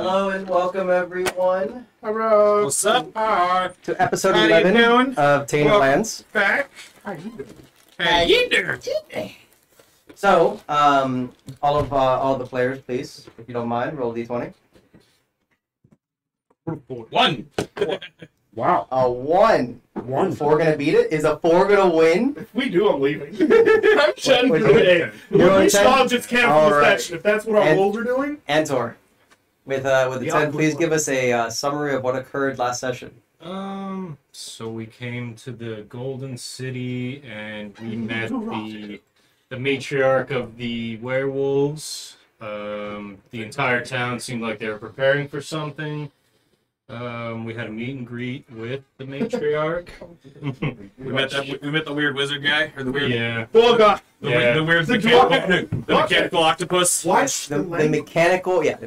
Hello and welcome everyone. Hello. What's up? To episode How you 11 doing? of Tainted Lands. Back. How you doing? How you doing? So, all of the players, please, if you don't mind, roll d20. 1. Wow. A 1. One. 4 gonna beat it? Is a 4 gonna win? If we do, I'm leaving. I'm shutting Wait, for the day. you're on We 10? all just cancel All the right. session. If that's what our And- rolls are doing. Antor, with the 10, please give us a summary of what occurred last session. So we came to the Golden City and we met the matriarch of the werewolves. The entire town seemed like they were preparing for something. We had a meet and greet with the matriarch. We met the weird wizard guy, or the weird, Yeah. Oh god. the weird The mechanical octopus. What? The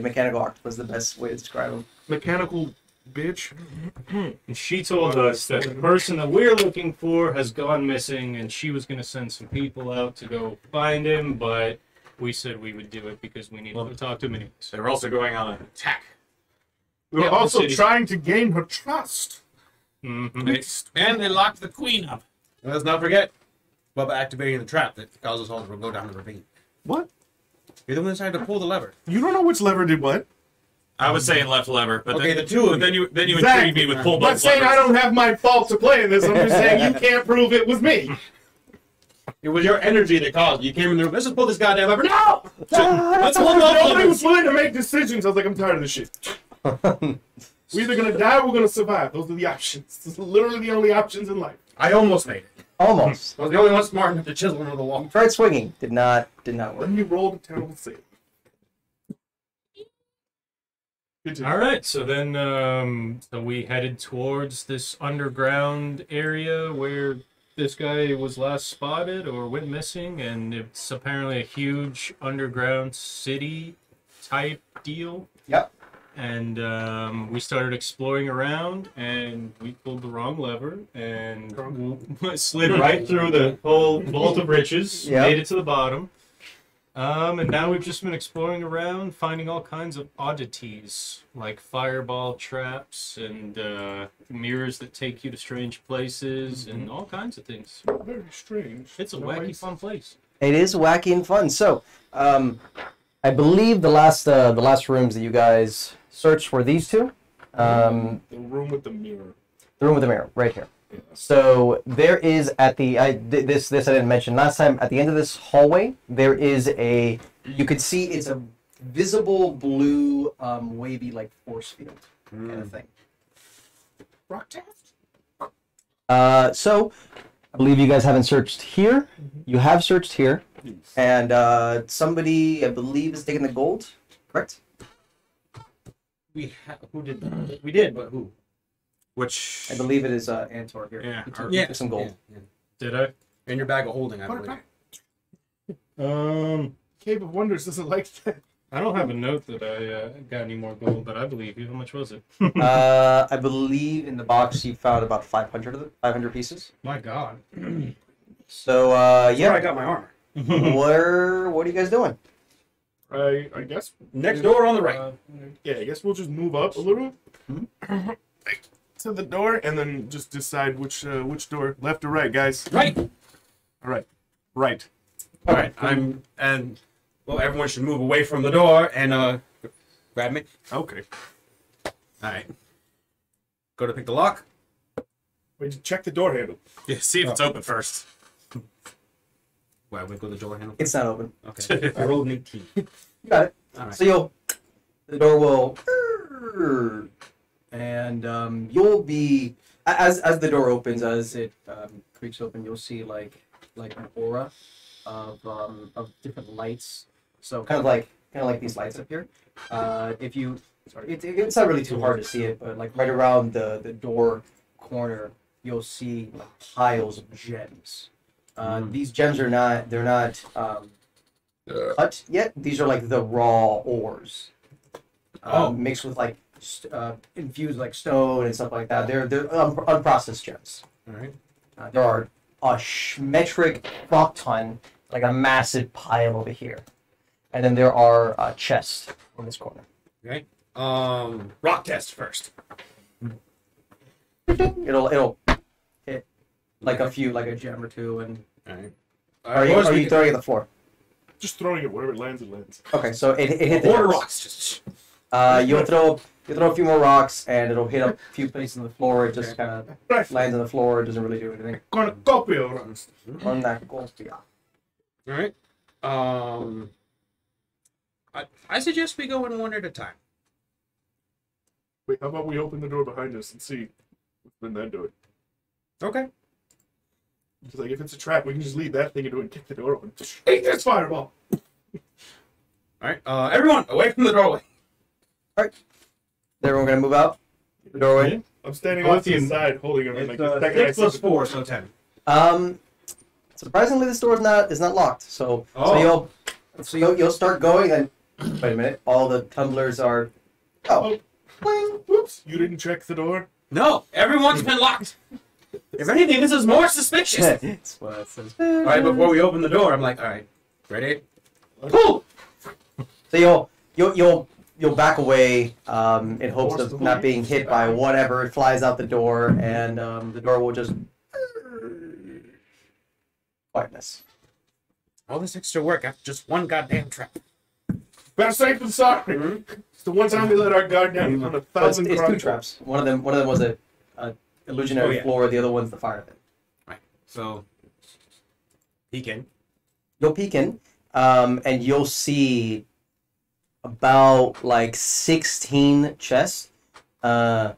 mechanical octopus was the best way to describe him. Mechanical bitch. And she told us that the person that we're looking for has gone missing, and she was going to send some people out to go find him, but we said we would do it because we needed to talk to him anyways. They were also going on an attack. We were Yeah, also the city. trying to gain her trust. Mm-hmm. And they locked the queen up. And let's not forget Bubba activating the trap that causes all to go down the ravine. What? You're the one that decided to pull the lever. You don't know which lever did what? I was saying left lever, but Okay, then, the two of but then you Exactly. intrigued me with pull I'm not both saying I levers. don't have my fault to play in this. I'm just saying you can't prove it was me. It was your energy that caused it. You came in the room. Let's just pull this goddamn lever. No! Let's pull both Nobody levers. was willing to make decisions. I was like, I'm tired of this shit. We're either gonna die or we're gonna survive. Those are the options. This is literally the only options in life. I almost made it. Almost. I was the only one smart enough to chisel into the wall. Tried swinging. Did not work. Then you rolled a terrible save. All right, so then so we headed towards this underground area where this guy was last spotted or went missing, and it's apparently a huge underground city type deal. Yep. And we started exploring around, and we pulled the wrong lever and slid right through the whole vault of riches, Yep. made it to the bottom. And now we've just been exploring around, finding all kinds of oddities, like fireball traps and mirrors that take you to strange places, and all kinds of things. Very strange. It's a wacky, fun place. It is wacky and fun. So, I believe the last rooms that you guys searched were these two. The room with the mirror. The room with the mirror, right here. So there is at the this I didn't mention last time. At the end of this hallway, there is you could see it's a visible blue wavy like force field kind of thing. Rock Taft? So I believe you guys haven't searched here. You have searched here, and somebody I believe is taking the gold. Correct? Who did that? We did, but who? Which I believe it is Antor here. Yeah, He took, Yeah. he took some gold. Yeah. Did I? In your bag of holding, I Put it believe. back. Cave of Wonders doesn't like that. I don't have a note that I got any more gold, but I believe you. How much was it? I believe in the box you found about 500 of them, 500 pieces. My God. So That's where I yeah, got my armor. what are you guys doing? I guess. Next door on the right. Yeah, I guess we'll just move up a little to the door and then just decide which door, left or right, guys. Right. All right, right. All right. Well, everyone should move away from the door and grab me. Okay. All right. Go to pick the lock. Wait, check the door handle. yeah, see if it's open first. Why would go to the door handle? It's not open. Okay. I rolled an 18. You got it. All right. So the door will, and you'll be as the door opens, as it creaks open, you'll see like an aura of different lights. So kind of like these lights up here. If you, it's not really too hard to see it, but like right around the door corner, you'll see like piles of gems. These gems are not cut yet. These are like the raw ores, mixed with like infused like stone and stuff like that. They're unprocessed gems. All right. There are a metric fuck ton, like a massive pile over here, and then there are chests in this corner. Okay. Rock test first. It'll hit like a gem or two, and All right. are you throwing it at the floor? Just throwing it wherever it lands, it lands. Okay, so it hit the Water gems. rocks. Just. You'll throw a few more rocks, and it'll hit a few places on the floor. It just kind of lands on the floor. It doesn't really do anything. Cornucopia runs. Cornucopia. All right. I suggest we go in one at a time. Wait, how about we open the door behind us and see what's been then do it? Okay. Because like if it's a trap, we can just leave that thing into it and kick the door open. Eat this fireball! All right. Everyone, away from the doorway. Is everyone gonna move out the doorway? I'm standing off to the side, holding him. It's Like, the 6 plus 4, so 10. Surprisingly, this door is not locked. So you'll start going, and wait a minute, all the tumblers are. Oh, Whoops! You didn't check the door. No, everyone's been locked. If anything, this is more suspicious. That's what it says. All right, before we open the door, I'm like, all right, ready? Pull. So you'll back away in hopes of not being hit by whatever flies out the door, and the door will just quietness. All this extra work after just one goddamn trap. Better safe than sorry. It's the one time we let our guard down on 1,000 It's two traps. One of them was a illusionary floor. The other one's the fire pit. Right. So, peek in. You'll peek in, and you'll see about like 16 chests. A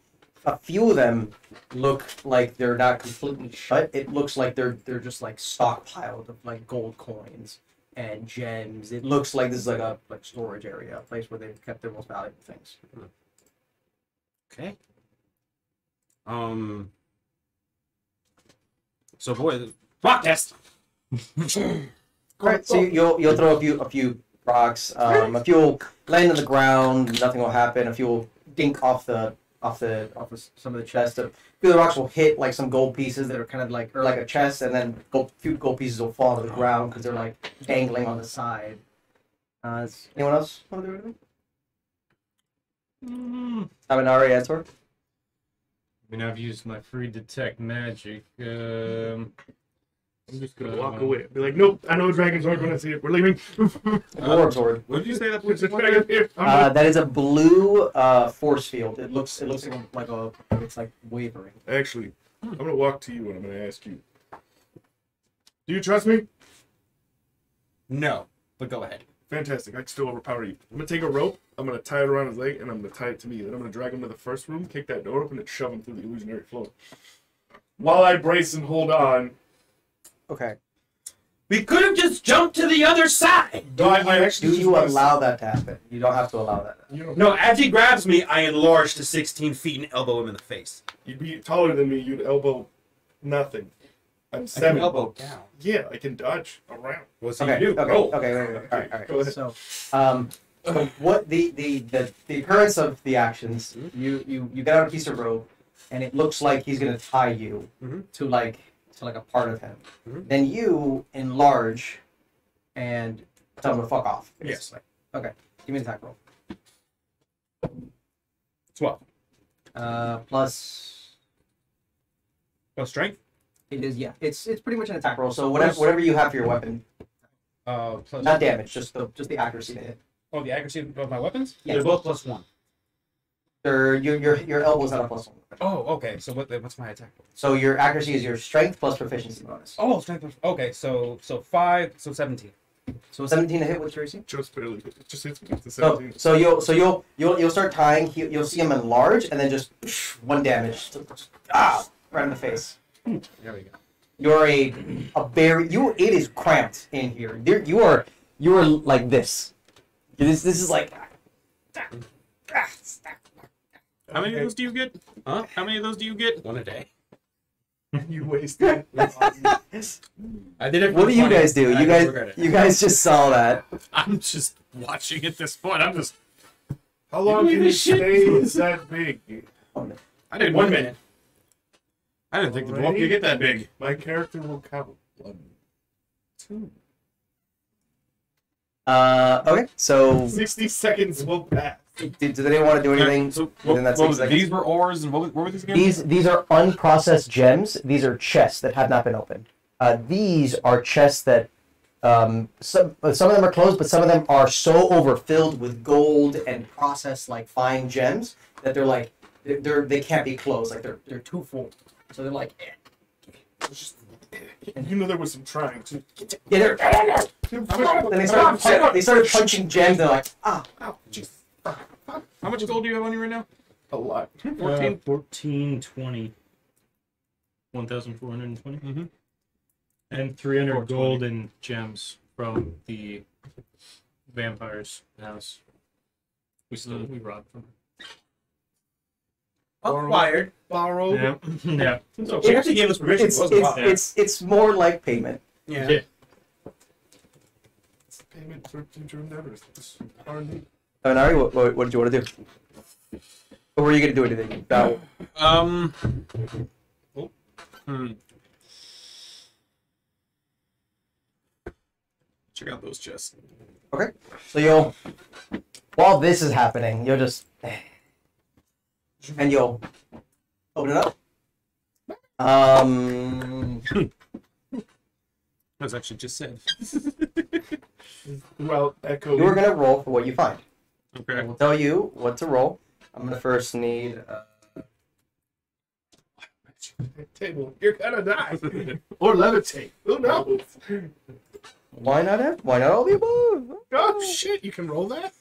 few of them look like they're not completely shut. It looks like they're just like stockpiled of like gold coins and gems. It looks like this is like a storage area, a place where they've kept their most valuable things. Okay. So, boy, rock test. Right. So you'll throw a few rocks. A few will land on the ground. Nothing will happen. A few will dink off some of the chest. A few of the rocks will hit like some gold pieces that are kind of like a chest, and then a few gold pieces will fall to the ground because they're like dangling on the side. Anyone else want to do anything? Abenari, Answer? I mean, I've used my free detect magic. I'm just gonna walk away. Be like, nope, I know dragons aren't gonna see it. We're leaving. War Sword. What did you say that There's a was? dragon here. That is a blue force field. It looks like it's like wavering. Actually, I'm gonna walk to you and I'm gonna ask you. Do you trust me? No, but go ahead. Fantastic. I can still overpower you. I'm gonna take a rope. I'm gonna tie it around his leg and I'm gonna tie it to me. Then I'm gonna drag him to the first room, kick that door open, and shove him through the illusionary floor. While I brace and hold on. Okay. We could have just jumped to the other side. No, I actually Do just you wanna- allow that to happen? You don't have to allow that. You know, No, as he grabs me, I enlarge to 16 feet and elbow him in the face. you'd be taller than me. You'd elbow nothing. I'm I 7. can elbow down. Yeah, I can dodge around. What's he Okay. do? Okay. Roll. Okay. Wait. All right. Go ahead. So, what the occurrence of the actions? You get out a piece of rope, and it looks like he's gonna tie you to like a part of him. Then you enlarge, and tell him to fuck off. Basically. Okay. Give me an attack roll. 12. Plus. Plus strength? It is, yeah. It's pretty much an attack roll. So whatever you have for your weapon, Plus. not damage, just the accuracy to hit. Oh, the accuracy of my weapons? Yeah. They're both plus 1. Your elbow's not a +1. Oh, okay. So what's my attack? So your accuracy is your strength plus proficiency bonus. Oh, strength plus. Okay, so 5, so 17. So 17 to hit. What's your AC? Just barely. It just hits me. It's a So 17. you'll start tying. You'll see him enlarge, and then just one damage. Right in the face. There we go. You're a very It is cramped in here. You are like this. This is like. How many of those do you get? Huh? How many of those do you get? 1 a day. You wasted. I did it. What do you guys do? You guys just saw that. I'm just watching at this point. I'm just. How long You can you shit. stay that big? I didn't. 1 minute. I didn't think the dwarf could get that big. My character will count. 1, 2. Okay, so 60 seconds will pass. does anyone want to do anything? So within that what was 6 it? These were ores, and what were these again? These are unprocessed gems. These are chests that have not been opened. These are chests that some of them are closed, but some of them are so overfilled with gold and processed like fine gems that they can't be closed. Like they're too full. So they're like, It's just, you know there was some trying to. yeah, then they started punching gems. They're like, Ow, jeez. How much gold do you have on you right now? A lot. 1420. 1,420. Mm-hmm. And 300 420. gold and gems from the vampire's house. We robbed from. Acquired. Borrowed. Yeah. Yeah. It's okay. He actually gave us permission. It wasn't wild. it's more like payment. Yeah. Yeah. Payment for future endeavors. R&D. Nari, what did you want to do? Or were you going to do anything? No. Check out those chests. Okay. So while this is happening, you'll just, and you'll open it up. That's actually just said. Well, echo. You're going to roll for what you find. I Okay. will tell you what to roll. I'm going to first need, Table. You're gonna die. Or levitate. Who knows? why not all the above? Oh shit, you can roll that?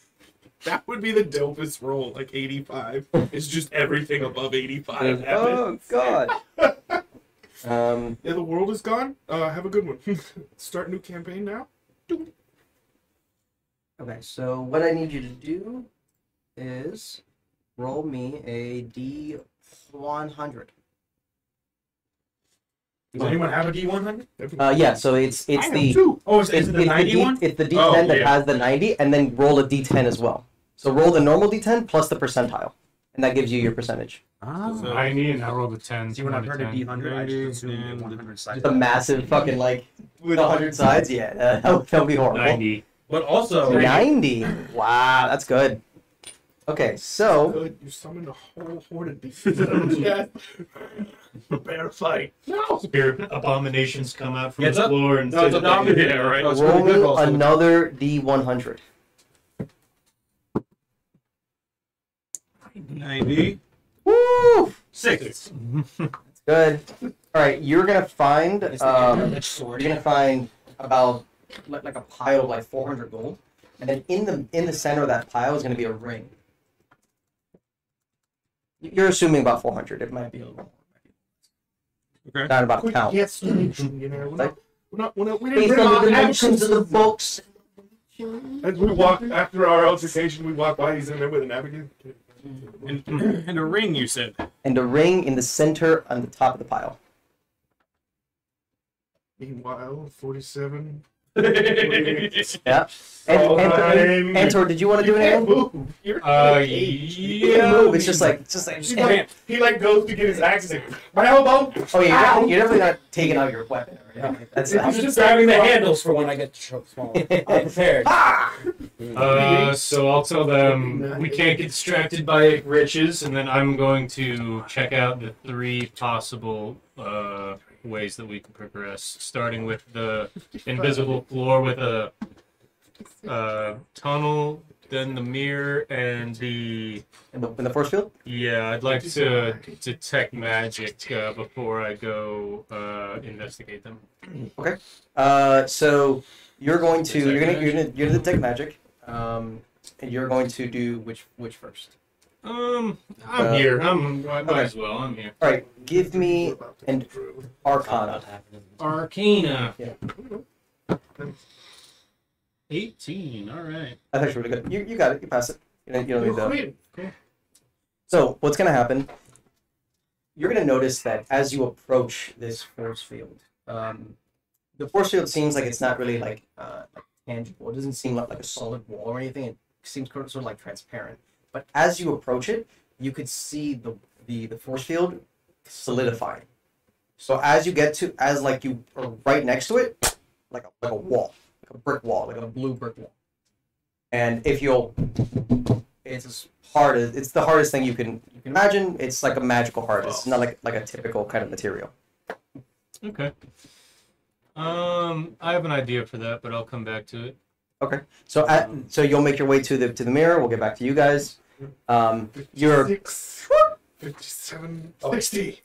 That would be the dopest roll, like 85. It's just everything above 85 Oh, happens. God. Yeah, the world is gone. Have a good one. Start new campaign now. Okay, so what I need you to do is roll me a D100. Does anyone have a D100? Yeah, so it's I have the two. Oh, is it the 90 one? It's the D10 Oh, that yeah. has the 90, and then roll a D10 as well. So roll the normal D10 plus the percentile, and that gives you your percentage. Ah. 90 and I rolled a 10. See, when I've heard a 10. D100, I just assumed and the 100 side. The massive fucking like with 100 sides, yeah, that'll be horrible. 90. But also, 90. Wow, that's good. Okay, so Good, you summoned a whole horde of beasts out of the chest. Prepare a fight. No! Spirit abominations come out from Yeah, the it's floor and no, say it's a that dominant. yeah, right. No, it's roll pretty good me also. another D100. 90. Woo! 6. Good. All right, you're gonna find It's the sword. you're gonna find about like a pile of like 400 gold, and then in the center of that pile is gonna be a ring. You're assuming about 400. It might be a little more. Okay. Not about a Quick count. guesstimation, you know. We didn't Based bring on the our dimensions of the books. As we walk after our altercation, we walk by. He's in there with an advocate. And a ring, you said. And a ring in the center on the top of the pile. Meanwhile, 47. Yeah. Fine. And Antor, did you want to do You can't anything? move. You're You can move. It's just like he like goes to get his axe. He's like, my elbow. oh yeah, you're definitely not taking out your weapon or anything. That's I'm just grabbing the handles for when I get small. I'm prepared. So I'll tell them we can't get distracted by riches, and then I'm going to check out the 3 possible ways that we can progress, starting with the invisible floor with a tunnel, then the mirror, and the in the force field. yeah. I'd like to detect magic before I go investigate them. Okay. So you're gonna detect magic. And you're going to do which first? I'm here. Might as well. I'm here. All right. Give me an Arcana. Arcana. Yeah. 18. All right. That's actually really good. You got it. You pass it. You don't need to. Queen. So what's gonna happen? You're gonna notice that as you approach this force field, the force field seems like it's not really like tangible. It doesn't seem like a solid wall or anything. It seems sort of like transparent. But as you approach it, you could see the force field solidifying. So as you get to you are right next to it, like a wall, like a brick wall, like a blue brick wall. and if you'll, it's as hard as it's the hardest thing you can imagine. It's like a magical heart. It's not like a typical kind of material. Okay. I have an idea for that, but I'll come back to it. Okay. So so you'll make your way to the mirror. We'll get back to you guys. You're 56, 57, 60.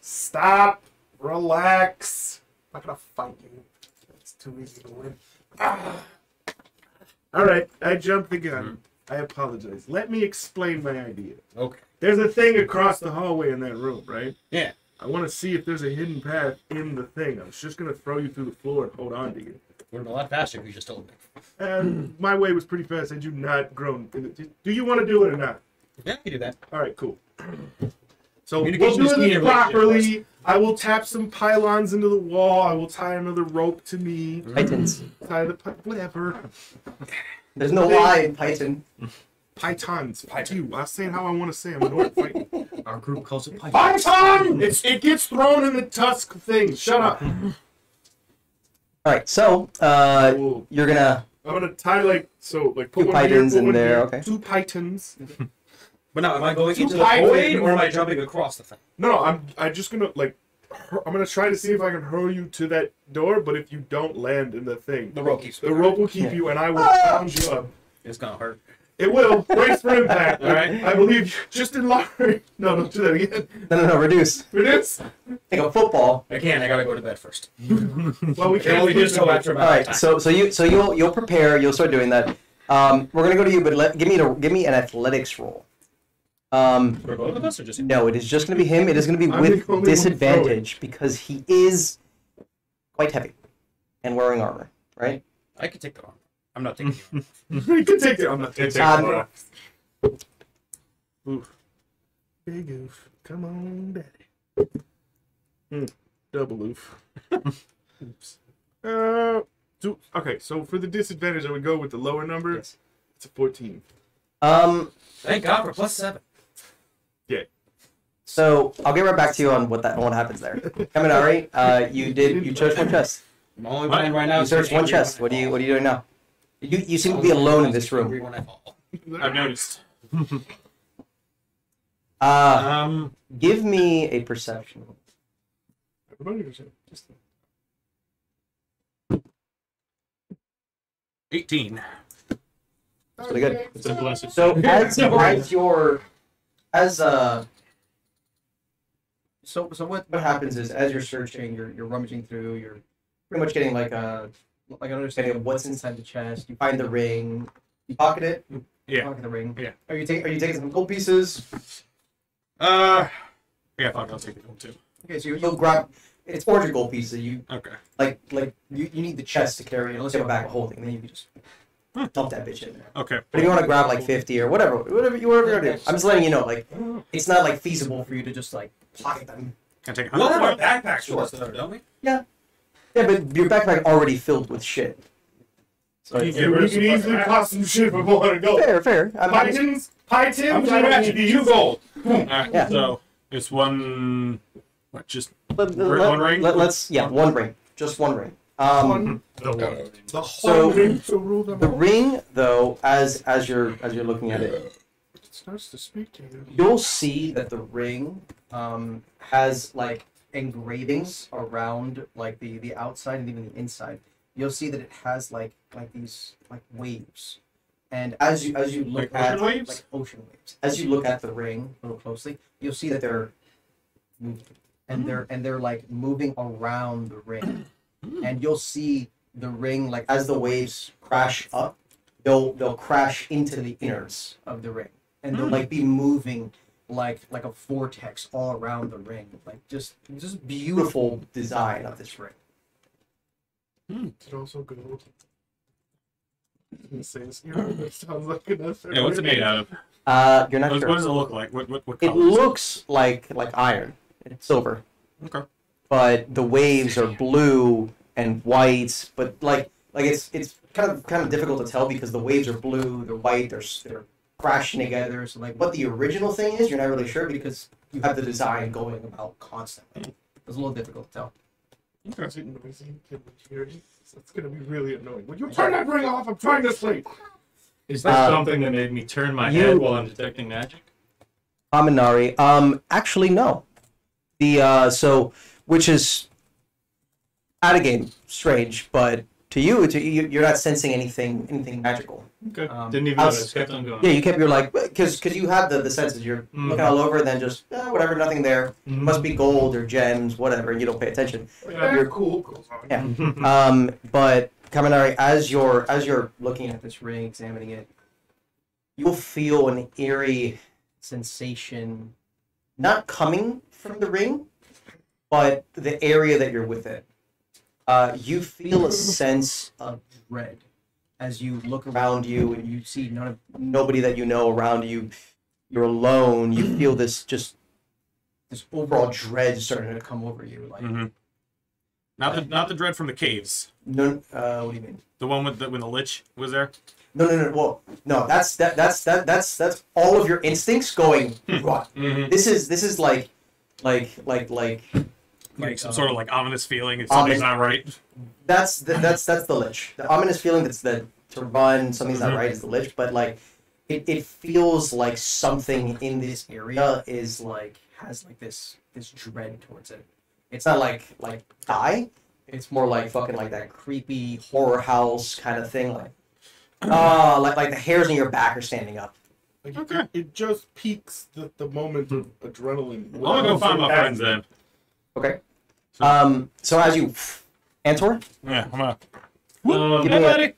Stop. Relax. I'm not gonna fight you. It's too easy to win. Alright, I jumped the gun. I apologize. Let me explain my idea. Okay. There's a thing across the hallway in that room, right? Yeah. I want to see if there's a hidden path in the thing. I was just going to throw you through the floor and hold on to you. Would have been a lot faster if you just told me. And my way was pretty fast. Had you not grown... Do you want to do it or not? Yeah, you do that. Alright, cool. So we'll Communication is do key it in properly. I will tap some pylons into the wall. I will tie another rope to me. Titans. Tie the... Whatever. There's no lie in Titan. Pythons. You. I say it how I want to say it. I'm an orc fighting. Our group calls it Python. Python! It gets thrown in the tusk thing. Shut up. All right. So Cool. you're gonna. I'm gonna tie like put Two one pythons here, put in one there, here. okay. 2 pythons. But now, am I going Two into the pythons. void or am I jumping across the thing? No, I'm just gonna I'm gonna try to see if I can hurl you to that door, but if you don't land in the thing, The rope keeps the rope will keep Yeah. you, and I will bound you up. It's gonna hurt. It will. Brace for impact. All right. I believe you. Just enlarge. No, don't do that again. No. Reduce. Reduce. Take a football. I can't. I gotta go to bed first. Well, we I can can't only do just go that. after All my right. So you'll prepare. You'll start doing that. We're gonna go to you, but give me an athletics roll. For both of us or just him? No, it is just gonna be him. It is gonna be I'm with the only one disadvantage because he is quite heavy and wearing armor, right? I can take the arm. I'm not taking the arm. You can take it. I'm not taking Um, it. Oof. Big oof. Come on, daddy. Double oof. Oops. Okay, so for the disadvantage, I would go with the lower number. Yes. It's a 14. Thank God for +7. So I'll get right back to you on what happens there. Kaminari, you searched one chest. My only plan right now You is searched to one angry chest. when What I are fall. you doing now? You seem to be alone in this Angry room. when I fall. I've noticed. Give me a perception. Everybody was just 18. Really good. It's a blessing. So so what happens is as you're searching, you're rummaging through, you're pretty much getting like an understanding of what's inside the chest. You find the ring. You pocket it. Yeah. Pocket the ring. Yeah. Are you taking some gold pieces? Yeah, fuck, I'll take the gold too. Okay, so you'll grab. It's 400 gold pieces. You Okay. you need the chest to carry it. Unless you have a bag of holding, then you can just dump that bitch in there. Okay. But if you want to grab like 50 or whatever you're gonna do, I'm just letting you know. Like, it's not like feasible for you to just like pocket them. Can I take We all have our 100? backpacks for us, though, don't we? Yeah, but your backpack already filled with shit. So we it's, can easily cost some shit for 400 gold. fair. Pythons? Pythons? I'm just I don't imagine need 2 these. gold. Alright, Yeah. so it's one. What, just Let, one ring? Let's one ring, just one ring. One. the one? The whole So, ring to rule them The all. ring, though, as you're looking at it, It starts to speak to you. you'll see that the ring has like engravings around like the outside and even the inside. You'll see that it has like these like waves, and as you look Like at ocean waves? like ocean waves, as you look at the ring a little closely, you'll see that they're moving, and they're like moving around the ring, and you'll see the ring like as the waves crash up, they'll crash into the innards of the ring, and they'll like be moving like a vortex all around the ring, like just beautiful design of this ring. Is it also gold? It says, that sounds like enough. Yeah, what's it made out of? You're not What sure. does it look like? What It color? looks like iron. It's silver, Okay. but the waves are blue and white. But like it's kind of difficult to tell because the waves are blue, they're white, they're crashing together. So like what the original thing is, you're not really sure because you have the design going about constantly. It's a little difficult to tell. Noisy, can we hear it? It's gonna be really annoying. Would you turn that ring off? I'm trying to sleep. Is that something that made me turn my head while I'm detecting magic? Aminari. Actually, no. Which is out of game, strange, but to you, you're not sensing anything magical. Okay. Didn't even notice. Kept on going. Yeah, you kept. You're like, because you have the senses. You're looking all over, and then just whatever, nothing there. Must be gold or gems, whatever, and you don't pay attention. You're cool. Yeah. But Kaminari, as you're looking at this ring, examining it, you'll feel an eerie sensation, not coming from the ring, but the area that you're within. You feel a sense of dread as you look around you and you see nobody that you know around you. You're alone. You feel this overall dread starting to come over you. Like Not the dread from the caves. no, what do you mean? The one with when the lich was there. No. Well, no. That's all of your instincts going. Right. This is like Like some sort of like ominous feeling. If something's not right. That's the lich. The ominous feeling that's to run, something's not right is the lich, but like it feels like something in this area has this dread towards it. It's not like die. It's more like fucking like that creepy horror house kind of thing, like like the hairs on your back are standing up. Like, Okay. It just peaks the moment of adrenaline. I'm gonna go find my friends then. Okay. So as you, Antor, Yeah, I'm gonna. give Hey, me buddy.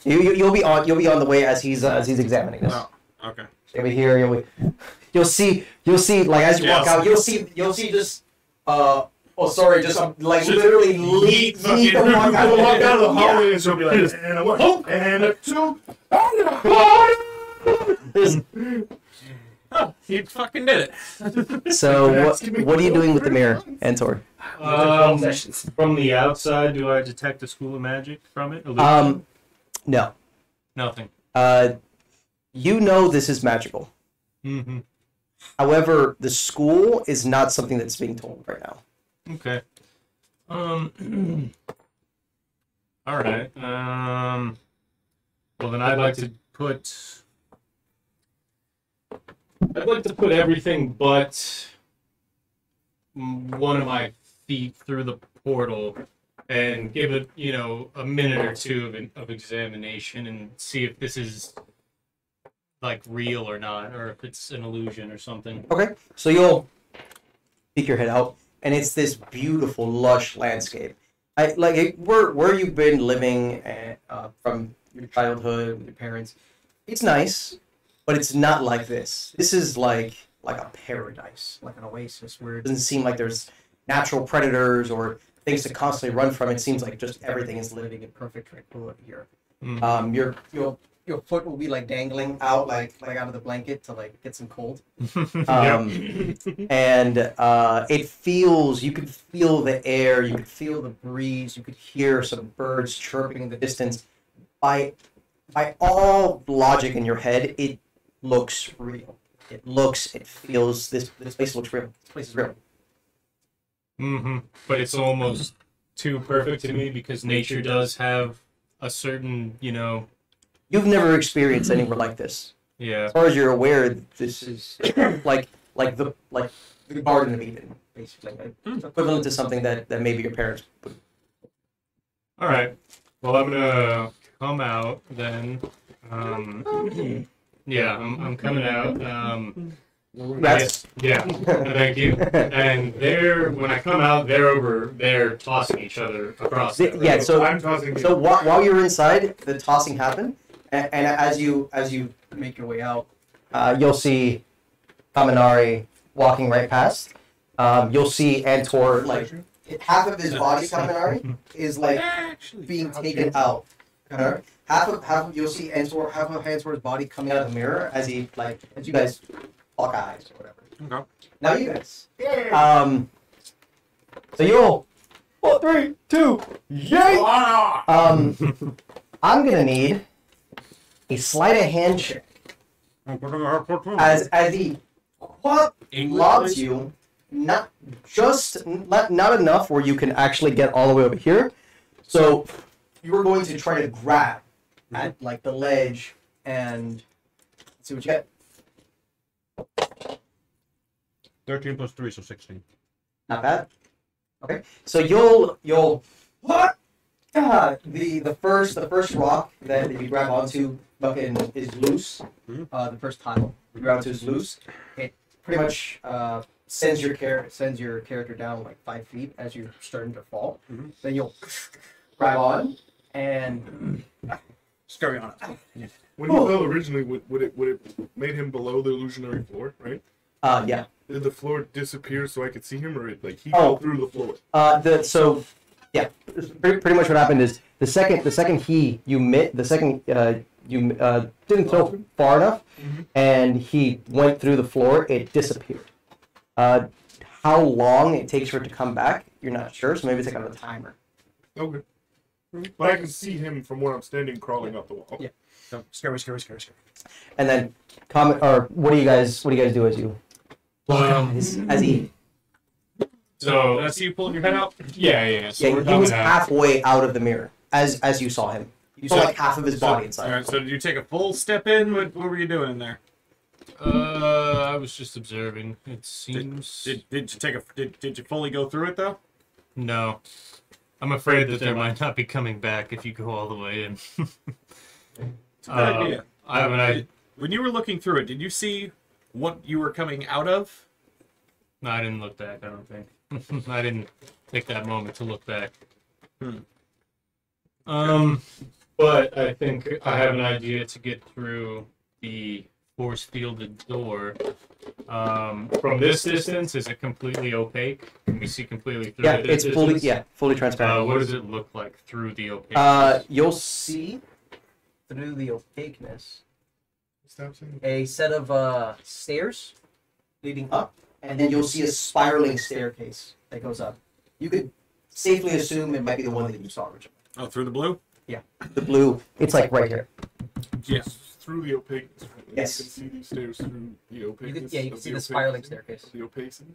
you'll be on the way as he's examining this. Oh, okay. You'll be here. You'll see like as you walk out. You'll see just sorry, just like literally leap fucking and walk out. Walk out of the hallway and she'll be like, and a one, and a two, Oh, he fucking did it. So what are you doing with the mirror, Antor? From the outside, do I detect a school of magic from it? No. Nothing. You know this is magical. Mm-hmm. However, the school is not something that's being told right now. Okay. All right. Well, then I'd like to put everything but one of my feet through the portal and give it, a minute or two of examination and see if this is like real or not, or if it's an illusion or something. Okay, so you'll peek your head out, and it's this beautiful, lush landscape. Where you've been living from your childhood with your parents. It's nice, but it's not like this. This is like a paradise, like an oasis, where it doesn't seem like there's natural predators or things to constantly run from. It seems like just everything is living in perfect tranquility here. Mm-hmm. Your foot will be like dangling out like out of the blanket to like get some cold. And you could feel the air, you could feel the breeze, you could hear some birds chirping in the distance. By all logic in your head, it looks real. It feels, this place looks real. This place is real. Mm-hmm. But it's almost too perfect to me because nature does have a certain, You've never experienced anywhere like this. Yeah. As far as you're aware, this is like the Garden of Eden, basically. Equivalent to something that maybe your parents would. All right. Well, I'm gonna come out then. Yeah, I'm coming out. Yes. Yeah. Thank you. And when I come out, they're over there tossing each other across. Yeah. So I'm tossing you. So while you're inside, the tossing happened, and as you make your way out, you'll see Kaminari walking right past. You'll see Antor, like half of his body, Kaminari, is like being taken out. Half of you'll see Antor, half of Antor's body coming out of the mirror as you guys lock eyes or whatever. Okay. Now you guys. So you'll 3, 2, yay! I'm gonna need a sleight of hand check as he lobs you not not enough where you can actually get all the way over here. So you're going to try to grab at like the ledge and see what you get. 13 plus 3, so 16. Not bad. Okay, so you'll what? The first rock that you grab onto fucking is loose. The first tile you grab onto is loose. It pretty much sends your character down like 5 feet as you're starting to fall. Then you'll grab on and Scurry on it. When he fell originally, would it made him below the illusionary floor, right? yeah. Did the floor disappear so I could see him, or he fell through the floor? Pretty much what happened is the second you didn't throw far enough, and he went through the floor, it disappeared. How long it takes for it to come back, you're not sure, so maybe it's like on a timer. Okay. But I can see him from where I'm standing, crawling up the wall. Yeah. So, scurry. And then what do you guys do as you as he? So that's you pulling your head out. Yeah. So Yeah, we're he was coming out. halfway out of the mirror as you saw him. You saw like half of his body inside. All right. So did you take a full step in? What were you doing in there? I was just observing. It seems. Did you take a did you fully go through it though? No. I'm afraid that there might not be coming back if you go all the way in. It's a good idea. When you were looking through it, did you see what you were coming out of? No, I didn't look back, I don't think. I didn't take that moment to look back. But I think I have an idea to get through the force fielded door. From this distance, is it completely opaque? Can we see completely through it? It's fully transparent. What does it look like through the opaqueness? You'll see through the opaqueness a set of stairs leading up, and then you'll see a spiraling staircase that goes up. You could safely assume it might be the one that you saw originally. Oh, through the blue? Yeah, the blue. It's like right here. Yes. Through the opaqueness. Yes. You can see these stairs through the opaqueness. You can see the spiraling staircase. The opacity.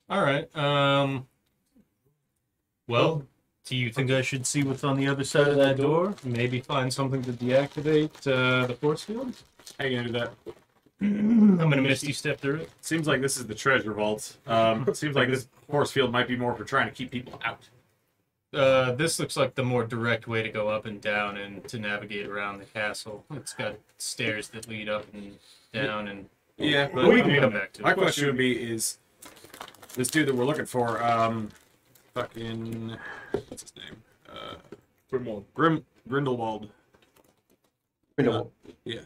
All right. Well, do you think I should see what's on the other side of that door? Maybe find something to deactivate the force field? How you gonna do that? I'm gonna Misty Step through it. Seems like this is the treasure vault. Seems like this force field might be more for trying to keep people out. This looks like the more direct way to go up and down and to navigate around the castle. It's got stairs that lead up and down, and Yeah, but but we can come back to my it. question would be: is this dude that we're looking for, fucking what's his name? Grindelwald. Grindelwald. Yeah.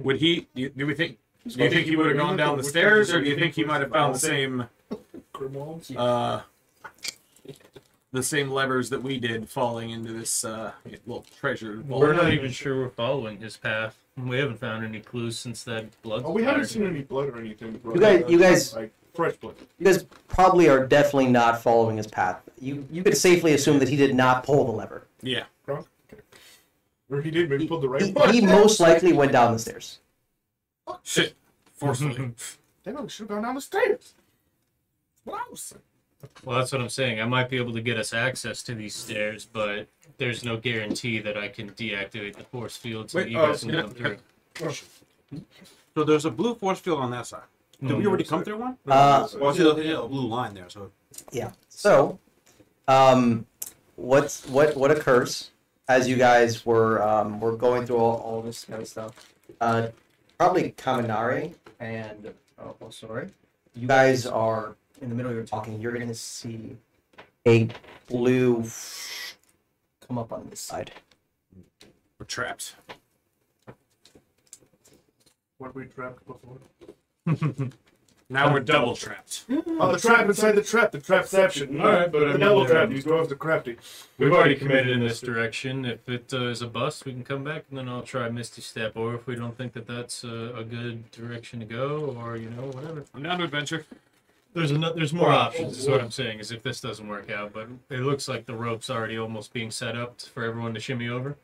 Would he? Do you think he would have gone down the stairs, or do you think he might have found the same? The same levers that we did falling into this little treasure vault. We're not even sure we're following his path. We haven't found any clues since that blood. Oh, we haven't seen any blood or anything. You guys, like fresh blood. You guys probably are definitely not following his path. You could safely assume that he did not pull the lever. Yeah. Okay. Or he did, maybe pulled the right one. He most likely went down the stairs. Shit. Forcefully. They know we should have gone down the stairs. What I was saying. Well, that's what I'm saying. I might be able to get us access to these stairs, but there's no guarantee that I can deactivate the force field so Wait, you guys can come through. So there's a blue force field on that side. Did we already come through one? Uh, Well, I see the blue line there. So Yeah. So, what occurs as you guys were going through all this kind of stuff? Probably Kaminari and sorry, you guys are in the middle of your talking. You're gonna see a blue come up on this side. We're trapped. What we trapped before? Now we're double trapped. Oh, the trap inside the trap. The trapception. All right, but I the mean, double trap. These dwarves are crafty. We've already committed in this direction. If it is a bust, we can come back, and then I'll try Misty Step. Or if we don't think that that's a good direction to go, or whatever. I'm down to adventure. There's more options. Is what I'm saying. Is if this doesn't work out, but it looks like the rope's already almost being set up for everyone to shimmy over.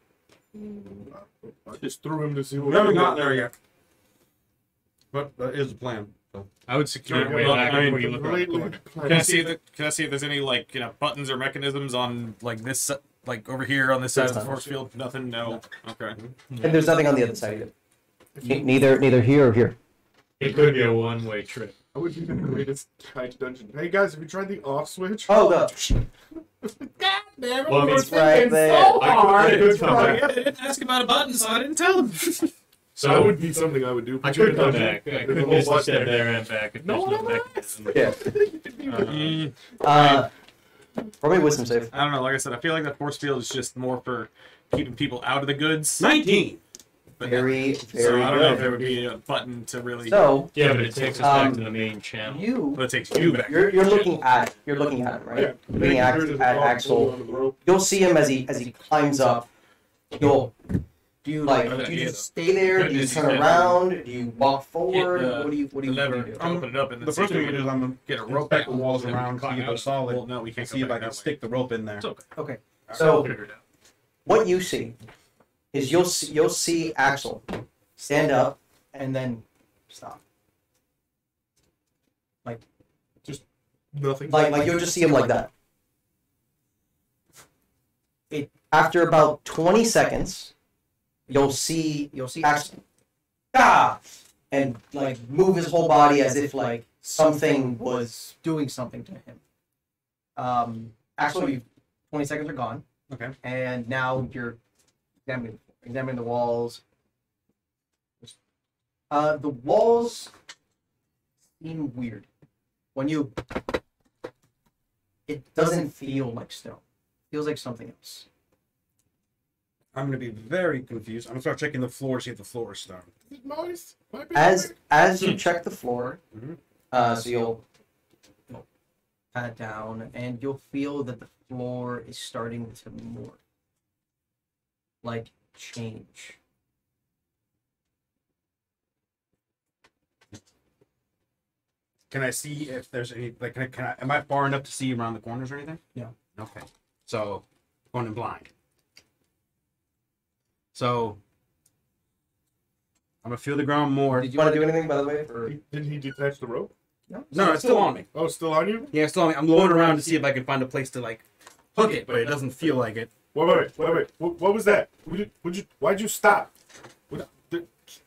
I just threw him to see what we haven't gotten there yet. But that is the plan. So. I would secure it way Well, back I mean, before you look around the corner. Can I see if there's any like buttons or mechanisms on like this like over here on this side of the force field? Nothing. No. Okay. And there's nothing on the other side either. Neither here or here. It could be a one-way trip. I would be the greatest guide to dungeon. Hey guys, have you tried the off switch? Oh, God damn it! Well, I mean, we're it's right thinking there. so I hard. could come Try back. it. I didn't ask about a button, so I didn't tell him. That So would be something I would do. I Put you in could a come dungeon. back. I There's could a whole miss the bus step there. there and back if No, there's no no, no. mechanism. Yeah. Roll me a wisdom save. I don't know. Like I said, I feel like the force field is just more for keeping people out of the goods. 19. But Very, so very I don't know if good. there would be a button to really. So Yeah, but it takes us back to the main channel. But it takes you back. you're looking at him, right? Yeah. You're looking at Axel. You'll see him as he climbs up. Do you just stay there? Do you turn around? Do you walk forward? What do you The lever. do? Open it up and then The see first if thing we we do is I'm gonna get a rope inspect back the walls and then around, climb see if they're out. solid. Well, no, we can't see go if I back can that way. stick the rope in there. It's okay. Okay. We'll So figure it out. what you see is you'll see Axel stand up and then stop. Nothing. Like you'll just see him like that. After about 20 seconds, you'll see Axel and like move his whole body as if like something was doing something to him. Actually, 20 seconds are gone. Okay. And now you're examining the walls. The walls seem weird. It doesn't feel like stone. It feels like something else. I'm gonna be very confused. I'm gonna start checking the floor, see if the floor is stone. Noise. Might be As you check the floor, Mhm. so you'll pat it down, and you'll feel that the floor is starting to morph, like change. Can I see if there's any like? Am I far enough to see around the corners or anything? No. Okay. So going in blind. So I'm gonna feel the ground more. Did you want to do anything, by the way? Didn't he detach the rope? No, it's still on me. Oh, it's still on you? Yeah, it's still on me. I'm going around to see if I can find a place to like hook it, but it doesn't feel like it. Wait. What was that? Why'd you stop?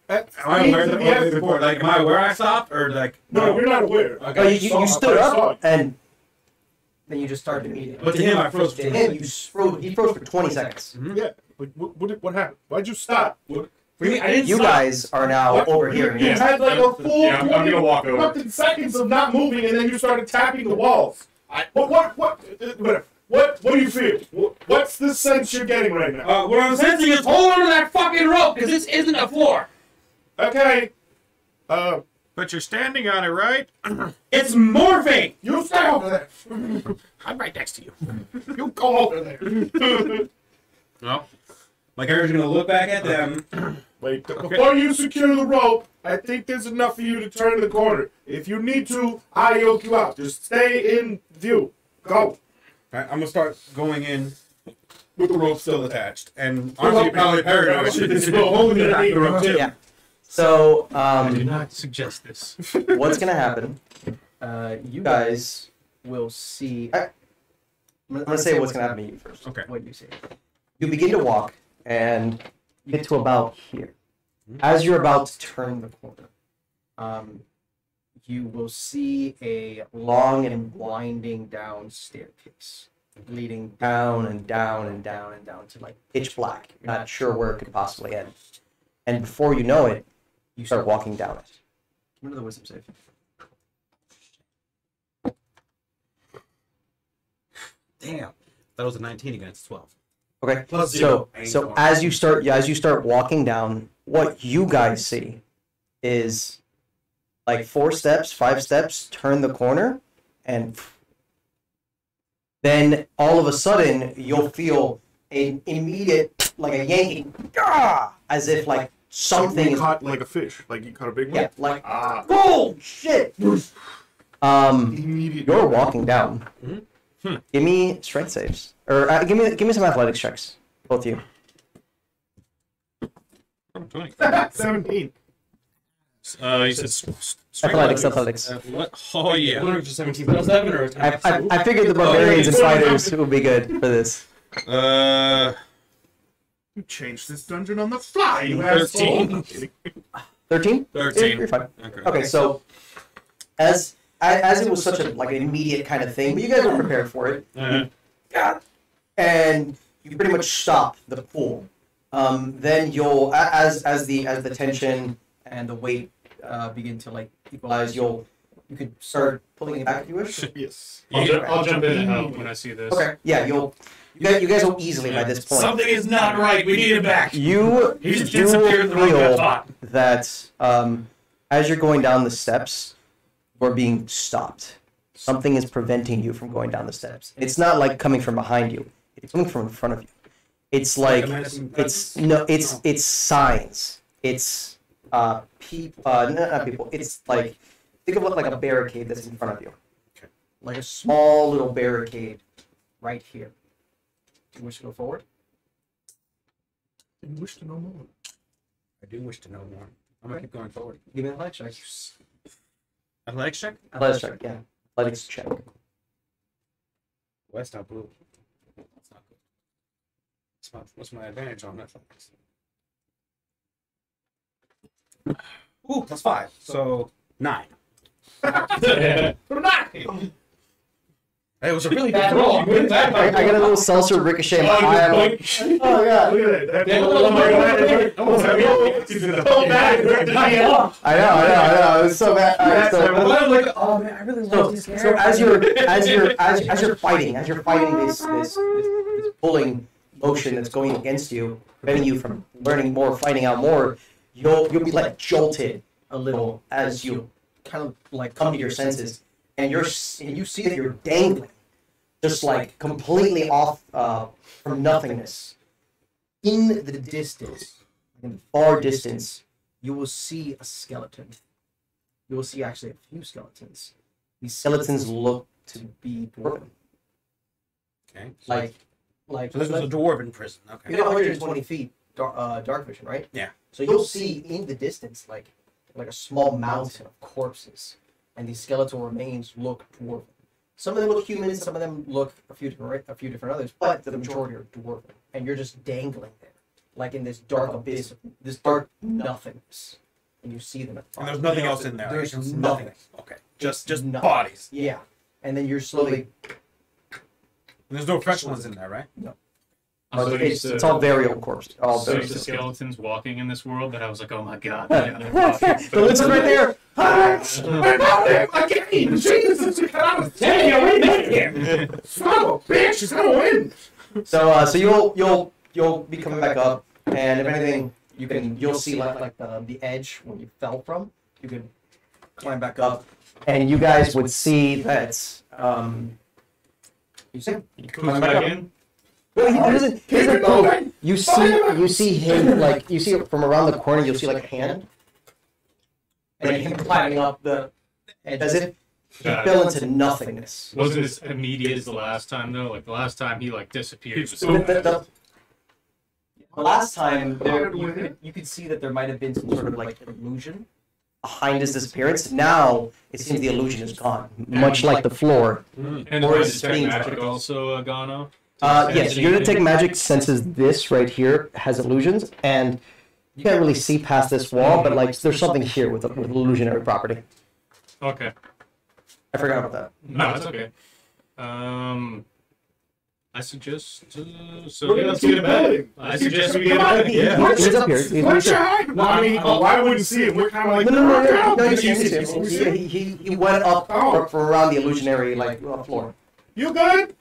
Am I aware of the before? Like, am I aware I stopped or like? No, we're not aware. Okay. Oh, you stood up, and then you just started immediately. But to him, I froze. To him, he froze for 20 seconds. Yeah. Like, what happened? Why'd you stop? What? I didn't You stop. guys are now over here. You had like a full Yeah, I'm gonna walk over. fucking seconds of not moving, and then you started tapping the walls. What do you feel? What's the sense you're getting right now? What I'm sensing is hold on to that fucking rope because this isn't a floor. Okay. But you're standing on it, right? It's morphing. You stay over there. I'm right next to you. You go over there. Well, my character's gonna look back at them. Wait, before you secure the rope, I think there's enough for you to turn the corner. If you need to, I yoke you out. Just stay in view. Go. I'm gonna start going in with the rope still attached, and honestly, probably paranoid. It's holding it back the rope too. Yeah. So, I do not suggest this. what's gonna happen? You guys will see. I'm gonna say what's gonna happen to you first. Okay. What you see. You begin to walk, and you get to about here. As you're about to turn the corner, you will see a long and winding down staircase, leading down and down and down and down to like pitch black. You're not sure where it could possibly end. And before you know it, you start walking down it. What are the wisdom save? Damn, that was a 19 against 12. Okay. Plus zero. So as you start walking down, what you guys see is like 4 steps, 5 steps, turn the corner, and then all of a sudden you'll feel an immediate like a yanking, as if like something is caught like a fish. Like you caught a big one? yeah, like oh shit. Immediately. You're walking down. Give me strength saves, or give me some athletics checks, both of you. 17. You said Athletics. Oh yeah. 17 plus 7 or I figured the barbarians and fighters would be good for this. You changed this dungeon on the fly, you 13. asshole. 13? 13. You're fine. Okay. Okay, so as it was such a like an immediate kind of thing, but you guys were prepared for it. And you pretty much stop the pool. Then you'll as the tension and the weight begin to like equalize, you could start pulling it back if you wish. Yes. I'll jump in and help when I see this. Okay. Yeah, you guys will easily by this point. Something is not right. We need him back. You He just will disappeared in the wrong feel spot. that as you're going down the steps, you're being stopped. Something is preventing you from going down the steps. It's not like coming from behind you. It's coming from in front of you. It's like it's signs. It's people. Not people. It's like think of it like a barricade that's in front of you. Okay. Like a small little barricade right here. Do you wish to go forward? You wish to know more. I do wish to know more. I'm gonna keep going forward. Give me an athletics check. Athletics check? Athletics check, yeah. Athletics check. West not blue. That's not good. What's my advantage on athletics? Ooh, plus 5. So 9. It was a really bad roll. I got a little seltzer ricochet in my eye. I'm like, oh yeah. Look at that. I know. It was so bad. All right, so, oh man, I really love this so as you're fighting this pulling motion that's going against you, preventing you from learning more, finding out more, you'll be like jolted a little as you kind of like come to your senses, and you see that you're dangling, just like completely off from nothingness. In the distance, in the far distance, you will see a skeleton. You will see actually a few skeletons. These skeletons look to be dwarven. Okay. Like So this was a dwarven prison. Okay. you know, 120 feet dark vision, right? Yeah. So you'll see in the distance like a small mountain of corpses, and these skeletal remains look dwarven. Some of them look human, some of them look a few different others, but the majority are dwarven, and you're just dangling there, like in this dark abyss, this dark nothingness, and you see them. And there's nothing else in there. There's Just nothing. Okay. Just Nothing. bodies. Yeah, and then you're slowly. And there's no fresh ones in there, right? It's all burial corpses. All So burial used to skeletons walking in this world that I was like, oh my god. The lizard right there. Again, Jesus, damn, we made it here. Son of a bitch, he's gonna win. So you'll be coming back up, and if anything, you'll see like the edge where you fell from. You could climb back up, and you guys would see that. You see, Comes back in. well, he doesn't go. You see him like you see from around the corner. You'll see like a hand, and then him climbing up the edge as if he fell into nothingness. Wasn't as immediate as the last time though. Like the last time he like disappeared. The last time you could see that there might have been some sort of like illusion behind his disappearance. Now it seems the illusion is gone, much like the floor. And Or the is detect being magic tricked. also gone off. Yes, your detect magic senses this right here has illusions, and you can't really see past this wall, but like there's something here with illusionary property. Okay. I forgot about that. No, that's okay. I suggest. So let's get to bed. I suggest we get to bed. Yeah. He's up here. He's What's your here. height? No, I mean, why wouldn't see him? We're kind of like, No, you you see him. He went up from around the illusionary like floor. You good?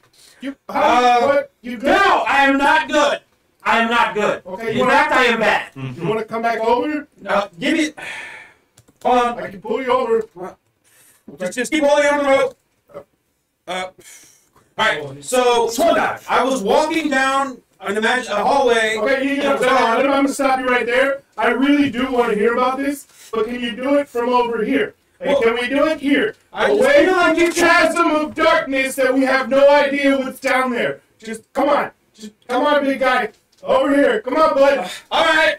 What? You good? No, I am not good. I am not good. Okay, In fact, I am bad. You want to come back over? Give me. Hold on. I can pull you over. Just keep holding on the rope. Alright, so I was walking down an hallway. Okay, I'm going to stop you right there. I really do want to hear about this, but can you do it from over here? Hey, can we do it here? Away from the chasm of darkness that we have no idea what's down there. Just come on. Just come on, big guy. Over here. Come on, bud. Alright.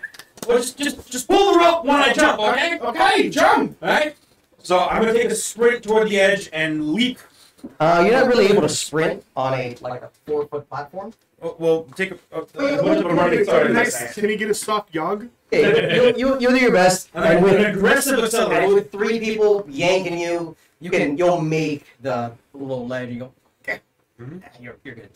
Well, just pull the rope when I jump, okay? Okay, jump! Alright? So I'm gonna take a sprint toward the edge and leap. You're not really able to sprint on a 4-foot platform. Oh, well, take a Can he get a soft yog? Yeah, you'll do your best. And an aggressive acceleration. with 3 people yanking you, you'll make the little ledge. You go, okay, you're good.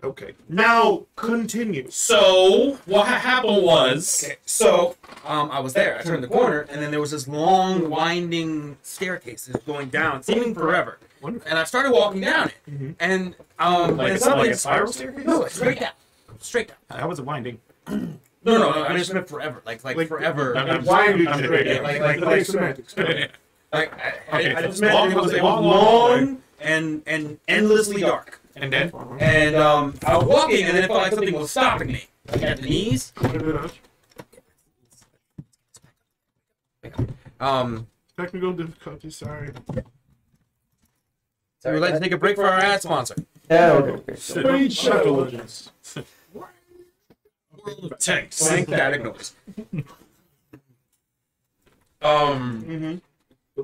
Okay. Now continue. So what happened was, Okay, so I was there. I turned the corner, and then there was this long, winding staircase going down, seeming forever. Wonderful. And I started walking down it, and and suddenly a spiral staircase? No, straight down, straight down. That was winding. No, I just meant forever, like forever. I'm Why did I'm you straight, yeah, yeah. like semantics? Like Okay, I so just meant it was long, long and endlessly dark. And then And I was walking, and then it felt like something was stopping me, like at the knees. Technical difficulty, sorry. We would like to take a break for our ad sponsor. Yeah, okay. Speed shuttles. world of tanks. Static noise. The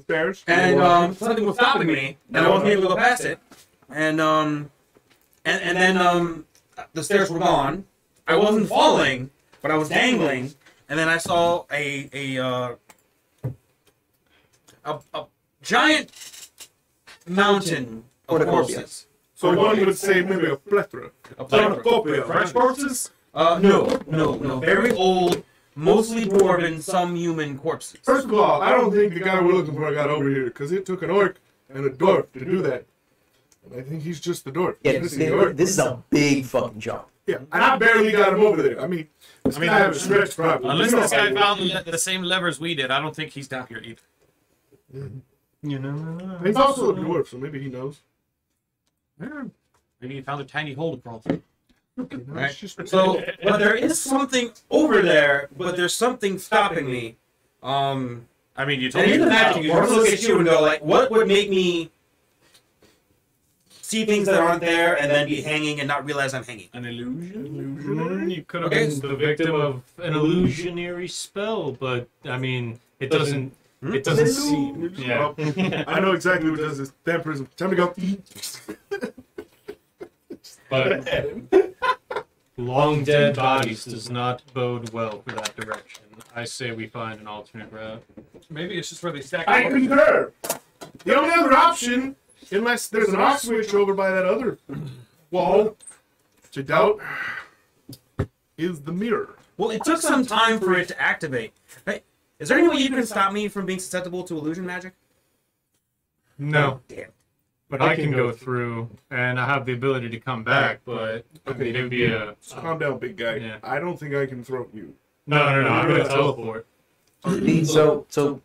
bears. And something was stopping me, and I wasn't able to go past it. And then the stairs were gone. I wasn't falling, but I was dangling. And then I saw a giant mountain of corpses. So one would say maybe a plethora. A corpse. Fresh corpses? No. Very old, mostly dwarven, some human corpses. First of all, I don't think the guy we're looking for got over here, because it took an orc and a dwarf to do that. And I think he's just the dwarf. Yeah, This is the orc. this is a big fucking jump. Yeah, and I barely got him over there. I mean, this guy have a stretch problem. Unless You know this how guy it found the same levers we did, I don't think he's down here either. You know. works. He's also a dwarf, so maybe he knows. Maybe he found a tiny hole to crawl through. Right. It's just- So, but there is something over there, but there's something stopping me. I mean, you told And me. in the magic, you want to look at you and go like, what would make me see things that aren't there and then be hanging and not realize I'm hanging? An illusion? You could have Okay. been the victim of an illusionary spell, but I mean, it doesn't. It doesn't seem. Yeah. I know exactly what does this. Vampirism. Time to go. But long dead bodies does not bode well for that direction. I say we find an alternate route. Maybe it's just where they stack. I concur. The only other option, unless there's an off switch over by that other wall, which I doubt, is the mirror. Well, it took some time for it to activate. Right? Is there any way you can stop me from being susceptible to illusion magic? No, Damn. but I can go through, and I have the ability to come back. But I mean, it would be a Calm down, big guy. Yeah. I don't think I can throw you. no. I'm gonna teleport. So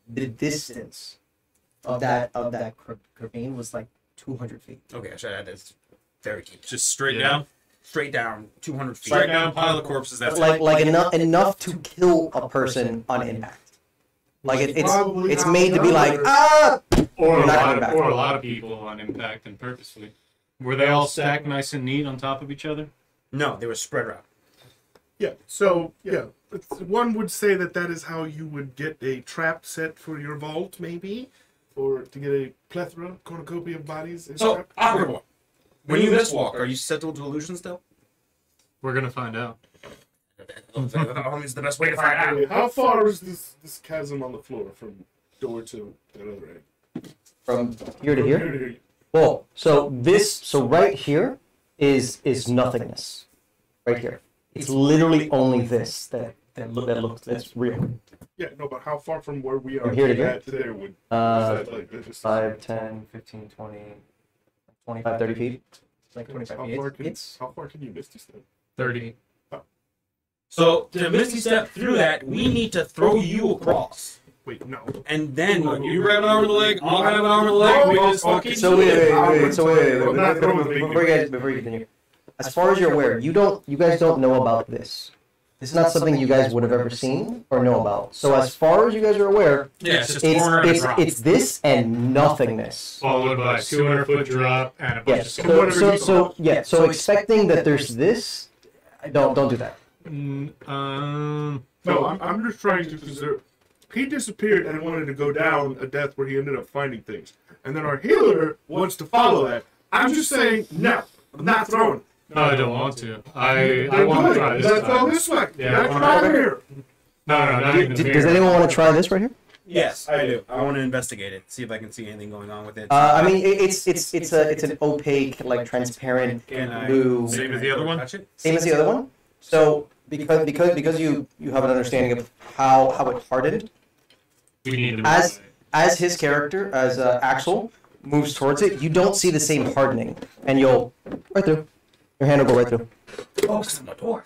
the distance of that ravine was like 200 feet. Okay, I should add this. Very key. Just straight Yeah. down. Straight down, 200 feet. Straight down, pile of corpses. That's Like enough to kill a person on impact. Like Probably it's not made to be like another. ah. Or You're a not lot coming of, back. or a lot of people on impact and purposely. Were they all stacked nice and neat on top of each other? No, they were spread out. Yeah, so, yeah. One would say that that is how you would get a trap set for your vault, maybe? Or to get a plethora, cornucopia of bodies. in So, trap. awkward one. When you miswalk, are you susceptible to illusion still? We're gonna find out. It's the best way to find out. Okay, how far is this chasm on the floor from door to that other end? From here to here. Here to here. Well, so right here is nothingness. Right here. It's literally only this that's real. Yeah, no, but how far from where we are From here to to here? that to there would... like, just, 5, 10, 15, 20, 25, 30 feet. Like 25 how feet. far can, It's how far can you misty step? 30. So, to misty step through that, we need to throw you across. Wait, no. And then You grab an arm and a leg, I'll grab an arm and a leg, we just fucking... so wait. I'm not throwing the big Before you continue. As far as you're aware, you guys don't know about this. This is not something you guys would have ever seen or know about. So as far as you guys are aware, Yeah, it's just a corner and a drop. it's this and nothingness. Followed by a 200-foot drop and a bunch Yes. of So expecting that there's this, don't do that. No, I'm just trying to conserve. He disappeared and wanted to go down a death where he ended up finding things. And then our healer wants to follow that. I'm just saying, no, I'm not throwing. No, I don't want to. I want to try this. Let's go time. this way. Yeah, Let's try here. No, not even Does anyone want to try this right here? Yes, I do. I want to investigate it, see if I can see anything going on with it. I mean, it's an opaque, like transparent Can I blue. Same as the other one? touch it? Same as the other one. So because you have an understanding of how it hardened, We need to as his character, as Axel moves towards it, you don't see the same hardening, and you'll right through. Your hand will go right through. Oh, because I'm a dwarf.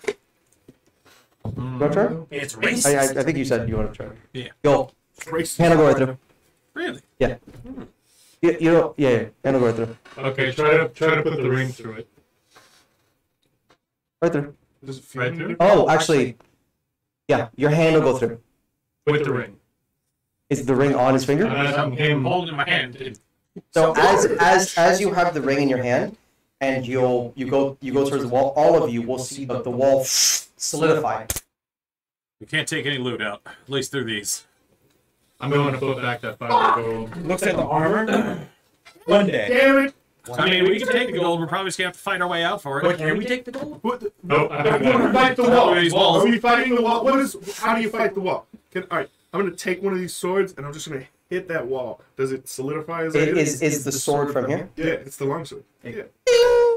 You want to try? It's racist. I think you said you want to try. Yeah. Go. Racist. Hand will go right through. Really? Yeah. You know, yeah. Hand will go right through. Okay, try to put the ring through it. Right through. Does it feel Right any through? different? Oh, actually, yeah. Your hand will go through. With the ring. Is the ring on his finger? I'm holding in my hand. So as you have the ring in your hand, and you go towards the wall, all of you will see the wall solidify. We can't take any loot out, at least through these. I'm going to put back that 500 gold. Looks at the armor. One day. Damn it! I mean, we can take the gold. We're probably just gonna have to fight our way out for But it. can we take the gold? What the, Nope, I I'm haven't going to got it. fight the wall. These walls. Are we fighting the wall? How do you fight the wall? All right, I'm going to take one of these swords and I'm just going to hit that wall. Does it solidify as I hit it? Is the sword from here? Yeah, it's the longsword. Yeah.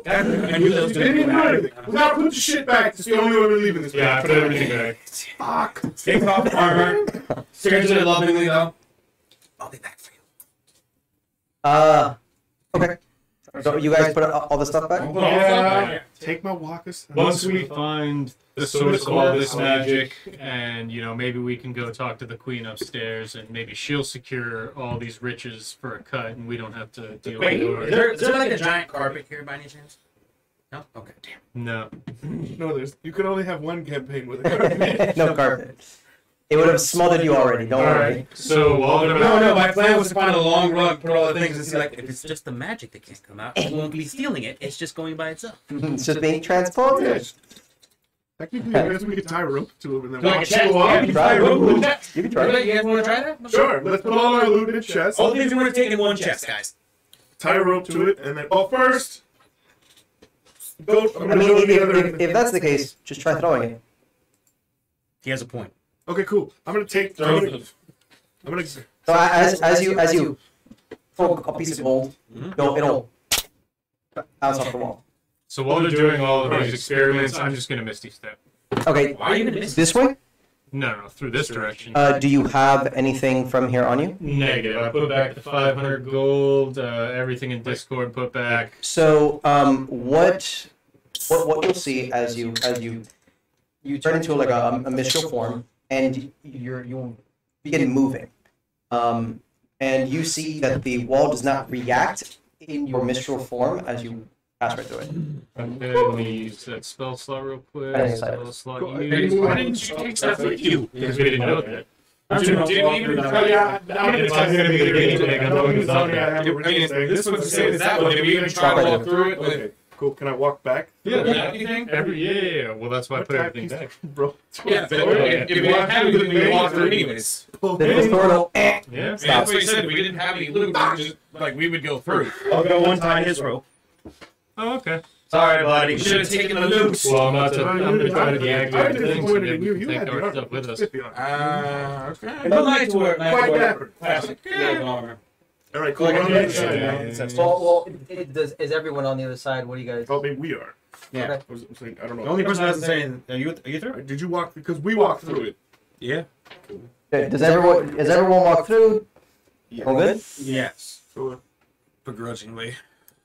And we You didn't even do anything. We gotta put the shit back. It's the only way we're leaving this. Yeah, I put everything back. Fuck. Take off the armor. Stares at it lovingly though. I'll be back for you. Okay. So you guys put all the stuff back? Yeah. Take my walkers. Once we find the source of all this magic, and maybe we can go talk to the queen upstairs, and maybe she'll secure all these riches for a cut, and we don't have to deal Wait, with is there like a giant carpet here by any chance? No? Okay, damn. No. No, you can only have one campaign with a carpet. No carpet. It would have smothered you already. Don't worry. So while they're No, my plan was to find a long rug, put all the things, and see like if it's just the magic that can't come out, we won't be stealing it. It's just going by itself. It's just being transported. Yes. Technically, I guess we could tie a rope to him and then Like a walk chest. you Yeah, up. Try it. rope. You can try it. You guys want to try that? Sure, let's put all our loot in a chest, All the things you want to take in one chest, guys. tie a rope to it, and then, first, go. I'm I gonna mean, go to the other end. if that's the case, just try throwing it. He has a point. Okay, cool. I'm gonna take. I'm gonna. So as you throw a piece of gold, it'll bounce off the wall. So while they're doing all of these experiments, I'm just gonna misty step. Okay, Why are you gonna miss this way. No, through this direction. Do you have anything from here on you? Negative. I put back the 500 gold. Everything in Discord put back. So what you'll see as you turn into like a mystical form, and you'll begin moving, and you see that the wall does not react in your mystical form as you pass right through it. Okay, let me use that spell slot real quick. Right, Spell slot Cool. used. Why didn't you take stuff with you? Because we didn't know that. Didn't even It's not gonna be a guinea pig. I'm going to stop that. I mean, if this one's the same as that one. If you even try to walk through it with Okay, cool. Can I walk back? anything? Yeah. Well, that's why I put everything back. Bro. Yeah, but if you didn't have anything, we walk through anyways. The sword will Yeah. That's what you said. If we didn't have any loot, we would go through. I'll go one tie his rope. Oh, okay. Sorry, buddy. You should have taken the loot. Well, I'm gonna try to I'm deactivate the things so disappointed maybe in we you. can You take had our the stuff with us. Okay. But nice work. Quite dapper. Classic. Yeah. Armor. All right, cool. Like We're on a the other ninja, side yeah. now. It's well, is everyone on the other side? What do you guys? Oh, maybe we are. Yeah. I'm saying, I don't know. The only person that doesn't say anything. Are you through? Did you walk? Because we walked through it. Yeah. Does everyone walk through? All good? Yes. So, Begrudgingly.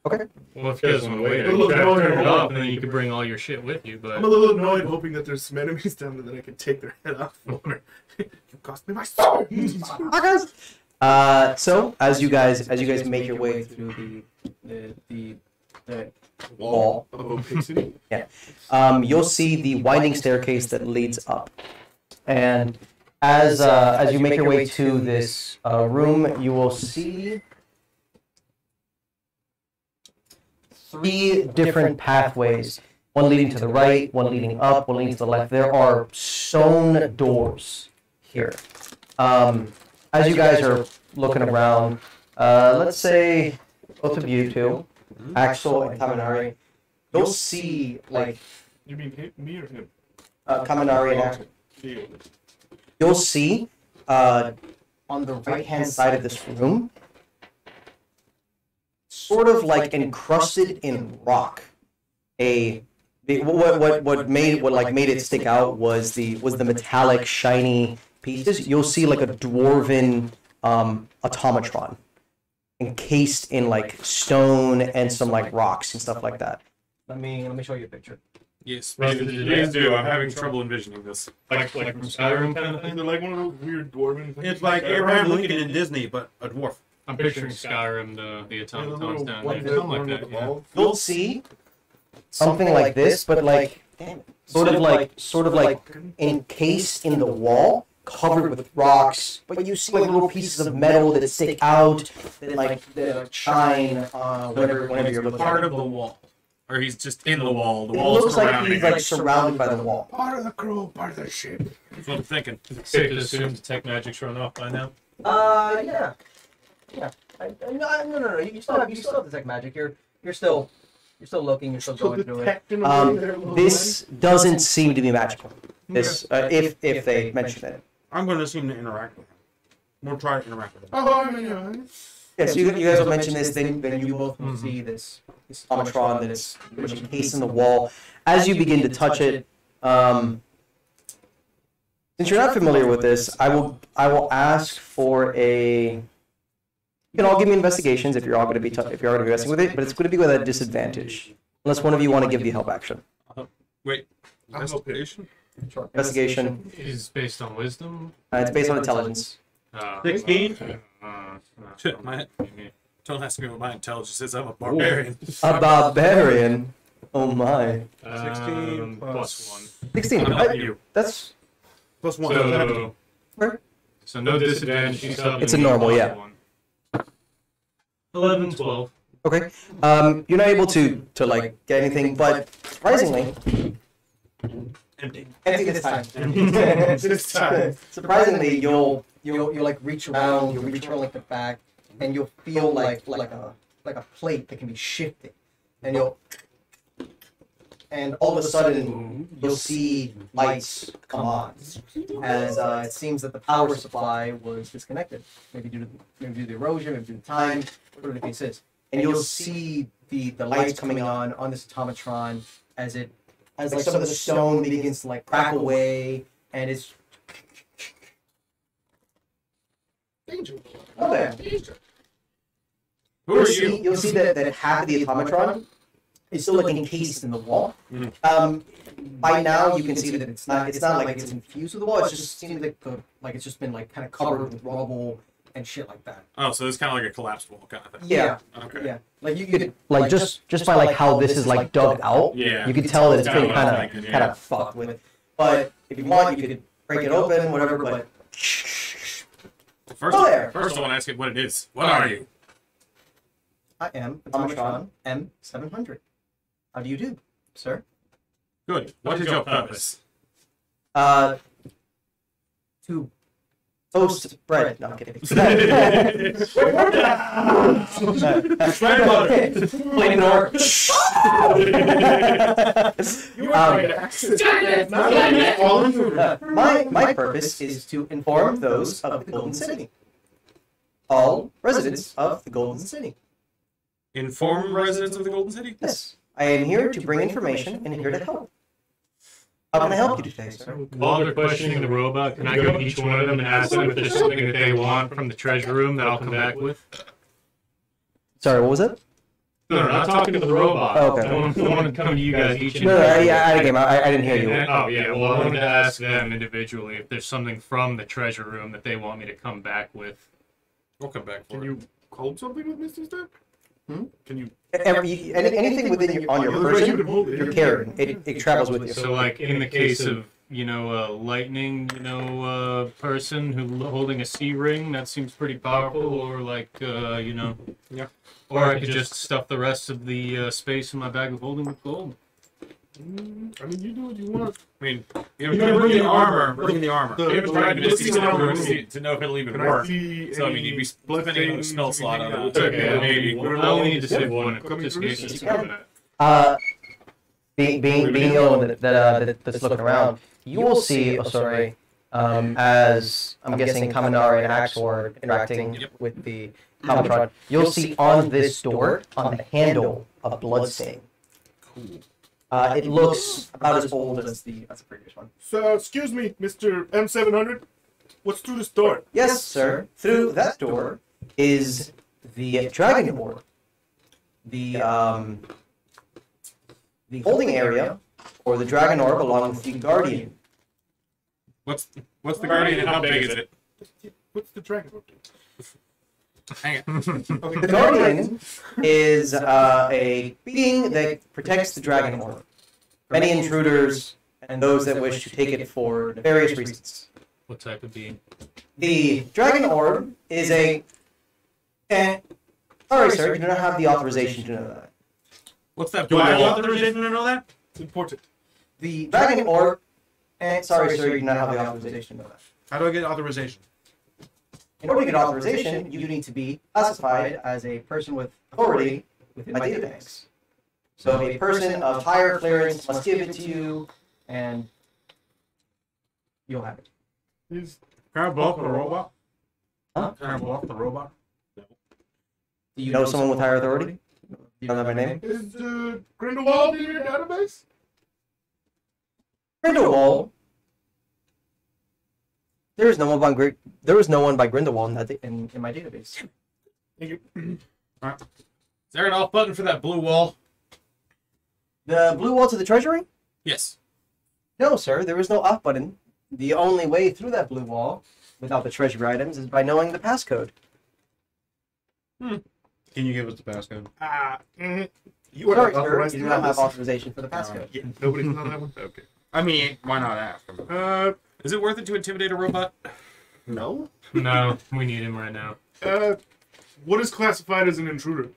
Okay. Well, if you guys want to wait, I Look, can no, turn it no, off, no. and then you can bring all your shit with you. But I'm a little annoyed, hoping that there's some enemies down there that I can take their head off. You cost me my sword. So as you guys make your way through the wall, Of opacity. you'll see the winding staircase that leads up, and as you make your way to this room, you will see 3 different pathways one leading to the right, one leading up, one leading to the left. There are stone doors here. As you guys are looking around, let's say both of you two, Axel and Kaminari, you'll see like You mean me or him? Kaminari and Axel. You'll see on the right-hand side of this room, sort of like encrusted in rock. What made it stick out was the metallic shiny pieces. You'll see like a dwarven automatron encased in like stone and some like rocks and stuff like that. Let me show you a picture. Yes, Please do. I'm having trouble envisioning this. Like from Skyrim kind of Is thing? it like one of those weird dwarven things? It's like Abraham Lincoln in Disney, but a dwarf. I'm picturing Skyrim, the automatons down there. Something like that, yeah. You'll see something like this, but like sort of like encased in the wall, covered with rocks. But you see like little pieces of metal that stick out, that shine whenever you're looking. Part of the wall. Or he's just in the wall. The It wall's looks like surrounding he's him. like surrounded by the wall. Part of the crew, part of the ship. That's what I'm thinking. Safe to assume detect magic's run off by now. Yeah. No. You still have detect magic. You're still looking. You're still going through it. This doesn't seem to be magical. This, if they mention it. I'm going to seem to interact with him. We'll try to interact with him. Oh, I mean, Yes, you guys will mention this. Then you both will see this automatron that is encased in the wall. As you begin to touch it, since you're not familiar with this, I will ask for a. You can all give me investigations if you're all going to be messing with it, but it's going to be with a disadvantage, unless one of you want to give the help action. Wait. Investigation? Sure. Investigation. Is based on wisdom? It's based on intelligence. 16? Don't ask me what my intelligence is. I'm a barbarian. A barbarian. Oh my. 16 plus 1. 16. I'm not you. That's Plus 1. So no disadvantage. She's helping It's a me normal, plus yeah. 1. 11, 12. okay. You're not able to like get anything, but surprisingly, Empty. empty this time. this time. Surprisingly, you'll like reach around, you'll reach around like the back, and you'll feel like a plate that can be shifted, and all of a sudden you'll see lights come on, as it seems that the power supply was disconnected, maybe due to the erosion, maybe due to time, whatever the case is, and you'll see the lights coming on this automatron as like some of the stone begins to like crack away, and it's Danger. oh yeah. Who are you? You'll see that half of the automatron is still like encased in the wall. By now you can see that it's not like it's infused with the wall. It just seems like it's just been like kind of covered with rubble and shit like that. Oh, so it's kind of like a collapsed wall kind of thing. Yeah. Okay. Yeah. Like you could like just by like how this is like dug out. Yeah. You could tell that it's That's been what I was kind thinking, of yeah. fucked with. But if you want, you could break it open, whatever. But First, Oh, there. first I want to ask you what it is. What are you? I am Automatron M700. How do you do, sir? Good. What is your purpose? To toast bread. No, I'm kidding. Plain door. My purpose is to inform those of the Golden City. All residents of the Golden City. Inform residents of the Golden City? Yes, I am here to bring information and here to help. How can I help you today, sir? While they're questioning the robot, can I go to each one of them and ask them if there's something that they want from the treasure room that I'll come back with? Sorry, what was it? No, not talking to the robot. Oh, okay. I want to come to you guys each No, I didn't hear you. Oh, yeah, well, I wanted to ask them individually if there's something from the treasure room that they want me to come back with. We'll come back for Can it. you hold something with Mr. Step? Can you? Anything within on your person, you're carrying. It travels with you. So, like, in the case of, a lightning, person holding a sea ring, that seems pretty powerful, or like, Yeah. Or I could just stuff the rest of the space in my bag of holding with gold. I mean, you do what you want. I mean, You can bring the armor. Bring the armor. The- you haven't tried to the- see the- to know if it'll even Can I work. see So I mean, any you'd be blood spending another stains, spell slot on anything that. that would Yeah, take maybe. it? I only need to save one. Coming Just in through case this? it's Yeah. combat. Being the only one that's looking around, you will see Osore as I'm guessing Kamenar and Axor interacting Yep. with the Kamatron. You'll see on this door, on the handle, a bloodstain. Cool. It looks about as old as the previous one. So, excuse me, Mr. M700. What's through this door? Yes, sir. Through that door is the dragon orb. The holding area, or the dragon orb, along with the guardian. What's the guardian and how big is it? What's the dragon orb do? Hang on. The guardian is a being that protects the dragon orb from any intruders and those that wish to take it for nefarious reasons. What type of being? The dragon orb is a. Sorry, sir, you do not have the authorization to know that. What's that? Do I have blue- authorization to know that? It's important. The dragon orb. Sorry, sir, you do not have the authorization to know that. How do I get authorization? In order to get authorization, you need to be classified as a person with authority within my databanks. So a person of higher clearance must give it to you, and you'll have it. Is Can I blow up the robot? Huh? Can I blow up the robot? Do you know someone with higher authority? You don't have my name? Grindelwald in your database? Grindelwald. There is no one by Grindelwald in my database. Thank you. Is there an off button for that blue wall? The blue wall to the treasury? Yes. No, sir. There is no off button. The only way through that blue wall, without the treasury items, is by knowing the passcode. Can you give us the passcode? You are Sorry, not sir. authorized You to do know not have this. authorization for the passcode. Yeah, nobody's on that one? Okay. I mean, why not ask? Is it worth it to intimidate a robot? No? No, we need him right now. What is classified as an intruder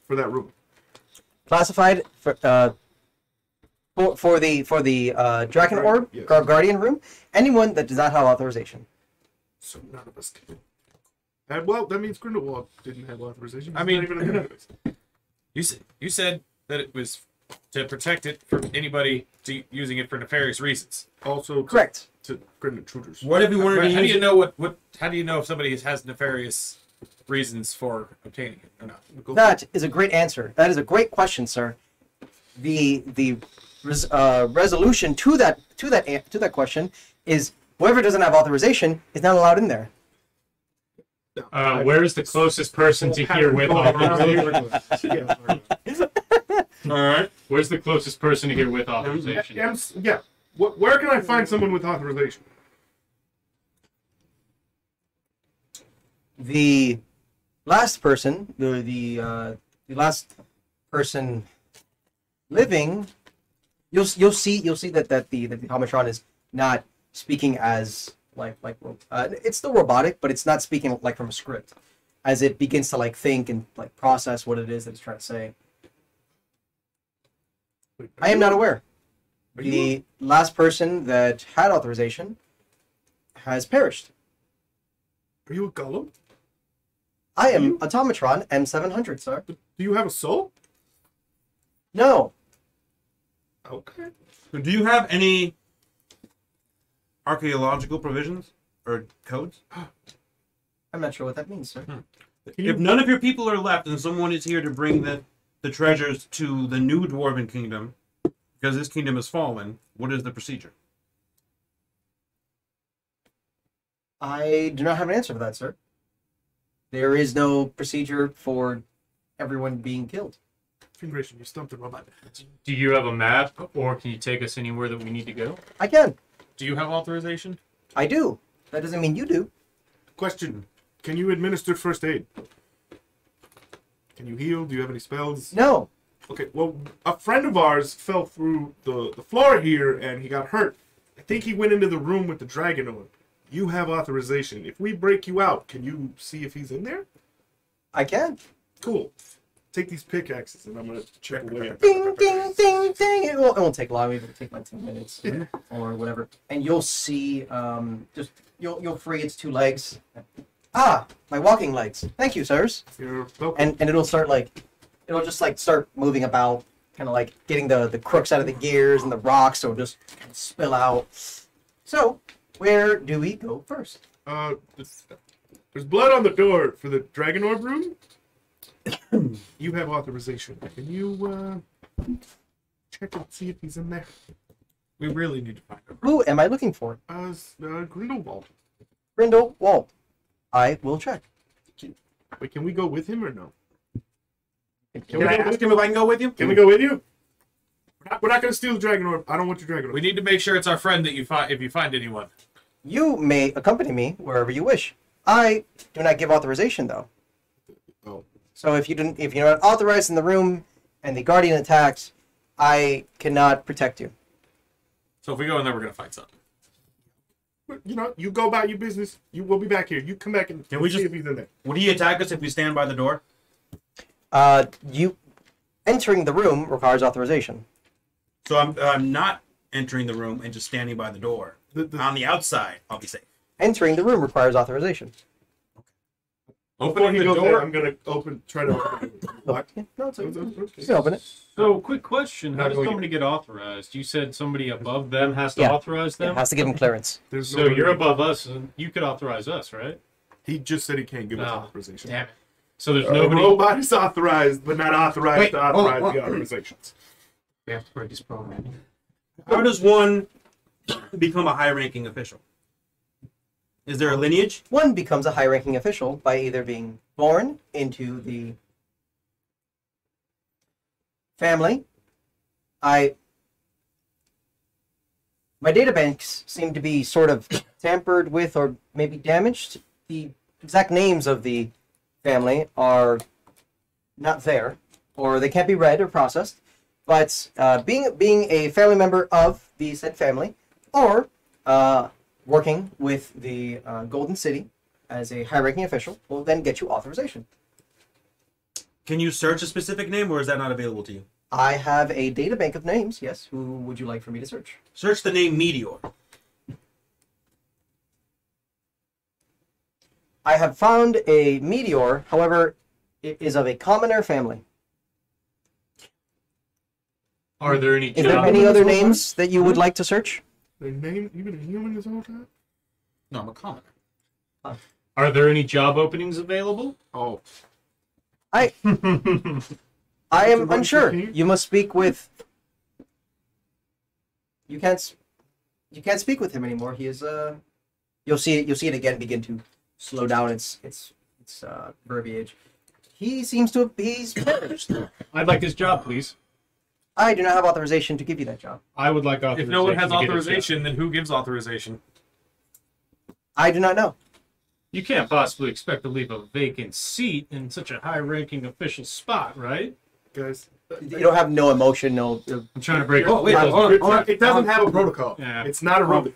for that room? Classified for the Dragon Orb Yes. Guardian room. Anyone that does not have authorization. So none of us can. Well, that means Grindelwald didn't have authorization. I mean- He's not even in the database. You said that it was to protect it from anybody using it for nefarious reasons. Also, Correct. to Grin intruders. What if we wanted But to how do use you know what? How do you know if somebody has nefarious reasons for obtaining it or not? That is a great answer. That is a great question, sir. The resolution to that question is whoever doesn't have authorization is not allowed in there. Where's the closest person to here with authorization? Alright. Where's the closest person to here with authorization? Yeah. Where can I find someone with authorization? The last person, the last person living, you'll see that the Comatron is not speaking as it's still robotic, but it's not speaking like from a script, as it begins to like think and like process what it is that it's trying to say. Wait, I am not aware. Are you- The last person that had authorization has perished. Are you a golem? I am Automatron M700, sir. Do you have a soul? No. Okay. Do you have any archaeological provisions or codes? I'm not sure what that means, sir. If none of your people are left and someone is here to bring the treasures to the new Dwarven kingdom, because this kingdom has fallen, what is the procedure? I do not have an answer for that, sir. There is no procedure for everyone being killed. Fingration, you stumped the robot. Do you have a map, or can you take us anywhere that we need to go? I can. Do you have authorization? I do. That doesn't mean you do. Question. Can you administer first aid? Can you heal? Do you have any spells? No. Okay, well, a friend of ours fell through the floor here and he got hurt. I think he went into the room with the dragon orb. You have authorization. If we break you out, can you see if he's in there? I can. Cool. take these pickaxes and I'm gonna chip away at Ding, ding, ding, ding. It won't take long. Maybe it'll take like 2 minutes or whatever. And you'll see, just you'll free its 2 legs. Ah, my walking legs. Thank you, sirs. You're welcome. And it'll start it'll just start moving about, kind of like getting the crooks out of the gears and the rocks, so it'll just kind of spill out. So, where do we go first? There's blood on the door for the Dragon Orb room. You have authorization. Can you check and see if he's in there? We really need to find him. Who am I looking for? Grindelwald. Grindelwald. I will check. Wait, can we go with him or no? Can I ask him if I can go with you? Can we go with you? We're not going to steal the Dragon Orb. I don't want your Dragon Orb. We need to make sure it's our friend that you find if you find anyone. You may accompany me wherever you wish. I do not give authorization, though. Oh. So if you're not authorized in the room and the guardian attacks, I cannot protect you. So if we go in there, we're gonna find something. You go about your business. We'll be back here. You come back and see if he's in there. Would he attack us if we stand by the door? You entering the room requires authorization. So I'm not entering the room and just standing by the door. On the outside, I'll be safe. Entering the room requires authorization. Opening the Before he goes door. there, I'm gonna try to open it. What? Yeah, no, it's okay. Okay. You can open it. So, quick question: How Not does going somebody get authorized? You said somebody above them has to Yeah. authorize Yeah, them. it has to give him clearance. There's So you're above us, and you could authorize us, right? He just said he can't give us No. authorization. Damn it. So there's A nobody. robot is authorized, but not authorized Wait, to authorize hold the on. authorizations. We have to break his program. How does one become a high-ranking official? Is there a lineage? One becomes a high-ranking official by either being born into the family. My databanks seem to be sort of tampered with or maybe damaged. The exact names of the family are not there, or they can't be read or processed. But being a family member of the said family, or working with the Golden City as a high-ranking official, will then get you authorization. Can you search a specific name, or is that not available to you? I have a data bank of names, yes. Who would you like for me to search? Search the name Meteor. I have found a meteor, however, it is of a commoner family. Are there any? Is there jobs? any other names that you would like to search? Their name, you've been a human this whole time? No, I'm a commoner. Are there any job openings available? Oh. I am unsure. You must speak with. You can't speak with him anymore. He is You'll see it again begin to slow down its verbiage. He seems to he's perished. I'd like his job, please. I do not have authorization to give you that job. I would like authorization. If no one has to get his job. authorization, then who gives authorization? I do not know. You can't possibly expect to leave a vacant seat in such a high-ranking official spot, right? Guys. You don't have no emotion, no. I'm trying to break. Oh, wait, hold on. It doesn't have a protocol. Yeah. It's not a robot.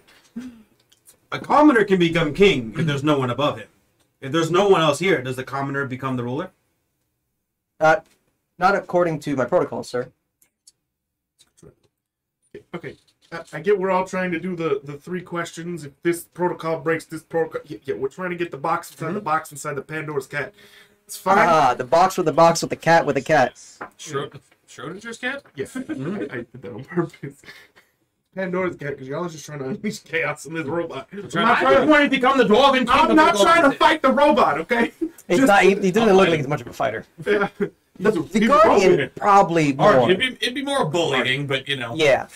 A commoner can become king if there's no one above him. If there's no one else here, does the commoner become the ruler? Not according to my protocol, sir. Okay. I get we're all trying to do the 3 questions. If this protocol breaks this protocol, yeah, we're trying to get the box inside the box inside the Pandora's cat. It's fine. Ah, the box with the cat with the cat. Schrodinger's cat? Yeah, I did that on purpose. Pandora's cat, because y'all are just trying to unleash chaos in this robot. I just want to become the dwarven king. I'm not trying to fight the robot, okay? It's not. He doesn't look like he's much of a fighter. Yeah. The Guardian probably more. It'd be more bullying, but you know. Yeah.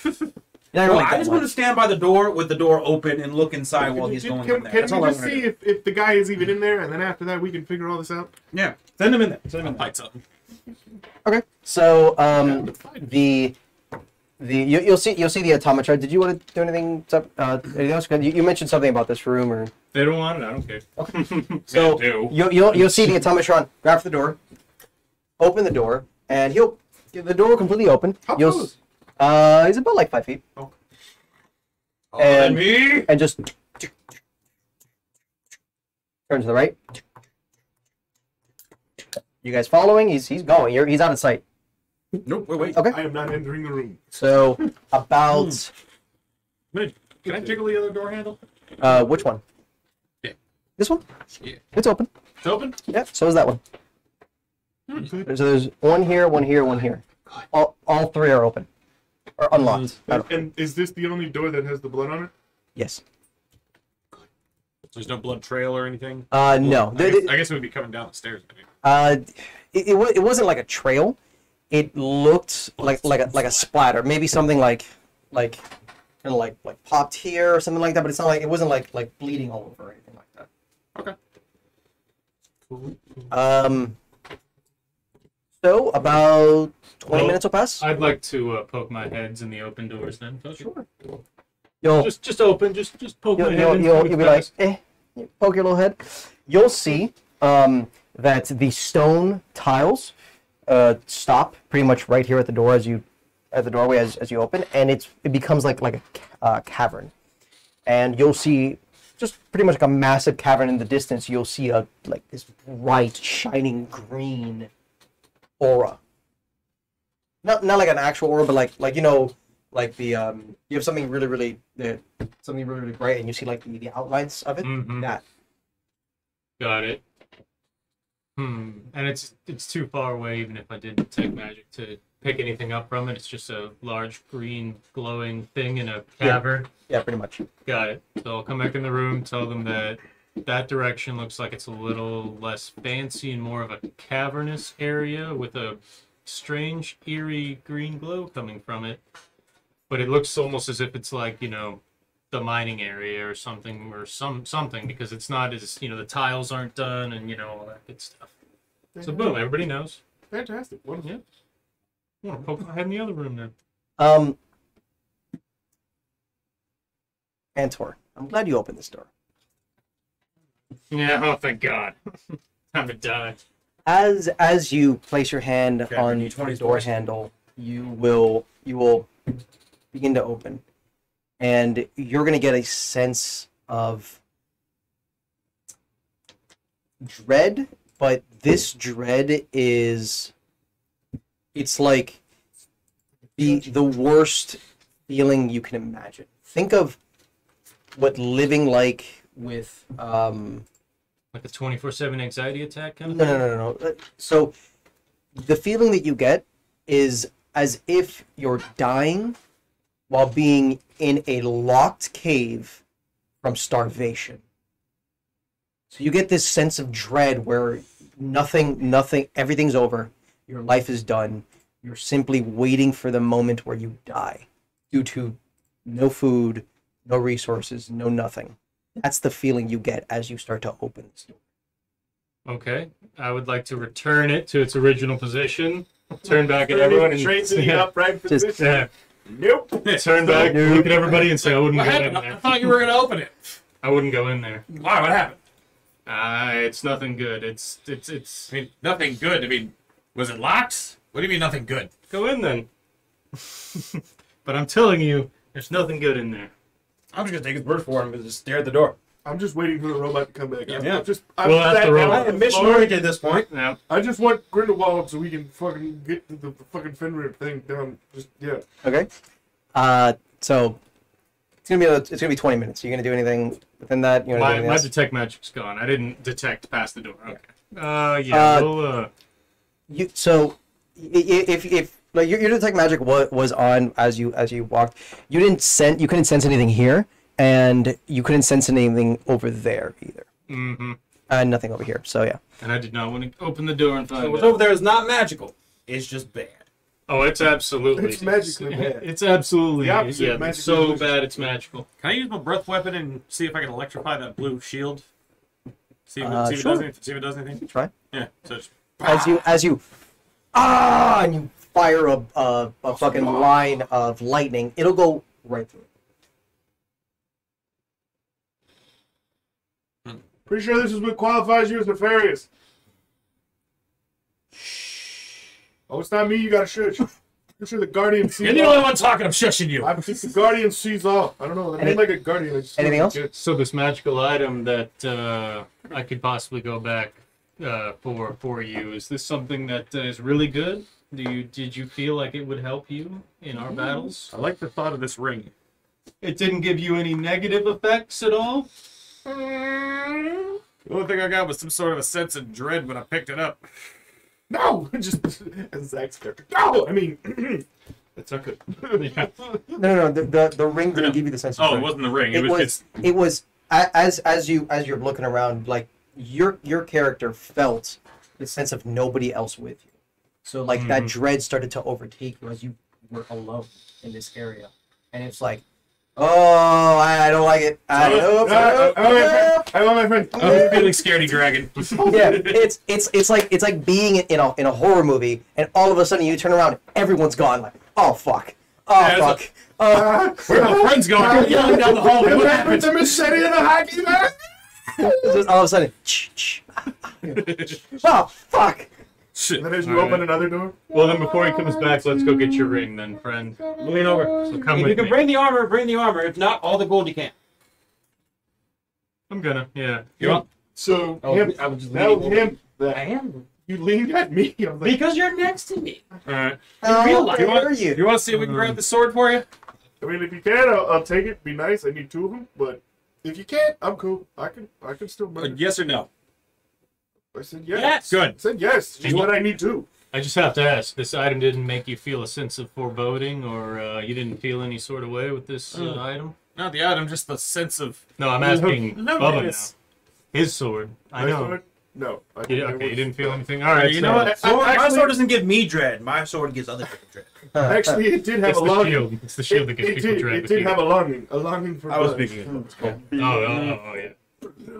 Not Well, really I that just want to much. stand by the door with the door open and look inside while he's going in there. Can That's we all I just want to see do. if the guy is even in there, and then after that we can figure all this out? Yeah, send him in there. Send him in there. Fight something. Okay. So you'll see the automaton. Did you want to do anything else? You mentioned something about this room, or They don't want it. I don't care. so do. you'll see the automaton grab for the door, open the door, and the door will completely open. How You'll close? he's about like 5 feet, Oh, and me? and just turn to the right, You guys following? He's going. He's out of sight. Nope. Wait. Okay. I am not entering the room. So about Can I jiggle the other door handle? which one? Yeah. This one? Yeah. It's open. It's open? Yeah. So is that one. So there's one here, one here, one here. All three are open or unlocked. And is this the only door that has the blood on it? Yes. There's no blood trail or anything? No. I guess it would be coming down the stairs. Maybe. It wasn't like a trail. It looked like a splatter. Maybe something like kind of like popped here or something like that. But it's not like it wasn't like bleeding all over or anything like that. Okay. Cool. So about 20 Well, minutes will pass. I'd like to poke my heads in the open doors then. Sure. Just open. Just poke my head in. You'll be like, you poke your little head. You'll see that the stone tiles stop pretty much right here at the door at the doorway as you open, and it becomes like a cavern. And you'll see just pretty much like a massive cavern in the distance. You'll see this bright, shining green aura. Not like an actual aura, but like the you have something really bright, and you see like the outlines of it. Mhm. That. Got it. And it's too far away, even if I did detect magic, to pick anything up from it. It's just a large green glowing thing in a cavern. Yeah, pretty much. Got it. So I'll come back in the room, tell them that direction looks like it's a little less fancy and more of a cavernous area with a strange, eerie green glow coming from it. But it looks almost as if it's like, the mining area or something, something, because it's not as, the tiles aren't done and, all that good stuff. So boom, everybody knows. Fantastic. Wonderful. Yeah. I want to poke my head in the other room then. Antor, I'm glad you opened this door. Yeah, oh thank God. Time to die. As you place your hand Okay, on I need the 20 door doors. handle, you will begin to open, and you're gonna get a sense of dread. But this dread it's like the worst feeling you can imagine. Think of what living like with Like a 24/7 anxiety attack kind of No, thing? no, no, no, no. So the feeling that you get is as if you're dying while being in a locked cave from starvation. So you get this sense of dread where everything's over. Your life is done. You're simply waiting for the moment where you die due to no food, no resources, no nothing. That's the feeling you get as you start to open this door. Okay. I would like to return it to its original position. Turn back at everyone and Straight to the upright Just- position. yeah. Nope. Turn back, look at everybody, and say I wouldn't What go in happened? I there. thought you were going to open it. I wouldn't go in there. Why? What happened? It's nothing good. It's I mean, nothing good. I mean, was it locked? What do you mean nothing good? go in then. But I'm telling you, there's nothing good in there. I'm just gonna take his word for him and just stare at the door. I'm just waiting for the robot to come back. Yeah. I'm We'll ask sat the down robot. on I the am mission floor. oriented at this point. Yeah. I just want Grindelwald so we can fucking get the fucking Fenrir thing down. Just Okay. So it's gonna be 20 minutes. You're gonna do anything within that? You wanna do My anything else? detect magic's gone. I didn't detect past the door. Okay. If like your detect magic was on as you walked, you couldn't sense anything here, and you couldn't sense anything over there either, Mm-hmm. and nothing over here. So yeah. And I did not want to open the door and So find what's it. over there is not magical. It's just bad. Oh, it's absolutely. It's magically bad. It's absolutely. The opposite of Yeah, magic so illusion. bad it's magical. Can I use my breath weapon and see if I can electrify that blue shield? See if, Sure. see if it does anything? Try. Yeah. So just, As you and you fire a fucking line of lightning, it'll go right through it. Pretty sure this is what qualifies you as nefarious. Oh, it's not me. You gotta shush. I'm sure the Guardian sees you're the all. only one talking. I'm shushing you. I think the Guardian sees all. I don't know. I mean, like a Guardian. Anything else? So this magical item that I could possibly go back for you. Is this something that is really good? Did you feel like it would help you in our battles? I like the thought of this ring. It didn't give you any negative effects at all? The only thing I got was some sort of a sense of dread when I picked it up. No, just as Zach's character. No, I mean, that's not good. No, the ring didn't give you the sense of Oh, dread. it wasn't the ring. It was as you're looking around, like your character felt the sense of nobody else with you. So like that dread started to overtake you as you were alone in this area, and it's like, oh, I don't like it. I want my friend. I'm feeling scaredy dragon. yeah, it's like being in a horror movie, and all of a sudden you turn around, everyone's gone. Like, oh fuck, Yeah, Where are my friends going? They're yelling down the hallway. What happened to Machete and the hockey man? just all of a sudden, oh fuck. Shit. Then as you All open right. another door. Well, then before he comes back, let's go get your ring, then, friend. Lean over. So come If with you can me. bring the armor, bring the armor. If not, all the gold you can. I'm gonna, yeah. You want? So Oh, him, I was just that leaning was over. him. I That am. you leaned at me. I was like, Because you're next to me. All right. How real life. dare you? You want to see if we can grab the sword for you? I mean, if you can, I'll take it. Be nice. I need two of them. But if you can't, I'm cool. I can still burn. Yes or no? I said yes. Yes. Good. I said yes. Just what I need to. I just have to ask, this item didn't make you feel a sense of foreboding, or you didn't feel any sort of way with this item? Not the item, just the sense of. No, I'm asking No, Bubba yes. now. His sword. I My know. sword? No. Okay, you didn't feel anything? Alright, You know what? My sword doesn't give me dread. My sword gives other people dread. Actually, it did have It's a the longing. shield. It's the shield that gives It people did. dread. It with did you. have a longing for. I was blood. speaking it. Oh, yeah.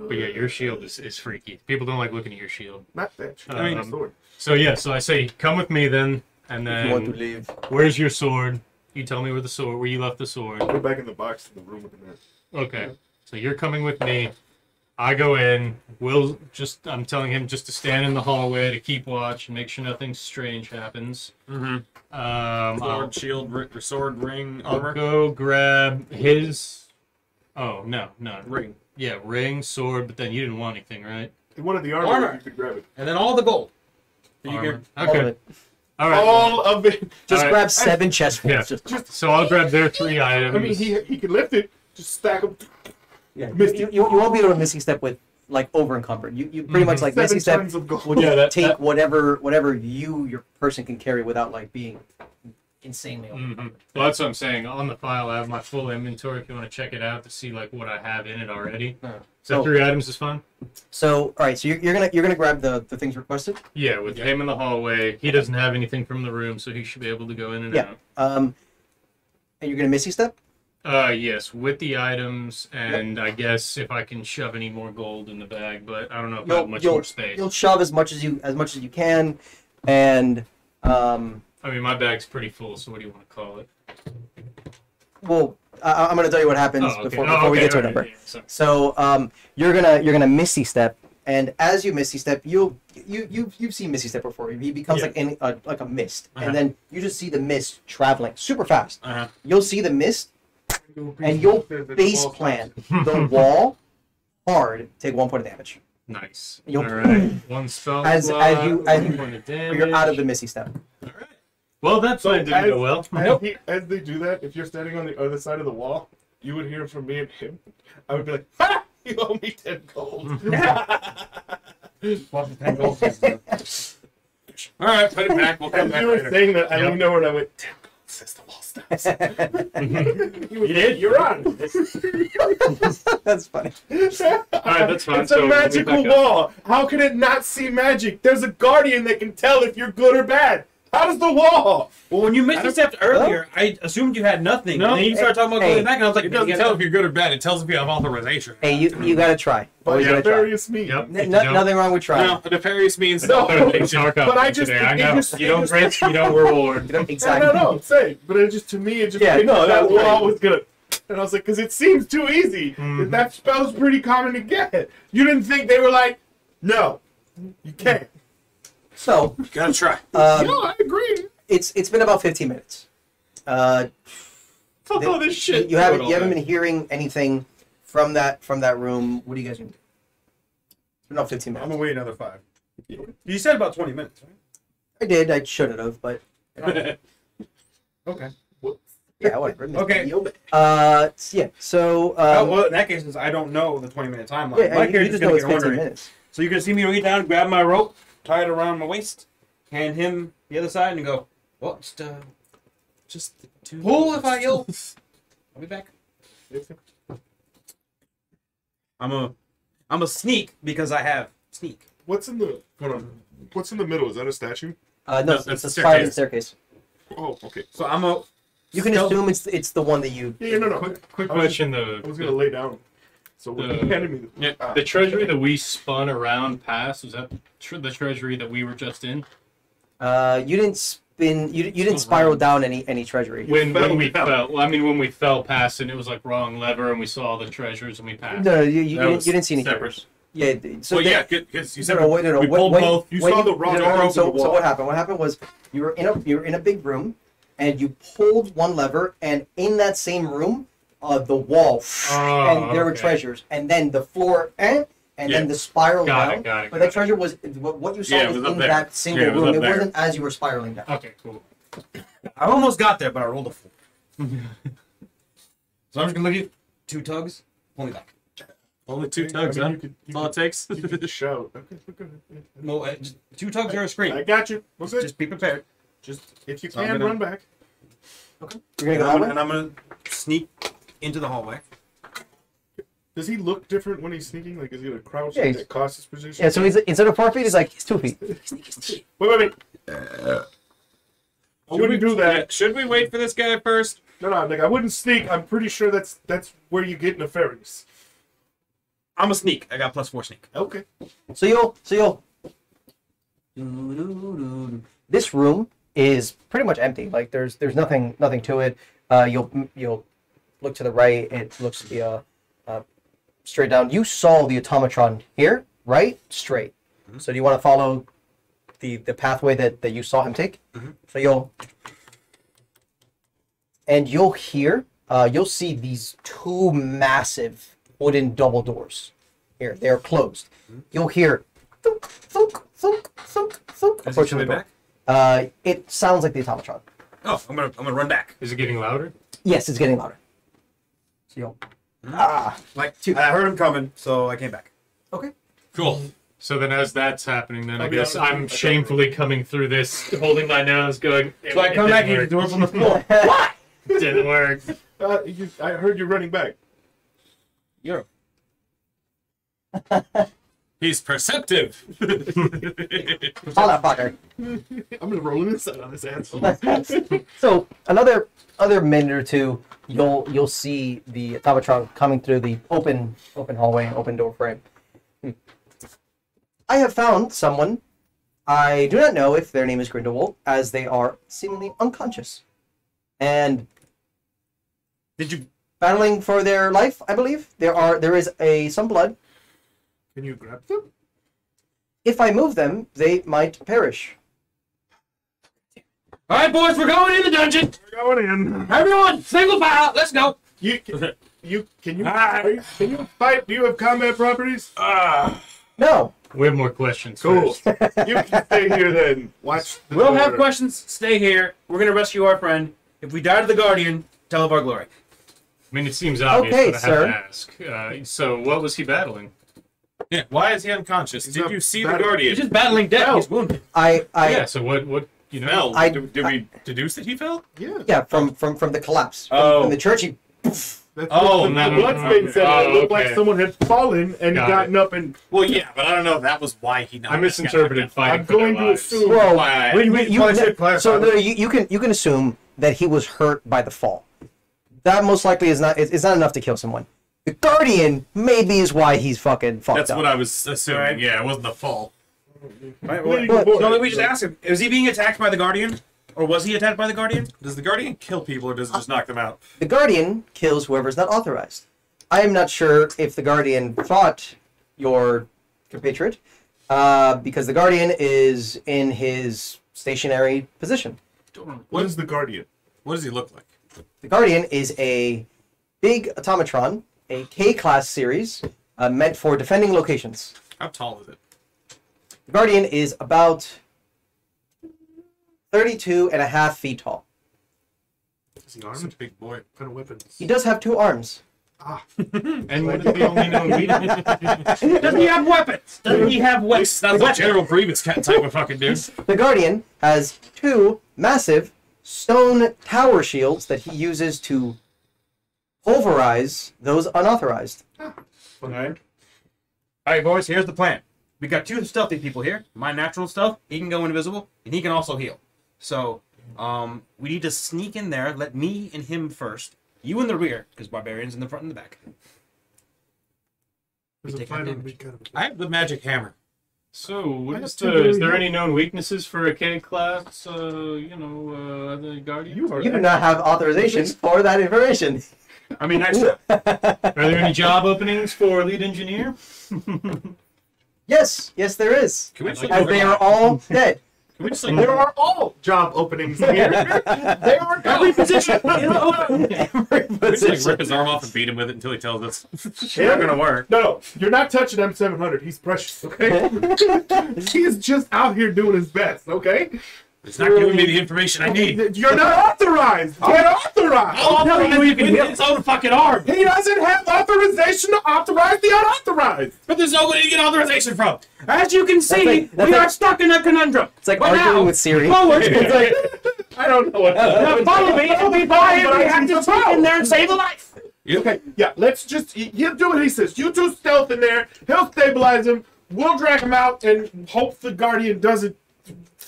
But yeah, your shield is freaky. People don't like looking at your shield. Not that. Shit. I mean, my sword. So yeah, so I say, come with me then, and If you want to then, leave. where's your sword? You tell me where you left the sword. Put it back in the box in the room with the net. Okay, so you're coming with me. I go in. I'm telling him just to stand in the hallway to keep watch and make sure nothing strange happens. Mm-hmm. I'll Sword, shield, sword, ring, I'll armor. go grab his. Oh no. Ring. Yeah, ring, sword, but then you didn't want anything, right? He wanted the armor. Armor. You could grab it. And then all the gold. You Armor. All of Okay. it. All right. All of it. Just All right. grab 7 chest Yeah. plates. Just, So I'll grab their 3 items. I mean, he can lift it. Just stack them. yeah. Misty. You won't be able to missy step with like over encumbered. You pretty much like 7 missy step tons of gold. would Yeah, that- take whatever your person can carry without like being insanely over. Mhm. Well, that's what I'm saying. On the file, I have my full inventory. If you want to check it out to see like what I have in it already. So So- 3 items is fine. So all right, so you're gonna grab the things requested. Yeah, with him in the hallway, he doesn't have anything from the room, so he should be able to go in and Yeah. And you're gonna missy step. out. Yes, with the items, and I guess if I can shove any more gold in the bag, but I don't know if I have much more space. You'll shove as much as you can, and I mean, my bag's pretty full, so what do you want to call it? well, I'm gonna tell you what happens Oh, okay. before we get to a alright, number. yeah, sorry. So you're gonna missy step, and as you missy step, you've seen missy step before. He becomes Yeah. like a mist, Uh-huh. and then you just see the mist traveling super fast. Uh-huh. You'll see the mist, and you'll face plant the wall hard. Take 1 point of damage. Nice. You'll- All right. 1 spell As slot, you 1 point of damage. You're out of the missy step. Well, that plan didn't go well. As they do that, if you're standing on the other side of the wall, you would hear from me and him. I would be like, "Ha! You owe me 10 gold." All right, put it back. We'll come As back you were later. saying that, I Yep. leaned over and I went, 10 gold says the wall stops. You did? You're on. That's funny. Alright, that's fine. It's So a we'll magical be back up. wall. How can it not see magic? There's a guardian that can tell if you're good or bad. How does the wall? Well, when you misstepped earlier, I assumed you had nothing. No. And then you started talking about Hey. going back, and I was like, It doesn't "You tell got if you're good or bad. It tells if you have authorization. Hey, you gotta try. By Always gotta try. nefarious means. Yep. N- if you no- don't- nothing wrong with trying. No, nefarious means No. authorization. But I just- today. I it know. just- You it don't just- risk, you don't reward. Exactly. No, I'm saying. But it just, to me, it just Yeah, made no, that that's wall right. was gonna. And I was like, because it seems too easy. Mhm. That spell's pretty common to get. You didn't think they were like, no, you can't. So Gotta try. No, I agree. it's been about 15 minutes. Fuck all this shit. You haven't been hearing anything from that room. What are you guys gonna do? It's been about 15 I'm minutes. gonna wait another 5. You said about 20 minutes, right? I did. I shouldn't have, but Okay. yeah, whatever. Okay. Yeah. So well, in that case, since I don't know the 20-minute timeline, yeah, my you character's just know gonna it's get 15 ornery. minutes. So you're gonna see me reach down, grab my rope, tie it around my waist, hand him the other side, and go, "Well, just pull if I yell. I'll be back." I'm a sneak because I have sneak. What's in the What's in the middle? Is that a statue? No, that's it's the a spiral staircase. staircase. Oh, okay. So I'm a. You can assume it's the one that you. Yeah, no. Quick I was question: I was gonna lay down. So when you handed me the treasury that we spun around past, was that the treasury that we were just in? You didn't spin. You didn't spiral down any treasury. When we fell, well, I mean, when we fell past it, it was like wrong lever, and we saw all the treasures, and we passed. No, you That was didn't see any separate. treasures. Yeah. So Well, they- yeah, because you said No, wait, no. we pulled both. You saw the rock door So open the wall. what happened? What happened was you were in a big room, and you pulled one lever, and in that same room, the wall, and there were okay. treasures, and then the floor, and Yeah. then the spiral Got down. it, got it, But got that treasure was what you saw Yeah, it was was up in there. that single Yeah, it was room. up It there. wasn't as you were spiraling down. Okay, cool. I almost got there, but I rolled a 4. So I'm just gonna look at you. 2 tugs. Pull me back. Only 2 tugs, I mean, huh? you could- That's all it takes. You could shout. Okay, okay. No, just 2 tugs are a scream. I got you. What's it? Just be prepared. Just if you So I'm can gonna- run back. You're gonna And go I'm that gonna, way? and I'm gonna sneak into the hallway. Does he look different when he's sneaking? Like is he gonna crouch Yeah, and he's- cost his position? Yeah. So he's instead of 4 feet, he's like he's 2 feet. Wait. I wouldn't do that. Yeah, should we wait for this guy first? No, like I wouldn't sneak. I'm pretty sure that's where you get in the ferries. I'm a sneak. I got +4 sneak. Okay. So you'll. This room is pretty much empty. Like there's nothing to it. You'll look to the right. It looks to be straight down. You saw the automatron here, right? Straight. So do you want to follow the pathway that you saw him take? So you'll hear. You'll see these 2 massive wooden double doors. Here, they're closed. You'll hear thunk, thunk, thunk, thunk, thunk. Is he approaching the coming door. back? It sounds like the automatron. Oh, I'm gonna run back. Is it getting louder? Yes, it's getting louder. So you'll. Like I heard him coming, so I came back. Okay. Cool. So then, as that's happening, then I I'll be guess honest, I'm I don't shamefully coming through this, holding my nose, going. So I come back and the door's on the floor. Didn't work. I heard you running back. You're He's perceptive. Holla, fucker. I'm gonna roll an inside on this asshole. So another minute or two, you'll see the automatron coming through the open hallway, open door frame. I have found someone. I do not know if their name is Grindelwald, as they are seemingly unconscious, and Did you? battling for their life. I believe there is some blood. Can you grab them? If I move them, they might perish. All right, boys, we're going in the dungeon. We're going in. Everyone, single file. Let's go. Can you fight? Do you have combat properties? No. We have more questions. Cool. First. You can stay here then. Watch. The We'll have door. questions. Stay here. We're gonna rescue our friend. If we die to the Guardian, tell of our glory. I mean, it seems obvious, Okay, but I sir. have to ask. So, what was he battling? Yeah, why is he unconscious? He's Did not you see the battling- Guardian? He's just battling death. He's wounded. I Yeah. So what? You know? fell. I- did we deduce that he fell? Yeah. from the collapse. Oh. From the church. That's Oh, what no, the no, bloodstain no. said. Oh, It looked like okay. someone had fallen and Got gotten up and. Well, yeah, but I don't know if that was why he. I misinterpreted fighting I'm for their going to lives. assume. Well, Why? you probably should clarify. so no, you can assume that he was hurt by the fall. That most likely is not enough to kill someone. The Guardian maybe is why he's fucking fucked That's up. what I was assuming. Right. Yeah, it wasn't the fall. Right, Bleeding But- boy. so let me just ask him: is he being attacked by the Guardian, or was he attacked by the Guardian? Does the Guardian kill people or does it just knock them out? The Guardian kills whoever's not authorized. I am not sure if the Guardian fought your compatriot, because the Guardian is in his stationary position. What is the Guardian? What does he look like? The Guardian is a big automatron, a K-class series, meant for defending locations. How tall is it? The Guardian is about 32.5 feet tall. Is he Such a armed? big boy. What kind of weapons? He does have 2 arms. And what is the only known weakness? Does he have weapons? Does he have weapons? That's a General Grievous type of fucking dude. The Guardian has 2 massive stone tower shields that he uses to pulverize those unauthorized. Alright. Alright, boys, here's the plan. We got 2 stealthy people here. My natural stealth, he can go invisible, and he can also heal. So, we need to sneak in there, let me and him first. You in the rear, because Barbarian's in the front and the back. There's a take fighter our would be kind of a- I have the magic hammer. So, what I is, have two is there very any known weaknesses for a K class? The Guardian. You are. You do not have authorization for that information. I mean, nice. Are there any job openings for lead engineer? Yes, there is. Can we just As they are all dead. Can we just There are all job openings here. They are every position. Every we just position. rip his arm off and beat him with it until he tells us it's Yeah. not gonna work. No, you're not touching M700. He's precious, okay? He is just out here doing his best, okay? It's not giving me the information I need. You're not authorized. Get authorized. I'll tell you, you can hit its own fucking arm. He doesn't have authorization to authorize the unauthorized. But there's nobody to get authorization from. As you can see, that's we like- are stuck in a conundrum. It's like But arguing now, with Siri. forward. It's like, I don't know what. Now follow me, it'll be fine. We have to sneak in there and save a life. Okay, yeah, let's just. He'll do what he says. You 2 stealth in there. He'll stabilize him. We'll drag him out and hope the Guardian doesn't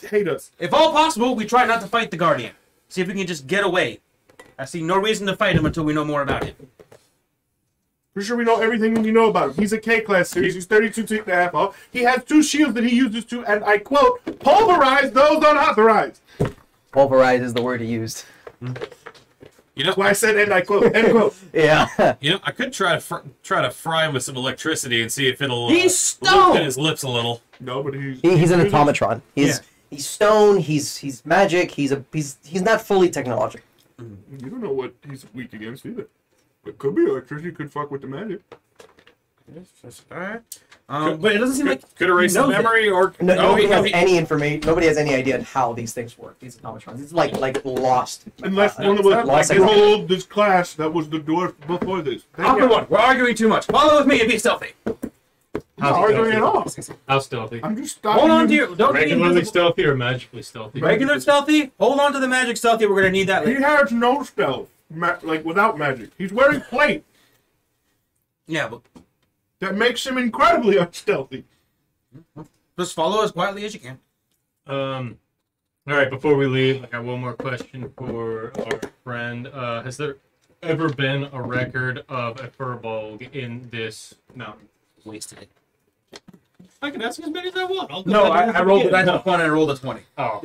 hate us. If all possible, we try not to fight the Guardian. See if we can just get away. I see no reason to fight him until we know more about him. Pretty sure we know everything we know about him. He's a K-class series. He's 32 feet and a half off. He has 2 shields that he uses to, and I quote, pulverize those unauthorized. Pulverize is the word he used. You know, That's why I said, and I quote, end quote. Yeah. you know, I could try to fry him with some electricity and see if it'll He's stoned! loosen his lips a little. No, but he's He's an automatron. Yeah. He's stone. He's magic. He's not fully technological. You don't know what he's weak against either. It could be electricity. Could fuck with the magic. Alright. But it doesn't seem like Could erase he the knows it. memory or Nobody has any information. Nobody has any idea how these things work. These automatrons. It's like lost. Unless one of lost us told this class that was the dwarf before this. Upper one, we're arguing too much. Follow with me and be stealthy. I'm not arguing at all. How stealthy? I'm just stopping. Hold on to your. Don't be Regularly invisible. stealthy or magically stealthy? Regular stealthy. Hold on to the magic stealthy. We're gonna need that He later. has no stealth, like without magic. He's wearing plate Yeah, but that makes him incredibly unstealthy. just follow as quietly as you can. All right, before we leave, I got one more question for our friend. Has there ever been a record of a furbolg in this mountain? Wasted it. I can ask as many as I want. I'll go No, back I and rolled the forget. dice on 1 and I rolled a 20. Oh,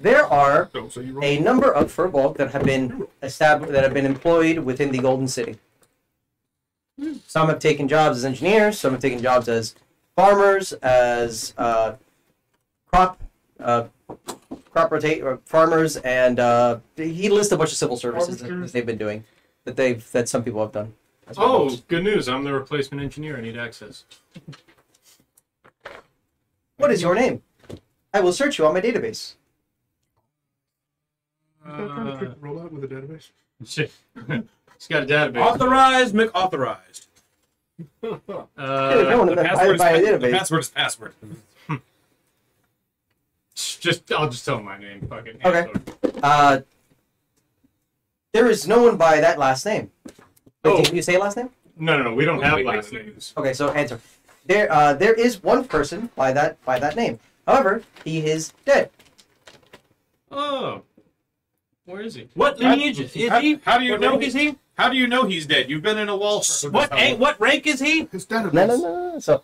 There are Don't say you wrong. a number of furbolg that have been established, that have been employed within the Golden City. Some have taken jobs as engineers. Some have taken jobs as farmers, as crop rotate or farmers, and he lists a bunch of civil services that they've been doing, that some people have done. as well. oh, good news! I'm the replacement engineer. I need access. What is your name? I will search you on my database. Roll out with a database. Shit. He's got a database. Authorized, McAuthorized. No one The by password, a the database. password is password. I'll just tell him my name. Fucking. Okay. There is no one by that last name. Wait, did you say last name? No. We don't have Wait, last wait. names. Okay, so answer. There is one person by that name. However, he is dead. Oh, where is he? What lineage is he? How do you What know rank is he? How do you know he's dead? You've been in a wall. What rank is he? His database. No. So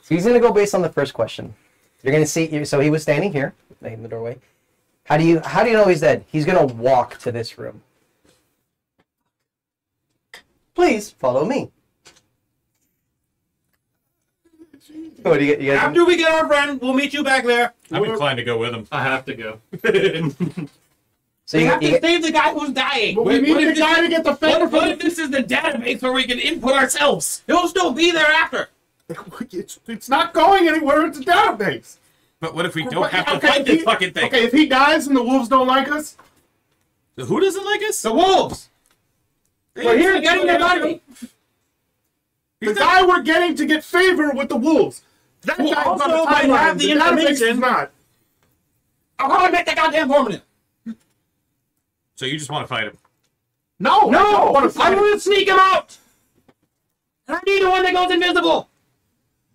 he's gonna go based on the first question. You're gonna see. So he was standing here in the doorway. How do you know he's dead? He's gonna walk to this room. Please follow me. What do you get? After we get our friend, we'll meet you back there. I'm inclined to go with him. I have to go. So We you, have you to get, save the guy who's dying. But we need the guy to get the favor. What if this is the database where we can input ourselves? He'll still be there after. It's not going anywhere. It's a database. But what if we don't have to Okay, fight this fucking thing? Okay, if he dies and the wolves don't like us, Who doesn't like us? The wolves. We're here getting their money. the guy we're getting to get favor with the wolves. That Who guy's on also the might timeline. have the database is information. not. I want to make that goddamn formative. So you just want to fight him? No, I don't want to I fight. want to sneak him out. And I need the one that goes invisible.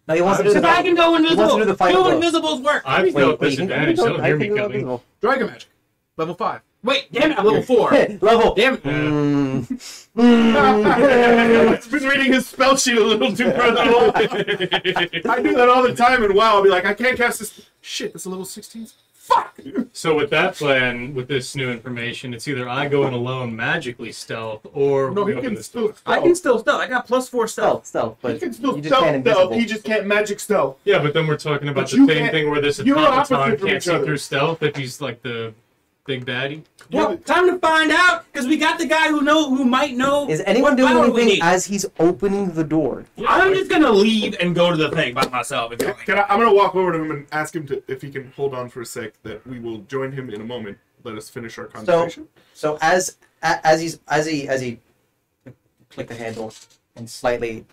No, he wants to do Because I can go He wants invisible. to do the final Two blow. invisibles work. I Wait, felt wait, you can disadvantage. go- Don't I hear can me go coming. invisible. Dragon magic, level 5. Wait, damn it, I'm level 4. Level. Damn it. I've been reading his spell sheet a little too further along. I do that all the time, and wow, I'll be like, I can't cast this. Shit, that's a level 16. Fuck. So with that plan, with this new information, it's either I go in alone magically stealth, or No, we he open can this. still. I can still stealth. I got +4 stealth. Stealth, but He can still you just can't stealth. invisible. He just can't magic stealth. Yeah, but then we're talking about But the you same can't- thing where this you're opposite automaton from can't each see other. through stealth if he's like the big baddie. Well, time to find out, because we got the guy who might know. Is anyone what doing power we anything need. as he's opening the door? I'm just gonna leave and go to the thing by myself. If you I'm gonna walk over to him and ask him if he can hold on for a sec. That we will join him in a moment. Let us finish our conversation. So as he click the handle and slightly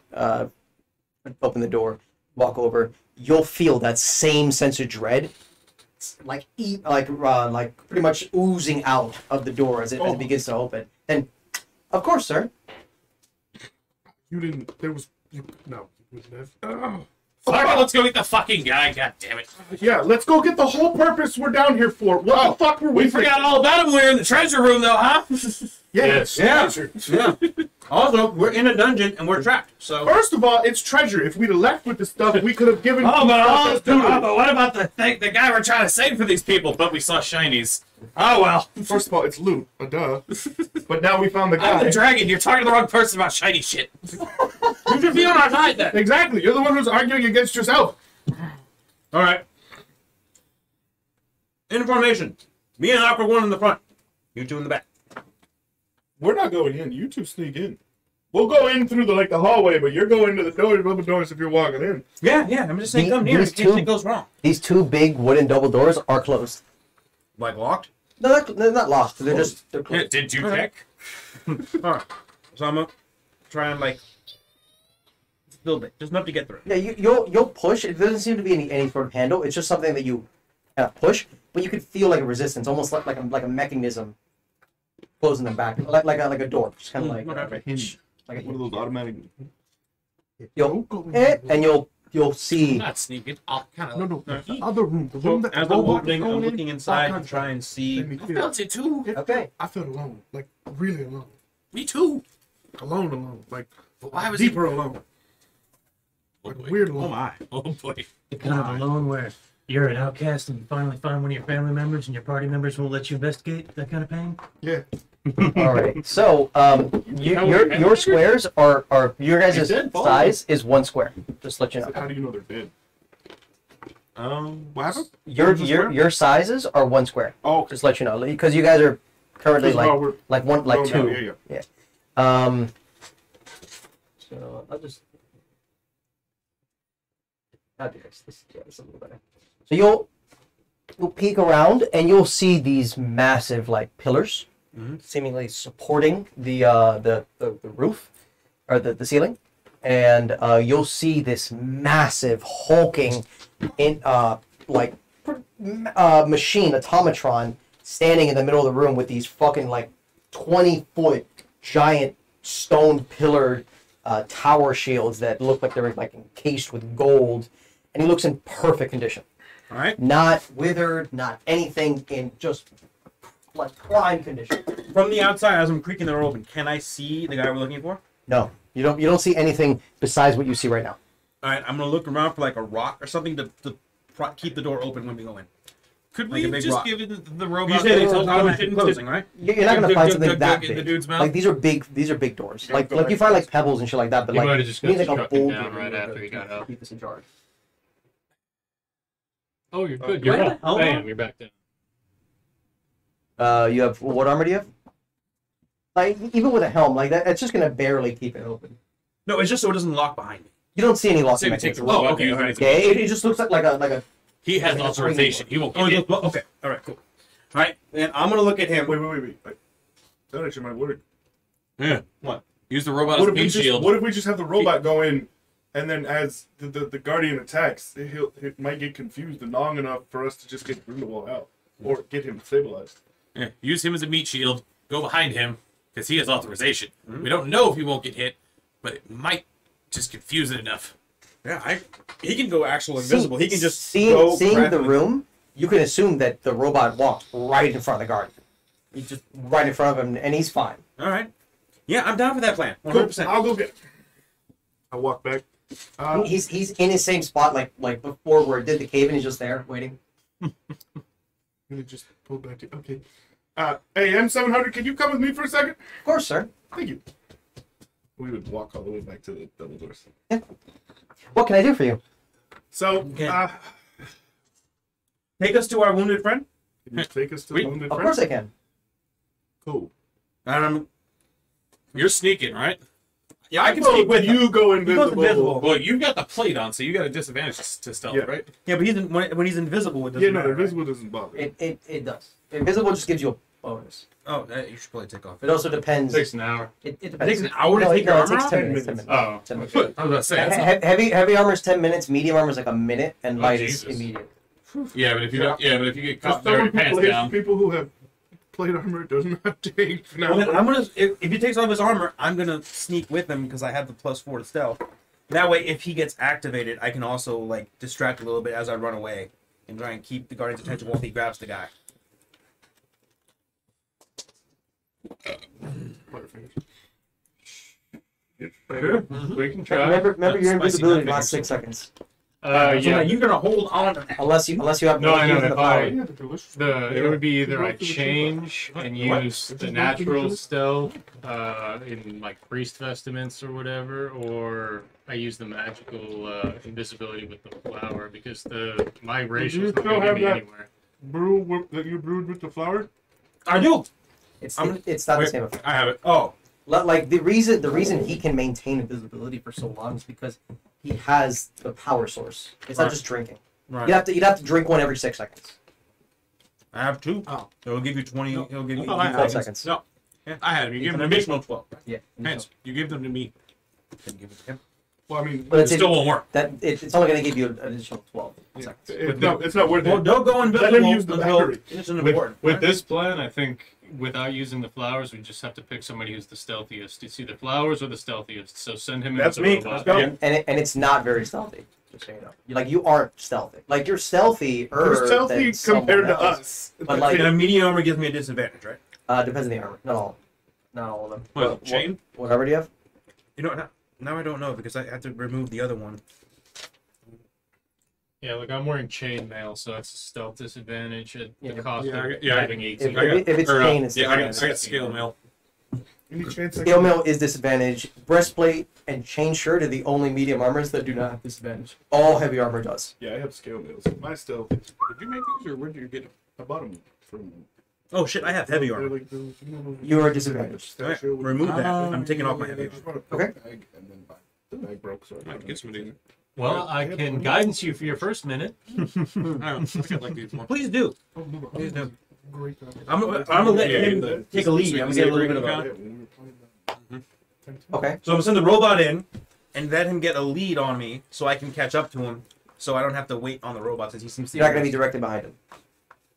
open the door, walk over, you'll feel that same sense of dread, like pretty much oozing out of the door as it begins to open. And of course, sir. You didn't. There was. No. You wouldn't have. Fuck it, let's go get the fucking guy. God damn it. Yeah, let's go get the whole purpose we're down here for. What the fuck were we? We forgot all about him. We're in the treasure room, though, huh? Yes. Yeah. Yeah. Also, we're in a dungeon and we're trapped. So First of all, it's treasure. If we'd have left with the stuff, we could have given. Oh, but stuff. what about the guy we're trying to save for these people? But we saw shinies. Oh, well. First of all, it's loot. Duh. But now we found the I'm guy. the dragon. You're talking to the wrong person about shiny shit. you should be on our side then. Exactly. You're the one who's arguing against yourself. All right. Information. Me and Aqua one in the front. You two in the back. We're not going in. You two sneak in. We'll go in through the hallway, but you're going to the double doors if you're walking in. Yeah, yeah. I'm just saying, come near in These case two- anything goes wrong. These two big wooden double doors are closed. Like locked. No, they're not locked. They're Yeah, closed. did you Okay. check? All right. So I'm gonna try and build it. Just enough to get through. Yeah, you'll push. It doesn't seem to be any sort of handle. It's just something that you kind of push, but you can feel like a resistance, almost like a mechanism closing them back, like a door, just kind of like okay. a hinge, like a One of hinge. those automatic. You'll and you'll see. I'm not sneaking. I'll kind of. No. The other room. The So room that as the I'm robot opening, was I'm going looking in, inside all to try and see. kinds of- I Made me felt it too. Okay. I felt alone, like really alone, Me too. alone, like But why was deeper alone, Oh, like boy. weird Oh alone. my. Oh boy. The kind of alone where you're an outcast and you finally find one of your family members and your party members won't let you investigate. That kind of pain. Yeah. All right. So your squares are your guys' dead, Paul. size is 1 square. Just to let you know. How do you know they're dead? Um. What happened? Your sizes are 1 square. Oh, Just to let you know, because you guys are currently we're like going 2. down, yeah. So I'll just. I'll do this. This is a little better. So you'll peek around and you'll see these massive pillars, seemingly supporting the roof or the ceiling, and you'll see this massive hulking machine automatron standing in the middle of the room with these fucking 20-foot giant stone pillared tower shields that look like they're encased with gold, and he looks in perfect condition. All right. Not withered, not anything, in just prime condition. From the outside, as I'm creaking the door open, can I see the guy we're looking for? No, you don't see anything besides what you see right now. All right. I'm gonna look around for a rock or something to keep the door open when we go in. Could Like we a big just rock. give the You robot said it's the automatic motion closing, right? You're not gonna find something that in the big. dude's mouth? These are big doors. Like go you find pebbles and shit like that, but You might have just you got need struck a boulder down right to after he got up. keep this ajar. Oh, you're good. You're where up. the hell Bam, you're back down. You have what armor do you have? Even with a helm like that, it's just gonna barely keep it open. No, it's just so it doesn't lock behind me. You don't see any locking Say we take the mechanisms. robot. okay, use all it right. as a- Yeah, it just looks like a He has I mean, that's authorization. He won't Oh, get hit. okay. All right, cool. All right, and I'm gonna look at him. Wait. That actually might work. Yeah. What? Use the robot What as if, a we meat shield. what if we just have the robot go in, and then as the Guardian attacks, it might get confused and long enough for us to just get Grindelwald out. Or get him stabilized. Yeah. Use him as a meat shield. Go behind him, because he has authorization. We don't know if he won't get hit, but it might just confuse it enough. Yeah, he can go actual invisible. He can just seeing go the room. You can assume that the robot walked right in front of the guardian. He's just right in front of him, and he's fine. All right. Yeah, I'm down for that plan. Cool. 100%. I'll go get him. I'll walk back. He's in his same spot like before where it did the cave, and he's just there waiting. Let me just pull back to okay. Hey, M700, can you come with me for a second? Of course, sir. Thank you. We would walk all the way back to the double doors. Yeah. What can I do for you? So, Okay. Take us to our wounded friend. can you take us to the wounded Of friend? course I can. Cool. You're sneaking, right? Yeah, I can Well, speak with him. you go He goes invisible. invisible. Well, you've got the plate on, so you got a disadvantage to stealth, Yeah. right? Yeah, but when he's invisible, it doesn't Yeah, no, matter. invisible doesn't bother. It does. Invisible just gives you a bonus. Oh, you should probably take off. It also depends. Takes an hour. It depends. It takes an hour to No, take your it armor takes off? 10 minutes. 10 minutes. Oh. 10 minutes. I was about to say, that's not- Heavy armor is 10 minutes. Medium armor is like a minute, and Oh, light is Jesus. immediate. yeah, but if you don't, but if you get As caught there, someone your who pants plays down. people who have plate armor does not take. Well, then I'm gonna if he takes off his armor, I'm gonna sneak with him because I have the +4 to stealth. That way, if he gets activated, I can also like distract a little bit as I run away and try and keep the guardian's attention while he grabs the guy. Sure. We can try. Remember your Spicy invisibility nutmeg lasts or 6 seconds. So Yeah. now you're gonna hold on to that. Unless you have No, I know, using if the I- power. It would be either I change and use the natural stealth in like priest vestments or whatever, or I use the magical invisibility with the flower because my ratio is not still going to have get me that? anywhere. Brew that you brewed with the flour? I do. It's I'm- it's not the Wait. same effect. I have it. Oh, Like the reason he can maintain invisibility for so long is because he has the power source. It's Right. not just drinking. right. You'd have to drink one every 6 seconds. I have 2. Oh. It'll give you 20. No, It'll give you I thought I had 12 it. seconds. No, Yeah. I had him. You It's gave an them to me. additional 12. Yeah. Hence, you gave them to me. Can give it to him. Well, I mean, But It still won't work. it's only going to give you an additional 12 seconds. it's not worth Well, it. don't go Let invisible him use the until battery. it's With, important. with this plan, I think without using the flowers, we just have to pick somebody who's the stealthiest. It's either flowers or the stealthiest. So send him That's as a me. robot. Let's go. Yeah. And it's not very stealthy. Just so you know, you aren't stealthy. Like you're stealthy. You're stealthy compared to us. But like, And a medium armor gives me a disadvantage, right? depends on the armor. Not all of them. What, chain? What armor do you have? You know, now I don't know because I had to remove the other one. Yeah, like I'm wearing chainmail, so that's a stealth disadvantage at Yeah. the cost Yeah, of yeah, I- having 18. If it's Or, chain, it's yeah, I disadvantage. got scale mail. Any chance I Scale can- mail is disadvantage. Breastplate and chain shirt are the only medium armors that do not have disadvantage. All heavy armor does. Yeah, I have scale mails. My stealth. Did you make these, or where did you get them? I bought them from. Oh shit! I have heavy They're armor. like those, those You are disadvantaged. All right, remove that. I'm taking off my heavy I armor. just want a Okay. bag and then buy. The bag broke, so I Might couldn't get some of these. Well, I can guidance you for your first minute. I don't know. I got like these more. Please do. Oh, no, Please do. Great. I'm gonna let Yeah, him the- take a lead. sweet I'm gonna get a little bit of and a. Yeah, when we were playing that. Okay. So I'm gonna send the robot in, and let him get a lead on me, so I can catch up to him, so I don't have to wait on the robot since he seems to. You're not going to be directly behind him.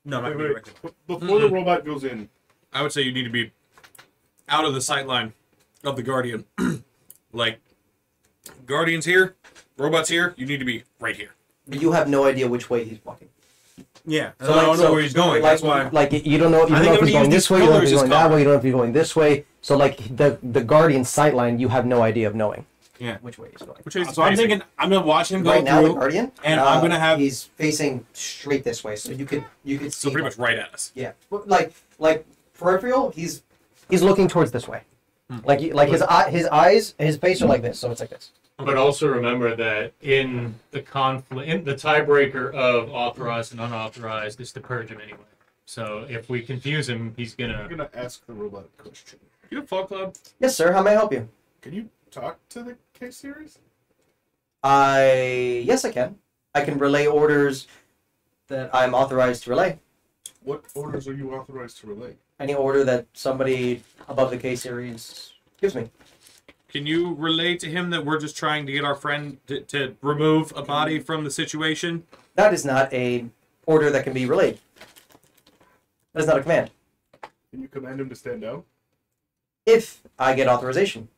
No, I'm not Wait, gonna be wait. directed. Before the robot goes in, I would say you need to be out of the sight line of the Guardian. Like, Guardian's here, robots here, you need to be right here. But you have no idea which way he's walking. Yeah, So so I don't know where he's going. Like, That's why. Like you don't know. You I don't think know if I'm he's gonna going use this way. You don't know if these he's going colors as that way. You don't know if he's going this way. So like the Guardian sight line, you have no idea of knowing. Yeah. Which way he's going. Which is So I'm thinking I'm gonna watch him go Right now, the through. Guardian, and I'm gonna have- he's facing straight this way, so you could see. so pretty much right at us. Yeah, but like peripheral, he's looking towards this way. Like his eyes, his face are like this, so it's like this. But also remember that in the conflict, in the tiebreaker of authorized and unauthorized is to purge him anyway. So if we confuse him, he's I'm gonna. gonna ask the robot a question. You have Fog Cloud? Yes, sir. How may I help you? Can you talk to the K-series? Yes, I can. I can relay orders. that I'm authorized to relay. What orders are you authorized to relay? Any order that somebody above the K series gives me. Can you relay to him that we're just trying to get our friend to remove a body from the situation? That is not a order that can be relayed. That is not a command. Can you command him to stand down? If I get authorization.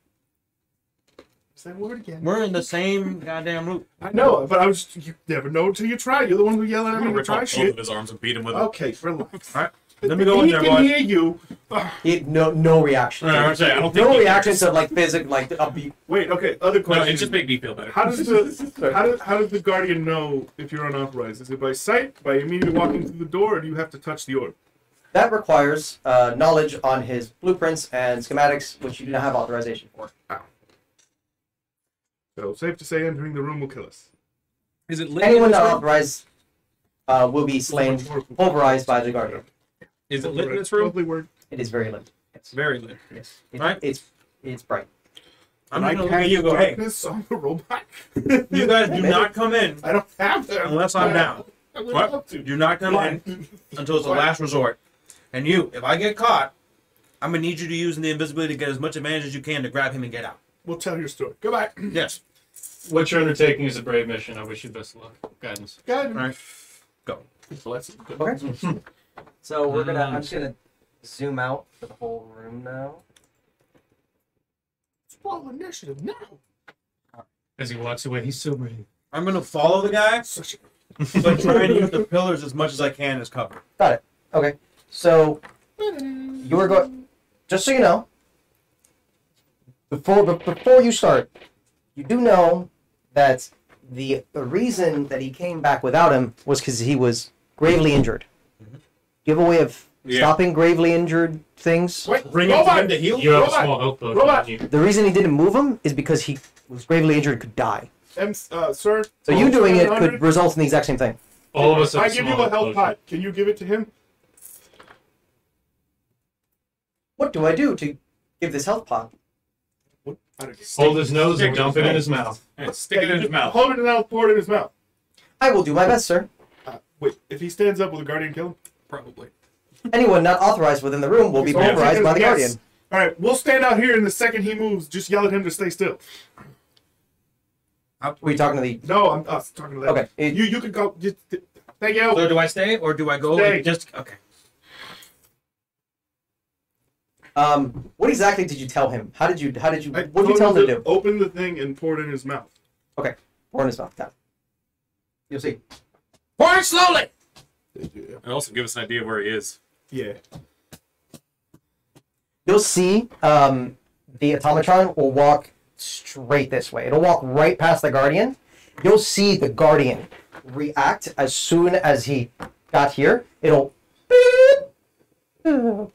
Say that word again. We're in the same goddamn loop. I know, but I was. You never know until you try. You're the one who yell at I'm me gonna to rip try off both shit. of his arms and beat him with it. Okay, relax. All right. Let me go in He there, can boys. hear you. No reaction. I don't think No he reaction cares. to like physical, like a beat. Wait. Okay. Other No, question. it just made me feel better. How does how does the guardian know if you're unauthorized? Is it by sight, by immediately walking through the door, or do you have to touch the orb? That requires knowledge on his blueprints and schematics, which you do not have authorization for. So safe to say, entering the room will kill us. Is it lit in Anyone this not room? authorized will be slain, pulverized by the guardian. Is it lit in this room? Lovely word. It is very lit. Yes. Very lit. Yes. Right. It's bright. I'm Can I not gonna look cast at you and go, hey, darkness on the robot. you guys do Maybe. not come in I don't have them. unless I'm down. I would What? love to. Do not come in until it's the last resort. And you, if I get caught, I'm gonna need you to use the invisibility to get as much advantage as you can to grab him and get out. We'll tell your story. Goodbye. Yes. What you're undertaking is a brave mission. I wish you best of luck. Guidance. Good. All right. Go. Bless you. Good. Okay. So we're gonna. I'm just gonna zoom out for the whole room now. Follow initiative now. As he walks away, he's so brave. I'm gonna follow the guy, Such a but try and use the pillars as much as I can as cover. Got it. Okay. So you are going. Just so you know, before you start, you do know that the reason that he came back without him was because he was gravely injured. Do you have a way of stopping gravely injured things? Wait, Bring him robot! to heal. You have a Robot! small health potion Robot! on you. The reason he didn't move him is because he was gravely injured and could die. Sir. So you doing it 100? could result in the exact same thing. All of us have I a give small you a health potion. pot. Can you give it to him? What do I do to give this health pot? What? I don't Hold his nose and Stick dump it in his mouth. And stick it in his mouth. Hold it in mouth, pour it in his mouth. I will do my best, sir. Wait, if he stands up, will the guardian kill him? Probably. Anyone not authorized within the room will be So the answer pulverized is by the yes. guardian. All right, we'll stand out here, and the second he moves, just yell at him to stay still. Were you talking to the? No, I'm talking to that. Okay. You can go. Just, thank you. So do I stay or do I go? Stay. And just okay. What exactly did you tell him? How did you? I What did you told tell him to do? Open the thing and pour it in his mouth. Okay. Pour in his mouth. Got it. You'll see. Pour it slowly. And also give us an idea of where he is. Yeah. You'll see. The automatron will walk straight this way. It'll walk right past the guardian. You'll see the guardian react as soon as he got here. It'll. He'll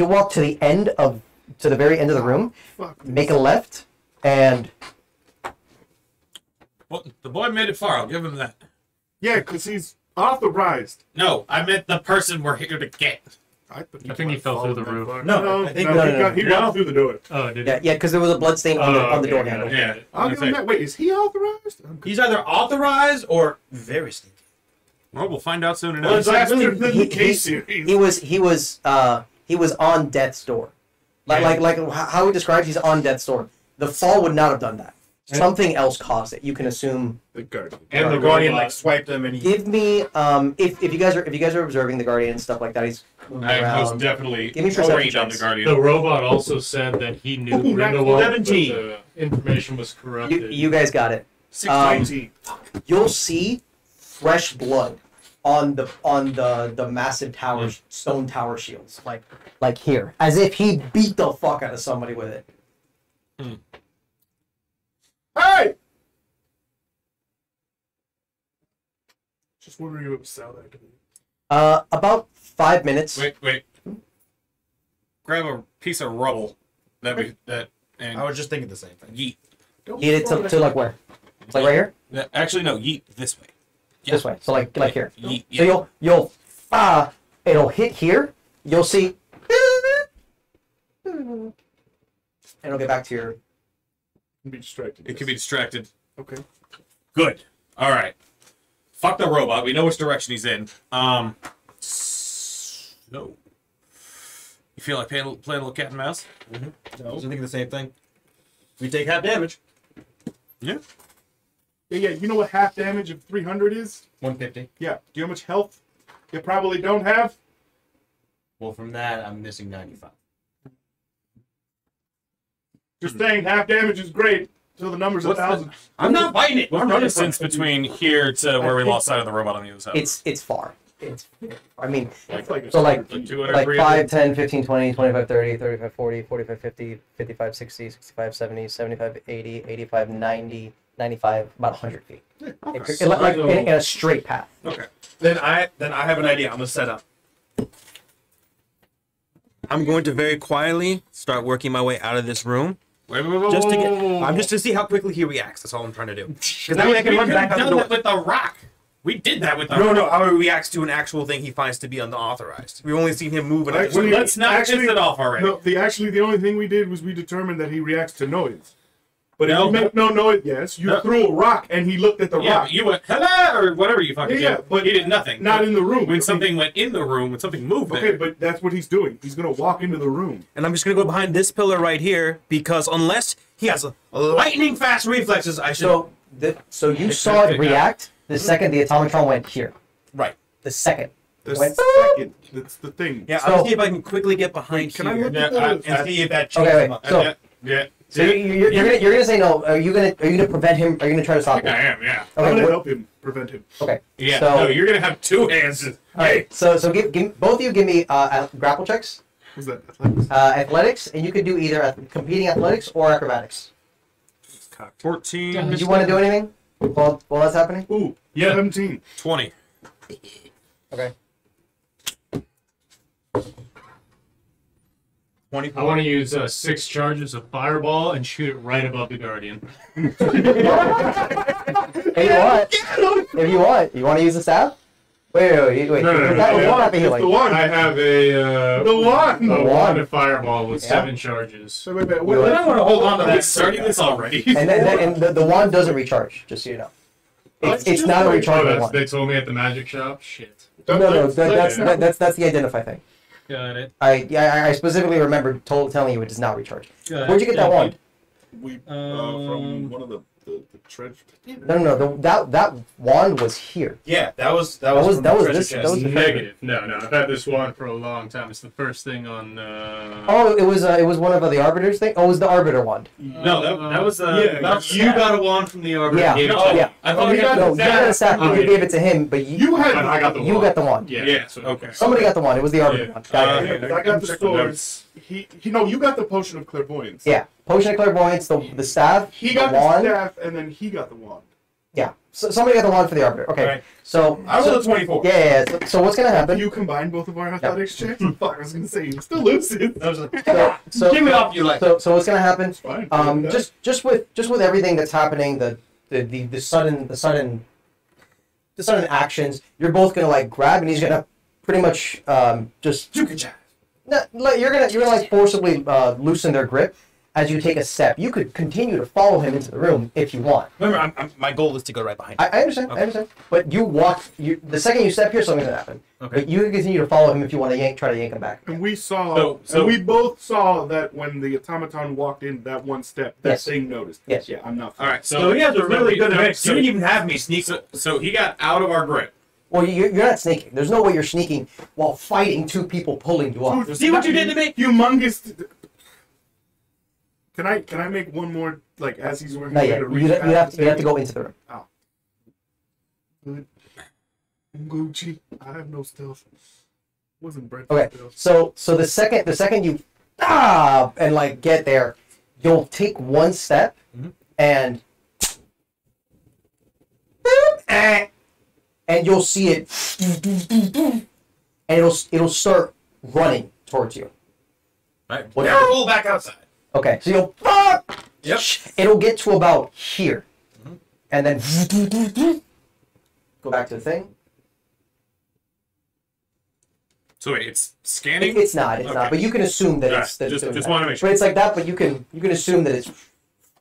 walk to the very end of the room, Fuck. make a left, and Well, the boy made it far. I'll give him that. Yeah, because he's authorized. No, I meant the person we're here to get. I think he fell through the roof. No, I think he walked through the door. Oh, did yeah, because there was a blood stain on the door okay, handle. got it. Yeah. I'll give him that. Wait, is he authorized? He's either authorized or very sneaky. Well, we'll find out soon Well, enough. it's faster than He- the K he- series. He was on death's door, like how he described. He's on death's door. The fall would not have done that. Something else caused it. You can assume. The guardian. And the guardian like swiped him and he. Give me if you guys are observing the guardian and stuff like that. He's moving I most around. definitely Give me perception trained on the checks. Guardian. The robot also said that he knew Ooh, Grindelwald, but 17. the information was corrupted. You guys got it. 619. You'll see fresh blood on the massive tower stone tower shields, like here, as if he beat the fuck out of somebody with it. Hey! Just wondering if it was sound activated. About 5 minutes. Wait. Grab a piece of rubble and I was just thinking the same thing. yeet. Get it to like where? It's like right here. Actually, no, yeet this way. This way. So like here. Yeet. So you'll it'll hit here. You'll see. And it'll get back to your. Can be distracted. It can be distracted. Okay. Good. All right. Fuck the robot. We know which direction he's in. No. You feel like playing a little cat and mouse? I was thinking the same thing. We take half damage. Yeah. Yeah, you know what half damage of 300 is? 150. Yeah. Do you know how much health you probably don't have? Well, from that, I'm missing 95. Just saying half damage is great till the number's What's 1,000. I'm not fighting it. What's the distance between here to where we lost sight of the robot on the other side? It's far. It's, I mean, It's like a so like 200, like 300? 5, 10, 15, 20, 25, 30, 35, 40, 45, 50, 55, 60, 65, 70, 75, 80, 85, 90, 95, about 100 feet. Like in a straight path. Okay. Then I have an idea. I'm gonna set up. I'm going to very quietly start working my way out of this room. Wait, Just to get, I'm just to see how quickly he reacts. That's all I'm trying to do. Because that way I can run back out the done door. that with the rock. We did that with the No, rock. no, how he reacts to an actual thing he finds to be unauthorized. We've only seen him move in a Actually, Let's not piss it off already. No, the only thing we did was we determined that he reacts to noise. But if No. you make no noise, yes, you threw a rock and he looked at the Yeah, rock. but you went hello or whatever you fucking Yeah, did. but he did nothing. Not in the room. When something went in the room, when something moved Okay, there. but that's what he's doing. He's gonna walk into the room. And I'm just gonna go behind this pillar right here because unless he has a lightning fast reflexes, I should. So you saw it react the second the automatron went here. Right. The second. The Went- second, that's the thing. Yeah, So- I'll see if I can quickly get behind Can I here look at and see if that changes Okay, wait. him up. So, yeah. so you're gonna say no. Are you gonna prevent him? Are you gonna try to I stop think I him? am, yeah. I'm Okay. gonna what- help him, prevent him. Okay. Yeah, So, no, you're gonna have two hands. all right. So give both of you give me grapple checks, Who's that? Athletics? athletics, and you could do either competing athletics or acrobatics. 14, Did you want to do anything while that's happening? Ooh, Yeah. 17. 20. Okay. 24. I want to use 6 charges of fireball and shoot it right above the guardian. If you want to use the staff. Wait. No, That was no. one happy It's healing. the one. I have a The one. a one. wand of fireball with Yeah. 7 charges. Wait, Wait, what? what? I want to hold on to that. Starting this already. And the wand doesn't recharge, just so you know. It's not a Oh, rechargeable wand. they told me at the magic shop. Shit. No, that's the identify thing. Got it. I specifically remember telling you it does not recharge. Where'd you get that wand? We from one of the treasure. No. That wand was here. Yeah, that was That was from the treasure this- chest. that was the- Negative. No. I've had this one for a long time. It's the first thing on. Oh, it was one of the arbiters thing. Oh, it was the arbiter wand. No, that was you got a wand from the arbiter. Yeah. and gave it to Oh, me. Yeah. I thought you you got No, got you got the staff. Okay. You gave it to him, but You had. I got the you wand. got the wand. Yeah. Yeah, okay. Somebody got the wand. It was the arbiter Yeah. wand. Got it. Okay. I got the Check the swords. notes. No, you got the potion of clairvoyance. Yeah. Potion of clairvoyance. The staff. He got the the wand. staff, and then he got the wand. Yeah. So somebody got the wand for the arbiter. Okay. Right. So I rolled a 24. Yeah. So what's gonna happen? You combine both of our athletics checks? Fuck, I was gonna say, you still loses. That was like, So give it up, you like. so what's gonna happen? Fine. Just with everything that's happening, the sudden actions, you're both gonna like grab, and he's gonna pretty much just you're gonna like forcibly loosen their grip as you take a step. You could continue to follow him into the room if you want. Remember, my goal is to go right behind you. I understand. Okay. I understand. But you walk. The second you step here, something's gonna happen. Okay. But you can continue to follow him if you want to try to yank him back. And we saw, So- and we both saw that when the automaton walked in that one step, that Yes. thing noticed. Yes. Yeah, I'm not. All right, So he has a really good mix. You So, didn't even have me sneak. so he got out of our grip. Well, you're not sneaking. There's no way you're sneaking while fighting two people pulling you off. See what you did to me? Humongous. Can I make one more, like, as he's working? Not yet. You have to go into the room. Good. Gucci. I have no stealth. Wasn't bred for Okay. stealth. So the second you and like get there, you'll take one step and you'll see it and it'll start running towards you. Right. Never roll back outside. Okay. So you'll Yep. it'll get to about here. And then go back to the thing. So wait, it's scanning. It's not, Okay. but you can assume that Alright, it's that it's just doing want that. to make sure. But it's like that, but you can assume that it's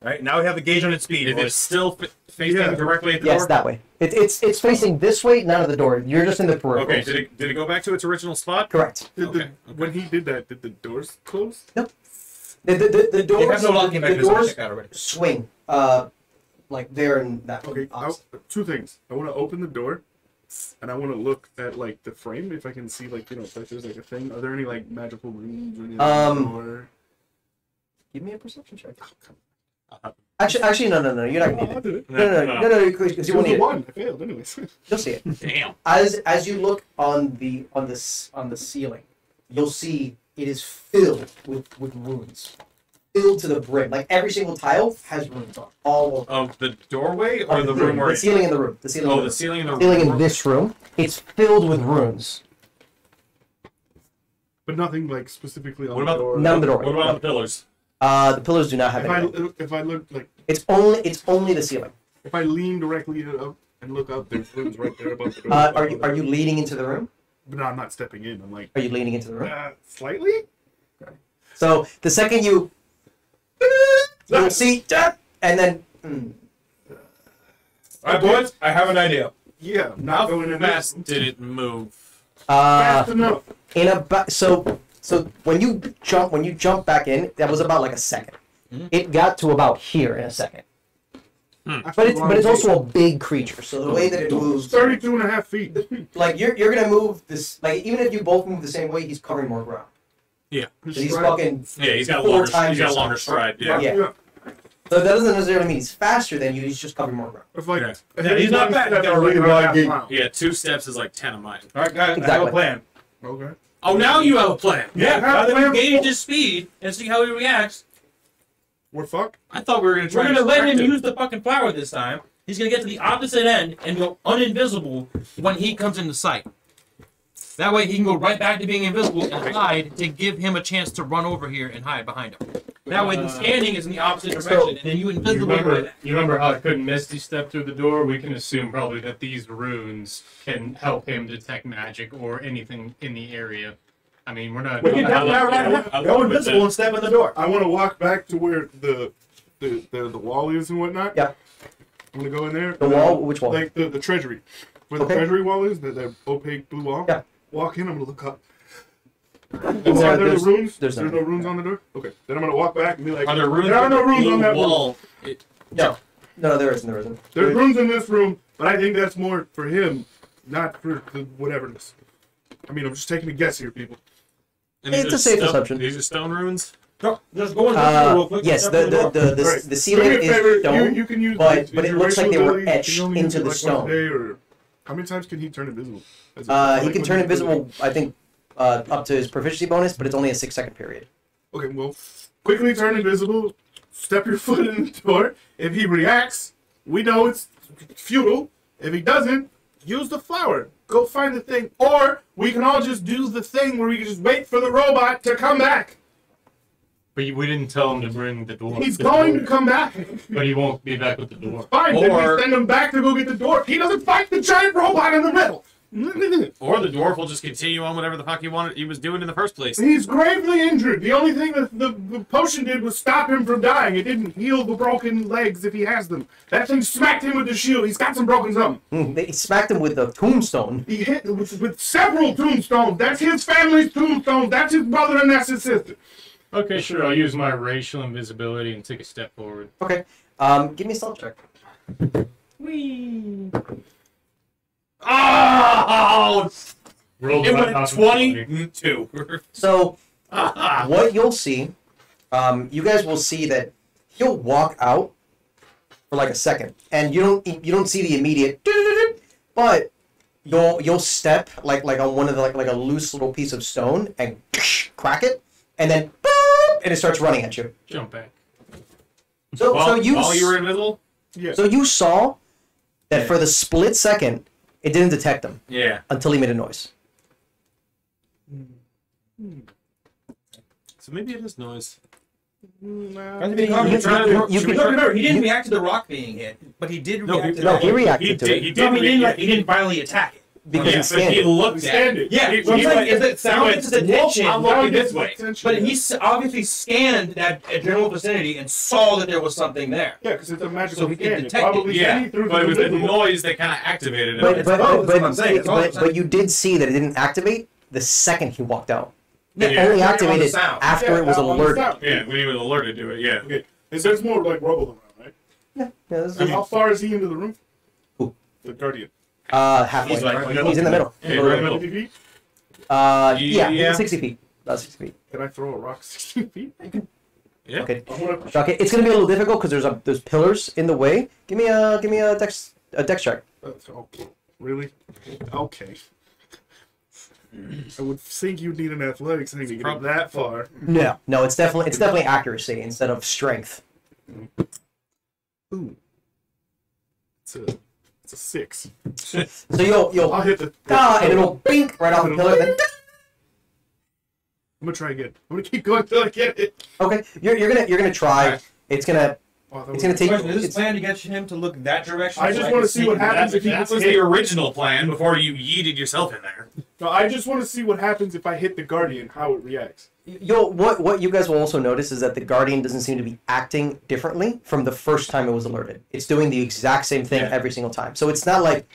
Right now we have the gauge on its speed. Is it boys. still facing Yeah. directly at the Yes, door? that way. It's facing this way, not at the door. You're just in the peripheral. Okay, did it go back to its original spot? Correct. Okay. When he did that, did the doors close? The They doors, have no locking the mechanism. doors Check out already. swing. Like there and that. Okay, opposite. two things. I want to open the door, and I want to look at like the frame if I can see like if there's like a thing. Are there any like magical rooms or anything? Or... Give me a perception check. Actually, no. You're not gonna need I'll it. do it. No, because you won't need it. One. I failed anyways. You'll see it. Damn. As you look on the ceiling, you'll see it is filled with runes, filled to the brim. Like every single tile has runes on all over. Of the doorway or the room where The ceiling in the room. The ceiling. in Oh, the the room. ceiling in the Ceiling in room. this room. It's filled with runes. But nothing like specifically on What about the door. None of the door. What about the pillars? The pillars do not have If anything. I look like It's only the ceiling. if I lean directly up and look up, there's rooms right there above the door. Are you leading into the room? But no, I'm not stepping in. I'm like Are you leaning into the room? slightly. So the second you'll see, and then All right, boys. I have an idea. Yeah, I'm How not going in fast this. did it move? Fast enough. in a so when you jump back in, that was about like a second. It got to about here in a second. But it's also a big creature, so the way that it moves, 32 and a half feet. like you're gonna move this, like even if you both move the same way, he's covering more ground. Yeah. So he's fucking. Yeah, he's got a Four longer, times he's got a your longer size. stride. Yeah. Yeah. So that doesn't necessarily mean he's faster than you. He's just covering more ground. If like, Yeah. if Yeah, he's not one bad. step He's got a is really like wide half gate. mile. Yeah, 2 steps is like 10 of mine. All right, guys. I have Exactly. a plan. Okay. Oh, now you have a plan. Yeah, have now that plan. we gauge his speed and see how he reacts, We're fucked. I thought we were gonna try. we're and gonna let him distract use the fucking flower this time. He's gonna get to the opposite end and go uninvisible when he comes into sight. That way he can go right back to being invisible and hide to give him a chance to run over here and hide behind him. That way the scanning is in the opposite direction and then you invisible. You remember how I couldn't Misty step through the door? We can assume probably that these runes can help him detect magic or anything in the area. I mean, we're not. We can I tap love- that right I now. love Go it. invisible and step in the door. I want to walk back to where the wall is and whatnot. Yeah. I'm gonna go in there. The wall? Which wall? Like the treasury. Where Okay. the treasury wall is, the opaque blue wall. Yeah. Walk in. I'm gonna look up. There- Are there there's- runes? there's no none. runes on the door. Okay. Then I'm gonna walk back and be like, Are there runes? There are no runes on that wall. wall. No, there isn't. There isn't. There's runes in this room, but I think that's more for him, not for the whateverness. I mean, I'm just taking a guess here, people. And these It's are a safe stone- assumption. These are stone runes. No, just go invisible real quick. Yes, and step in door. the Alright. ceiling Do me a is favor, stone. You can use but is it your looks like racial they were ability, can etched you only use into it, the like, stone. once a day, or how many times can he turn invisible? As a- He like, can when turn he's invisible, I think, up to his proficiency bonus, but it's only a 6-second period. Okay, well, quickly turn invisible, step your foot in the door. If he reacts, we know it's futile. If he doesn't, use the flower. Go find the thing. Or we can all just do the thing where we can just wait for the robot to come back. But we didn't tell him to bring the door. He's going to come back. But he won't be back with the door. Fine, then Or- we send him back to go get the dwarf. He doesn't fight the giant robot in the middle. Or the dwarf will just continue on whatever the fuck he was doing in the first place. He's gravely injured. The only thing that the potion did was stop him from dying. It didn't heal the broken legs if he has them. That thing smacked him with the shield. He's got some broken something. They smacked him with a tombstone. He hit with several tombstones. That's his family's tombstones. That's his brother and that's his sister. Okay, sure. I'll use my racial invisibility and take a step forward. Okay. Give me a stealth check. Whee! Oh! Rolled It about went half of 22. So, what you'll see, you guys will see that he'll walk out for like a second, and you don't see the immediate, but you'll step like on one of the like a loose little piece of stone and crack it, and then and it starts running at you. Jump back. So While you you were invisible? Yeah. so you saw that for the split second it didn't detect him Yeah. until he made a noise. So maybe it is noise. You Remember, can- he didn't you- react to the rock being hit, but he did No, react to no, that. he reacted to it. He No, I mean, did. he didn't violently attack it. because Yeah, he's but he standing. looked at it. Standing. Yeah, He- what I'm he saying went- is that sound went, gets his attention I'm looking looking this at way. attention, But yeah. he obviously scanned that general vicinity and saw that there was something there. Yeah, because it's a magical So he can scan. It's detect it. probably Yeah, sending through but it was the invisible- noise that kind of activated it. But That's what I'm saying. That's all I'm saying. but you did see that it didn't activate the second he walked out. It Yeah. only Yeah, on the activated sound. after it was on the alerted. sound. Yeah, when he was alerted to it, yeah. Okay. And there's more like rubble around, right? Yeah, this So is, how far is he into the room? Who? The Guardian. halfway. He's like- He's in the middle. Yeah, right in the middle. 50 feet? Yeah, Yeah. 60 feet. About 60 feet. Can I throw a rock 16 feet? Yeah. Okay. I wanna... Okay, it's gonna be a little difficult because there's pillars in the way. Give me a dex check. Okay. Really? Okay. I would think you'd need an athletics thing to get it that far. No, it's definitely accuracy instead of strength. Ooh. It's a 6. So you'll I'll hit the... and it'll bink right off the pillar. Then I'm gonna try again. I'm gonna keep going till I get it. okay, you're gonna try. Alright. It's gonna take. Question, is this It's, plan to get him to look that direction? I so just can want to see what happens if he That gets was hit. the original plan before you yeeted yourself in there. No, I just want to see what happens if I hit the Guardian, how it reacts. what you guys will also notice is that the Guardian doesn't seem to be acting differently from the first time it was alerted. It's doing the exact same thing Yeah. every single time. So it's not like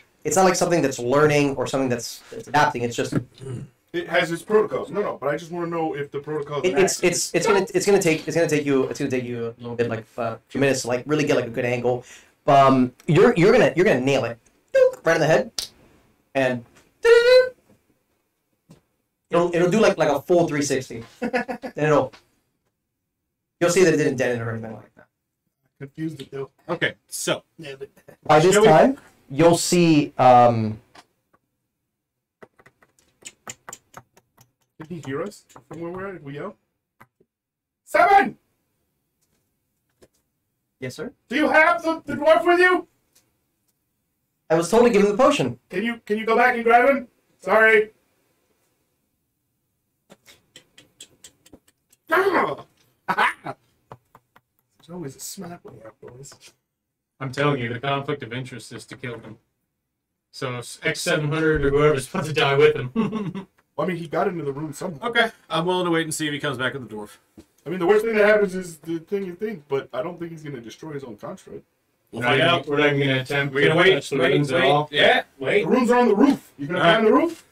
something that's learning or something that's adapting. It's just It has its protocols. No, but I just want to know if the protocols. it's gonna take you a little bit, like a few minutes to like really get like a good angle. You're gonna nail it right in the head, and it'll do like a full 360. Then you'll see that it didn't dent it or anything like that. confused it though. Okay, so By this Shall we- time, you'll see. Did he hear us from where we're at? Did we yell? 7! Yes, sir. Do you have the dwarf with you? I was told to give him the potion. Can you go back and grab him? Sorry. Ah! Aha! There's always a smart way out, boys. I'm telling you, the conflict of interest is to kill him. So X700 or whoever's supposed to die with him. Well, I mean, he got into the room somehow. okay, I'm willing to wait and see if he comes back with the dwarf. I mean, the worst thing that happens is the thing you think, but I don't think he's going to destroy his own construct. We'll We're find not out. We're not even going to attempt. We're gonna to wait, touch the wait, ruins at wait. all. Yeah, The wait. rooms are on the roof. You going to climb the roof?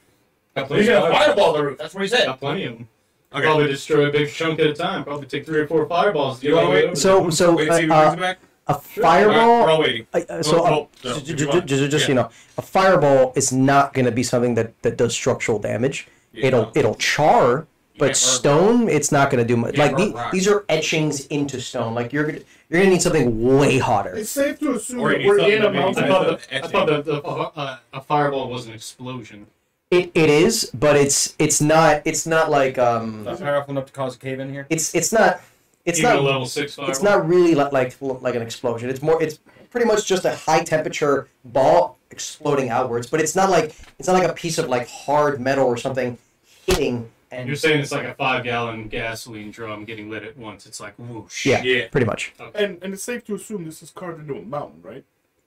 Got He's plenty, gonna of, fireball the roof. That's what he said. got plenty of them. Okay. Probably destroy a big chunk at a time. Probably take 3 or 4 fireballs. To You get wanna all the way wait? over So Wait, see if he brings it back. a Alright, fireball. we're all waiting. Just you know, a fireball is not going to be something that does structural damage. Yeah. It'll char, but burn stone, it's not going to do much. Yeah, Like burn rock. these are etchings into stone. Like you're gonna need something way hotter. It's safe to assume Or that you we're need in a something I mountain. thought, Etching. a fireball was an explosion. It is, but it's not like Not powerful enough to cause a cave in here. it's not Even a level 6 fireball. it's not really like an explosion. It's pretty much just a high temperature ball exploding outwards. But it's not like a piece of like hard metal or something hitting. And You're saying it's like a 5-gallon gasoline drum getting lit at once. It's like whoosh. yeah, Yeah. pretty much. And it's safe to assume this is carved into a mountain, right?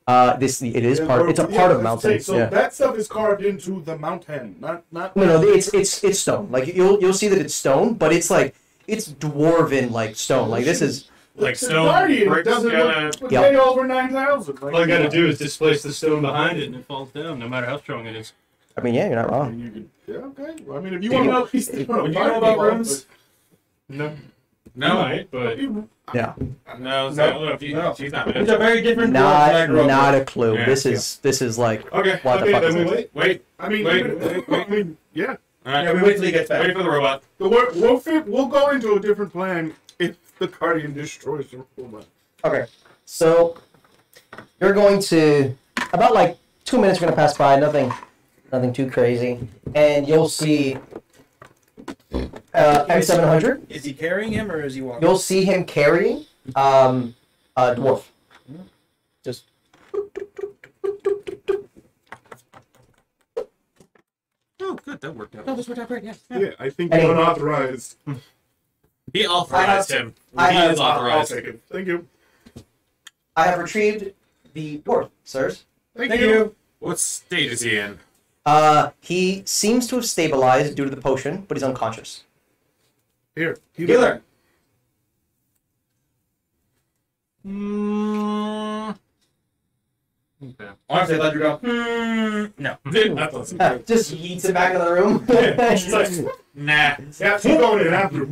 It is part. It's a part of mountains. So Yeah. that stuff is carved into the mountain, not. No, it's stone. Like you'll see that it's stone, but it's like it's dwarven like stone. Like this is Like the stone Guardian bricks doesn't kinda- look Yeah. way over 9,000. Like, All I gotta do is displace the stone behind it and it falls down, no matter how strong it is. I mean, yeah, you're not wrong. You could, yeah, okay. Well, I mean, if you Do you want know- to, would you know about runes? No. No. Might, but Yeah, No, No. she's not. It's a very different world than I grew up not with. a clue. Yeah. This is like Okay. what the okay, fuck then is we this? wait. I mean, Wait. I mean, yeah. All right. Yeah, we wait till he gets back. Wait for the robot. We'll go into a different plan if the Guardian destroys the robot. Okay, so you're going to about like 2 minutes are gonna pass by. Nothing too crazy, and you'll see M700. Is he carrying him or is he walking? You'll see him carrying a dwarf. Just Oh, good. That worked out. No, this worked out great. Yeah. Yeah, I think Anyway. unauthorized. He authorized him. I He have- is I'll authorized. take it. Thank you. I have retrieved the dwarf, sirs. Thank you. What state is he in? He seems to have stabilized due to the potion, but he's unconscious. Here, Healer. Okay. Honestly, I thought you were going. No. I thought so. Just yeets it back in the room. She's like, nah. Yeah, keep going in after.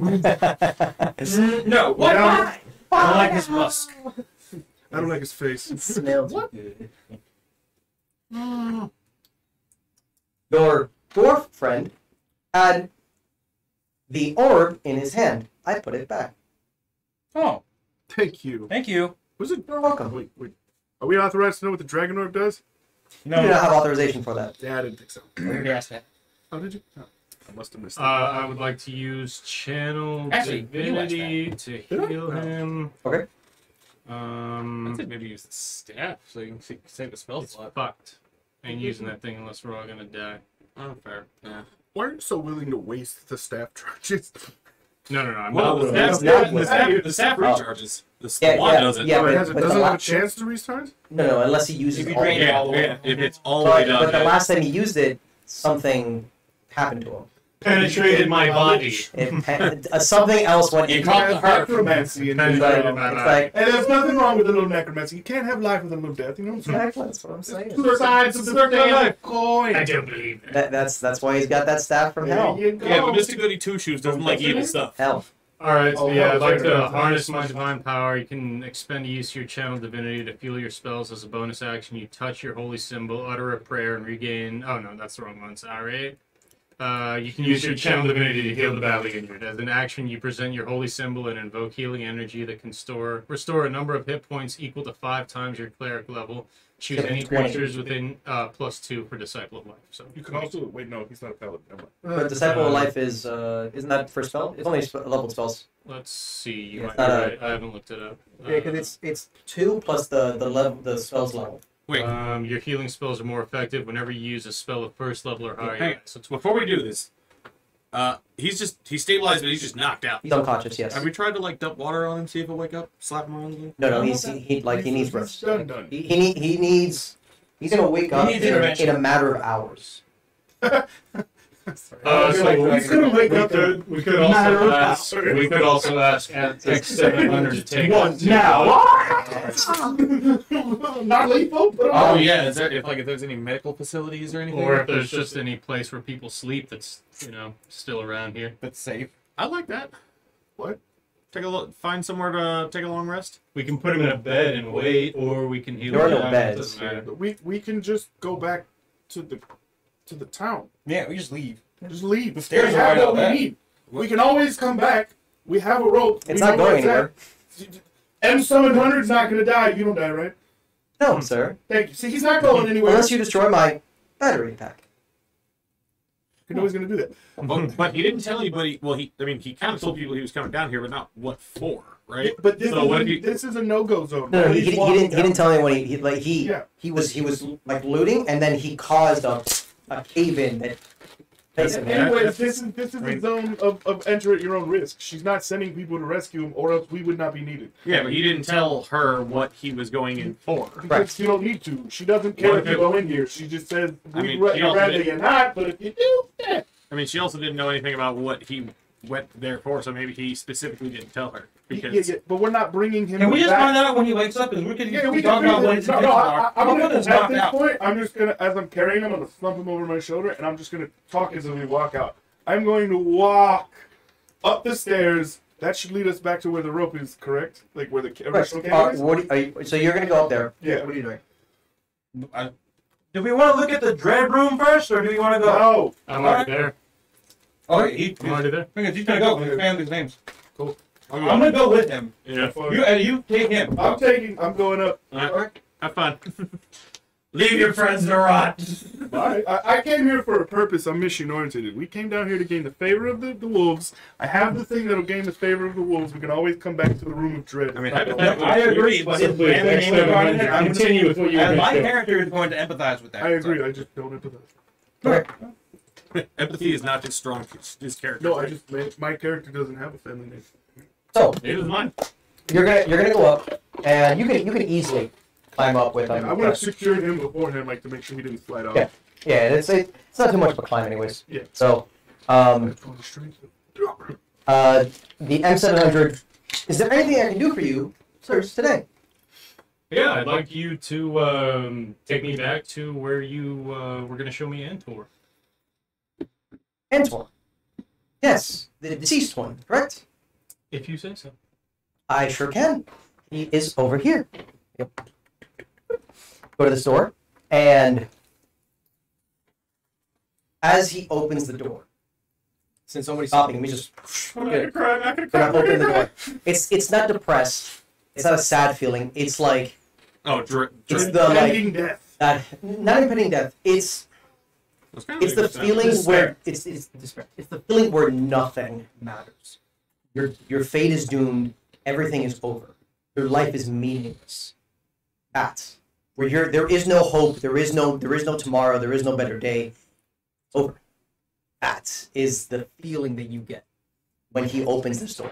No. What? Down. I don't like his musk. I don't like his face. Smells good. Your dwarf friend had the orb in his hand. I put it back. Oh, Thank you. thank you. Was it? You're welcome. Wait. Are we authorized to know what the dragon orb does? You do not have authorization for that. Yeah, I didn't think so. We already asked that. Oh, did you? Oh, I must have missed it. I would like to use Channel Actually, Divinity to I? heal him. Okay. I said maybe use the staff so you can save the spell It's slot. fucked. Ain't using that thing unless we're all gonna die. Oh, fair. Yeah. Why are you so willing to waste the staff charges? No. I'm Well, not. the staff recharges. The wand doesn't. Yeah, Oh, it but doesn't the have a la- chance to restart? No, unless he uses If you all drain of it it. all the way. Yeah, if it's all the way But done. the last time he used it, something happened to him. Penetrated my body. Something else went You into caught him. the heart. Necromancy. And It's like, and there's nothing wrong with a little necromancy. You can't have life with a little death. You know what I'm saying? exactly, that's what I'm saying. Two sides of the same coin. I don't believe that. That's why he's got that staff from hell. There you go. Yeah, but Mr. Goody Two Shoes doesn't like evil stuff. Hell. Alright, so Oh, yeah, hell, I'd like fair to enough. harness my divine power. You can expend a use of your channel divinity to fuel your spells as a bonus action. You touch your holy symbol, utter a prayer, and regain. Oh no, that's the wrong one. Sorry. You can use your channel divinity to heal the badly injured. As an action, you present your holy symbol and invoke healing energy that can restore a number of hit points equal to 5 times your cleric level. Choose Except any 20. creatures within +2 for Disciple of Life. So You can also wait. No, he's not a paladin. Never mind. But Disciple of Life is isn't that for spell? It's only level spells. let's see. You Yeah, might it's be not right. I haven't looked it up. Yeah, because it's 2 plus the spells level. Wait, Your healing spells are more effective whenever you use a spell of first level or higher. hang on. So it's Before we do this, he's stabilized, but he's just knocked out. He's unconscious. Yes. Have we tried to like dump water on him, see if he'll wake up, slap him around again? No, he needs rest. Done. He needs. He's gonna wake up needs in intervention. a matter of hours. so He's gonna wake up. we could also Matter of ask. hours. We could also ask X700 to take One now. Not lethal, but Oh yeah, is there if there's any medical facilities or anything? or if there's just any place where people sleep that's still around here. That's safe. I like that. What? Find somewhere to take a long rest. We can put him in a bed and wait, or we can heal There are him. no It beds. doesn't matter. We can just go back to the town. Yeah, we just leave. Just leave. The stairs we are have right what out we there. need. We can always come back. We have a rope. It's We not know where going anywhere. at. M700's not gonna die. You don't die, right? No, sir. Thank you. See, he's not going anywhere. Unless you destroy my battery pack. You know he's gonna do that. But he didn't tell anybody. Well, he kind of told people he was coming down here, but not what for, right? But this, So what if you- this is a no-go zone. No, he He's walking didn't tell anyone. Yeah. He was like looting, and then he caused a cave in that. Basically, Anyways, this is a zone of enter at your own risk. She's not sending people to rescue him, or else we would not be needed. Yeah, but he didn't tell her what he was going in for. Because you don't need to. She doesn't care What if if you it- go in here. She just says, I mean, we'd she also rather did- you not, but if you do, yeah. I mean, she also didn't know anything about what he went there for, so maybe he specifically didn't tell her. Because Yeah, but we're not bringing him Can we just back. find out when he wakes up? And we can Yeah, we talk can about figure what this. his No, intentions no, are. I'm I'll gonna, put this at knocked this out. point, I'm just gonna, as I'm carrying him, I'm gonna slump him over my shoulder, and I'm just gonna talk as we walk out. I'm going to walk up the stairs. That should lead us back to where the rope is, correct? Like where the original cave is? So you're gonna go up there. Yeah. What are you doing? Do we want to look at the dread room first, or do we want to go? No. I'm already there. Oh, I'm already there. he's gonna go with his family's names. Cool. I'm gonna go with him. yeah, You take him. I'm going up. have fun. Leave your friends to rot. I came here for a purpose. I'm mission oriented. We came down here to gain the favor of the wolves. I have the thing that'll gain the favor of the wolves. We can always come back to the room of dread. I mean, I agree, but his family name is on it. I'm Continue with what you were and going my to do. character is going to empathize with that. I agree. I just don't empathize. Okay. empathy is not his strong his character. No, I just my character doesn't have a family name. So It was mine. you're gonna go up, and you can easily climb up with. I would have secured him beforehand, like to make sure he didn't slide off. Yeah. Yeah, it's not too much of a climb, anyways. Yeah. So, the M700. Is there anything I can do for you, sirs, today? Yeah, I'd like you to take me back to where you were going to show me Antor. Antor. Yes, the deceased one, correct? If you say so. I sure can. He is over here. Yep. Go to the door, and as he opens the door, since nobody's stopping, me just I'm not gonna cry. I'm not gonna gonna open the cry. door. It's not depressed. It's not a sad feeling. It's like Oh, it's the like Impending death. not impending death. It's the feeling where it's despair. It's the feeling where nothing matters. Your fate is doomed. Everything is over. Your life is meaningless. That's where there is no hope. There is no tomorrow. There is no better day. Over. That is the feeling that you get when he opens this door.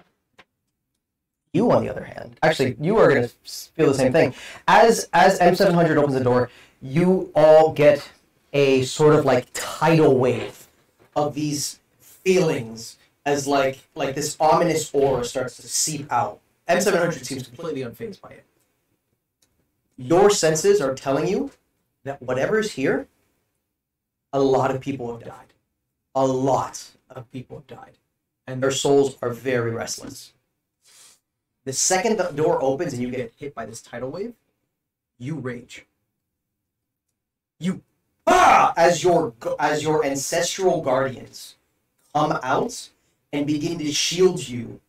You, on the other hand, actually, you are going to feel the same thing. As M700 opens the door, you all get a sort of like tidal wave of these feelings as like this ominous aura starts to seep out. M700 seems completely unfazed by it. Your senses are telling you that whatever is here, a lot of people have died. A lot of people have died. And their souls are very restless. The second the door opens and you get hit by this tidal wave, you rage. As your ancestral guardians come out and begin to shield you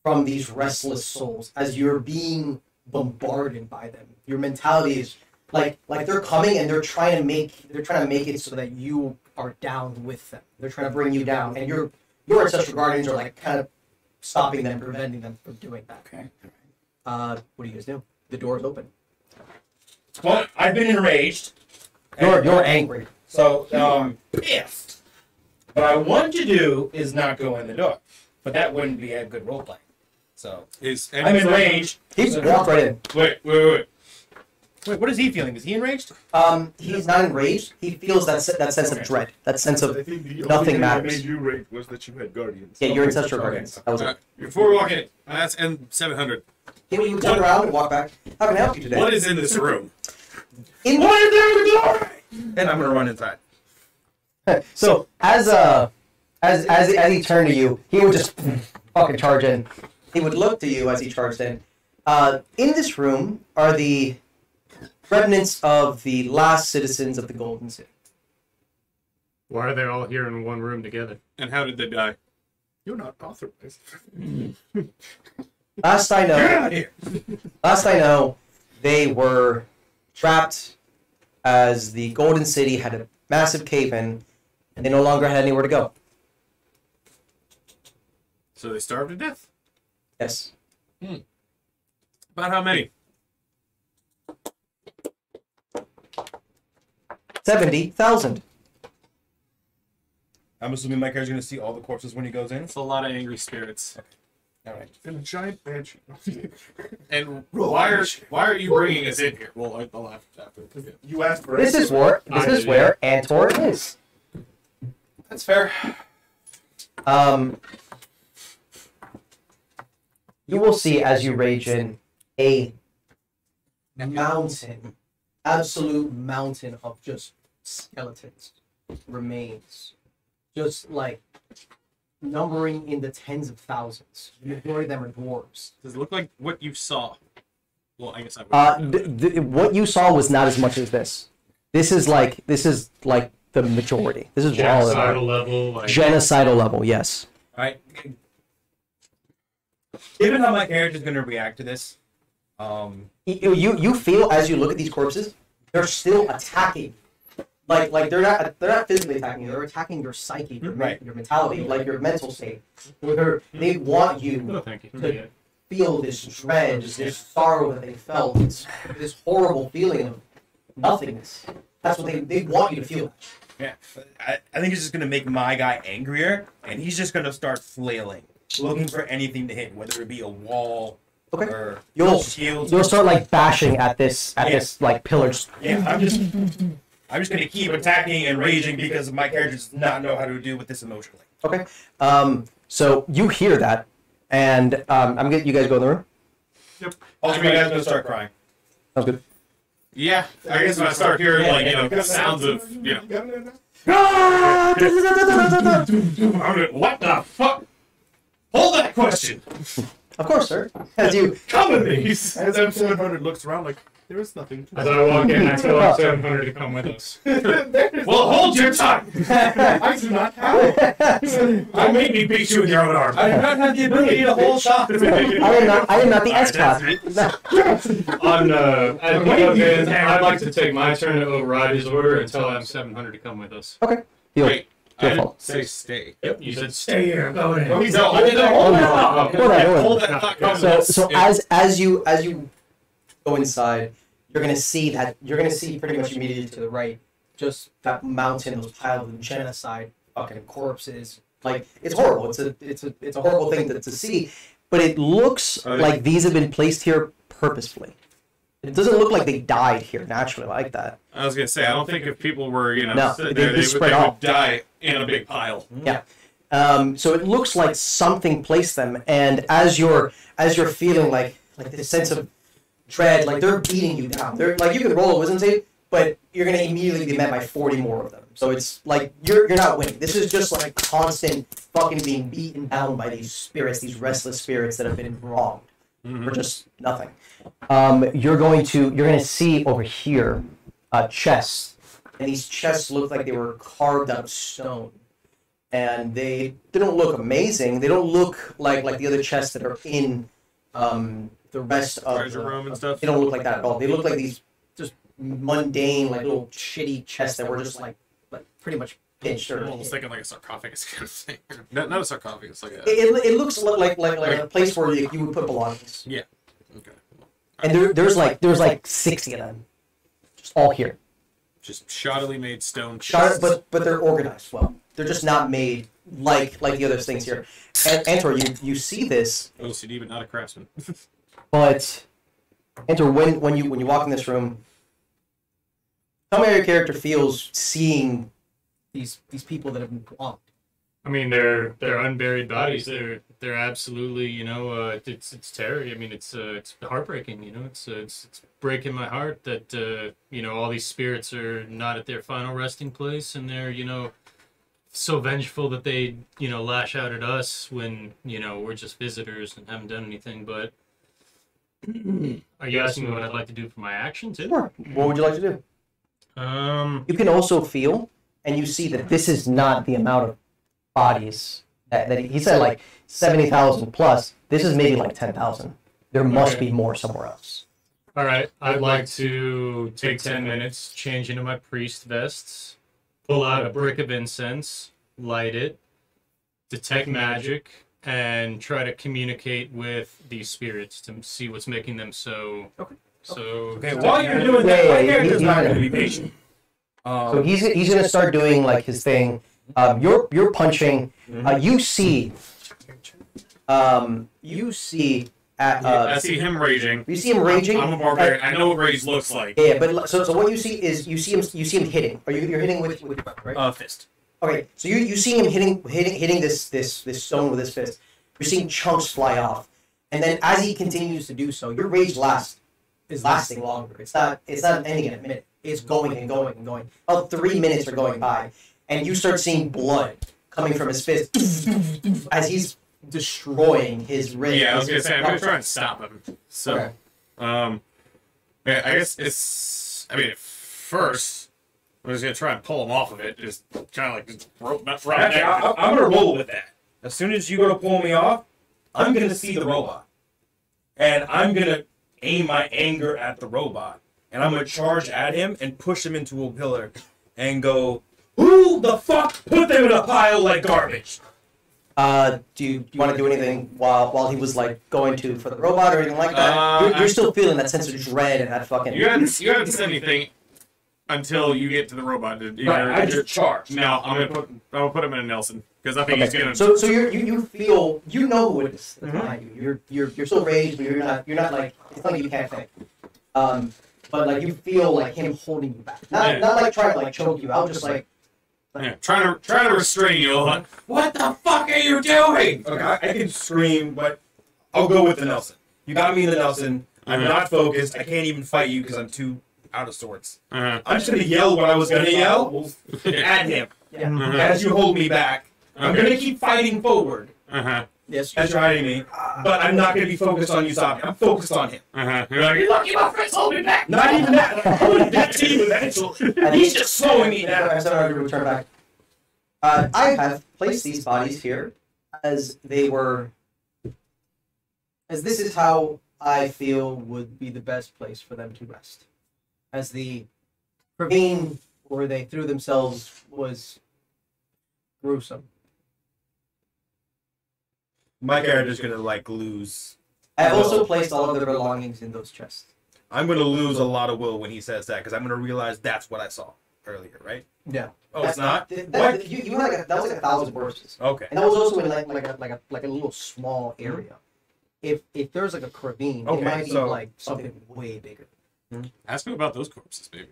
from these restless souls as you're being bombarded by them. Your mentality is like they're coming and they're trying to make it so that you are down with them. They're trying to bring you down, and your ancestral guardians are like kind of stopping them, preventing them from doing that. Okay. What do you guys do? The door is open. Well, I've been enraged. You're angry. So, pissed. What I want to do is not go in the door. But that wouldn't be a good roleplay. So, I'm enraged. He's walked right in. Wait. Wait, what is he feeling? Is he enraged? He's not enraged. He feels that sense of dread. That sense of I think the nothing only thing that matters. made you rage was that you had guardians. Yeah, your ancestral guardians. That was it. Before we walk in, that's M700. You turn around and walk back. How can I help you today? What is in this room? In What is there in the door? And I'm gonna run inside. So as he turned to you, he would just fucking charge in. He would look to you as he charged in. In this room are the remnants of the last citizens of the Golden City. Why are they all here in one room together? And how did they die? You're not authorized. Last I know, they were trapped as the Golden City had a massive cave-in, and they no longer had anywhere to go. So they starved to death? Yes. About how many? 70,000. I'm assuming my character's gonna see all the corpses when he goes in. It's a lot of angry spirits. All right. In a giant banshee. And why are you bringing us in here? Well, I'll laugh after. You asked for This it. is where Antor is. That's fair. You will see as you rage in a mountain, absolute mountain of just skeletons, remains, just like numbering in the tens of thousands. The majority of them are dwarves. Does it look like what you saw? Well, I guess I would. What you saw was not as much as this. This is like the majority. This is all of Genocidal it. level. Like, Genocidal level, yes. All right. Given how my character's gonna react to this, You feel as you look at these corpses, they're still attacking. Like they're not physically attacking you. They're attacking your psyche, your mentality, like your mental state. They want no, you thank you. to feel this dread, this sorrow that they felt, this horrible feeling of nothingness. That's what they want you to feel. yeah, I think it's just gonna make my guy angrier, and he's just gonna start flailing, looking for anything to hit, whether it be a wall Okay. Or You'll shields. you'll start like bashing at this like pillars. Yeah, I'm just gonna keep attacking and raging because my character does not know how to deal with this emotionally. Okay. So you hear that, and I'm getting you guys go in the room. Also, you guys gonna start crying. Sounds good. Yeah, I guess when I start hearing sounds of what the fuck? Hold that question. Of course, sir. As you Come with me. As M700 looks around like, there is nothing. As I walk in, I tell him 700 to come with us. Well, hold your tongue. I do not have. I made me beat you with your own arm. I do not have the ability to hold shot. I am not the S class. As he comes in, I'd like to take my turn to override his order and tell him 700 to come with us. Okay. Deal. Wait, I Deal. didn't say stay. Yep, you said stay here. Go ahead. No, I didn't hold that. Hold that thought. So as you go inside, you're gonna see pretty much immediately to the right, just that mountain, those piles of genocide, fucking corpses. Like it's horrible. It's a horrible thing to see, but it looks like these have been placed here purposefully. It doesn't look like they died here naturally like that. I was gonna say, I don't think if people were, No, sitting they there, they spread would off. die in a big pile. Yeah. So it looks like something placed them, and as you're feeling like this sense of dread, like they're beating you down. They're like, you can roll a wisdom save, but you're gonna immediately be met by 40 more of them. So it's like you're not winning. This is just like constant fucking being beaten down by these spirits, these restless spirits that have been wronged for just nothing. You're gonna see over here chests, and these chests look like they were carved out of stone. And they don't look amazing. They don't look like the other chests that are in the rest of Treasure room and stuff? They don't look like that at all. They look like these just mundane, like little shitty chests that were just like pretty much pinched or. I'm almost thinking like a sarcophagus kind of thing. Not a sarcophagus, like a. It looks like a place where you would put belongings. Yeah. Okay. And there's like 60 of them, just all here. Just shoddily made stone. But they're organized well. They're just not made like the other things here. And Antor, you see this. OCD, but not a craftsman. But Enter, when you walk in this room, tell me how your character feels seeing these people that have been wronged. I mean, they're unburied bodies. They're absolutely, it's terror. I mean, it's heartbreaking. It's breaking my heart that all these spirits are not at their final resting place, and they're so vengeful that they lash out at us when we're just visitors and haven't done anything. But are you asking me what I'd like to do for my action too? Sure. What would you like to do? You can also feel, and you see that this is not the amount of bodies that he said, like 70,000 plus. This is maybe like 10,000. There must be more somewhere else. All right, I'd like to take 10 minutes, change into my priest vests, pull out a brick of incense, light it, detect magic, and try to communicate with these spirits to see what's making them so. Okay, while you're doing that, my character's not going to be patient. So he's gonna start doing like his thing. You're punching. You see. I see him raging. You see him raging. I'm a barbarian. I know what rage looks like. Yeah, but so what you see is you see him hitting. You're hitting with your weapon, right? Fist. Okay, so you see him hitting this stone with his fist. You're seeing chunks fly off, and then as he continues to do so, your rage is lasting longer. It's not ending in a minute. It's going and going and going. About 3 minutes are going by, and you start seeing blood coming from his fist as he's destroying his rage. Yeah, I was gonna say I'm gonna try and stop him. So, Okay. yeah, I guess it's. I mean, at first, I'm just gonna try and pull him off of it. Just kind of like just rope, not right Actually, there. I'm going to roll with that. As soon as you go to pull me off, I'm going to see the robot. And I'm going to aim my anger at the robot. And I'm going to charge at him and push him into a pillar and go, who the fuck put them in a pile like garbage? Do you want to do anything while he was like going for the robot or anything like that? You're still feeling that sense of dread and that fucking. You haven't said anything until you get to the robot. Right, I just charged. No, I'm gonna put him in a Nelson. Because I think he's gonna. So you feel you know who it is that's behind you. You're still raged, but you're not like it's not like you can't think. But like you feel like him holding you back. Not like trying to like choke you out, just like trying to restrain you. Like, what the fuck are you doing? Okay, I can scream, but I'll go with the Nelson. You got me in the Nelson. I'm not focused. I can't even fight you because I'm too out of sorts. I'm just gonna yell what I was gonna yell at him as you hold me back. I'm gonna keep fighting forward yes, as you're hiding me, but I'm not gonna be focused on Usopp. I'm focused on him. You're like, lucky my friends hold me back. Not even that. I'm holding that to you eventually. He's just slowing me down. I'm sorry to return back. I have placed these bodies here as they were, as this is how I feel would be the best place for them to rest. As the ravine where they threw themselves was gruesome. My character's gonna like lose. I've also placed all of their belongings in those chests. I'm gonna lose a lot of will when he says that because I'm gonna realize that's what I saw earlier, right? Yeah. Oh, it's not. What? You had that was like 1,000 corpses, Okay. and that was also in like a little small area. If there's like a ravine, Okay, it might be so- like something way bigger. Ask me about those corpses, baby.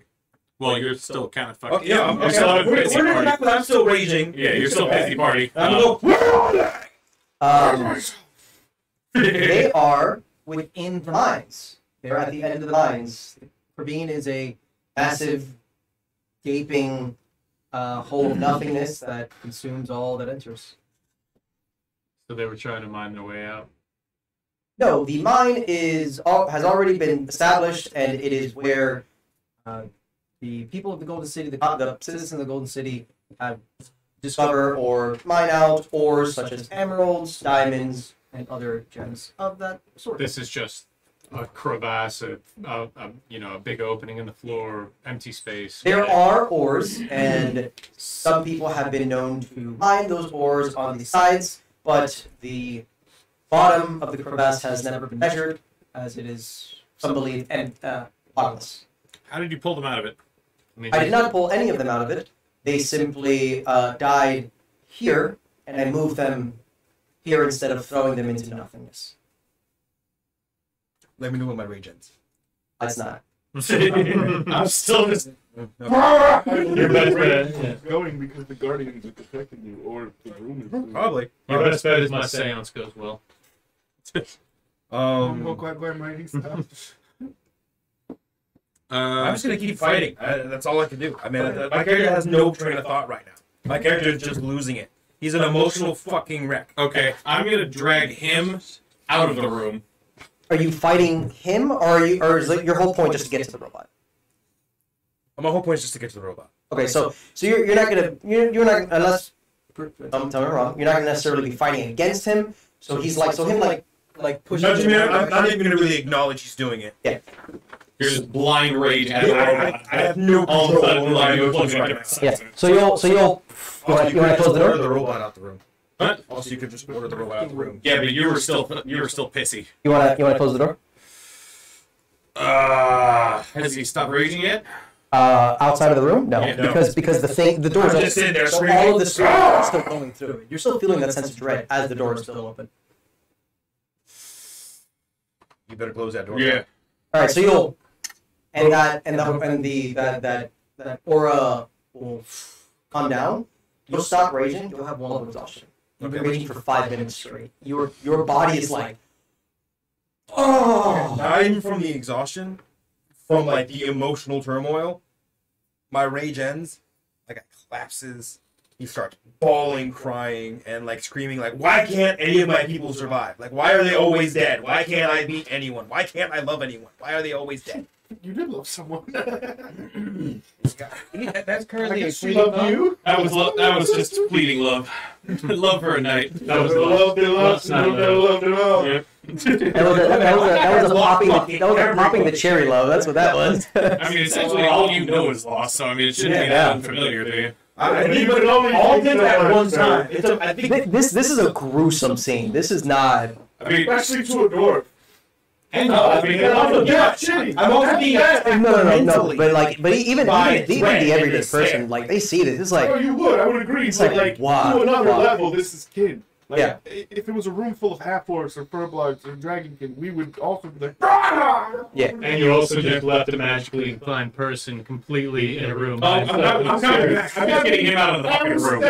Well, you're still kind of fucking. Okay, yeah, You're still having a we're pissy gonna party. back when I'm still raging. Yeah, you're still pissy party. I'm gonna go. Where are they? They are within the mines. They're at the end of the mines. Ravine is a massive, gaping hole of nothingness that consumes all that enters. So they were trying to mine their way out. No, the mine has already been established, and it is where the people of the Golden City, the citizens of the Golden City, have discover or mine out ores such as emeralds, diamonds, and other gems of that sort. This is just a crevasse, a big opening in the floor, empty space. There are ores, and some people have been known to mine those ores on the sides, but the bottom of the crevasse has never been measured, as it is, some believe, and bottomless. How did you pull them out of it? I did not pull any of them out of it. They simply died here, and I moved them here instead of throwing them into nothingness. Let me know when my rage ends. That's not. I'm still just. Your best bet, yeah. Going because the guardians are protecting you, or the room is. Probably. Your best bet is my seance goes well. I'm just gonna keep fighting. That's all I can do. I mean, my character has no train of thought right now. My character is just losing it. He's an emotional fucking wreck. Okay, I'm gonna drag him out of the room. Are you fighting him, or is like your whole point just to get to the robot? My whole point is just to get to the robot. Okay, so you're not gonna you're not unless tell me wrong. You're not gonna necessarily be fighting against him. So he's like pushing. No, him I'm not even gonna really acknowledge he's doing it. Yeah. You're just blind rage at the robot. I have no All of a sudden, control like, over you're my looking emotions at right it. now. Yeah. So you'll Also, you want to close the order door? the robot out the room. What? Also, you could just order the robot out the room. Yeah, but you were still pissy. You want to close the door? Has he stopped raging yet? Outside of the room? No, Yeah, no. because the door's I'm open. just sitting there So screaming. all of the spirit is still going through it. You're still feeling that sense of dread as the door is still open. You better close that door. Yeah. All right, so you'll that aura will calm down. You'll stop raging. You'll have one level of exhaustion. You've been raging for 5 minutes straight. Your body is like, oh. Not even from the exhaustion, from like the emotional turmoil. My rage ends. Like it collapses. He starts bawling, crying, and like screaming, like, "Why can't any of my people survive? Like, why are they always dead? Why can't I meet anyone? Why can't I love anyone? Why are they always dead?" You did love someone. That's currently a She loved you. That was just fleeting love. Love for a night. That was Loved it, Let's not loved it all. Yeah. That was a popping the cherry love. That's what that was. I mean, essentially, all you know is lost. So I mean, it shouldn't be that unfamiliar to you. I think But all did at one time. I think This is a gruesome scene. This is not. I mean, Especially to a dwarf. And I mean, I'm also being attacked No. mentally. But even by the dread everyday and person, despair. they see this. It's Oh, like, you would. I would agree. It's But like, wow, to another wow. level, this is kin. Like, Yeah. If it was a room full of half-orcs or furbloods or dragonkin, we would also be like, "Ah!" yeah. And you also just left a magically inclined person completely in a room. I'm getting him out of the fucking room.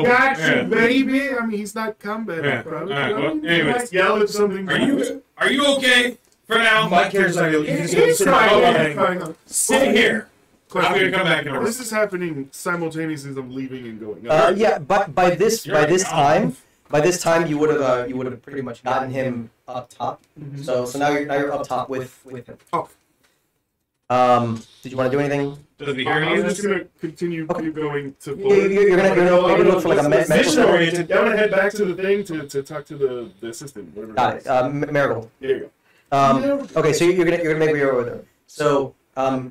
Got Yeah. you, baby. I mean, he's not combat, Yeah. bro. All right, well, I mean, he anyways. might yell at something. Are you okay for now? My character's not really. He's trying. Sit here. I'm Question. gonna come back in a This is happening simultaneously as I'm leaving and going. Yeah, but by this time you would have pretty much gotten him up top. So now you're up top with him. Oh. Did you want to do anything? Does he hear I'm any of just this? gonna continue keep going to. You're gonna maybe look for like a medical mission center. oriented. I'm gonna head back to the thing to talk to the assistant. Whatever. Got it. Marigold. There you go. Okay, so you're gonna make your way over there. So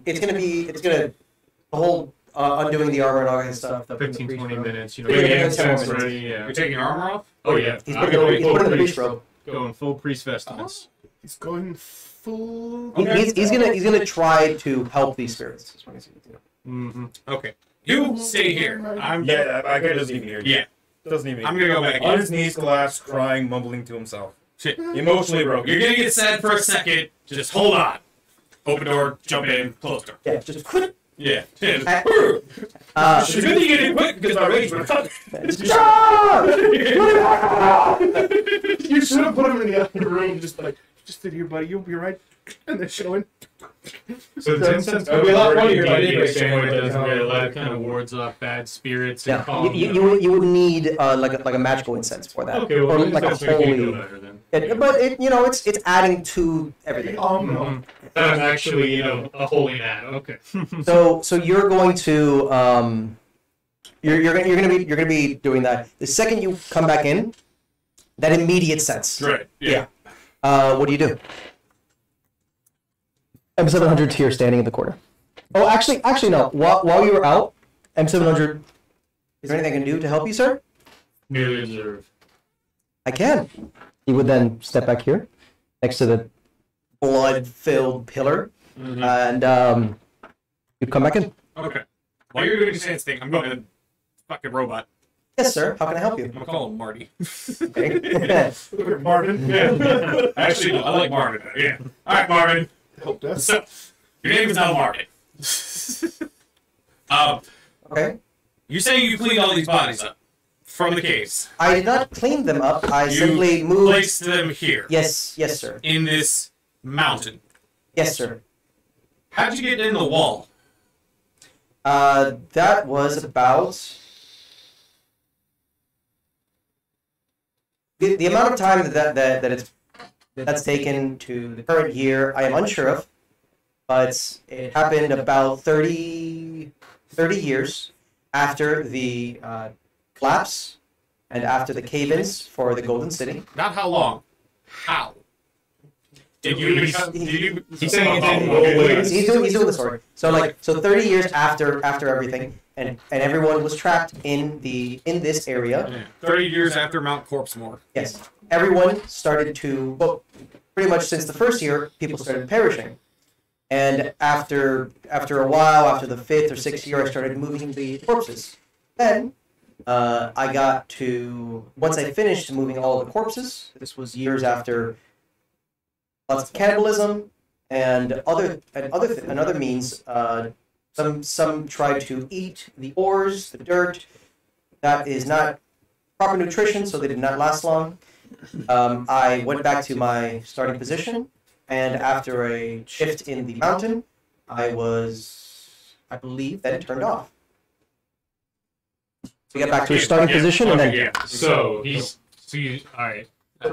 it's gonna the whole undoing the armor and all that stuff. 15, 20 minutes, Yeah, getting yeah, incense yeah. ready, yeah. You're taking armor off? Oh, yeah. He's I'm putting going full the priest, priest robe. going full priest vestments. He's going full. He's gonna try to help these spirits. That's what he's gonna do. Mm-hmm. Okay. You stay here. Yeah, my character doesn't even hear you. Yeah. Doesn't even. I'm gonna go back On in. his knees, collapsed, crying, mumbling to himself. Shit. Emotionally broken. You're gonna get sad for a second. Just hold on. Open door, jump in, close door. Yeah, just Yeah. Uh, It's good that you did quick because my rage went up. You should have put him in the other room, just sit here, buddy. You'll be right. And they're showing. So the incense It'll be a lot funnier if I did the same way it. it does in real life, kind of wards off bad spirits and Yeah, calm. you would need like a magical incense for that, Okay, well, or like a that's what you do holy. better then. But it's adding to everything. Mhm. That's actually, a holy man. Okay. So you're going to you're gonna be doing that. The second you come back in, that immediate sense. Right. Yeah. What do you do? M700 here standing in the corner. Oh, actually no. While you were out, M700. Is there anything I can do to help you, sir? Merely observe. I can. He would then step back here, next to the blood-filled pillar, and you'd come back in. Okay. While you're doing the dance thing, I'm going to fucking robot. Yes, sir. How can I help you? I'm gonna call him Marty. Okay. Marvin. Yeah. Actually, no, I like Marvin. Yeah. All right, Marvin. Help us. So, your name is now Marvin. Okay. You're saying you cleaned all these bodies up from the caves. I did not clean them up. I You simply moved. placed them here. Yes, sir. In this mountain. Yes, sir. How'd you get in the wall? That was about the amount of time that's taken to the current year. I am unsure of, but it happened about 30 years after the collapse and after the cave-ins for the Golden City. Not how long. How? Did you? He's saying it didn't go away. He's doing the story. So 30 years after everything, and everyone was trapped in this area. Yeah. 30 years after Mount Corpsemore. Yes, everyone started to, well, pretty much since the first year, people started perishing. And after a while, after the 5th or 6th year, I started moving the corpses. Then I got to, once I finished moving all the corpses, this was years after lots of cannibalism and other means. Some tried to eat the ores, the dirt. That is not proper nutrition, so they did not last long. I went back to my starting position, and after a shift in the mountain, I believe, then turned off. We got back to his starting position, and then. Yeah. So all right.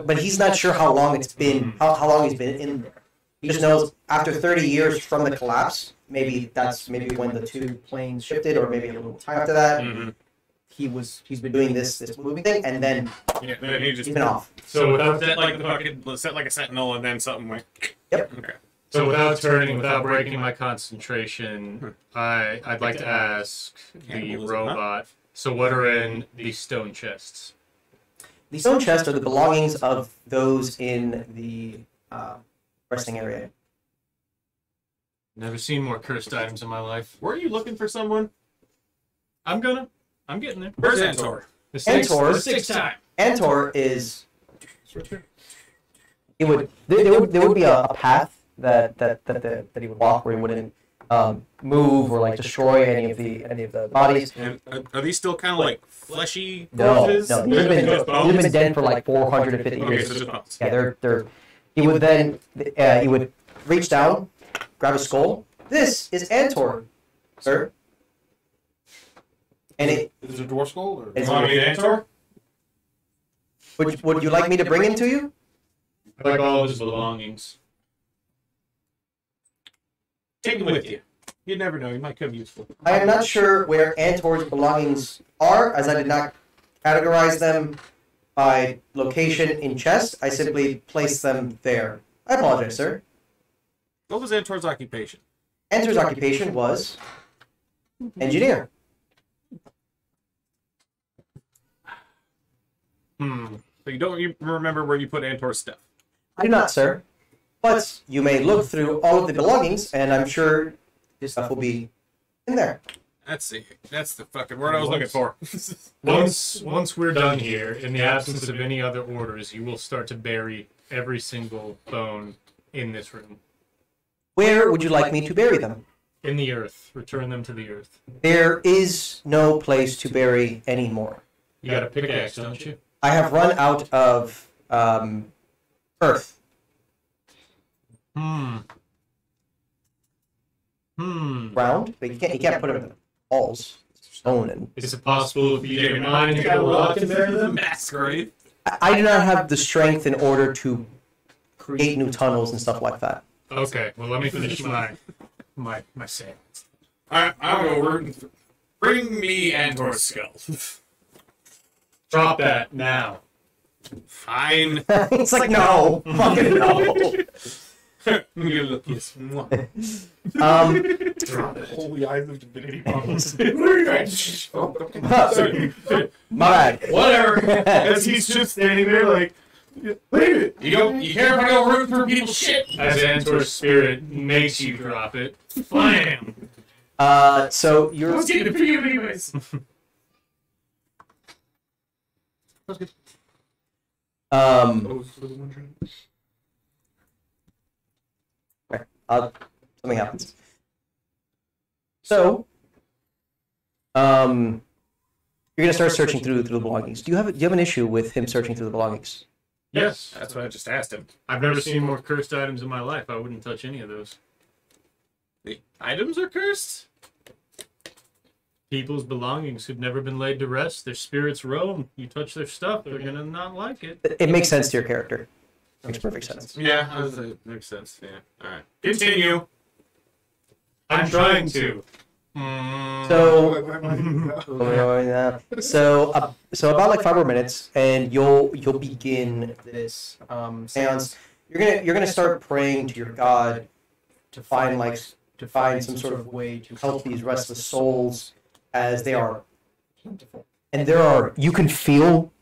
But he's not sure how long it's been, how long he's been in there. He just knows after 30 years from the collapse, maybe when the two planes shifted, or maybe a little time after that. Mm-hmm. He's been doing this moving thing, and then Yeah, then he just he's been off. So without set like the fucking set like a sentinel, and then something like. Yep. Okay. So without breaking my concentration, I'd like to ask the Cannibalism, robot. So what are in these stone chests? The stone chests are the belongings of those in the resting area. Never seen more cursed items in my life. Were you looking for someone? I'm getting there. Where's Antor? Antor- The sixth time. Antor is. There would be a path that he would walk where he wouldn't move or like destroy any of the bodies. And are these still kind of like fleshy No, corpses? no, these have been dead for like 450 Okay, years. so just bones. Yeah, they're. He would then he would reach down, grab a skull. This is Antor, sir. And it Is it a dwarf skull? Or? It's- You want to meet Antor? would you like me to bring him to you? I like all of his belongings. Take him with you. You never know. He might come useful. I am not sure where Antor's belongings are, as I did not categorize them by location in chest. I simply placed them there. I apologize, sir. What was Antor's occupation? Antor's occupation was engineer. So you don't remember where you put Antor's stuff? I do not, sir. But you may look through all of the belongings, and I'm sure his stuff will be in there. That's the fucking word I was looking for. Once we're done here, in the absence of any other orders, you will start to bury every single bone in this room. Where would you like me to bury them? In the earth. Return them to the earth. There is no place to bury anymore. You got a pickaxe, don't you? I have run out of earth. Round, but you can't put them in the walls. Stone and. Is it possible if you get your mind to go rock and bury them? Mass grave. I do not have the strength in order to create new tunnels and stuff like that. Okay, well let me finish my sentence. Alright, I'll go over. Bring me Antor's skull. Drop that now. Fine. It's like no, fucking no. Give a little kiss. Holy eyes of divinity bombs. My bad. Whatever. As he's just standing there like, leave it. You care if I go root through people's shit? As Antor's spirit makes you drop it. Blam! So you're. Let's get it for you anyways. Something happens. So, you're gonna start searching through the belongings. Do you have an issue with him searching through the belongings? Yes. That's what I just asked him. I've never seen more cursed items in my life. I wouldn't touch any of those. The items are cursed? People's belongings who've never been laid to rest. Their spirits roam. You touch their stuff, they're gonna not like it. It makes sense to your character. Makes perfect sense. Yeah, makes sense. Yeah. Alright. Continue. I'm trying to. So, so about like 5 more minutes, and you'll begin this seance. You're gonna start praying to your god to find some sort of way to help these restless souls, as they are plentiful. And you can feel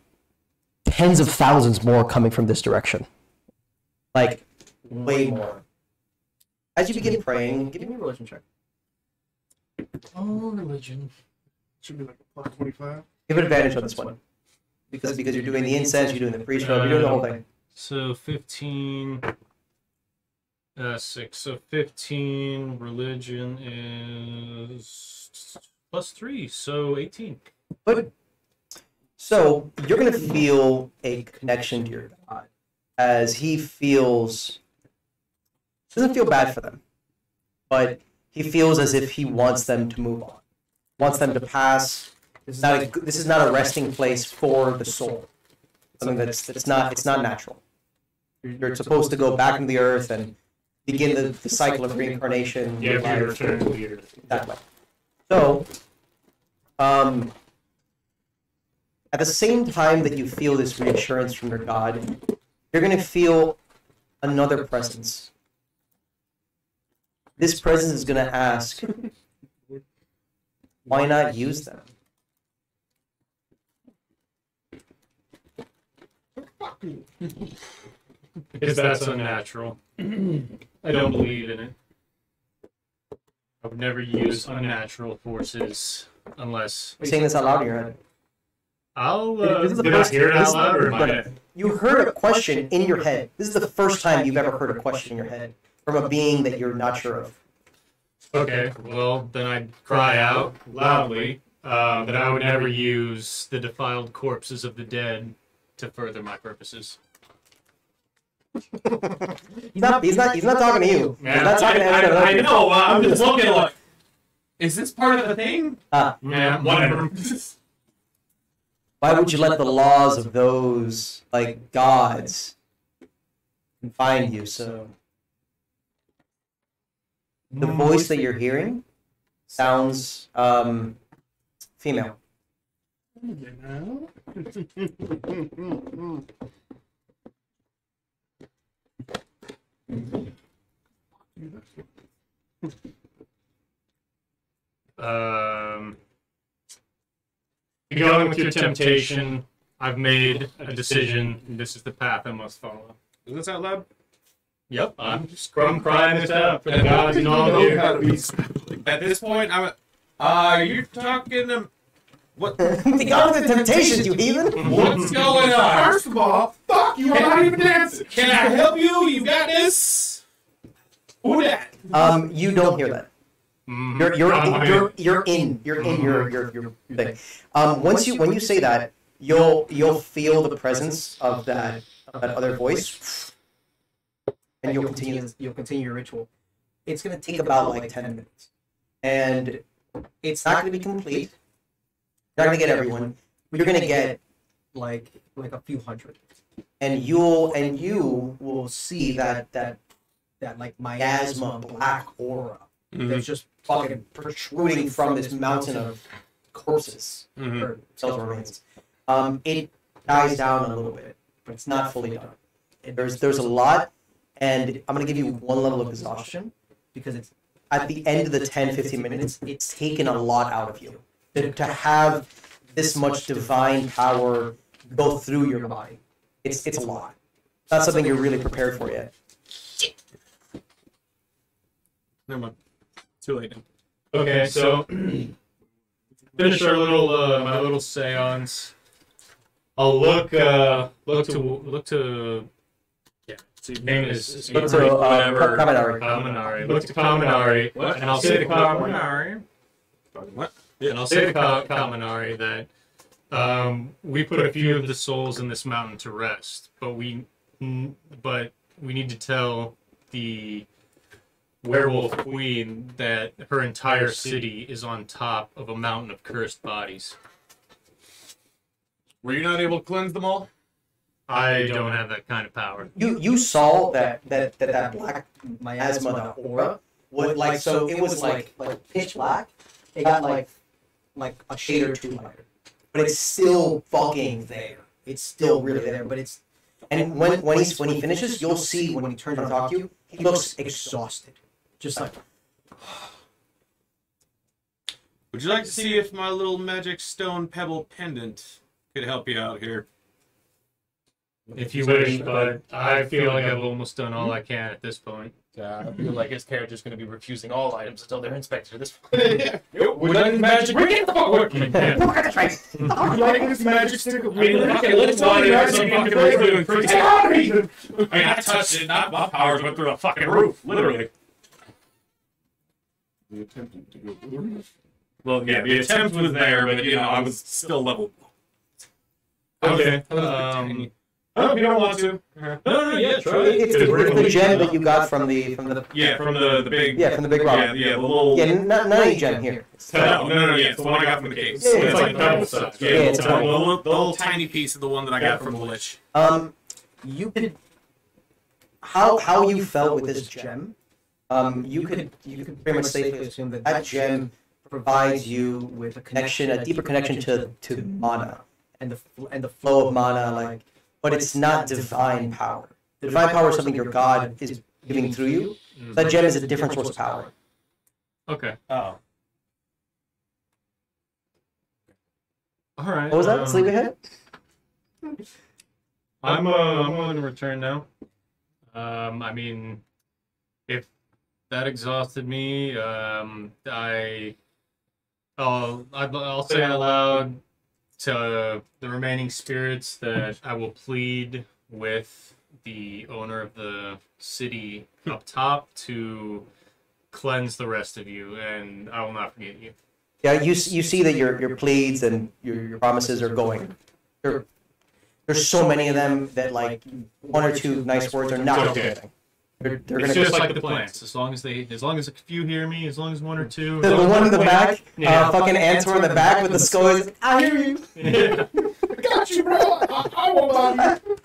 tens of thousands more coming from this direction, like way more. As you begin praying, give me a religion check. Oh, religion. Should be like a plus 25. Give it advantage on this one, because you're doing the incense, you're doing the priest robe, you're doing the whole thing. So 15. 6. So 15. Religion is +3. So 18. But so you're gonna feel a connection to your god, as he doesn't feel bad for them, but he feels as if he wants them to move on, wants them to pass. This is not a resting place for the soul. Something it's not natural. You're supposed to go back into the earth and begin the cycle of reincarnation. You have to return to the earth. That way. So, at the same time that you feel this reassurance from your god, you're going to feel another presence. This presence is going to ask, why not use them? Because that's unnatural. I don't believe in it. I would never use unnatural forces unless You're saying this out loud in your head. I'll. This is the Did I first- hear it this out is- loud, or am I? You heard a question in your head. This is the first time you've ever heard a question in your head from a being that you're not sure of. Okay, well then I'd cry out loudly that I would never use the defiled corpses of the dead to further my purposes. He's not talking to you. Yeah, He's not talking to anyone else. I know. I'm just looking like, is this part of the thing? Yeah, whatever. Why would you let the laws of those, like, gods confine you so? The voice that you're hearing sounds female. Going with your temptation, I've made a decision, and this is the path I must follow. Is this out loud? Yep, I'm crying this out for the gods and all of you. At this point, are you talking to... What? The god of the temptations, you heathen! What's going on? First of all, fuck you, I'm not even dancing. Can I help you? You got this? Who that? You don't hear that. You're in your thing. When you say that, you'll feel the presence of that other voice, and you'll continue your ritual. It's gonna take about like 10 minutes, and it's not gonna be complete. You're not gonna get everyone. You're gonna get like a few hundred, and you will see that like miasma black aura that's just fucking protruding from this mountain of corpses or skeletal remains. It dies down a little bit, but it's not fully done. There's a lot, and I'm gonna give you one level of exhaustion because it's at the end of the 10-15 minutes. It's taken a lot out of you to have this much divine power go through your body. It's a lot. It's not something you're really prepared for yet. Never mind. Too late now. Okay, so finish our little my little seance. I'll look to yeah. So your name is Look to Kaminari. Kaminari. Look to Kaminari, and I'll say to Kaminari. What? And I'll say to Kaminari that we put a few of the souls in this mountain to rest, but we need to tell the werewolf queen that her entire city is on top of a mountain of cursed bodies. Were you not able to cleanse them all? I don't have that kind of power. You saw that black miasma, that aura, would like so it was like pitch black. It got like a shade or two lighter, but it's still fucking there. It's still really there, but it's and when he finishes, you'll see when he turns around to talk to you, he looks exhausted, just like. Would you like to see if my little magic stone pebble pendant could help you out here? If you wish, but I feel like I've almost done all I can at this point. I feel like his character's going to be refusing all items until they're inspected at this point. Would I magic? Get the fuck away from me! Like this magic stick. Okay, let's tell you guys some fucking roof doing crazy. I mean, I touched it, not my powers went through the fucking roof, literally. We attempted to go through the roof. Well, yeah, the attempt was there, but you know, I was still level. Okay. Oh, if you don't want to. No, yeah, try it. It's the gem that you got from the Yeah, from the big. yeah, from the big rock. Yeah, the little. Yeah, not any gem here. No, yeah, it's the one I got from the case. Yeah, It's like double size. size. Yeah, it's the tiny. little tiny piece of the one that I got from the lich. You could how you felt with this gem. You could pretty much safely assume that gem provides you with a deeper connection to mana and the flow of mana, like. But it's not divine power. The divine power is something your god is giving through you. That gem is a different source of power. Okay. Oh. All right. What was that? Sleepyhead? I'm going to return now. I mean, that exhausted me. I'll say out loud to the remaining spirits that I will plead with the owner of the city up top to cleanse the rest of you, and I will not forget you. Yeah, you see that your pleads and your promises are going. There's so many of them that like one or two nice words are not going to do anything. They're It's going just to like the plants. As long as a few hear me, as long as one or two. the one in the back, Yeah. fucking Antor in the back with the skull. Is like, I hear you. Yeah. Got you, bro. I won't bother you.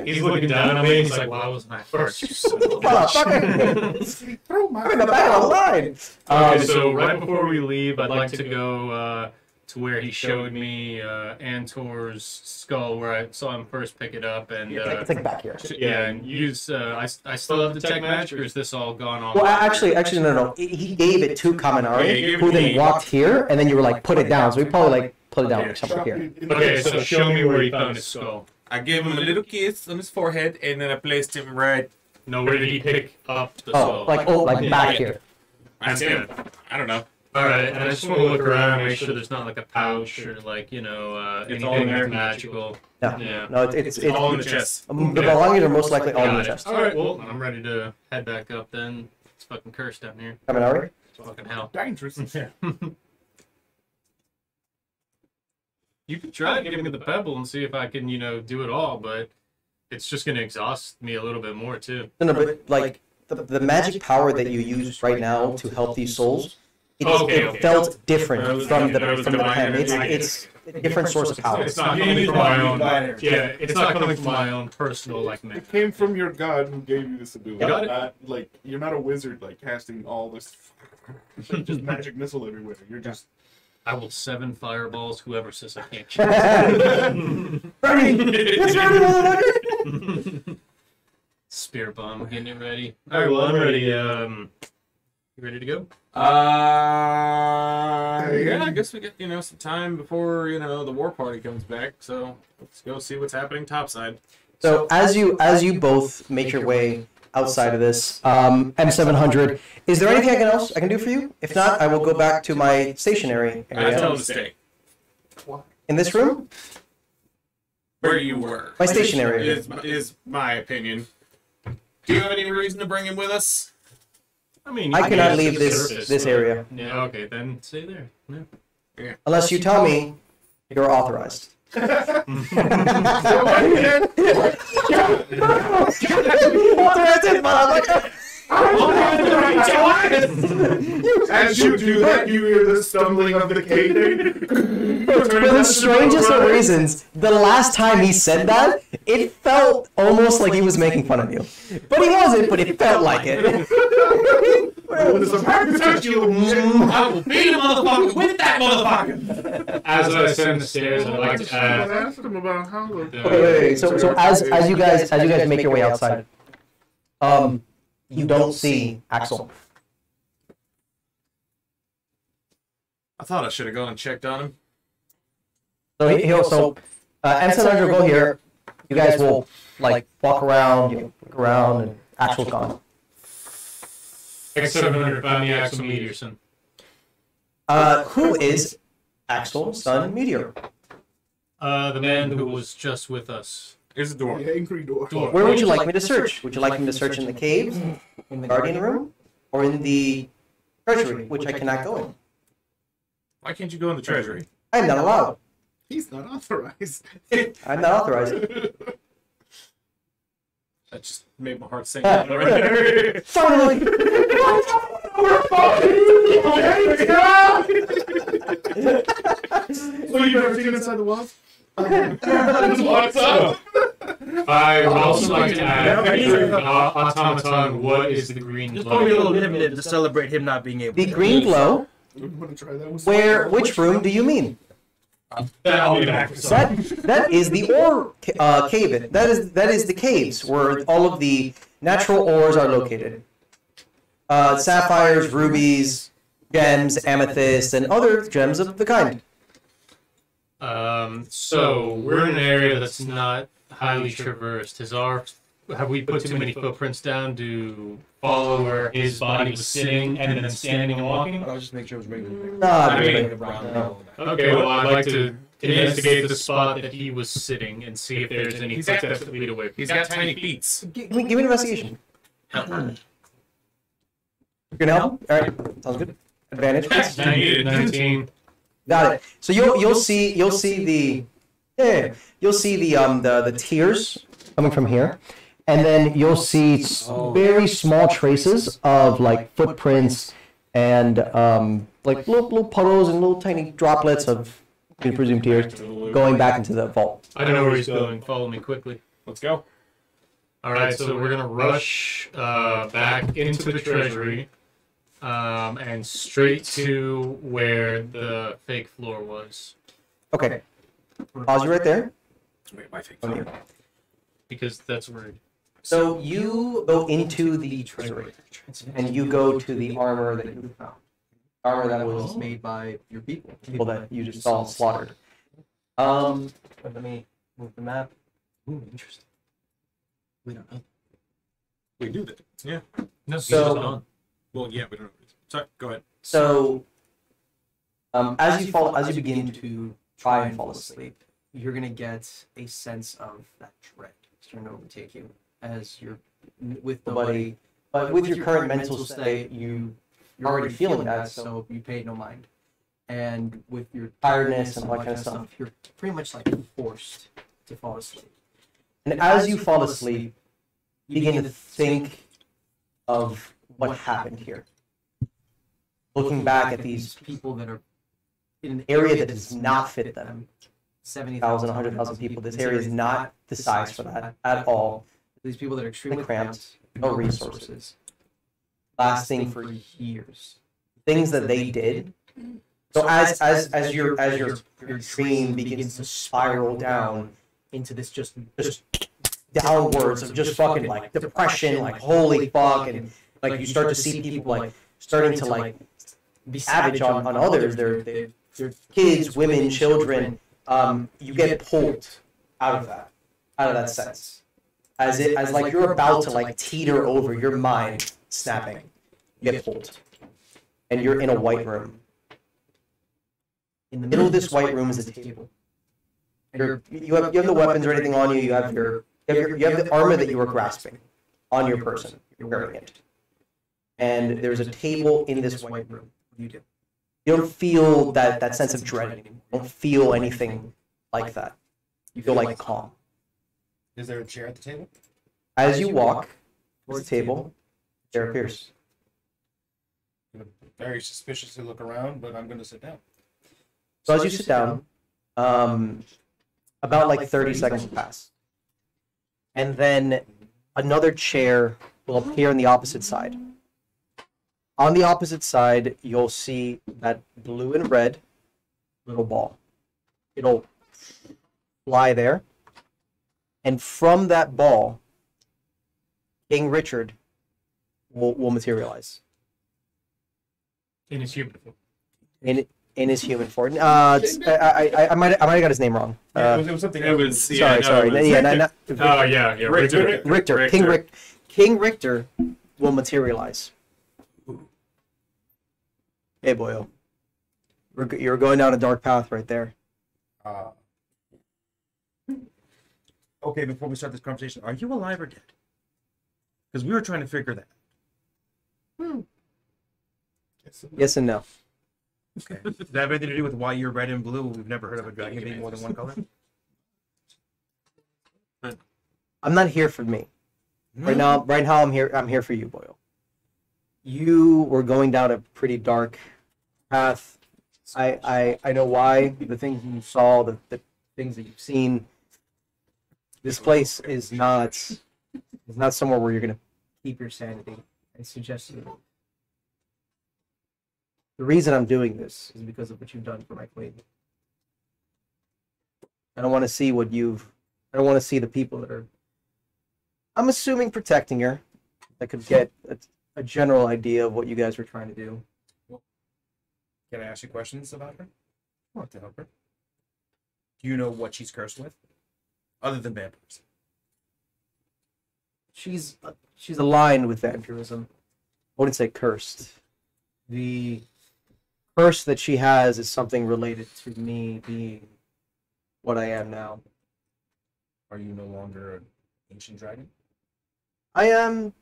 He's looking down at me. He's like, "Why wasn't I first? You son of a Motherfucker. Throw my I'm in the back of the line. Okay, so right before we leave, I'd like to go to where he showed me Antor's skull, where I saw him first pick it up, and It's like back here. yeah, and use. I still have the tech match, or is this all gone on? Well, actually, no. He gave it to Yeah, Kaminari, he gave it who to then me. walked here, and then you were like, put it down. So we probably like put it down like somewhere here. Okay, so show me where he found his skull. I gave him a little kiss on his forehead, and then I placed him right. No, where did he pick up the skull? Like back here. That's him. I don't know. All right, and I just want to look around, make sure there's not like a pouch or like It's anything all in there. magical. No, Yeah. no, it's All in the chest. the belongings are most likely all in the Got it. chest. All right, well, I'm ready to head back up then. It's fucking cursed down here. Kaminari. It's fucking hell. Dangerous. You could try to give me the pebble and see if I can, do it all, but it's just going to exhaust me a little bit more, too. No, but like the magic power that you use right now to help these souls, it Okay. felt different That was from the divine pen. energy. It's a different source of power. It's not You coming use from my my own. divine Yeah, it's not coming from my own personal, like, It magic. came from your god who gave you this ability. You got it. Not, like you're not a wizard like casting all this just magic missile everywhere. You're just I will 7 fireballs whoever says I can't shoot. Ready? It's ready, motherfucker! Spear bomb, getting it ready. All right, well, I'm ready. You ready to go? Yeah, I guess we get some time before the war party comes back. So let's go see what's happening topside. So as you both make your way outside of this M700, is there anything else I can do for you? If not, I will go back to my stationary I tell area. him to stay In this room? where you were. My stationary area. Is my opinion. Do you have any reason to bring him with us? I mean, I cannot can leave use the this surface, this but- area Yeah, okay, then stay there. Yeah. unless you tell me you're authorized. as you do that, you hear the stumbling of the cave. For the strangest of reasons, the last time he said that, it felt almost like he was making fun of you. But he wasn't, but it felt like it. With some touch you. I will beat a motherfucker with that motherfucker. As I ascend the stairs, I'd like to I add. asked him about how. Wait. So as you guys make your way outside, you don't see Axel. I thought I should have gone and checked on him. So he'll M700 will go here. You guys will like walk around, look around, and Axel's gone. X700, find the Axel Meteorson. Who is Axel, son Meteor? The man who was just with us. Here's the door. The angry door. Where would you like me to search? Would you like me to search in the caves, in the Guardian room, or in the treasury, which I cannot go in? Why can't you go in the treasury? I am not allowed. He's not authorized. I'm not authorized. That just made my heart sink. Already. Finally! So you've never seen inside the walls? What's up? I would also like to add, automaton, what is the green Just probably a glow? little limited to celebrate him not being able The to. green glow. You want to try that? With Which room do you mean? I'll be back for some. That is the ore cave. That is the caves where all of the natural ores are located. Sapphires, rubies, gems, amethysts, and other gems of the kind. So we're in an area that's not highly traversed. Has our have we put too many footprints down to follow where his body was sitting and then standing and walking? I'll just make sure it was regular. Nah, I dude, mean- like, Brown. Okay, well, I'd like to investigate the spot that he was sitting and see if there's any He's got- footsteps that lead away. He's got tiny feet. give me an investigation. You're gonna help? All right, sounds good. Advantage. 19. Got it. So you'll see the tears coming from here, and then you'll see very small traces of like footprints and like little puddles and little tiny droplets of, you can presume, tears going back into the vault. I don't know where he's going. Follow me quickly. Let's go. All right, so we're gonna rush back into the treasury, and straight to where the fake floor was, Okay. Pause you right there. Wait, my thing. Let me- because that's where. So you go into the treasury, and you go to the armor that you found. Armor that was made by your people that you just saw slaughtered. Let me move the map. Ooh, interesting. We don't know. We knew that. Yeah. No, So- Well, yeah, we don't know. Sorry, go ahead. So, as you begin to try and fall asleep, you're gonna get a sense of that dread starting to overtake you as you're with nobody. But with your current mental state, you're already feeling that, so you pay no mind. And with your tiredness and all that kind of stuff, you're pretty much like forced to fall asleep. And as you fall asleep, you begin to think of what happened here. Looking back at these people that are in an area that does not fit them. 70,000, 100,000 people. This area is not the size for that at all. These people that are extremely cramped, no resources, lasting for years. Things that they did. So as your dream begins to spiral down into this just downwards of just fucking like depression, like holy fuck, and like you start to see people like starting to like be savage on others. They're kids, women, children. You get pulled out of that sense, as like you're about to like teeter over, your mind snapping. You get pulled, and you're in a white room. In the middle of this white room is a table. And you have the weapons or anything on you. You have the armor that you were grasping on your person. You're wearing it. And there's a table in this white room. What do you do? You don't feel that sense of dread anymore. You don't feel anything like that. You feel like calm. Is there a chair at the table? As you walk towards the table, there appears. Very suspiciously look around, but I'm going to sit down. So as you sit down, about like 30 seconds pass. And then another chair will appear on the opposite side. On the opposite side, you'll see that blue and red little ball. It'll fly there. And from that ball, King Richard will materialize In his human form. in his human form. I might have got his name wrong. It was something. It was. Yeah, Sorry. no, it was- Yeah, Oh, yeah. Richter. Richter. King Richter will materialize. Hey, boyo. You're going down a dark path right there. Okay, before we start this conversation, are you alive or dead? Because we were trying to figure that. Yes and no. Okay. Does that have anything to do with why you're red and blue? We've never heard of a dragon being more than one color. I'm not here for me. Right now I'm here for you, boyo. You were going down a pretty dark path. I know why. The things you saw, the things that you've seen. This place is not somewhere where you're gonna keep your sanity. I suggest you. The reason I'm doing this is because of what you've done for my queen. I don't want to see I don't want to see the people that are, I'm assuming, protecting her. I could get a general idea of what you guys were trying to do. Can I ask you questions about her? I want to help her. Do you know what she's cursed with? Other than vampires. she's aligned with vampirism. I wouldn't say cursed. The curse that she has is something related to me being what I am now. Are you no longer an ancient dragon? I am,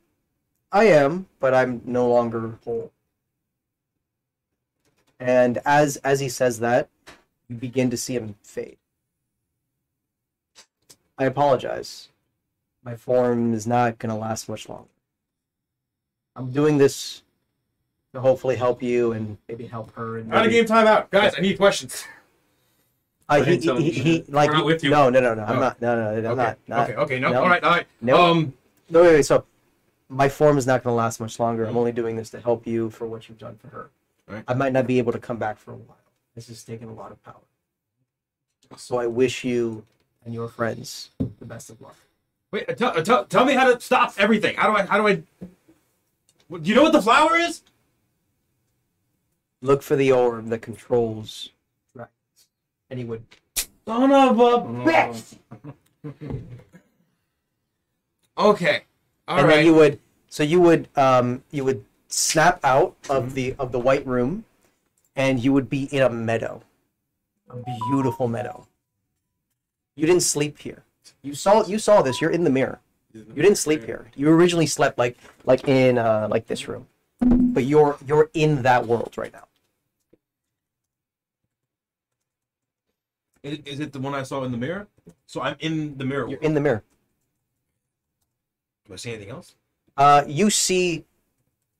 but I'm no longer whole. And as he says that, you begin to see him fade. I apologize. My form is not going to last much longer. I'm doing this to hopefully help you and maybe help her. And Out of game time out. Guys, I need questions. He like We're not with you. No. I'm Oh. not. No. I'm not. Okay, no. no. All right. No. No, wait. So, my form is not going to last much longer. I'm only doing this to help you for what you've done for her. Right. I might not be able to come back for a while. This has taken a lot of power. So I wish you and your friends the best of luck. Wait, tell me how to stop everything. How do I? Do you know what the flower is? Look for the orb that controls dragons. And he would. Son of a bitch. Okay. All and right. then you would. So you would snap out of the white room, and you would be in a meadow, a beautiful meadow. You didn't sleep here. You saw this. You're in the mirror. You didn't sleep here. You originally slept like in like this room, but you're in that world right now. Is it the one I saw in the mirror? So I'm in the mirror. You're in the mirror. Do I see anything else? You see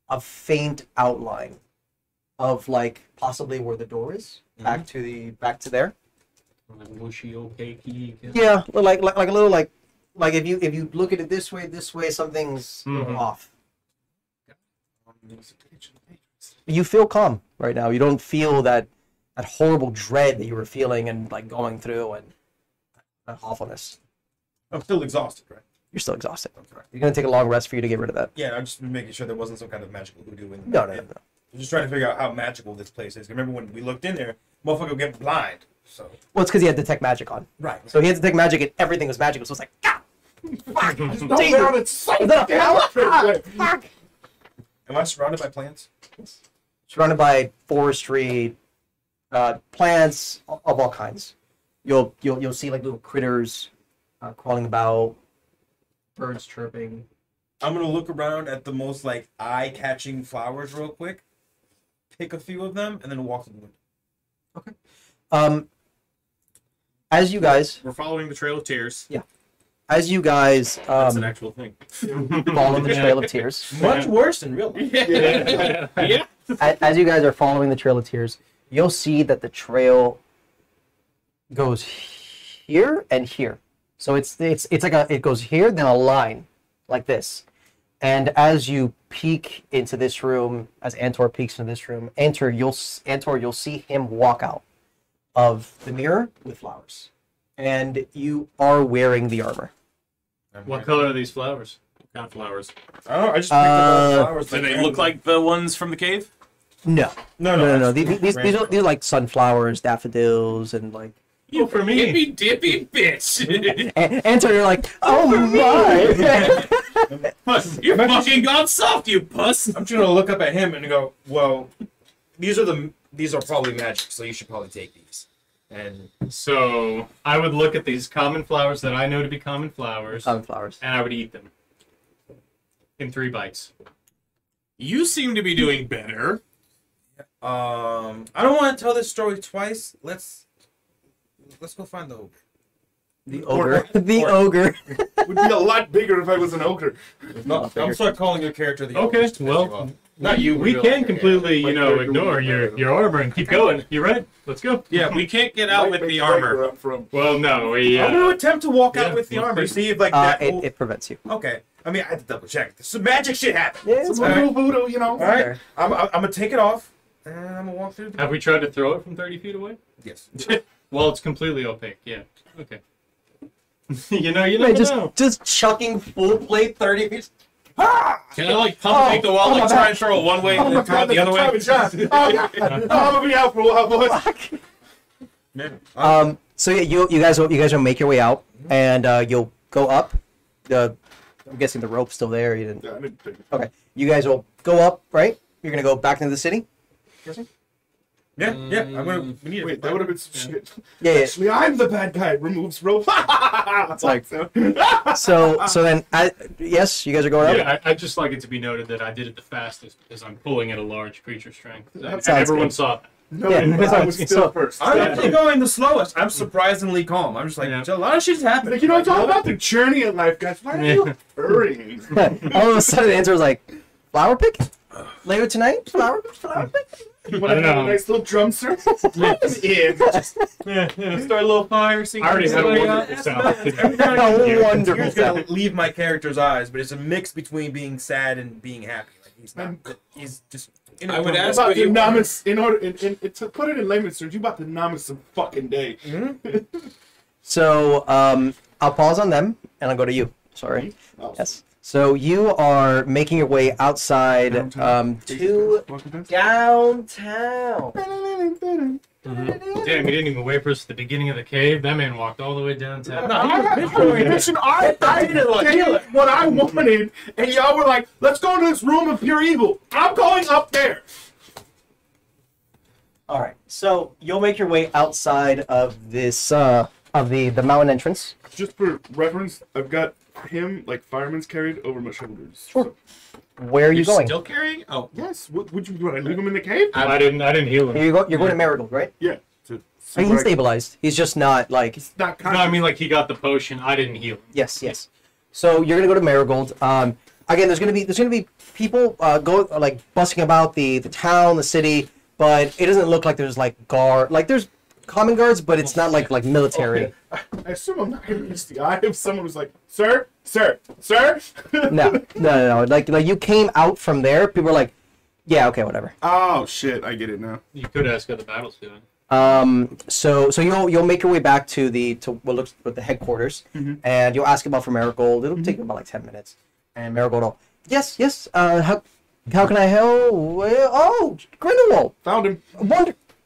a faint outline of like possibly where the door is. Back to there. Like mushy, opaque-y. Yeah, like a little like if you look at it this way, something's off. You feel calm right now. You don't feel that horrible dread that you were feeling and like going through and that awfulness. I'm still exhausted, right? You're still exhausted. You're gonna take a long rest for you to get rid of that. Yeah, I'm just making sure there wasn't some kind of magical hoodoo in No. I'm just trying to figure out how magical this place is. Remember when we looked in there, motherfucker would get blind. So Well, it's because he had detect magic on. right. So he had detect magic and everything was magical. So it's like, ah, fuck, Just don't down its sight. Is that a power? Fuck. Am I surrounded by plants? Surrounded by forestry, plants of all kinds. You'll see like little critters crawling about, birds chirping. I'm gonna look around at the most like eye-catching flowers real quick, pick a few of them, and then walk to the window. As you guys, We're following the Trail of Tears. as you guys That's an actual thing. follow the Trail of Tears, Much worse in real life. Yeah. as you guys are following the Trail of Tears, you'll see that the trail goes here and here. So it's like it goes here, then a line like this. And as you peek into this room, as Antor peeks into this room, you'll see him walk out of the mirror with flowers, and you are wearing the armor. What color are these flowers? What kind of flowers? I don't know. I just picked up all the flowers. Do they look like the ones from the cave? No. No. These are like sunflowers, daffodils, and like. You for me. hippy dippy bitch. Antor, you're like, oh my! You fucking got soft, you puss. I'm trying to look up at him and go, well, these are probably magic, so you should probably take these. And So I would look at these common flowers that I know to be common flowers, Sunflowers. and I would eat them in 3 bites. You seem to be doing better. I don't want to tell this story twice. Let's go find the ogre. The ogre. The ogre. Would be a lot bigger if I was an ogre. No, I'm start calling your character the ogre. Okay, just to piss you well, off. Not you. We real. can completely, Like, ignore your armor and keep going. You ready? Let's go. Yeah, we can't get out Might with make the Tiger armor. up from. Well, no, we. I'm gonna attempt to walk out yeah, with the we'll armor. see. See if like that. It prevents you. Okay. I mean, I had to double check. Some magic shit happened. Yeah, it's Some little voodoo, you know. All right. I'm gonna take it off and I'm gonna walk through. The Have we tried to throw it from 30 feet away? Yes. Well, it's completely opaque. Yeah. Okay. you never know. just chucking full plate 30 feet. Can I like pump fake the wall, like try and throw it one way and then throw it the other way? Oh, God. I'm gonna be out for a while, boys. Man. So yeah, you guys will make your way out, and you'll go up the I'm guessing the rope's still there. You didn't. Yeah, I didn't take it. Okay. You guys will go up, right? You're gonna go back into the city. Guessing? Yeah, I'm gonna. We need Wait, that would have been some shit. Yeah. Actually, I'm the bad guy. Removes rope. It's like- So then, yes, you guys are going up. Yeah, I'd just like it to be noted that I did it the fastest because I'm pulling at a large creature strength. And sounds everyone good. saw that. No, Yeah, but I was so- still first. I'm actually going the slowest. I'm surprisingly calm. I'm just like, Yeah. a lot of shit's happening. Like, you know, it's all about the journey in life, guys. Why are you hurrying? All of a sudden, the answer was like, flower pick? Later tonight? Flower pick? You want to I have know. a nice little drum circle? Yeah, start a little fire. Sing I already have a something wonderful out. sound. Every now and then, A wonderful Tears gonna sound. leave my character's eyes, but it's a mix between being sad and being happy. Like he's not. He's just. I would ask About what to you nomis, in order, to put it in layman's terms, you about to nomis some fucking day. So I'll pause on them, and I'll go to you. Sorry. Oh. Yes. So you are making your way outside to downtown. Damn, he didn't even wait for us at the beginning of the cave. That man walked all the way downtown. Listen, I did what I wanted, and y'all were like, let's go to this room of pure evil. I'm going up there. All right. So you'll make your way outside of this of the mountain entrance. Just for reference, I've got him, like, fireman's carried over my shoulders. Sure. Where are you going? Still carrying? Oh, Yes. What would you do? I leave him in the cave? I didn't heal him. Here you go. You're going to Marigold, right? Yeah. To I mean, he's stabilized. He's just not like. not No, I mean like he got the potion. I didn't heal him. Yes. So you're gonna go to Marigold. Again, there's gonna be people busting about the town, the city, but it doesn't look like there's like there's common guards, but it's not like military. I assume I'm not going to miss the eye if someone was like, sir. No. Like you came out from there. People are like, yeah, okay, whatever. Oh, shit. I get it now. You could ask how the battle's going. So you'll make your way back to what looks like the headquarters, and you'll ask about for Marigold. It'll take about like 10 minutes, and Marigold will, yes. How can I help? Well, oh, Grindelwald. Found him.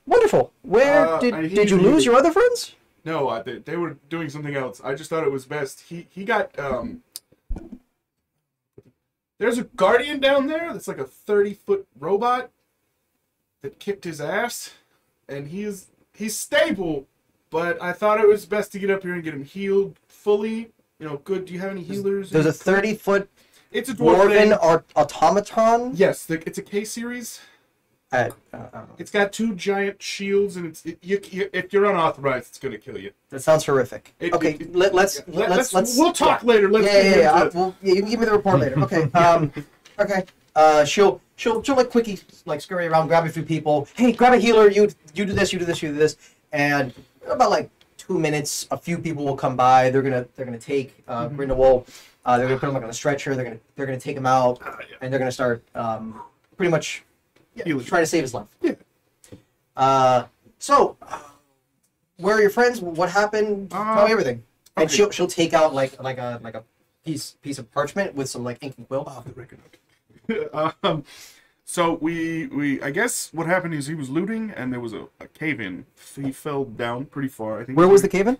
Wonderful. Where I did you lose your other friends? No, they were doing something else. I just thought it was best. He got, there's a guardian down there that's like a 30-foot robot that kicked his ass. And he's stable, but I thought it was best to get up here and get him healed fully. You know, good. Do you have any healers? There's a 30-foot It's a dwarven. dwarven automaton. Yes, it's a K series. I don't know. It's got 2 giant shields, and if you're unauthorized, it's gonna kill you. That sounds horrific. Okay, let's. We'll talk later. Let's Yeah. You can give me the report later. Okay. Okay. She'll like quickly like scurry around, grab a few people. Hey, grab a healer. You do this. You do this. And in about like 2 minutes, a few people will come by. They're gonna take Grindelwald. They're gonna put him like on a stretcher. They're gonna take him out, and they're gonna start pretty much trying to save his life. Yeah. So, where are your friends? What happened? Tell me everything. And okay. she'll take out like a piece of parchment with some like ink and quill. Off the record. So we I guess what happened is he was looting and there was a cave in. He fell down pretty far. I think. Where was the cave in?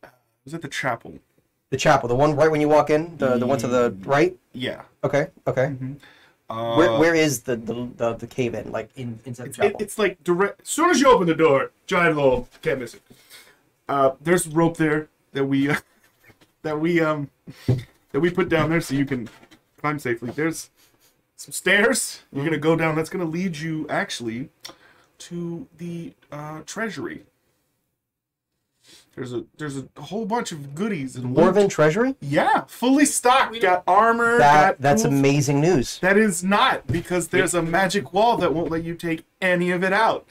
It was at the chapel. The chapel, the one right when you walk in, the one to the right. Yeah. Okay. Where is the cave in? Like inside the chapel. It's like direct. As soon as you open the door, giant hole. Can't miss it. There's rope there that we put down there so you can climb safely. There's some stairs. You're gonna go down. That's gonna lead you actually to the treasury. There's a whole bunch of goodies and loot. Dwarven treasury. Yeah, fully stocked. Got armor. That's tools. amazing news. That is not, because there's a magic wall that won't let you take any of it out.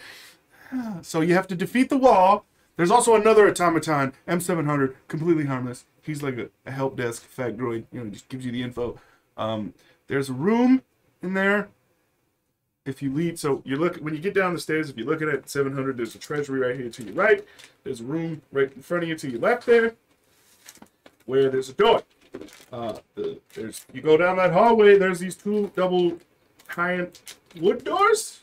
So you have to defeat the wall. There's also another automaton, M700, completely harmless. He's like a help desk fat droid. You know, just gives you the info. There's a room in there. If you lead, so you look when you get down the stairs. If you look at it, 700. There's a treasury right here to your right. There's a room right in front of you to your left there, where there's a door. You go down that hallway. There's these 2 double giant wood doors.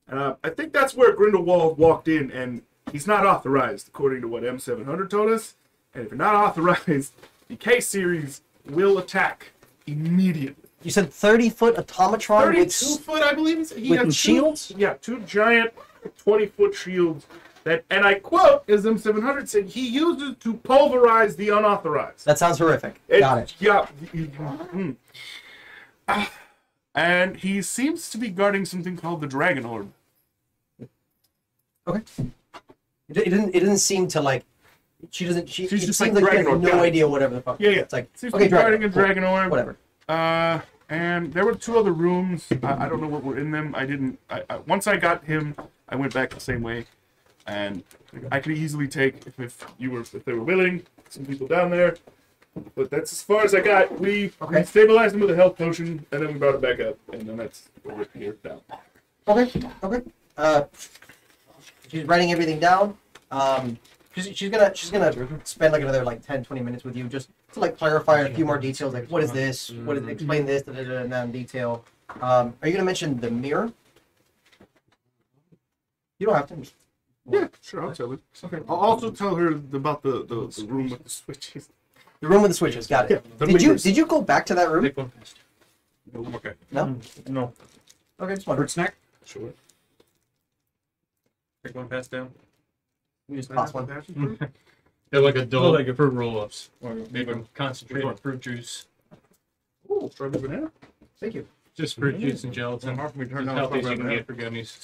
I think that's where Grindelwald walked in, and he's not authorized according to what M700 told us. And if you're not authorized, the K series will attack immediately. You said 30-foot automatron 32 foot, I believe. He with has shields? Two giant 20-foot shields that, and I quote, as M700 said, he uses to pulverize the unauthorized. That sounds horrific. Got it. Yeah. And he seems to be guarding something called the Dragon Orb. Okay. It didn't seem to like. She doesn't. It just seems like like she Dragon has Orb, no yeah. idea whatever the fuck. Yeah. It's like Seems okay, to be guarding a cool. Dragon Orb. Whatever. And there were 2 other rooms. I don't know what were in them. Once I got him, I went back the same way, and I could easily take if they were willing, some people down there. But that's as far as I got. We stabilized him with a health potion, and then we brought it back up, and then that's what we're here now. Okay. She's writing everything down. She's gonna spend like another like 10-20 minutes with you just to like clarify a few more details, like what is this, what is explain this, and then detail. Are you gonna mention the mirror? You don't have to. Yeah, sure, I'll tell her. Okay. I'll also tell her about the room with the switches. The room with the switches. Got it. Yeah, Did you go back to that room? Take one past. Okay. No. No. Okay, just wondering. Fruit snack. Sure. Take one pass down. You just toss one. They're like adult fruit roll-ups, or maybe concentrated fruit juice. Ooh, strawberry banana. Thank you. Just fruit juice and gelatin. As healthy as you can get for gummies.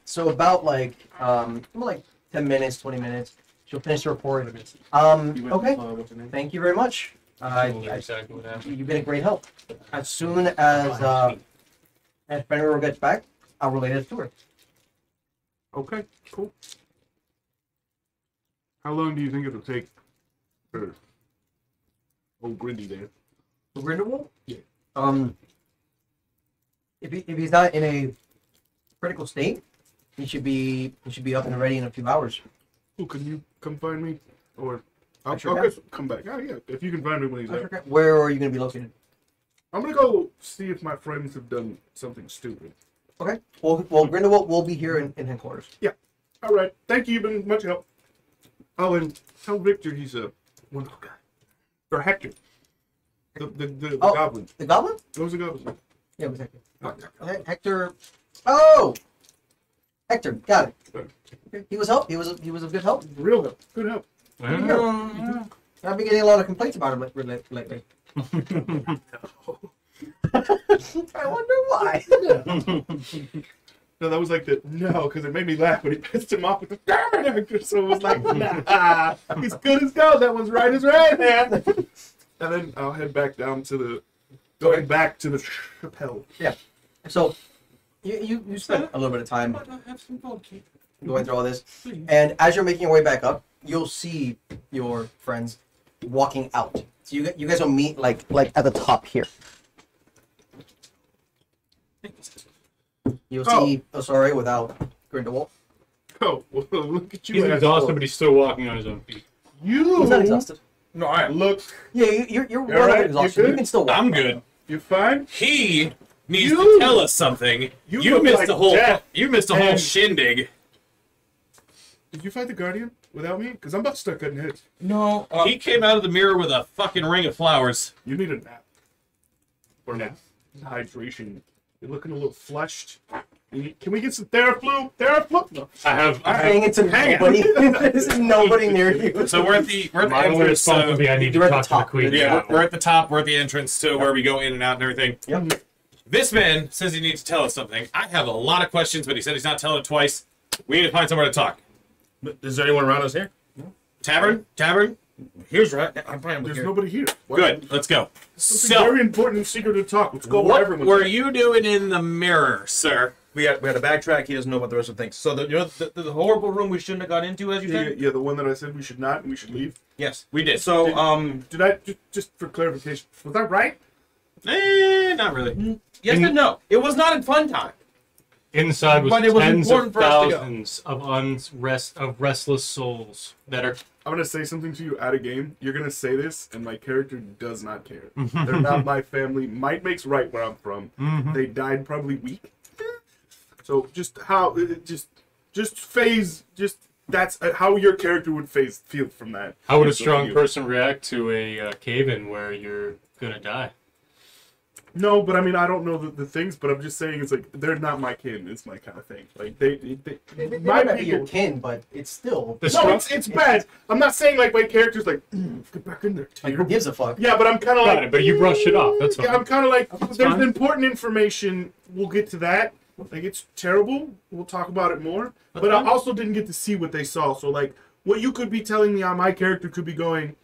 So about like 10 minutes, 20 minutes. She'll finish the report. Okay. Thank you very much. Exactly what happened. You've been a great help. As soon as Fenrir gets back, I'll relay this to her. Okay, cool. How long do you think it'll take for old Grindy there? Grindelwald? Yeah. If he's not in a critical state, he should be up and ready in a few hours. Oh, can you come find me? Or I'll sure can. just come back. Oh, yeah, if you can find me when he's there. Where are you going to be located? I'm going to go see if my friends have done something stupid. Okay. Well, Grindelwald will be here in headquarters. Yeah. All right. Thank you. You've been much help. Oh, and tell Victor he's a wonderful guy. Or Hector. The goblin. The goblin? What was the goblin? Yeah, it was Hector. Okay, Hector. Oh, Hector. Got it. Okay. He was help. He was a good help. Real help. Good help. I've been getting a lot of complaints about him lately. I wonder why. No, that was like because it made me laugh when he pissed him off with the damn Hector. So it was like, nah, he's good as gold. That one's right as right, man. And then I'll head back down to going back to the chapel. Yeah. So you spent a little bit of time going through all this, and as you're making your way back up, you'll see your friends walking out. So you guys will meet like at the top here. You'll see Osari without Grindelwald. Oh, well, look at you. He's exhausted, but he's still walking on his own feet. He's not exhausted. No, I look. Yeah, you're all well right? exhausted. You You can still walk. I'm good. You fine? He needs You- to tell us something. You You look missed like the whole. death. You missed a whole And- shindig. Did you fight the Guardian without me? Because I'm about to start cutting heads. No. He came out of the mirror with a fucking ring of flowers. You need a nap. Or nap. Hydration. You're looking a little flushed. Can we get some Theraflu? Theraflu? No. Hang it to nobody. There's nobody near you. So we're at the My only entrance. response would be I need to You're at talk the to the top. queen. Yeah, we're at the top. We're at the entrance to where we go in and out and everything. Yep. This man says he needs to tell us something. I have a lot of questions, but he said he's not telling it twice. We need to find somewhere to talk. Is there anyone around us here? Tavern? Tavern? Here's right. I'm fine with There's here. nobody here. What? Good. Let's go. Something So, very important secret to talk. Let's go where what everyone's were at. you doing in the mirror, sir? We had a backtrack. He doesn't know about the rest of the things. So the horrible room we shouldn't have gone into, as you said. Yeah, the one that I said we should not and we should leave. Yes. We did. So Did I just for clarification? Was that right? Not really. yes and no. It was not a fun time. Inside was But it was tens important of for us to go. thousands of restless souls that are. I'm gonna say something to you out of game. You're gonna say this, and my character does not care. They're not my family. Might makes right where I'm from. They died probably weak. So just how just phase that's how your character would feel from that. How would a It's up to strong you. person react to a cave-in where your gonna die. No, but I mean, I don't know the things, but I'm just saying it's like they're not my kin. It's my kind of thing. Like they They my might not be your people. kin, but it's still. No, it's bad. I'm not saying like my character's like get back in there. Like, who gives a fuck? Yeah, but I'm kind of Got like it, but you brush it off. That's fine. yeah, I'm kind of like there's fine. important information. We'll get to that. Like it's terrible. We'll talk about it more. But I also didn't get to see what they saw. So like what you could be telling me on my character could be going.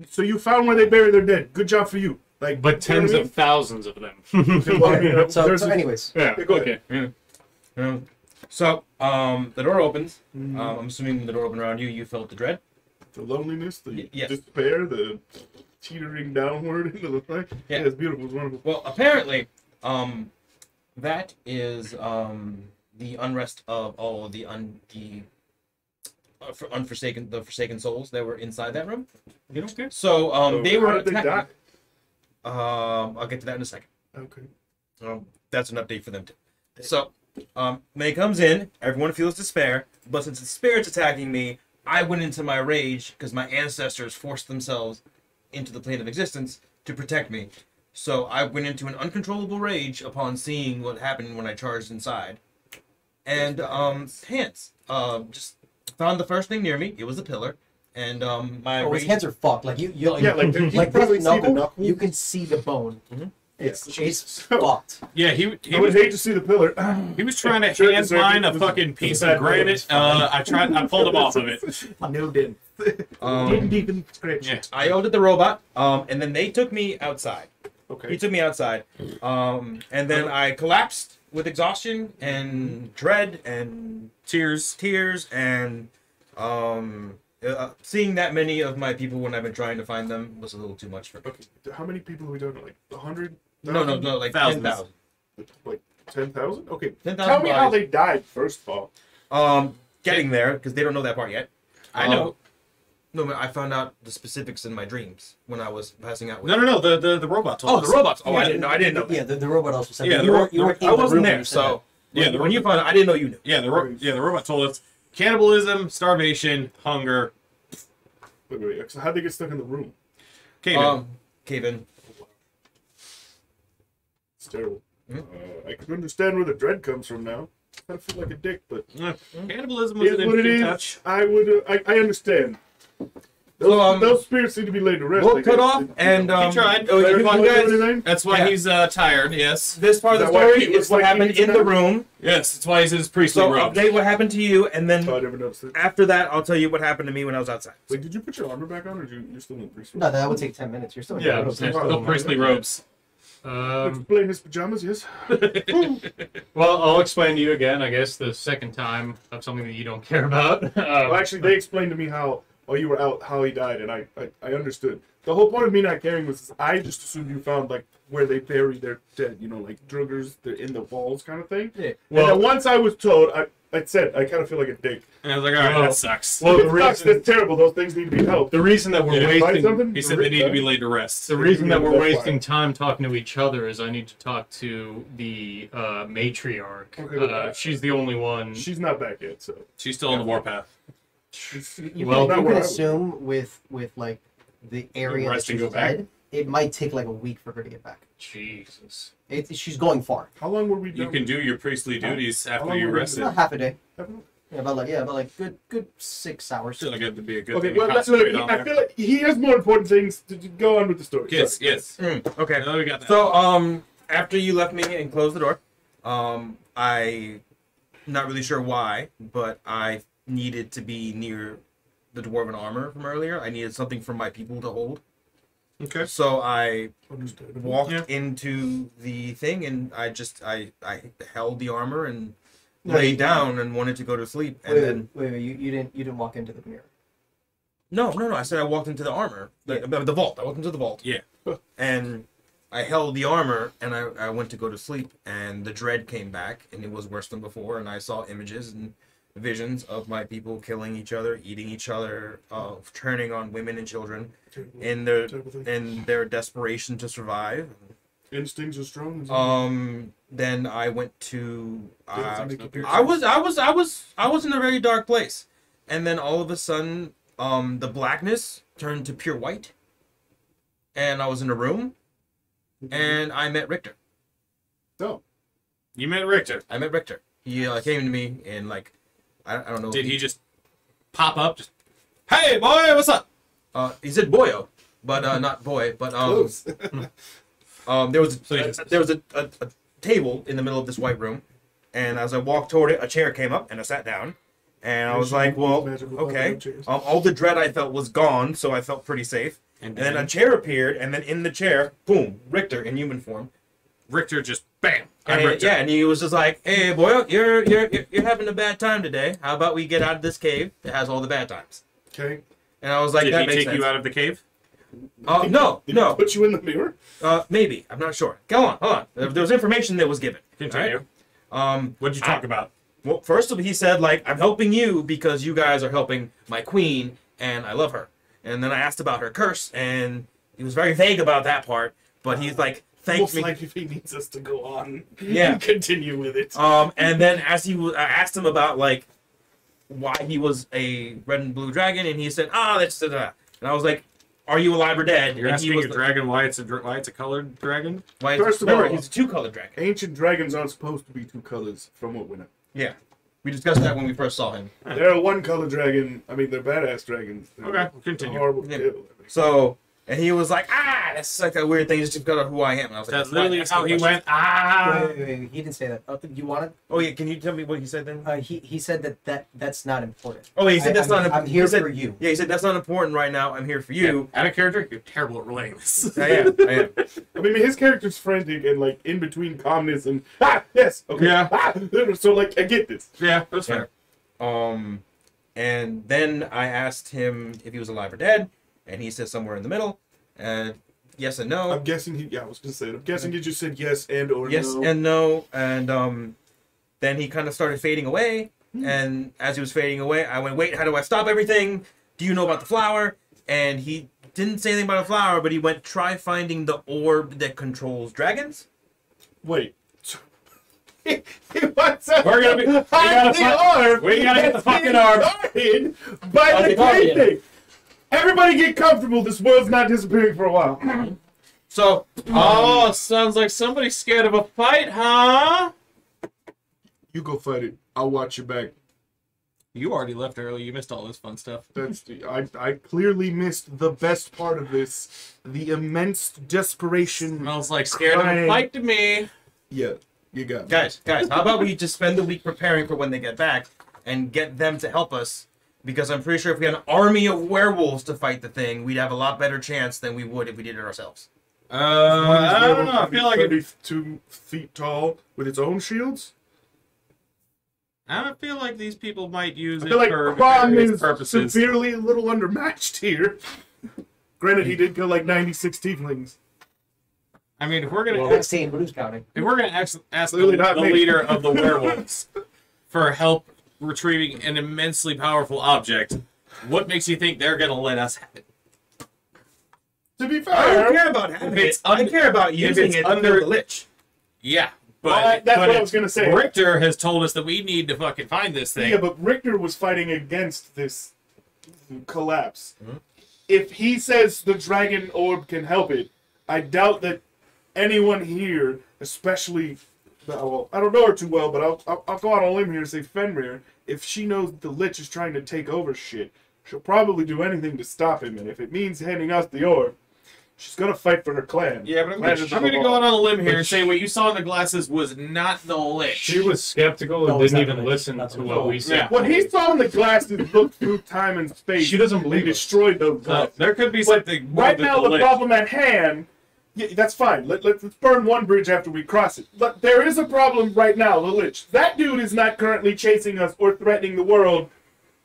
So you found where they buried their dead. Good job for you. Like, But you know tens what I of thousands of them. mean? Well, I mean, So, there's a- anyways, Yeah. Yeah, go ahead. Okay. Yeah. So, the door opens. I'm assuming the door opened around you. You felt the dread. The loneliness, the Yes. despair, the teetering downward into the thing. Yeah. Yeah, it's beautiful. It's wonderful. Well, apparently, that is the unrest of all the forsaken souls that were inside that room. You don't care? So they How were did they die? attacking. I'll get to that in a second. Okay. That's an update for them too. So when it comes in, everyone feels despair. But since the spirit's attacking me, I went into my rage because my ancestors forced themselves into the plane of existence to protect me. So I went into an uncontrollable rage upon seeing what happened when I charged inside. And hands. Just found the first thing near me. It was a pillar. And my his rage. hands are fucked. Like you Yeah, like you like can really this see the knuckle, knuckle. you can see the bone. Mhm. It's fucked. Yeah, I would hate to see the pillar. he was trying to Sure, hand sir, mine a this is- fucking this piece is of bad granite. I pulled him off of it. No, didn't. Um, Didn't even scratch. Yeah. I yelled at the robot. And then they took me outside. He Okay. took me outside, and then I collapsed with exhaustion and dread and tears, and seeing that many of my people when I've been trying to find them was a little too much for me. Okay. How many people are we talking? Like 100? No, like Thousands. 10,000. Like 10,000? Okay. 10,000 Tell me how bodies. they died first of all. Getting there because they don't know that part yet. I know. No, but I found out the specifics in my dreams when I was passing out with. No. The robot told Oh, us. the robots. Oh, Yeah, I didn't know. I didn't know. That. Yeah, the robot also said Yeah, that. the You ro- weren't- you weren't in I the wasn't room when there, you said so Yeah, when you found out, I didn't know you knew. The robot told us cannibalism, starvation, hunger. Wait. So how'd they get stuck in the room? Cave Cave in. It's terrible. Mhm. I can understand where the dread comes from now. I feel like a dick, but Cannibalism was it's an what it interesting is. touch. I would. I understand. Those, So, those spirits need to be laid to rest. We'll I cut guess. off and He tried. oh, you Everyone guys. do anything? That's why Yeah. he's tired. Yes. This part of the Is that why story he looks is what like he happened needs in a the nap? room. Yes. That's why he's his priestly So robe. update what happened to you, and then Oh, I never noticed it. after that, I'll tell you what happened to me when I was outside. Wait, did you put your armor back on, or you're still in priest? No, that would take 10 minutes. You're still in Yeah, the room. okay. Still priestly robes. Playing his pajamas, yes. Well, I'll explain to you again, I guess, the second time of something that you don't care about. Well, actually, they explained to me how while you were out, how he died, and I understood. The whole point of me not caring was I just assumed you found like where they bury their dead, you know, like druggers, they're in the walls kind of thing. Yeah. And then once I was told, I said I kind of feel like a dick. And I was like, all right, Well, that sucks. well, the It sucks, reason, that's terrible. Those things need to be helped. the reason that we're Yeah. Find wasting something? He said they need to be laid to rest. the reason that we're That's wasting fine. time talking to each other is I need to talk to the matriarch. Okay, She's the only one. She's not back yet, so. She's still on the warpath. You Well, can, not where I would. assume with like the area that Rest and she's go back? dead, it might take like a week for her to get back. Jesus. She's going far. How long were we You done? can do your priestly duties How after long you were we rested. Not half a day. Haven't Yeah, about like good 6 hours. Still good to be a good Okay, thing to well, concentrate on I there. feel like he has more important things to go on with the story. Yes, Sorry. yes. Okay. Now we got that. So, after you left me and closed the door, I, not really sure why, but I needed to be near the dwarven armor from earlier. I needed something for my people to hold. Okay. So I Understandable. walked Yeah. into the thing and I held the armor and No, laid you- down and wanted to go to sleep. And Wait, then wait, you didn't walk into the mirror. no, I said I walked into the armor, the vault. I walked into the vault. Yeah. And I held the armor and I went to go to sleep and the dread came back and it was worse than before and I saw images and visions of my people killing each other, eating each other, turning on women and children in Terrible thing. their desperation to survive. Instincts are strong. isn't it? Then I went to Doesn't make you I was in a very dark place. And then all of a sudden the blackness turned to pure white. and I was in a room, and I met Richter. So, You met Richter. I met Richter. He came to me and like, I don't know. Did he just pop up? Just, hey, boy, what's up? He said boyo, but not boy. But close. there was So he just- there was a table in the middle of this white room, and as I walked toward it, a chair came up, and I sat down, and I was like, well, Magical okay. button chairs. All the dread I felt was gone, so I felt pretty safe. And then a chair appeared, and then in the chair, boom, Richter in human form. Richter just bam. And I'm Richter. yeah, and he was just like, "Hey, boy, you're having a bad time today. How about we get out of this cave that has all the bad times?" Okay. And I was like, Did "That he makes take sense." you out of the cave? No, Did he no. put you in the mirror? Maybe I'm not sure. Go on, hold on. There was information that was given. Continue. Alright? What'd you talk about? Well, first of all, he said like, "I'm helping you because you guys are helping my queen, and I love her." And then I asked about her curse, and he was very vague about that part. But he's like, "Thank Almost me." like if he needs us to go on. Yeah. Continue with it. And then as I asked him about like why he was a red and blue dragon, and he said, that's da. And I was like, "Are you alive or dead?" You're and he asking was a dragon why it's a colored dragon? why First of remember, all- he's a two-colored dragon. Ancient dragons aren't supposed to be two colors, from what we know. Yeah, we discussed that when we first saw him. They're a one-color dragon. I mean, they're badass dragons. They're Okay, continue. horrible to Yeah. kill. So, and he was like, "That's like a weird thing just because of who I am." And I was like, That's "That's why I literally asked how the he question." went. Wait, he didn't say that. Oh, you want Oh yeah, can you tell me what he said then? it? He said that's not important. Oh, he said that's not. I'm here he said, for you. Yeah, he said that's not important right now. I'm here for you. Out of character, you're terrible at relaying this. I am. I mean, his character's frantic and like in between calmness and yes, okay, Yeah. So like, I get this. Yeah, that's Yeah. fair. And then I asked him if he was alive or dead, and he said somewhere in the middle. And yes and no. I'm guessing I was gonna say it. I'm guessing he just said yes and or Yes no. and no. And then he kind of started fading away. And as he was fading away, I went, "Wait, how do I stop everything? Do you know about the flower?" And he didn't say anything about a flower, but he went, "Try finding the orb that controls dragons." Wait. He wants us We're gonna be- to find the orb. we gotta get the that's fucking being orb. guarded by Oh, the the guardian. thing. Everybody get comfortable. This world's not disappearing for a while. So, Oh, sounds like somebody's scared of a fight, huh? You go fight it. I'll watch your back. You already left early. You missed all this fun stuff. I clearly missed the best part of this. The immense desperation. Smells like scared of a Crying. fight to me. Yeah, you got it. guys, how about we just spend the week preparing for when they get back and get them to help us? Because I'm pretty sure if we had an army of werewolves to fight the thing, we'd have a lot better chance than we would if we did it ourselves. I don't know. I feel like 32 feet tall with its own shields. I feel like these people might use I it feel like for Kron various is purposes. severely a little undermatched here. Granted, he did kill like 96 tieflings. I mean, if we're gonna Well, seeing who's counting. ask Clearly the not me. leader of the werewolves for help retrieving an immensely powerful object, what makes you think they're gonna let us have it? To be I don't fair, care about having If it's it. I under- care about if using it's it under- under the lich. Yeah, Well, that's what I was gonna say. Richter has told us that we need to fucking find this thing. yeah, but Richter was fighting against this collapse. Mm-hmm. If he says the dragon orb can help it, I doubt that anyone here, especially, well, I don't know her too well, but I'll go out on a limb here and say Fenrir. If she knows that the Lich is trying to take over shit, she'll probably do anything to stop him. And if it means handing us the orb, she's gonna fight for her clan. Yeah, but Clan I'm is going to above go all. out on a limb here and say what you saw in the glasses was not the Lich. She was skeptical No, and it's didn't not even the Lich. listen That's to what what we said. Yeah. What he saw in the glasses looked through time and space. She doesn't and believe us. destroyed those glasses. There could be But something more right than now, the the Lich. problem at hand, yeah, that's fine. Let's burn one bridge after we cross it. But there is a problem right now, the Lich. That dude is not currently chasing us or threatening the world,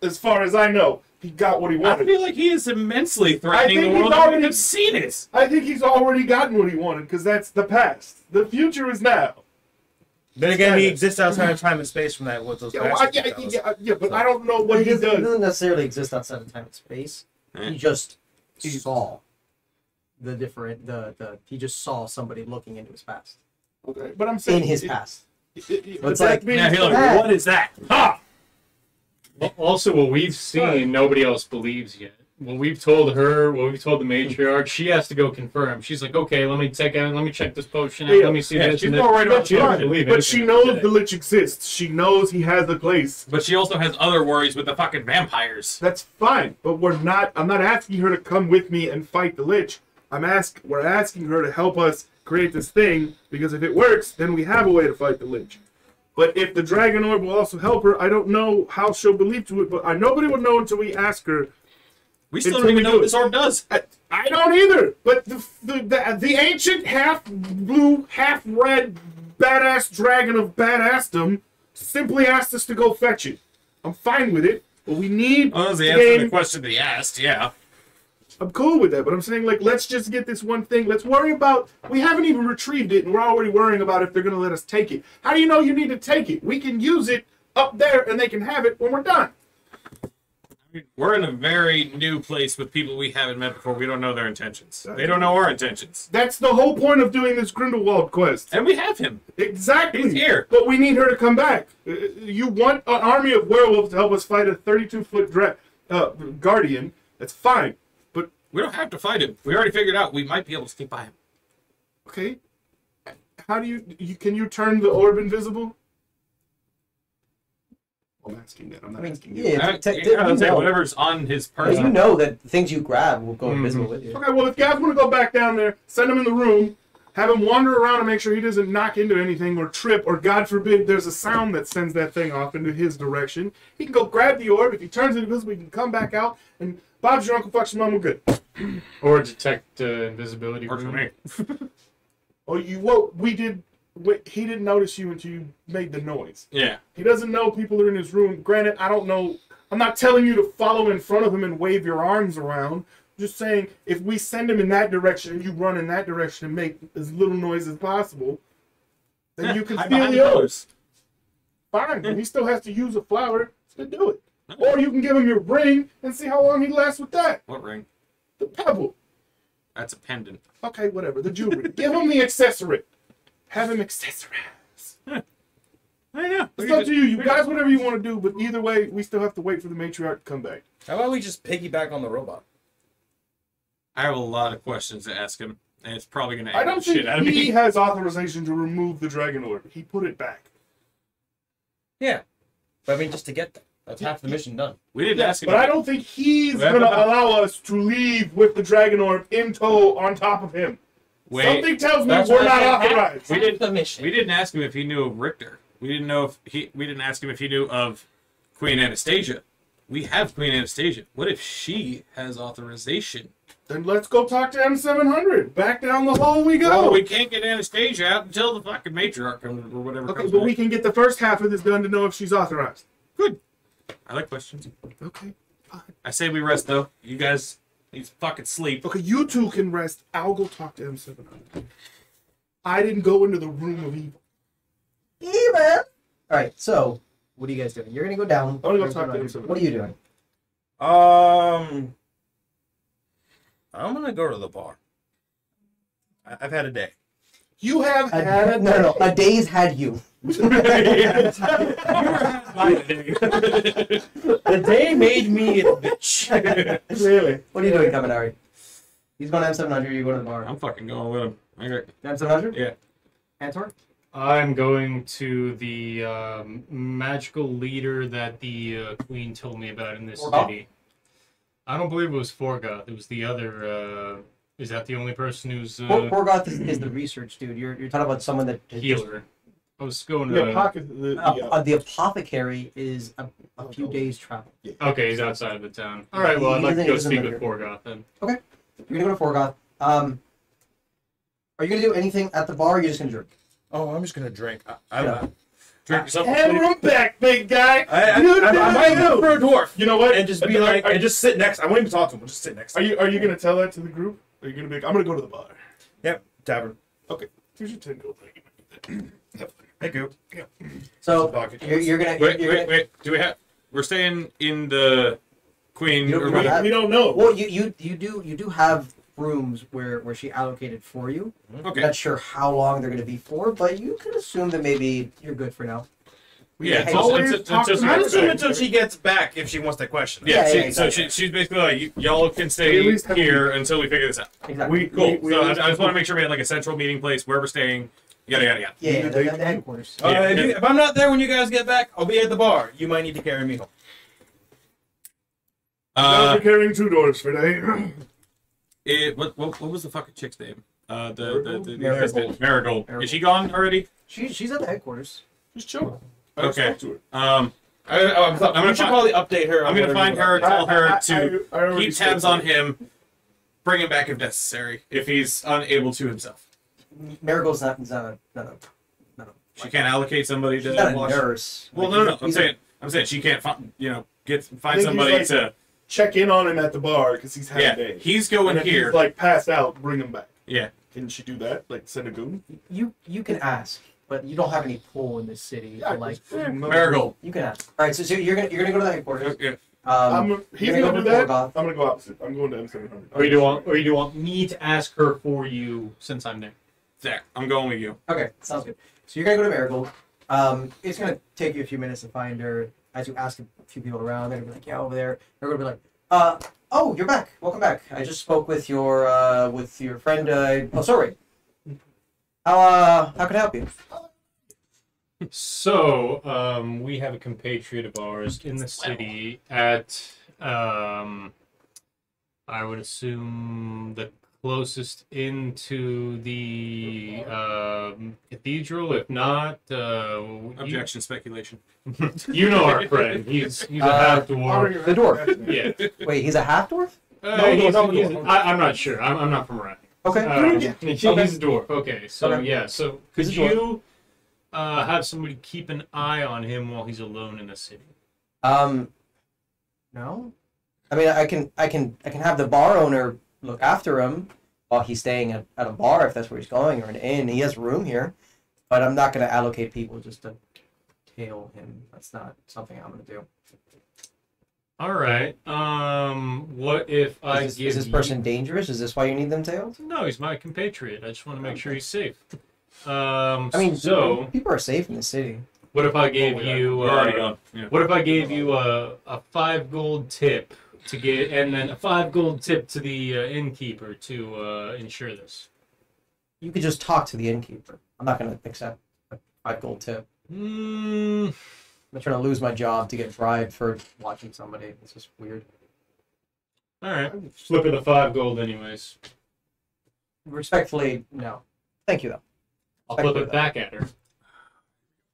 as far as I know. He got what he I wanted. feel like he is immensely threatening the think he's world. I already- have seen it. I think he's already gotten what he wanted, because that's the past. The future is now. Then again, he exists outside of time and space from that. What those Yeah, bastards tell us. yeah, but I don't know what He he doesn't does. necessarily exist outside of time and space. He just saw the different he just saw somebody looking into his past. Okay, but I'm saying In his past. But It's that like- being Now, Hillary, Hey. what is that? Ha! Also, what we've seen, nobody else believes yet. when we've told her, when we've told the matriarch, she has to go confirm. She's like, okay, let me check this potion out. Yeah. Let me see Yeah, this. she's and all right about She doesn't that. believe But anything she I knows say. the Lich exists. She knows he has a place. But she also has other worries with the fucking vampires. That's fine. But I'm not asking her to come with me and fight the Lich. We're asking her to help us create this thing, because if it works, then we have a way to fight the Lich. But if the Dragon Orb will also help her, I don't know how she'll believe to it, but nobody will know until we ask her. We still Until don't even we know do what it. this orb does. I don't either. But the ancient half-blue, half-red, badass dragon of badassdom simply asked us to go fetch it. I'm fine with it, but we need Well, that was the to answer to gain- the question that he asked, yeah. I'm cool with that, but I'm saying, like, let's just get this one thing. Let's worry about... We haven't even retrieved it, and we're already worrying about if they're going to let us take it. How do you know you need to take it? We can use it up there, and they can have it when we're done. We're in a very new place with people we haven't met before. We don't know their intentions. They don't know our intentions. That's the whole point of doing this Grindelwald quest. And we have him. Exactly. He's here. But we need her to come back. You want an army of werewolves to help us fight a 32-foot guardian. That's fine. But, We don't have to fight him. We already figured out we might be able to sneak by him. okay. How do you can you turn the orb invisible? I'm asking that. I'm not asking you. yeah, I would say whatever's on his Because person. you know that the things you grab will go invisible with you. Okay, well, if guys want to go back down there, send him in the room, have him wander around and make sure he doesn't knock into anything or trip, or God forbid there's a sound that sends that thing off into his direction. He can go grab the orb. If he turns it invisible, he can come back out, and Bob's your uncle, fucks your mom, we're good. Or detect invisibility. Works for room. me. Oh, he didn't notice you until you made the noise. Yeah. He doesn't know people are in his room. Granted, I don't know. I'm not telling you to follow in front of him and wave your arms around. I'm just saying, if we send him in that direction and you run in that direction and make as little noise as possible, then you can Hide steal behind the the orb. pillars. Fine, but he still has to use a flower to do it. Or you can give him your ring and see how long he lasts with that. What ring? The pebble. That's a pendant. Okay, whatever. The jewelry. Give him the accessory. Have him accessorize. I know. It's up to you. You guys, whatever you want to do, but either way, we still have to wait for the matriarch to come back. How about we just piggyback on the robot? I have a lot of questions to ask him, and it's probably going to I anger don't the shit out of think he me. has authorization to remove the dragon orb. He put it back. Yeah. But I mean, just to get that. That's half the mission done. We didn't ask him. But I don't think he's Well, going to allow us to leave with the dragon orb in tow on top of him. Wait, Something tells me That's we're what not I said. authorized. We didn't- the mission. we didn't ask him if he knew of Richter. We didn't know if he. We didn't ask him if he knew of Queen Anastasia. We have Queen Anastasia. What if she has authorization? Then let's go talk to M700. Back down the hole we go. Well, we can't get Anastasia out until the fucking matriarch comes or whatever. Okay, comes but back. we can get the first half of this done to know if she's authorized. Good. I like questions. Okay. I say we rest though. You guys need to fucking sleep. Okay, you two can rest. I'll go talk to M700. I didn't go into the room of evil. Even. All right. So, what are you guys doing? You're gonna go down. I'm gonna go talk to him. What are you doing? I'm gonna go to the bar. I've had a day. You have had No. A day's had you. The day made me a bitch. Really? What are you doing, Kaminari? He's going to M700. You're going to the bar. I'm fucking going with him. Okay. M700? Yeah. Antor? I'm going to the magical leader that the queen told me about in this Forgoth? city. I don't believe it was Forgoth. It was the other. Is that the only person who's Forgoth is the research dude. You're talking about someone that healer? I was going to. Yeah, pocket. The apothecary is a few days travel. Okay, he's outside of the town. All right, well, I'd like to go speak with Forgoth then. Okay, you're gonna go to Forgoth. Are you gonna do anything at the bar? Or are you just gonna drink? Oh, I'm just gonna drink. Yeah. Drink yourself a And sleep. we're back, big guy. I might look for a dwarf You know what? and just be like, and just sit next. I won't even talk to him. We'll just sit next. Are you gonna tell that to the group? Are you gonna be like, I'm gonna go to the bar? Yep, tavern. Okay. Here's your 10 gold. Thank you. So Pocket. you're gonna. Wait. Do we have? We're staying in the Queen. You don't- or you don't whatever. have- We don't know. Well, you do have rooms where she allocated for you. I'm Okay. not sure how long they're gonna be for, but you can assume that maybe you're good for now. Yeah, Hey, always until talk she to gets me. I back. assume until she gets back if she wants that question. Yeah, Yeah, so exactly. she's basically like, y'all can stay at least have here until we figure this out. Exactly. Cool. We So at I least just want to make sure we had like a central meeting place where we're staying. Yada yada yada. Yeah, they got the headquarters. Yeah, If I'm not there when you guys get back, I'll be at the bar. You might need to carry me home. Now we're carrying 2 doors for day. What was the fucking chick's name? The Marigold. Marigold. Is she gone already? She's at the headquarters. Just chill. Okay. To her. I'm I'm gonna you should fi- probably update her. on gonna whatever find you her, want. tell her to I already keep tabs spoke on to him, bring him back if necessary, if he's unable to himself. Marigold's not no. She can't allocate somebody to She's not a watch. nurse. Well, Like, no. he's I'm saying she can't find I find think he's somebody like- to. Check in on him at the bar because he's had a Yeah, day. he's going And if here. he's like passed out, bring him back. Yeah. Can she do that? Like send a goon? You can ask, but you don't have any pull in this city. Yeah, to, like Marigold. you can ask. All right, so you're gonna go to the headquarters. Yeah. He's you're gonna go do to that. Borgoth. I'm gonna go opposite. I'm going to M700. Or you do want me to ask her for you since I'm there? Zach, I'm going with you. Okay, sounds good. So you're gonna go to Marigold. It's gonna take you a few minutes to find her. As you ask a few people around, they're gonna be like, "Yeah, over there." They're gonna be like, oh, you're back. Welcome back. I just spoke with your friend. Oh, sorry. How can I help you?" So, we have a compatriot of ours in the city at, I would assume the closest into the cathedral. If not, Objection, speculation. you know our friend. He's a half dwarf. The dwarf. Yeah. Wait, he's a half dwarf? I'm not sure. I'm not from around. Okay. He's a dwarf. Okay, so Okay. yeah, so could He's a dwarf. you have somebody keep an eye on him while he's alone in the city? No. I mean, I can have the bar owner look after him while he's staying at a bar if that's where he's going, or an inn. He has room here, but I'm not going to allocate people just to tail him. That's not something I'm going to do. All right. What if I Is give this person dangerous? Is this why you need them tailed? No, he's my compatriot. I just want to make sure he's safe. I mean, so people are safe in the city. what if I gave you? We're already gone. Yeah. What if I gave you a 5 gold tip to get, and then a 5 gold tip to the innkeeper to ensure this? You could just talk to the innkeeper. I'm not going to accept a 5 gold tip. Hmm. I'm not trying to lose my job to get bribed for watching somebody. It's just weird. All right. Flip it the 5 gold, anyways. Respectfully, no. Thank you, though. I'll flip it back at her.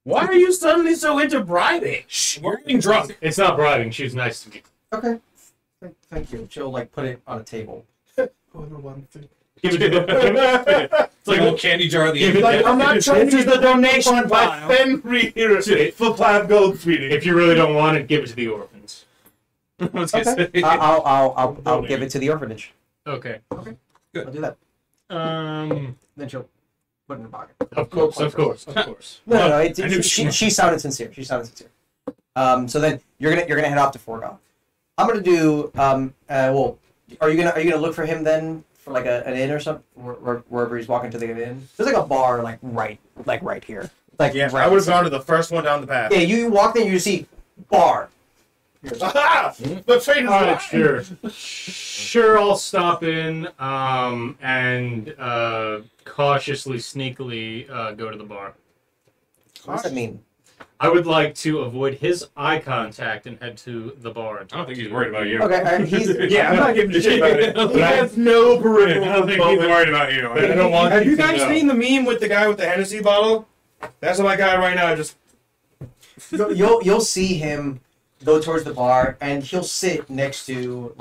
Why are you suddenly so into bribing? Shh, we're getting drunk. It's not bribing. She was nice to me. Okay. Thank you. She'll, put it on a table. Give it to the. It's like a little candy jar at the end. Like, I'm not trying to This is the donation fund my pile. Fenrir here for 5 gold, sweetie. If you really don't want it, give it to the orphans. I was gonna Okay. say. I'll give it to the orphanage. Okay. Good. I'll do that. Then she'll put it in her pocket. Of course. Of course. No, I knew she sounded sincere. So then you're gonna head off to Forgoth. I'm gonna do well. Are you gonna look for him then for like an inn or something, wherever he's walking to the inn? There's like a bar right here. Like Yeah, right I would have gone to the first one down the path. Yeah, you walk in, you see bar. Aha! The fate is Alright, mine. sure. Sure, I'll stop in and cautiously, sneakily go to the bar. What does that mean? I would like to avoid his eye contact and head to the bar. And I don't think he's worried about you. Okay, he's Yeah, I'm not giving a shit about it. He has no peripheral. I don't think he's worried about you. I don't want Have you to guys know. seen the meme with the guy with the Hennessy bottle? That's my guy right now. Just you'll see him go towards the bar, and he'll sit next to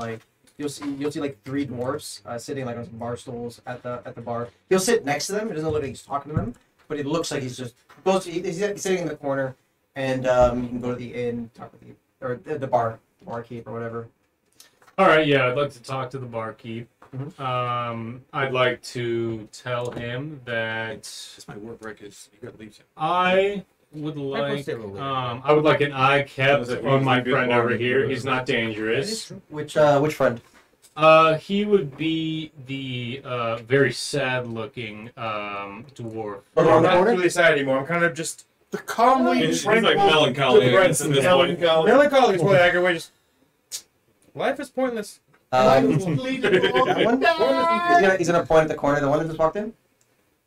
you'll see like 3 dwarfs sitting like on some bar stools at the bar. He'll sit next to them. It doesn't look like he's talking to them, but it looks like he's he's sitting in the corner, and you can go to the inn, talk with the barkeep or whatever. All right, yeah, I'd like to talk to the barkeep. Mhm. I'd like to tell him that That's my word break is you gotta leave him. I would like stay a little later. I would like an eye kept That's on my good friend bar. over here. He's not dangerous. Which friend? He would be the very sad looking dwarf. Oh, I'm the not corner? really sad anymore. I'm kind of just The calmly He's tranquil like melancholy, I guess, at this point. Melancholy is probably accurate way. Just life is pointless. That one? He's gonna point at the corner, the one that just walked in.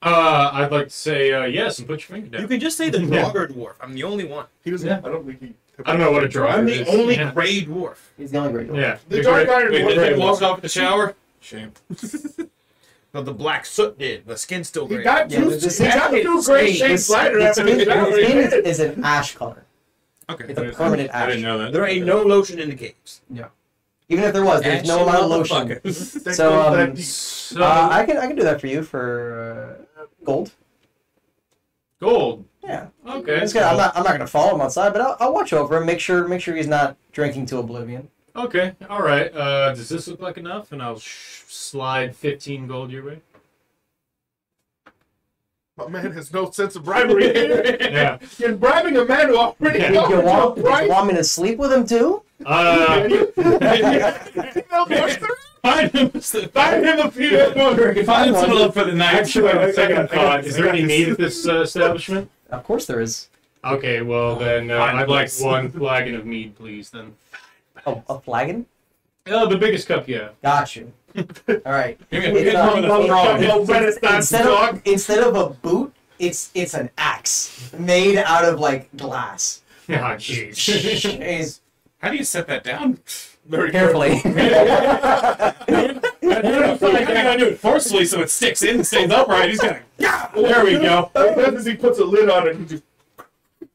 I'd like to say yes and put your finger You down. can just say the Draugr dwarf. I'm the only one. He doesn't. Yeah. I don't think he. I don't know what a draw I'm is. the only Yeah. gray dwarf. He's the only great. Yeah. The dark iron Wait, dwarf. did he walk off at the shower? Shame. But the black soot did. The skin's still He gray. got Yeah, two. the He got two gray shades lighter after the shower. The skin is an ash color. Okay. It's a permanent I didn't ash. know that. There ain't no lotion in the caves. Even if there was, there's no amount of lotion. That So, goes that deep. So, I can do that for you for gold. gold. Yeah. Okay. It's good. I'm not gonna follow him outside, but I'll watch over him. Make sure he's not drinking to oblivion. Okay. All right. Does this look like enough? And I'll slide 15 gold your way. My man has no sense of bribery. Yeah. You're bribing a man who already Yeah. got You you a want price. me to sleep with him too? Find him a few. Find someone up for the night. Actually, on second I got thought, is there this. any need at this establishment? Of course there is. Okay, well then, I'd like one flagon of mead, please. Then. Oh, a flagon? Oh, the biggest cup you have. Got you. All right. Give me It's, one of the strong. instead of a boot, it's an axe made out of like glass. Oh, jeez. Jeez. How do you set that down? Very Carefully. I gotta do it forcefully so it sticks in and stays upright. He's gonna. There we go. What he does is he puts a lid on it and he just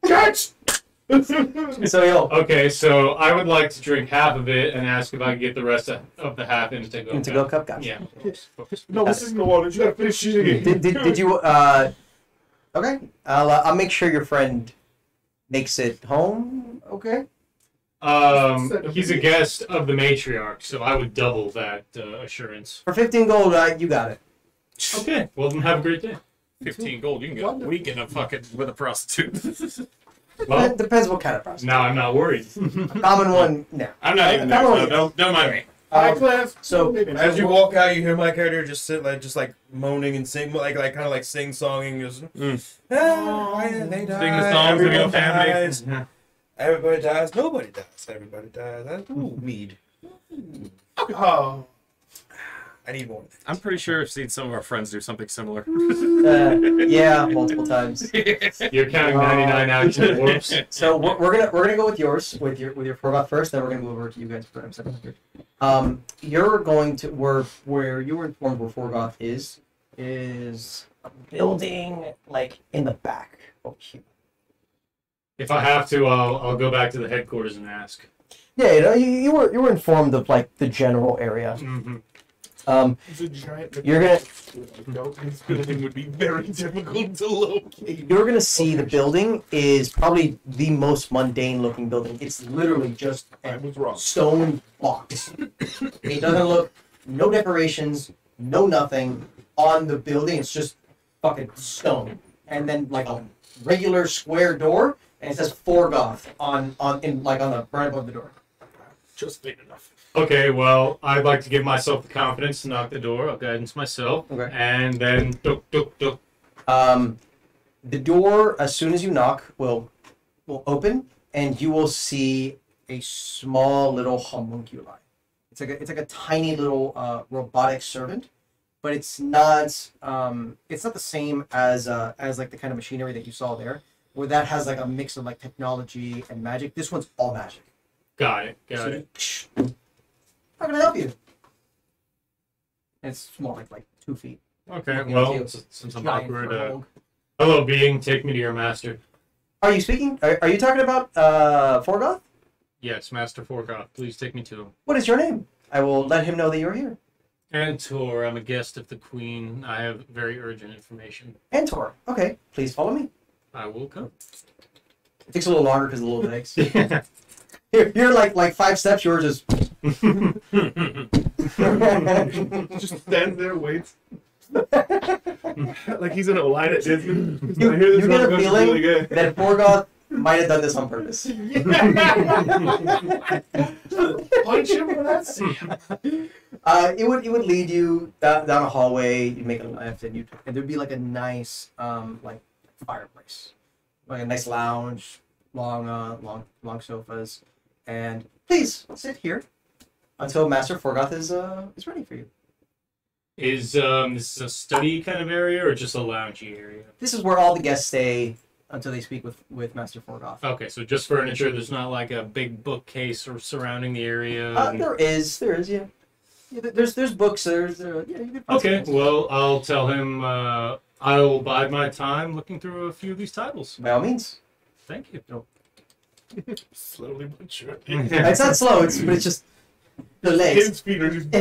catch. So yo, Okay, so I would like to drink half of it and ask if I can get the rest of the half into go. to go cup. Gotcha. Yeah. No, this isn't the water. You gotta finish shooting it. Did you Okay. I'll make sure your friend makes it home. Okay. He's a guest of the matriarch, so I would double that assurance. For 15 gold, you got it. Okay, well then have a great day. 15 gold. You can go a week in a fucking with a prostitute. Well, It depends what kind of process. now I'm not worried. Common one, no. I'm not even there. So don't mind me. High class. So As you walk out, you hear my character just sit like moaning and sing like kind of like sing songing. Just, they die. Sing the songs of your Everyone family. dies. Everybody dies. Nobody dies. Everybody dies. Ooh, mead. Oh, I need more. I'm pretty sure I've seen some of our friends do something similar. yeah, multiple times. You're counting 99 actual dwarfs. So we're gonna go with yours with your Forgot first, then we're gonna move over to you guys for a second. You're going to where you were informed where Forgoth is a building like in the back. Oh, cute. If I have to, I'll go back to the headquarters and ask. Yeah, you were informed of like the general area. Mm-hmm. it's a giant. You're gonna This building would be very difficult to locate. you're gonna see the building is probably the most mundane looking building. It's literally just I was wrong. stone box. It doesn't look no decorations, no nothing on the building. It's just fucking stone, and then like a regular square door, and it says Forgoth on the right above the door. Just made enough. Okay, well, I'd like to give myself the confidence to knock the door. I'll guidance myself. Okay. And then, duk, duk, duk. The door, as soon as you knock, will open, and you will see a small little homunculi. It's like a tiny little robotic servant, but it's not the same as like the kind of machinery that you saw there, where that has like a mix of like technology and magic. This one's all magic. Got it. How can I help you? It's small, like 2 feet. Okay, Looking well, at you. since I'm Giant awkward, frog. hello, being, take me to your master. Are you speaking? Are you talking about Forgoth? Yes, Master Forgoth, please take me to him. What is your name? I will let him know that you're here. Antor, I'm a guest of the Queen. I have very urgent information. Antor. Okay, please follow me. I will come. It takes a little longer because of the little legs. You're like 5 steps. Yours is. Just stands there, waits. Like he's in a line at Disney. You get a feeling that Forgoth might have done this on purpose. Punch him for that scene. It would lead you down a hallway. You make a left, and there'd be like a nice like fireplace like a nice lounge, long sofas, and please sit here until Master Forgoth is ready for you. Is this a study kind of area or just a loungy area? This is where all the guests stay until they speak with Master Forgoth. Okay, so just furniture. There's not like a big bookcase or surrounding the area. There is, yeah. Yeah, there's books. There's yeah. You can find Okay, some books. well, I'll tell him I'll bide my time looking through a few of these titles. By all means. Thank you. Slowly but surely. It's not slow. But it's just the legs. His feet are just.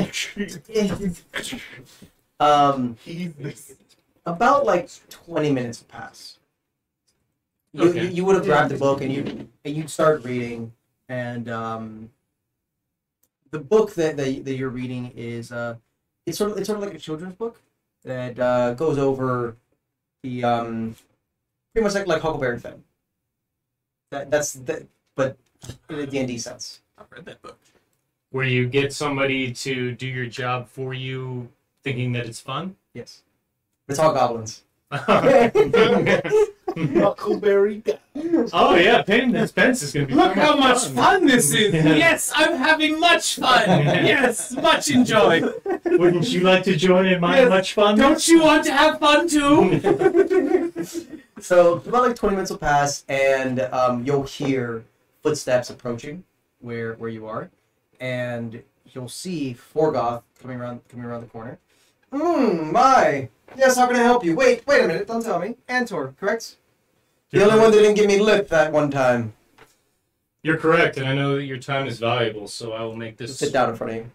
He's About like 20 minutes pass. Okay. You would have grabbed the book and you'd start reading, and the book that you're reading is it's sort of like a children's book that goes over the pretty much like Huckleberry Finn. That's but in a D&D sense. I've read that book. Where you get somebody to do your job for you, thinking that it's fun. Yes, it's all goblins. Huckleberry guy. Oh yeah, Painted Lands is gonna be. Look so how much fun. fun this is! Yes, I'm having much fun! Yes, much enjoy! Wouldn't you like to join in my Yes. much fun? Don't you want to have fun too? So about like 20 minutes will pass, and you'll hear footsteps approaching where you are, and you'll see Forgoth coming around the corner. My. Yes, how can I help you? Wait a minute, don't tell me. Antor, correct? The only one that didn't give me lip that one time. You're correct, and I know that your time is valuable, so I will make this. Sit down in front of you,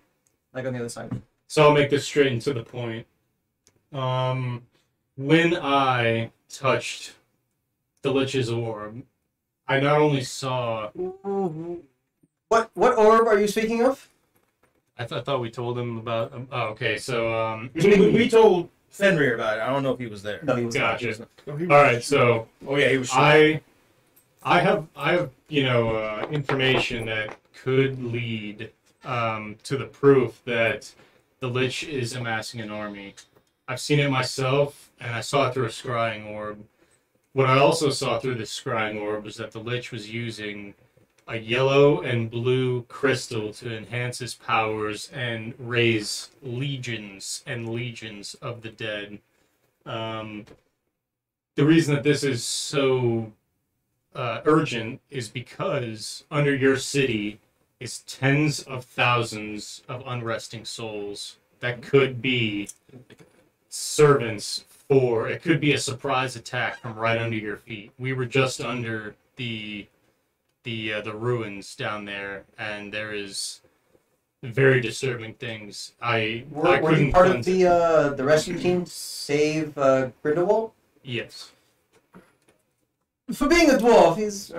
like on the other side. So I'll make this straight and to the point. When I touched the Lich's orb, I not only saw. What orb are you speaking of? I thought we told him about. Oh, okay. So We told Fenrir about it. I don't know if he was there. No, he was not. Gotcha. He was not. all right. So Oh yeah, he was. I have information that could lead to the proof that the Lich is amassing an army. I've seen it myself, and I saw it through a scrying orb. What I also saw through this scrying orb was that the Lich was using a yellow and blue crystal to enhance his powers and raise legions and legions of the dead. The reason that this is so urgent is because under your city is tens of thousands of unresting souls that could be servants for. It could be a surprise attack from right under your feet. We were just under the ruins down there, and there is very disturbing things. Were you couldn't part of cleanse it. the rescue team save Grindelwald? Yes. For being a dwarf, he's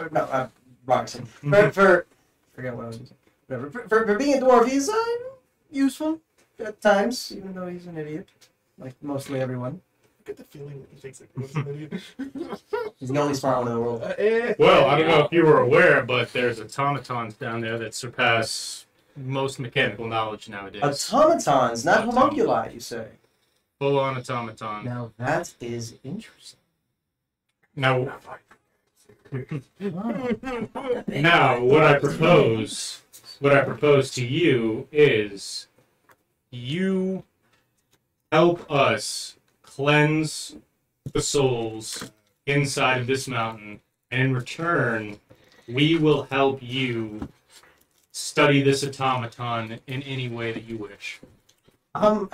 Roxon. For forget what I was saying. Whatever. For being a dwarf, he's useful at times, even though he's an idiot, like mostly everyone. I get the feeling he thinks like was an idiot. He's the only smart one in the world. Well, I don't know if you were aware, but there's automatons down there that surpass most mechanical knowledge nowadays. Automatons, not homunculi, you say? Full-on automaton. Now that is interesting. Now, what I propose to you is you help us cleanse the souls inside of this mountain, and in return, we will help you study this automaton in any way that you wish. I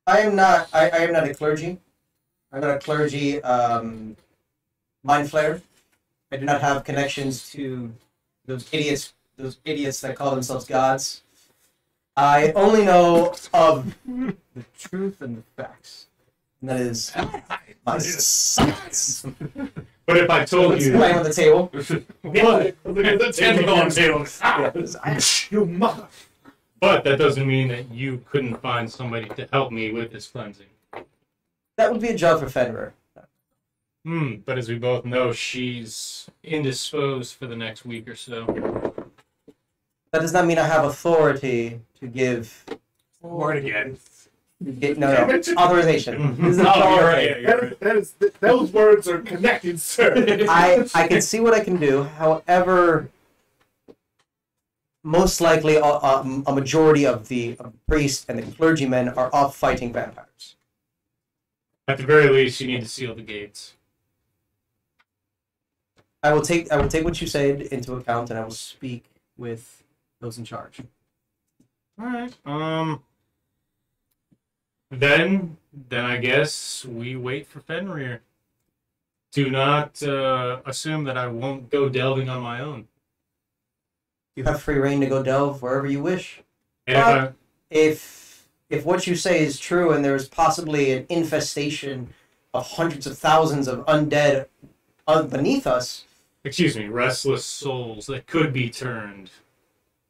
am not a clergy. I'm not a clergy mind flayer. I do not have connections to those idiots that call themselves gods. I only know of the truth and the facts. And that is my science. But if I told Let's you, play on the table. but, You mother. but that doesn't mean that you couldn't find somebody to help me with this cleansing. That would be a job for Fenrir. But as we both know, she's indisposed for the next week or so. That does not mean I have authority to give Word again. No. Authorization. This is an Oh, you're authority. right. That is, those words are connected, sir. I can see what I can do. However, most likely a majority of the priests and the clergymen are off fighting vampires. At the very least, you need to seal the gates. I will take what you said into account, and I will speak with those in charge. All right. Then I guess we wait for Fenrir. Do not assume that I won't go delving on my own. You have free reign to go delve wherever you wish. And If what you say is true, and there is possibly an infestation of hundreds of thousands of undead beneath us, excuse me, restless souls that could be turned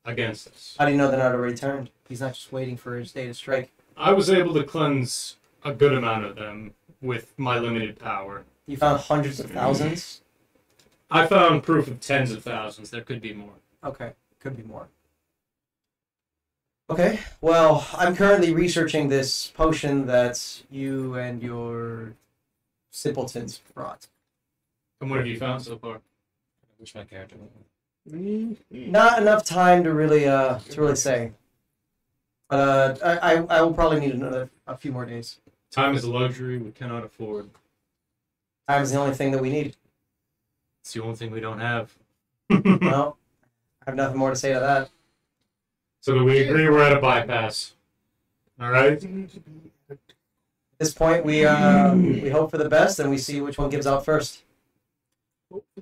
against us. how do you know they're not already turned? He's not just waiting for his day to strike. I was able to cleanse a good amount of them with my limited power. You found hundreds of thousands? I found proof of tens of thousands. There could be more. Okay, could be more. Okay, well, I'm currently researching this potion that you and your simpletons brought. And what have you found so far? I wish my character Not enough time to really say. But I will probably need a few more days. Time is a luxury we cannot afford. Time is the only thing that we need. It's the only thing we don't have. Well, I have nothing more to say to that. So do we agree we're at a bypass? All right. At this point, we hope for the best, and we see which one gives out first.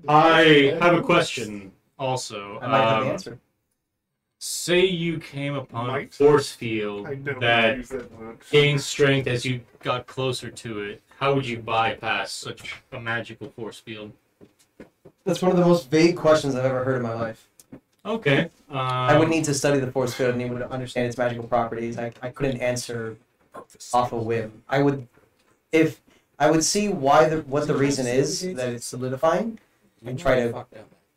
I have a question also. I might have the answer. Say you came upon a Might. force field I don't that use that much. gained strength as you got closer to it. How would you bypass such a magical force field? That's one of the most vague questions I've ever heard in my life. Okay. I would need to study the force field and need to understand its magical properties. I couldn't answer off a whim. I would see what the reason is that it's solidifying, and try to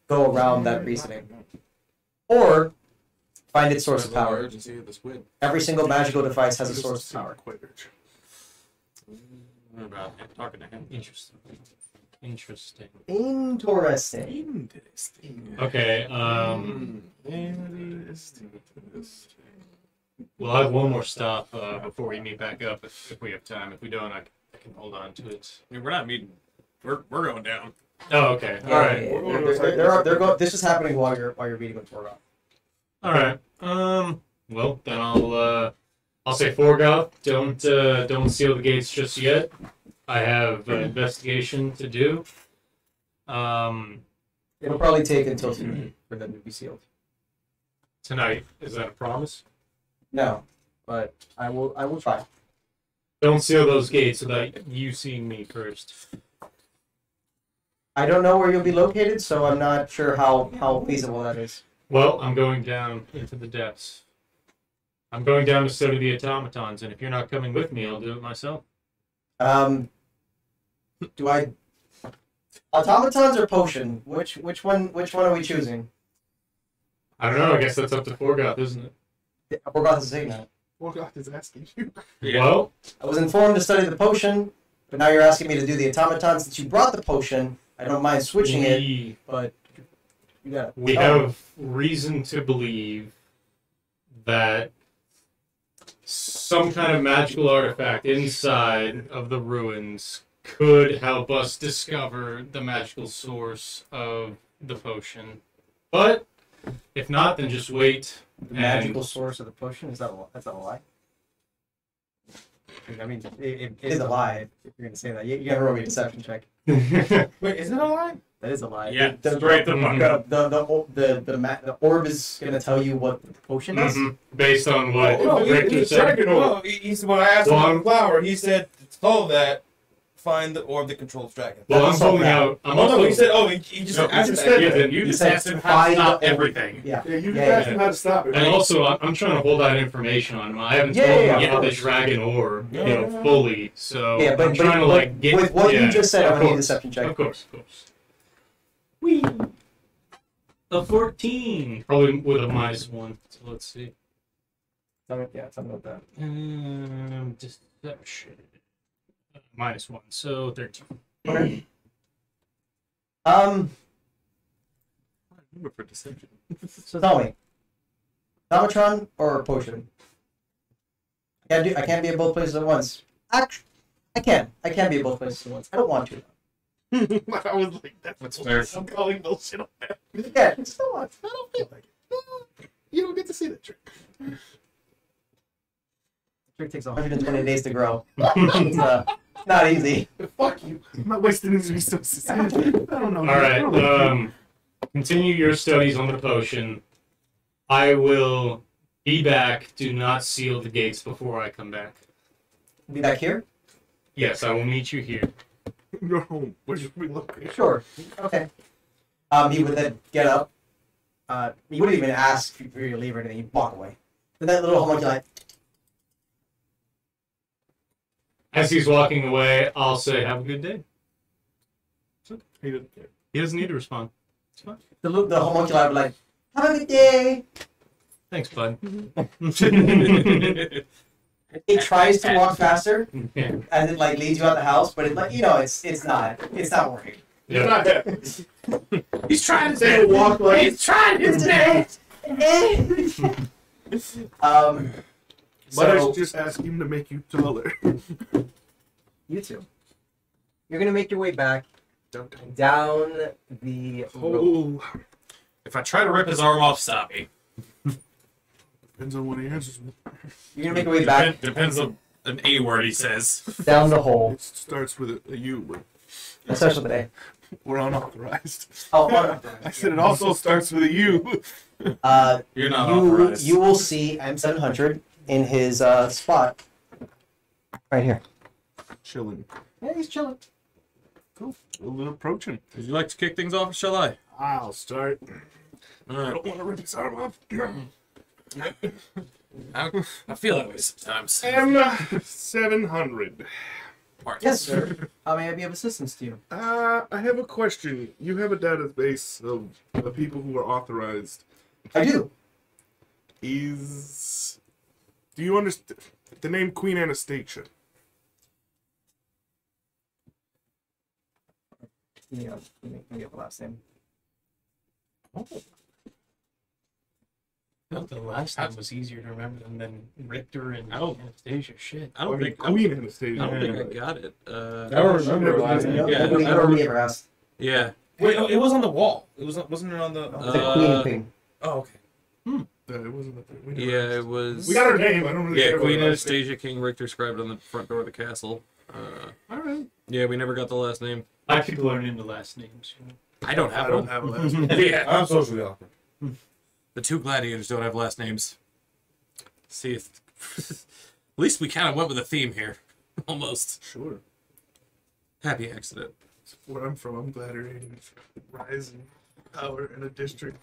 go around that reasoning, or find its source of power. Urgency of the squid. Every single magical device has a source of power. What about him? Talking to him? Interesting. Interesting. Interesting. Okay. Interesting. We'll have one more stop before we meet back up if we have time. If we don't, I can hold on to it. I mean, we're not meeting. We're going down. Oh, okay. All right. This is happening while you're meeting with Torgoth. All right. Well, then I'll say Forgoth, don't seal the gates just yet. I have an investigation to do. It'll probably take until tonight for them to be sealed. Tonight, is that a promise? No, but I will try. Don't seal those gates without you seeing me first. I don't know where you'll be located, so I'm not sure how feasible that is. Well, I'm going down into the depths. I'm going down to study the automatons, and if you're not coming with me, I'll do it myself. Do I automatons or potion? Which one are we choosing? I don't know. I guess that's up to Forgoth, isn't it? Forgot to say that. Well, God is asking you. Well, I was informed to study the potion, but now you're asking me to do the automatons. Since you brought the potion, I don't mind switching it, but you got we have reason to believe that some kind of magical artifact inside of the ruins could help us discover the magical source of the potion. But if not, then just wait. the magical source of the potion. That's not a lie. I mean, it is a lie if you're gonna say that. You gotta roll me a deception check. Wait, is it a lie? That is a lie. Yeah, straight the fuck up. The orb is gonna tell you what the potion is. Based on what Richter said. He said when I asked him about the flower, he said, "Solve that. Find the orb that controls dragons." Well, I'm pulling out. I'm Oh no, also. he said, he just asked just that. said Yeah, that. then you just said asked him how to find stop the orb. everything. Yeah. Yeah, you just Yeah, asked yeah. him how to stop it. And also, I'm trying to hold out information on him. I haven't Yeah, told him yeah, about yeah. the dragon orb, Yeah. fully. So Yeah, but I'm trying to like get with what you yeah, just said, of I'm gonna need a course. deception check. Of course. Whee! A 14, probably with a -1. So let's see. Tell me about that. Deception. -1, so 13. Okay. Remember for deception. So tell me, Thaumatron or potion? I can't be at both places at once. Actually, I can. I can be at both places at once. I don't want to. I was like, that's fair. I'm calling bullshit on that. Yeah, it's still on. I don't feel like it. No, you don't get to see that trick. Trick takes 120 days to grow. It's not easy. Fuck you. I'm not wasting his resources. I don't know. All right. Continue your studies on the potion. I will be back. Do not seal the gates before I come back. Be back here? Yes, I will meet you here. Your home. Where's your relocation? Sure. Okay. He would then get up. He wouldn't even ask for you to leave or anything. He'd walk away. But that little homunculi, As he's walking away, I'll say, "Have a good day." He doesn't care. He doesn't need to respond. It's fine. the homunculi would be like, have a good day. Thanks, bud. It tries to walk faster Yeah. as it like leads you out the house, but it like it's not working. It's not that. He's trying to They walk like He's trying his best. But I So should just ask him to make you taller. you two, you're gonna make your way back Downtown. down the road. Oh, If I try to rip his arm off, stop me. depends on what he answers me. You're gonna make your way back Depends on an A word he says. down the hole. It starts with a U, but Especially today. we're unauthorized. Oh, I said it also starts with a U. You're not authorized. you will see M700 in his spot right here. Chilling. Yeah, he's chilling. We'll approach him. Would you like to kick things off, or shall I? I'll start. All I right. don't want to rip his arm off. I feel that way sometimes. M700. Parts. Yes, sir. How may I be of assistance to you? I have a question. You have a database of the people who are authorized. I do. Do you understand the name Queen Anastasia? Yeah, let me get the last name. The last time was easier to remember than Richter and I don't- Anastasia. Shit. I don't think Queen I Anastasia. don't think I got it. I don't remember the last name. Yeah, Nobody ever asked. Yeah. Wait, no, it was on the wall. Wasn't it on the? The queen. Oh, okay. It wasn't a thing. Yeah, it was. We got her name. I don't really Yeah, care Queen about her last name. Anastasia, King Richter scribed on the front door of the castle. All right. Yeah, we never got the last name. I keep learning the last names. I don't have I don't one. have a last name. Yeah, I'm socially awkward. the two gladiators don't have last names. See if. At least we kind of went with a theme here, almost. Sure. Happy accident. Where I'm from, I'm gladiating rise in power in a district.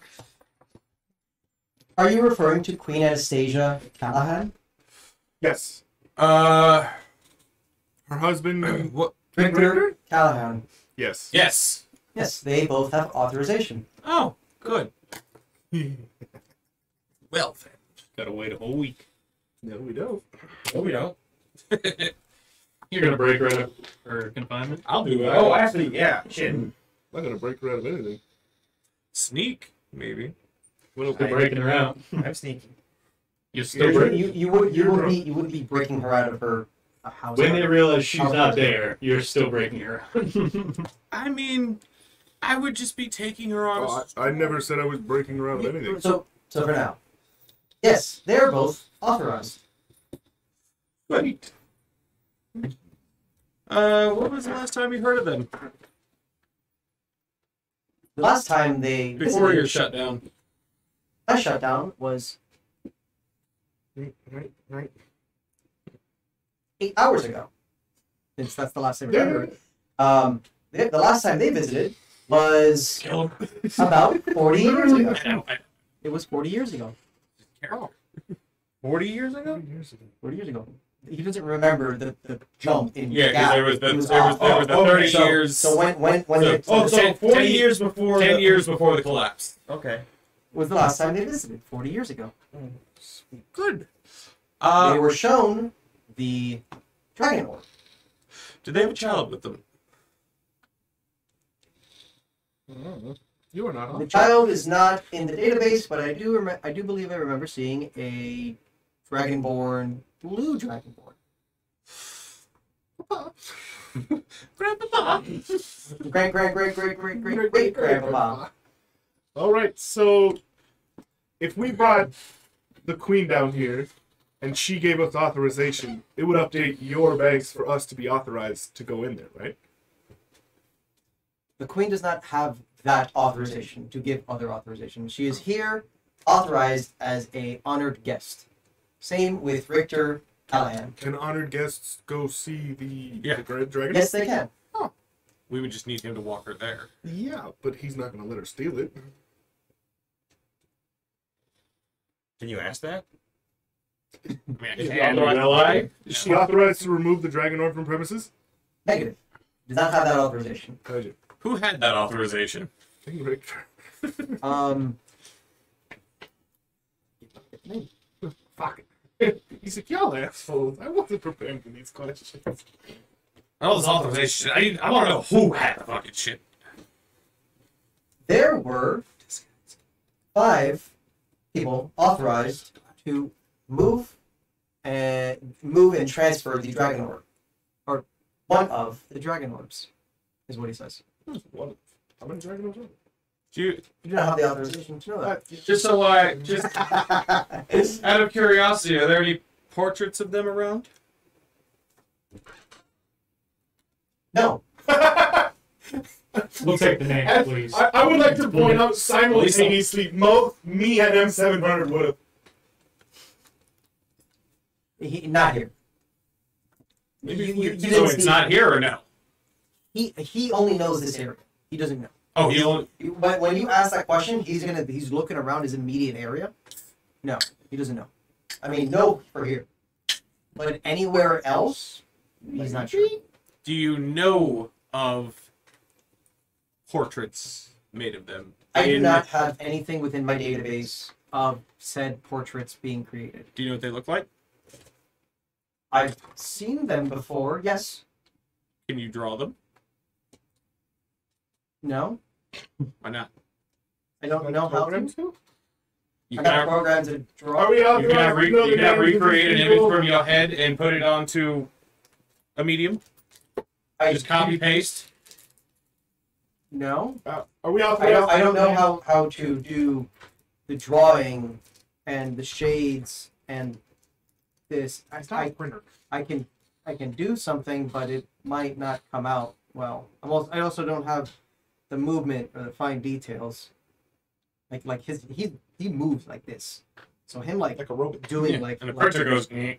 Are you referring to Queen Anastasia Callahan? Yes. Uh, Her husband. what? Victor Callahan. Yes. Yes. Yes, they both have authorization. Oh, good. Well then. Gotta wait a whole week. No, we don't. No, we don't. You're gonna break right up or confinement? I'll do that. Oh, actually, yeah. Shit. I'm not gonna break her out of anything. Sneak, maybe. You're breaking her out. I'm sneaky. You're still breaking. You wouldn't be breaking her out of her house. When they realize she's not there, you're still breaking her out. I mean, I would just be taking her on. Oh, I never said I was breaking her out of anything. So for now, yes, they are both authorized. Great. What was the last time you heard of them? The last time they Before your visited shutdown. my shutdown was Right. 8 hours ago. Since that's the last time we remember. The last time they visited was Kill him. about 40 years ago. I know. It was 40 years ago. 40 years ago? 40 years ago. He doesn't remember the jump in Yeah, because gap. there was the It was there was off. there was the Oh, 30 so, years. So when So- it Oh, so 10 40 years before. 10 years before the collapse. Okay. was the last time they visited? 40 years ago. Good. They were shown the dragon orb. Did they have a child with them? You are not. The child is not in the database, but I do believe I remember seeing a dragonborn, blue dragonborn. Grandpa. Great grandpa. All right, so if we brought the queen down here and she gave us authorization, it would update your banks for us to be authorized to go in there, right? The queen does not have that authorization to give other authorization. She is here authorized as a honored guest. Same with Richter Callahan. Can honored guests go see the Red Dragon? Yes, they can. We would just need him to walk her there. Yeah, but he's not going to let her steal it. Can you ask that? I mean, I Is can, she authorized- why? Is she authorized to remove the dragon orb from premises? Negative. Does not have that authorization. Gotcha. Who had that authorization? I think Richter. Fuck it. He's like, y'all assholes. I wasn't prepared for these questions. All this authorization. I want to know who had the fucking shit. There were 5 people authorized to move and transfer the dragon orb, or one of the dragon orbs, is what he says. What? How many dragon orbs are there? You, You don't have the authorization to know that. just so I just out of curiosity, are there any portraits of them around? No. We'll take the name, please. I would like to point out simultaneously, me and M700 would have. Not here. So it's not here or no? He only knows this area. He doesn't know. Oh, he only. But when you ask that question, he's looking around his immediate area. No, he doesn't know. I mean, no for here. But anywhere else, he's not sure. Do you know of portraits made of them? I do not have anything within my database of said portraits being created. Do you know what they look like? I've seen them before, yes. Can you draw them? No. Why not? I don't know how to. You I got a can program to draw. Are we out? you can recreate an image from your head and put it onto a medium. Just copy paste. No. Are we out? I don't know how to do the drawing and the shades and this. I can do something, but it might not come out well. I also don't have the movement or the fine details. Like he moves like this, so him like Like a robot. doing Yeah. like And the like- printer goes. Yeah,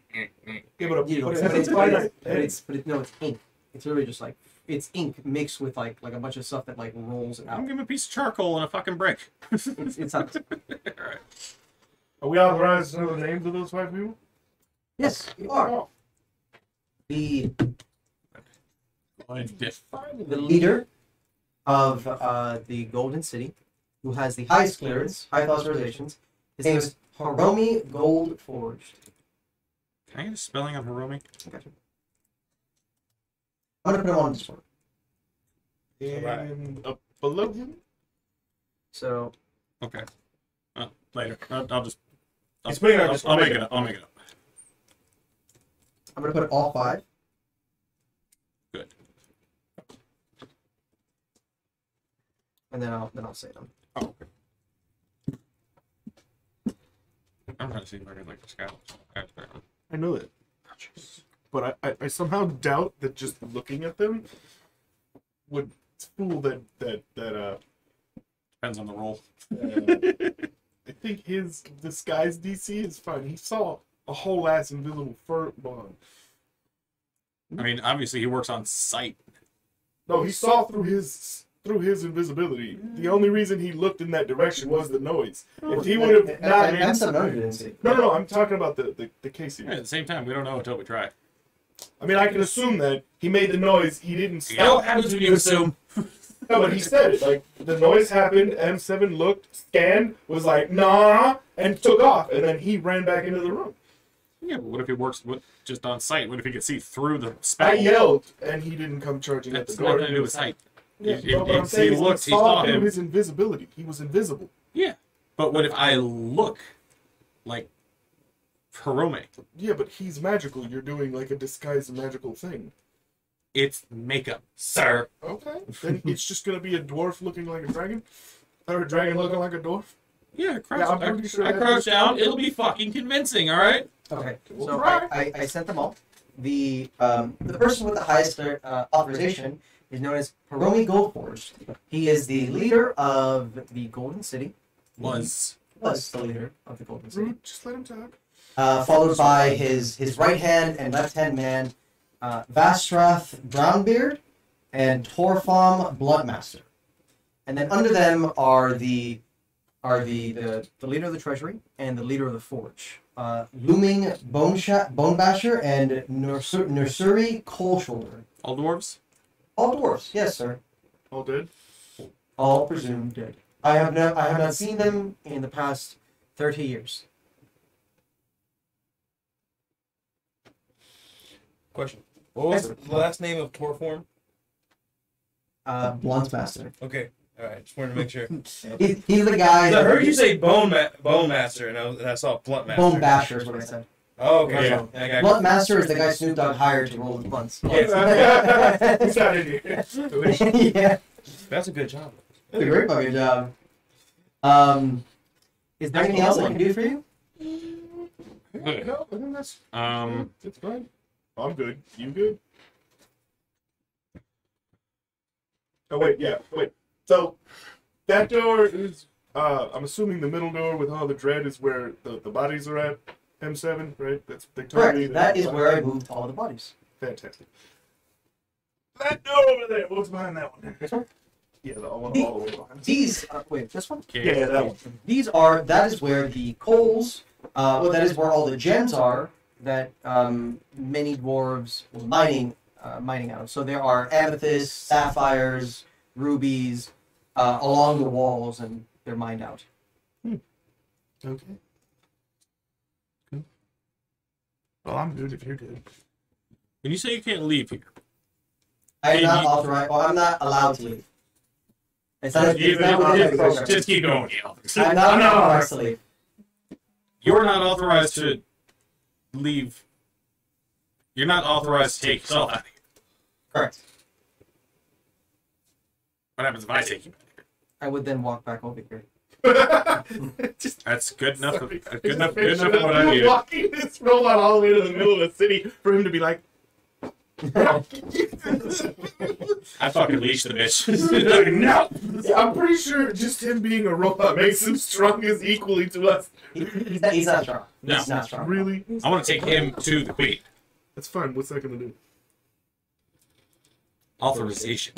but you know, but but it's it's ink. It's literally just like it's ink mixed with like a bunch of stuff that like rolls it I'm out. giving him a piece of charcoal and a fucking brick. It's not. Alright. Are we authorized to know the names of those 5 people? Yes, you are. The the leader of the Golden City, who has the highest clearance, highest authorizations. His name is Hiromi Goldforged. Can I get a spelling on Hiromi? I got you. I'm gonna put him on this one. And below him? So Okay. Later. I'll just. He's putting it on- I'll make it up. I'll make it up. I'm gonna put all 5. Good. And then I'll say them. Oh, okay. I'm trying to see if I can like scout. I know that. But I somehow doubt that just looking at them would fool that Depends on the roll. I think his disguise DC is fine. He saw a whole ass invisible fur bond. I mean, obviously he works on sight. No, he saw through his invisibility. The only reason he looked in that direction was the noise. If he would have not, I'm so didn't see. no, I'm talking about the case Yeah, here. at the same time, we don't know until we try. I mean, I can assume that he made the noise. He didn't You know what stop. happens when you assume? No, but he said it. Like the noise happened. M7 looked, scanned, was like nah, and took off, and then he ran back into the room. Yeah, but what if he works just on site? What if he can see through the I spell? yelled, and he didn't come charging at That's the not door. going to do with sight. Yeah, He but what I'm saying is looked, he he saw through him. his invisibility. He was invisible. Yeah, but what if I look like Hirome? Yeah, but he's magical. You're doing like a disguised magical thing. It's makeup, sir. Okay. Then it's just gonna be a dwarf looking like a dragon? Or a dragon looking like a dwarf? Yeah, crouch, Yeah, I'm pretty sure I that's crouch what's down. going on. It'll be fucking convincing, all right? Okay, We'll so try. I sent them all. The person with the highest authorization is known as Hiromi Goldforged. He is the leader of the Golden City. Was The leader of the Golden City. Just let him talk. Followed by his right hand and left hand man, Vastrath Brownbeard and Torfam Bluntmaster. And then under them are the leader of the treasury and the leader of the forge. Looming Bonebasher and Nursery Coalshoulder. all dwarves? All dwarves, yes, sir. All dead? All presumed dead. I have not seen them in the past 30 years. Question. What was the last name of Torform? Bluntmaster. Okay. All right. Just wanted to make sure. He's the guy. I heard you say Bone Master, and I saw Blunt Master. Bone Basher is what I said. Oh, okay. Yeah. I got Blunt Master is the guy Snoop Dogg hired to roll the blunts. He's not in here. Yeah, That's a good job. it's a great fucking job. Is there anything else I can do for you? No, I think that's it's fine. I'm good. You good? Oh wait, yeah, wait. So that door is I'm assuming the middle door with all the dread is where the bodies are at. M7, right? That's they told me Correct. That is where I moved all the bodies. Fantastic. That door over there. What's behind that one? This one? Yeah, the one all the way behind. These. Wait, this one? Yeah, that one. These are. That is where the coals. Well, that is where all the gems are that many dwarves were mining out. So there are amethysts, sapphires, rubies along the walls, and they're mined out. Okay. Well, I'm good if you're good. When you say you can't leave here, I am Hey, not you- authorized. Well, I'm not allowed to leave. It's not, You- it's not within the program. just keep going, Gil. I'm not authorized to leave. You're not authorized to leave. You're not authorized to take yourself out of here. Correct. What happens if I take you out of here? I would then walk back over here. Just That's good enough. sorry. That's I good enough. just Good enough picture for what I you needed. walking this robot all the way to the middle of the city for him to be like. I fucking leashed the bitch. No! Yeah, I'm pretty sure just him being a robot makes him strong as equally to us. He's not strong. No. He's not strong. Really? I want to take him to the queen. That's fine. What's that gonna do? Authorization.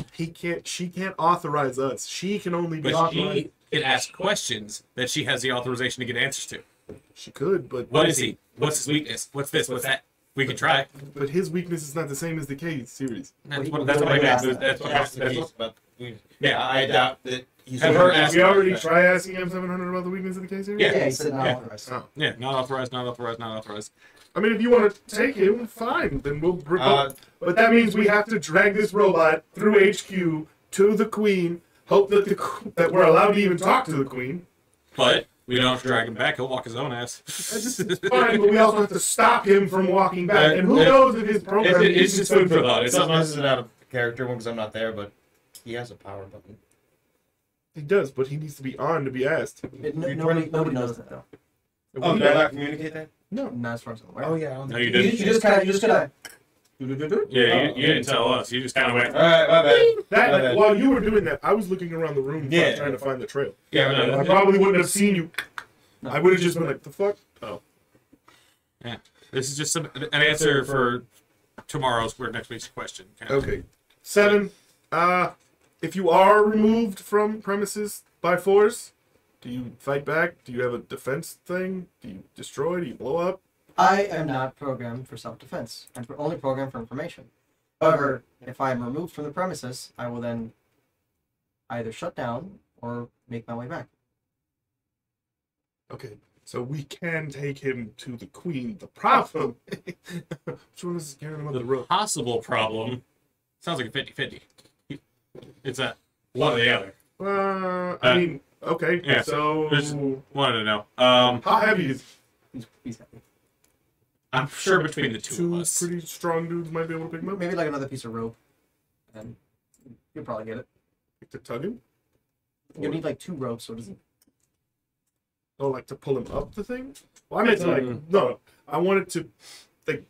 She can't authorize us. She can only be But authorized. she can ask questions that she has the authorization to get answers to. She could, but What is he? What's his weakness? What's this? What's that? We can try. But his weakness is not the same as the K series. That's what I meant. That's what. Yeah, I doubt that he's. Have her Did ask- we already try asking M700 about the weakness of the K series? Yeah. Yeah, he said not Yeah. authorized. Oh. Yeah, not authorized. Not authorized. Not authorized. I mean, if you want to take him, fine. Then we'll. But that means we have to drag this robot through HQ to the Queen. Hope that that we're allowed to even talk to the Queen. But we don't have to drag him back. He'll walk his own ass. That's just fine, but we also have to stop him from walking back. And who knows if his program It's just food for thought. It's This not. is out of character one because I'm not there, but he has a power button. He does, but he needs to be on to be asked. Nobody knows that though. Oh, did I not communicate that? Not as far as I'm aware. Oh yeah. I don't No, think- you You didn't. just kind of. Yeah, you didn't tell us. You just kind of went. All right, my bad. That while you were doing that, I was looking around the room Yeah. trying to find the trail. Yeah, I probably wouldn't have seen you. I would have just been like, "The fuck." Oh, yeah. This is just an answer for tomorrow's or next week's question. okay. 7. If you are removed from premises by force, do you fight back? Do you have a defense thing? Do you destroy? Do you blow up? I am not programmed for self-defense. I'm only programmed for information. However, if I am removed from the premises, I will then either shut down or make my way back. Okay. So we can take him to the queen. The problem, which one is carrying him up the The rope? possible problem sounds like a 50-50. It's a one or the other. I mean, okay. Yeah. So Just wanted to know. how heavy is He's happy. I'm sure between the two two of us. pretty strong dudes might be able to pick him up? Maybe like another piece of rope, and you'll probably get it. To tug him? You need like 2 ropes, so it doesn't. Oh, like to pull him up the thing? Well, I meant to like no. I wanted to like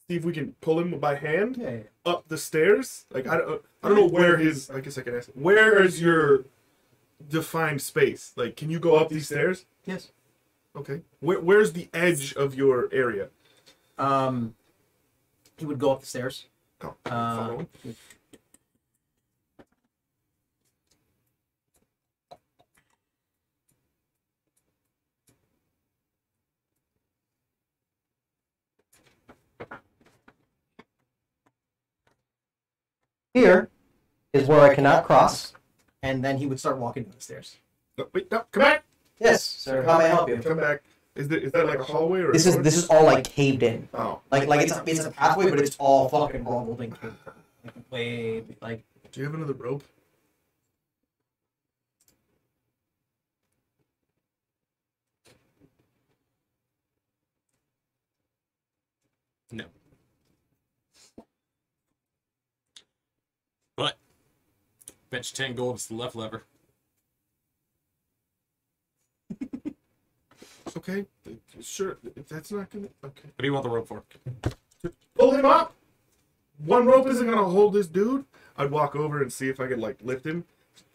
see if we can pull him by hand Yeah. up the stairs. Like I don't know where his. I guess I can ask. Where is your defined space? Like, can you go up these stairs? Yes. Okay. Where's the edge of your area? He would go up the stairs. Oh, following. Here is where I cannot cross, and then he would start walking down the stairs. No, wait, no, come back. Yes, sir. How may I help you? Come back. Is that like a hallway or? This a is door? this is all like caved in. Oh. Like it's a pathway, but it's all fucking rubbled and caved in. Like way like. Do you have another rope? No. But bet you 10 gold is the left lever. Okay. Sure. That's not gonna. Okay. What do you want the rope for? Pull him up. One rope isn't gonna hold this dude. I'd walk over and see if I could like lift him.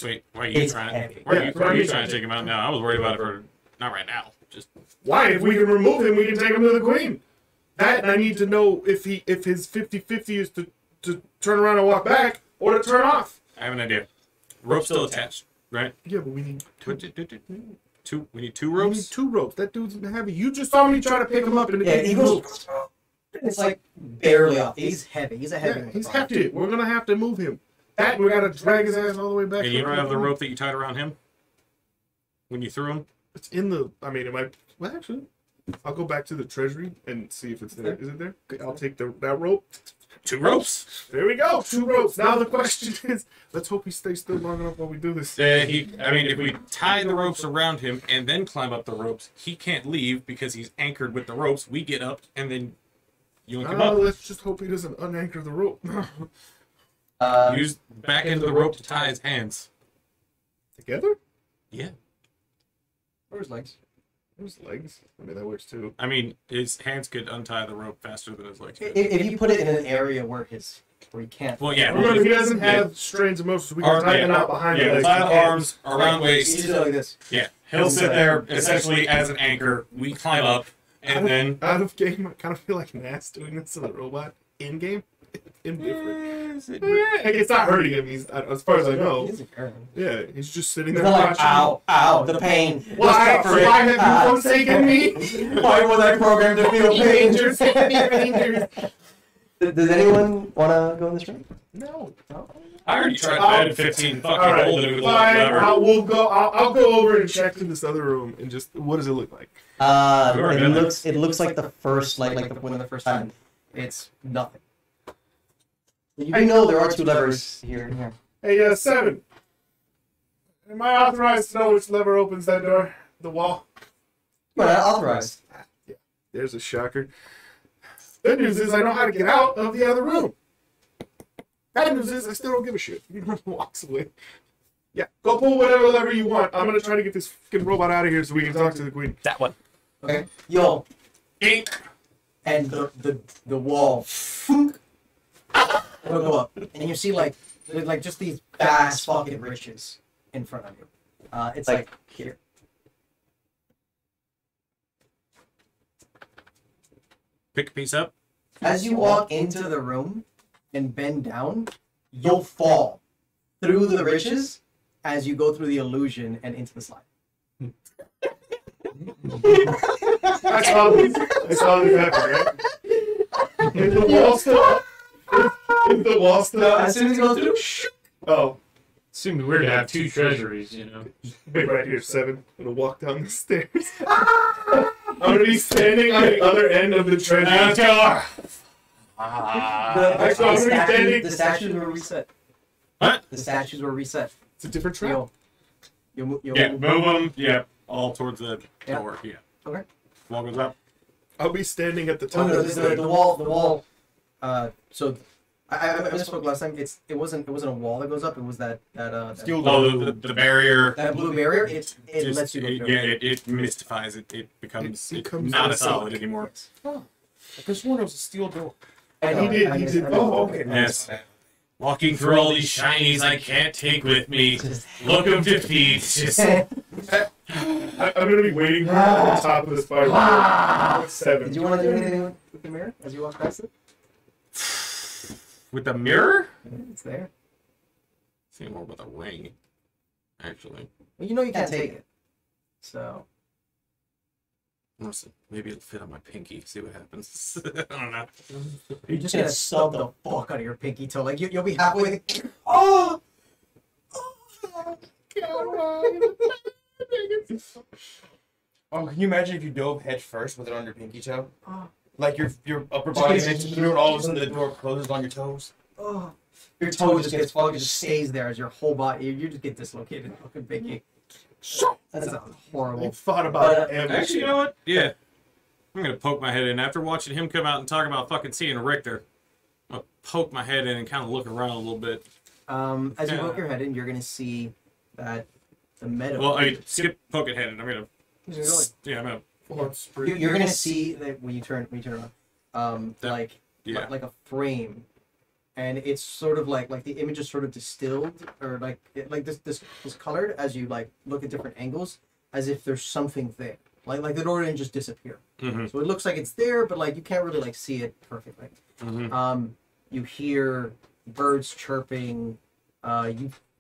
Wait, why are you It's trying? heavy. Why are Yeah, you, why are you right. trying to take him out now? I was worried about it for not right now. Just Why? If we can remove him, we can take him to the queen. That and I need to know if his 50-50 is to turn around and walk back or to turn off. I have an idea. Rope's still attached, right? Yeah, but we need Two. We need 2 we ropes. need 2 ropes. That dude's heavy. You just saw me try to pick him up and Yeah, he goes. It's like barely off. He's heavy. He's a heavy. Yeah, he's hefty. We're gonna have to move him. That we gotta drag his ass all the way back. And you don't have the rope that you tied around him when you threw him. It's in the. I mean, it might. Well, actually, I'll go back to the treasury and see if it's there. Is it there? Okay, I'll take that rope. 2 ropes. There we go. 2 ropes. Now the question is, let's hope he stays still long enough while we do this. I mean, if we tie the ropes around him and then climb up the ropes, he can't leave because he's anchored with the ropes. We get up and then you come up. Let's just hope he doesn't unanchor the rope. Use the back end of the rope to tie his hands. Together? Yeah. Or his legs. There's legs. I mean, that works too. I mean, his hands could untie the rope faster than his legs could. If you put it in an area where he can't. Well, yeah. Remember, he doesn't have strange emotions. We can tighten out behind the Yeah, legs. tie the He can't. arms around He's waist. just like this. Yeah. He'll sit there essentially as an anchor. We climb up, and then Out of game, I kind of feel like Nas doing this to the robot. In game, indifferent. It's not hurting him. He's, as far as I know. He isn't hurting. Yeah, he's just sitting It's there not like, watching. ow, the pain. Why? The suffering. Why have you forsaken me? Why was I programmed to feel pain? Rangers, Rangers. Does anyone want to go in this room? No. I already tried. I had 15 fucking All right. gold and it was Fine. whatever. I'll go over and check in this other room and just what does it look like? It looks like the first one of the first time. It's nothing. You know there are 2 levers here and here. Hey, 7. Am I authorized to know which lever opens that door? The wall. You're not authorized. There's a shocker. Good news is I know how to get out of the other room. Bad news is I still don't give a shit. Walks away. Yeah, go pull whatever lever you want. I'm gonna try to get this fucking robot out of here so we can talk to the queen. That one. Okay. Yo. Eat. And the wall will go up, and you see like just these vast fucking riches in front of you. It's like here. Pick a piece up. As you walk into the room and bend down, you'll fall through the riches as you go through the illusion and into the slide. I saw this happen, right? Is the wall still up? Is the wall still No, up? as soon as you go through, Oh. Seemed weird to have two treasuries, you know. Wait, right here, 7. I'm gonna walk down the stairs. I'm gonna be standing on the other end of the treasure. Let's go. The statues were reset. What? The statues were reset. It's a different trap. You'll Yeah, move them. Yeah, all towards the Yeah. door. Yeah. Okay. Wall goes up. I'll be standing at the Oh, top no, of the stairs. the wall. So I misspoke last time. It wasn't a wall that goes up. It was that Steel Oh, the barrier. that blue barrier. It Just- lets you go through. it mystifies it. It becomes, It becomes not like a solid anymore. I could have sworn it was a steel door. And He did. Oh, okay. Yes. Walking through all these shinies I can't take with me. Look 'em defeat. Just I'm gonna be waiting for at the top of the spiral. 7. Did you want to do anything with the mirror as you walk past it? with the mirror. Yeah, it's there. See more about the ring, actually. Well, you know you can't take it. So. Listen, maybe it'll fit on my pinky. See what happens. I don't know. You're just gonna stub the fuck out of your pinky toe. Like you'll be halfway. Oh! Oh, can you imagine if you dove head first with it on your pinky toe? Oh. Like your upper body makes it through, and all of a sudden the door closes on your toes. Oh. Your toe just gets fucked. It just stays there as your whole body. You just get dislocated. Fucking pinky. That sounds I horrible. thought about But, it. every Actually, you shit. know what? Yeah. I'm gonna poke my head in after watching him come out and talk about fucking seeing Richter. I'm gonna poke my head in and kind of look around a little bit. As you Yeah. poke your head in, you're gonna see that the meadow. Well, I mean, skip poke it head in. I'm gonna. Where's it going? Yeah, I'm gonna. Full-on sprint. You're gonna see that when you turn around, That- like Yeah. like a frame, and it's sort of like the image is sort of distilled or like this colored as you like look at different angles, as if there's something there. Like the door didn't just disappear. Mm-hmm. So it looks like it's there, but like you can't really like see it perfectly. Mm-hmm. You hear birds chirping.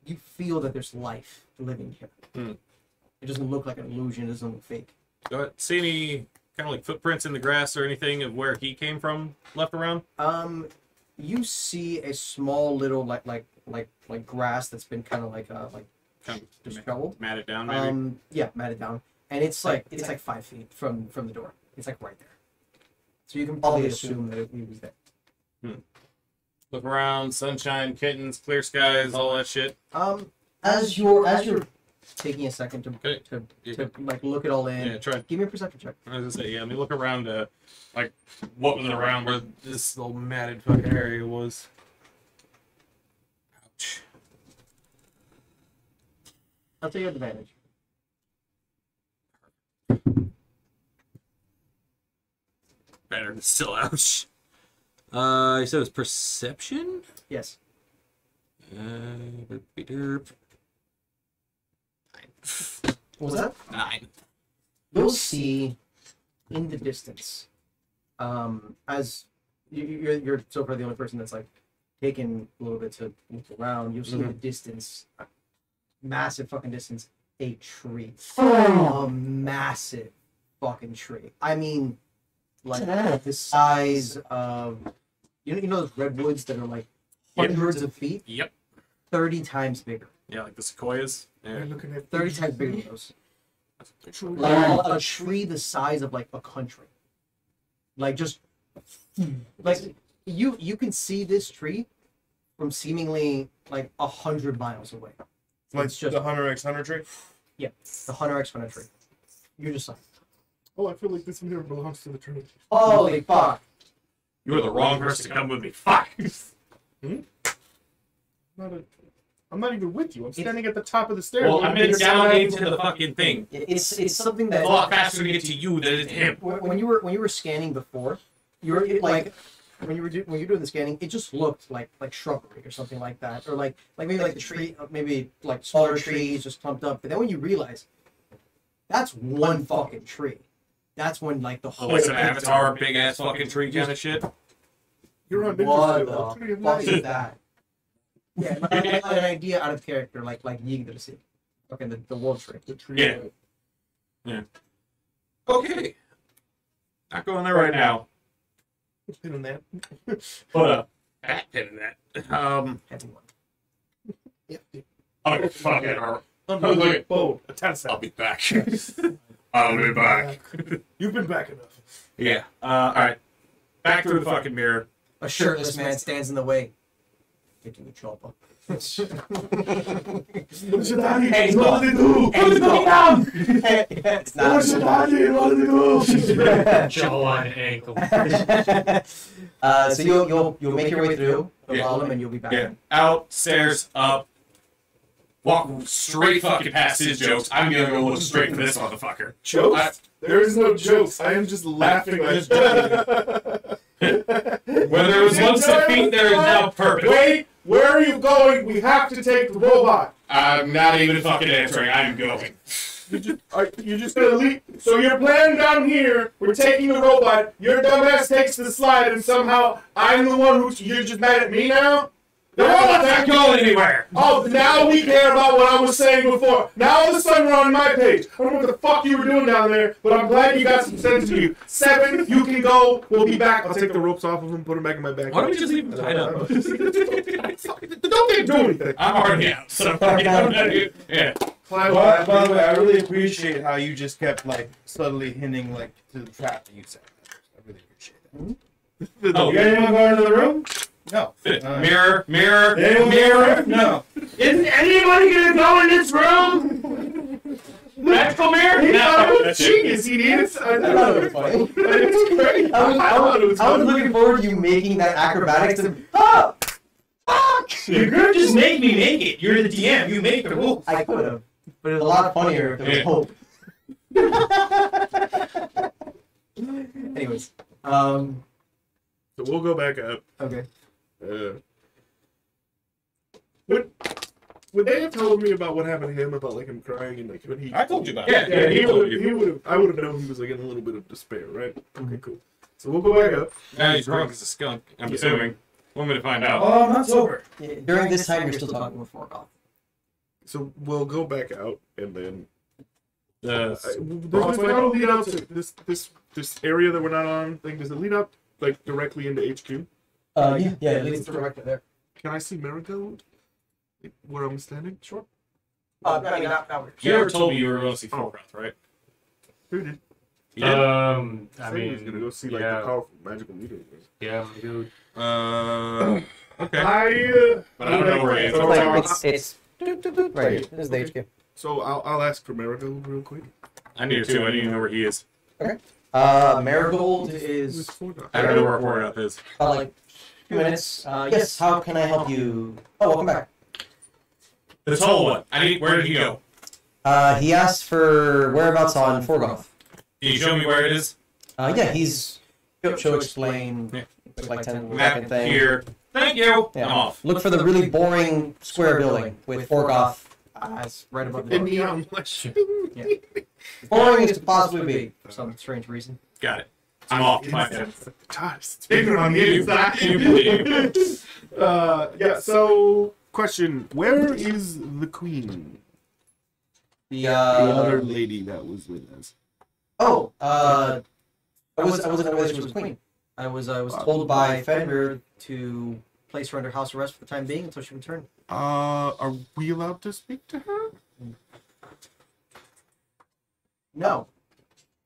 You feel that there's life living here. Hmm. It doesn't look like an illusion. It doesn't look fake. See any kind of like footprints in the grass or anything of where he came from left around? You see a small little like grass that's been kind of like Kind just of shoveled. matted down, maybe. Yeah, matted down, and it's like 5 feet from the door. It's like right there, so you can probably assume that he was there. Look around, sunshine, kittens, clear skies, all that shit. As you're taking a second Okay. to like look it all in, Yeah, try. give me a perception check. I was gonna say, yeah. Let me look around, like what was around where this little matted fucking area was. Ouch. I'll take your advantage. Better than still ouch. You said it was perception? Yes. Derp. What was that? 9. You'll see in the distance, as you're so far the only person that's like taken a little bit to look around. You'll see in the distance, massive fucking distance, a tree, a massive fucking tree. I mean, like the size of you know those redwoods that are like hundreds of feet. Yep. 30 times bigger. Yeah, like the sequoias. Yeah. You're looking at 30 times bigger than those. That's Like a tree the size of like a country. Like just like you can see this tree from seemingly like 100 miles away. Like It's just the Hunter x Hunter tree. the Hunter X Hunter tree. You're just like, Oh, I feel like this mirror belongs to the tree. holy fuck. You were the wrong person to come with me. Fuck. I'm not even with you. I'm standing at the top of the stairs. Well, I'm in down into the fucking thing. It's something It's that a lot faster to get to you than it is him. when you were scanning before, you were like when you were doing the scanning, it just looked like shrubbery or something like that, or like maybe like the tree, maybe like smaller trees just clumped up. But then when you realize that's one fucking tree, that's when like the whole Like some Avatar, big ass fucking tree kind of shit. You're on What Ninja Tree the of fuck Life. is that? Yeah, like an idea out of character, like Yggdrasil. Okay, the world tree. The tree. Yeah. Okay. Not going there right now. Pin on that. Put a hat pin in that. Heavy one. Yeah. Oh, fuck it. Unload boat. Attach I'll that. be back. I'll be back. You've been back enough. Yeah. All right. Back through the fucking mirror. A shirtless man stands in the way. Taking the chopper. What's your daddy? Hey, he's What did they do? Hey, he's going down! It's not. What's your daddy? What did they do? Jawline and ankle. So you'll make your way through the column and you'll be back. Yeah. Out, stairs, up. Walk straight fucking past his jokes. I'm gonna go look straight for this motherfucker. Jokes? There is no jokes. I am just laughing like Where there was once a feet, there is now purpose. Wait, where are you going? We have to take the robot. I'm not even fucking answering. I'm going. You're just gonna leave. So you're playing down here. We're taking the robot. Your dumbass takes the slide, and somehow I'm the one you're just mad at me now. The robot's not going anywhere. Oh, now we care about what I was saying before. Now all of a sudden we're on my page. I don't know what the fuck you were doing down there, but I'm glad you got some sense to you. 7, you can go. We'll be back. I'll take the ropes off of him, put them back in my bag. Why don't we just leave him tied up? Don't do anything. I'm already out, so yeah. By the way, I really appreciate how you just kept like subtly hinting like to the trap that you set. I really appreciate that. Oh, You got anyone going into the room? No. Mirror. Mirror? No. Isn't anybody gonna go in this room? Magical mirror? He thought it No. was genius. He needed. I thought it was funny. It's great. I was looking forward to you making that acrobatics and fuck! You could just make me make it. You're the DM. You make the rules. I could have, but it was a lot funnier if there was Yeah. hope. Anyways, So we'll go back up. okay. Would they have told me about what happened to him, about like him crying and like when he? I told you about Yeah, it. Yeah, he told would. you. He would have. I would have known he was like in a little bit of despair, right? Okay, cool. So we'll go back up. Now he's drunk as a skunk, I'm assuming. Want me to find out? Oh, I'm not sober. During this time, you're still talking with Forgoth. So we'll go back out and then. Yes. Does this tunnel lead out to this area that we're not on? Thing does it lead up like directly into HQ? Yeah, it leads directly there. Can I see Marigold? Like, where I'm standing? Sure. I mean, not where You never told me you were going to see Forwrath, right? Who did? You did? I Said he was gonna go see like yeah. the powerful magical meter. Yeah, dude. Okay. But I don't know where he is. It's like it's right here. This is the HQ. So I'll ask for Marigold real quick. I need to, too. I need to know where he is. Marigold is I don't know where Forwrath is. like a few minutes. Yes, how can I help you? Oh, welcome back. The tall one. Where did he go? He asked for whereabouts on Forgoth. Can you show me where it is? Yeah, she'll explain Yeah. like 10 Map second thing. here. Thank you. Yeah. I'm off. Look for the really boring square building with Forgoth as right above the And door. neon flash. Boring as it possibly be for some strange reason. Got it. I'm off. My bad. God, it's bigger on the inside. Can you believe? Yeah. So, question: where is the queen? The The other lady that was with us. I wasn't aware that she was queen. I was told by Fenrir to place her under house arrest for the time being until she returned. Are we allowed to speak to her? No.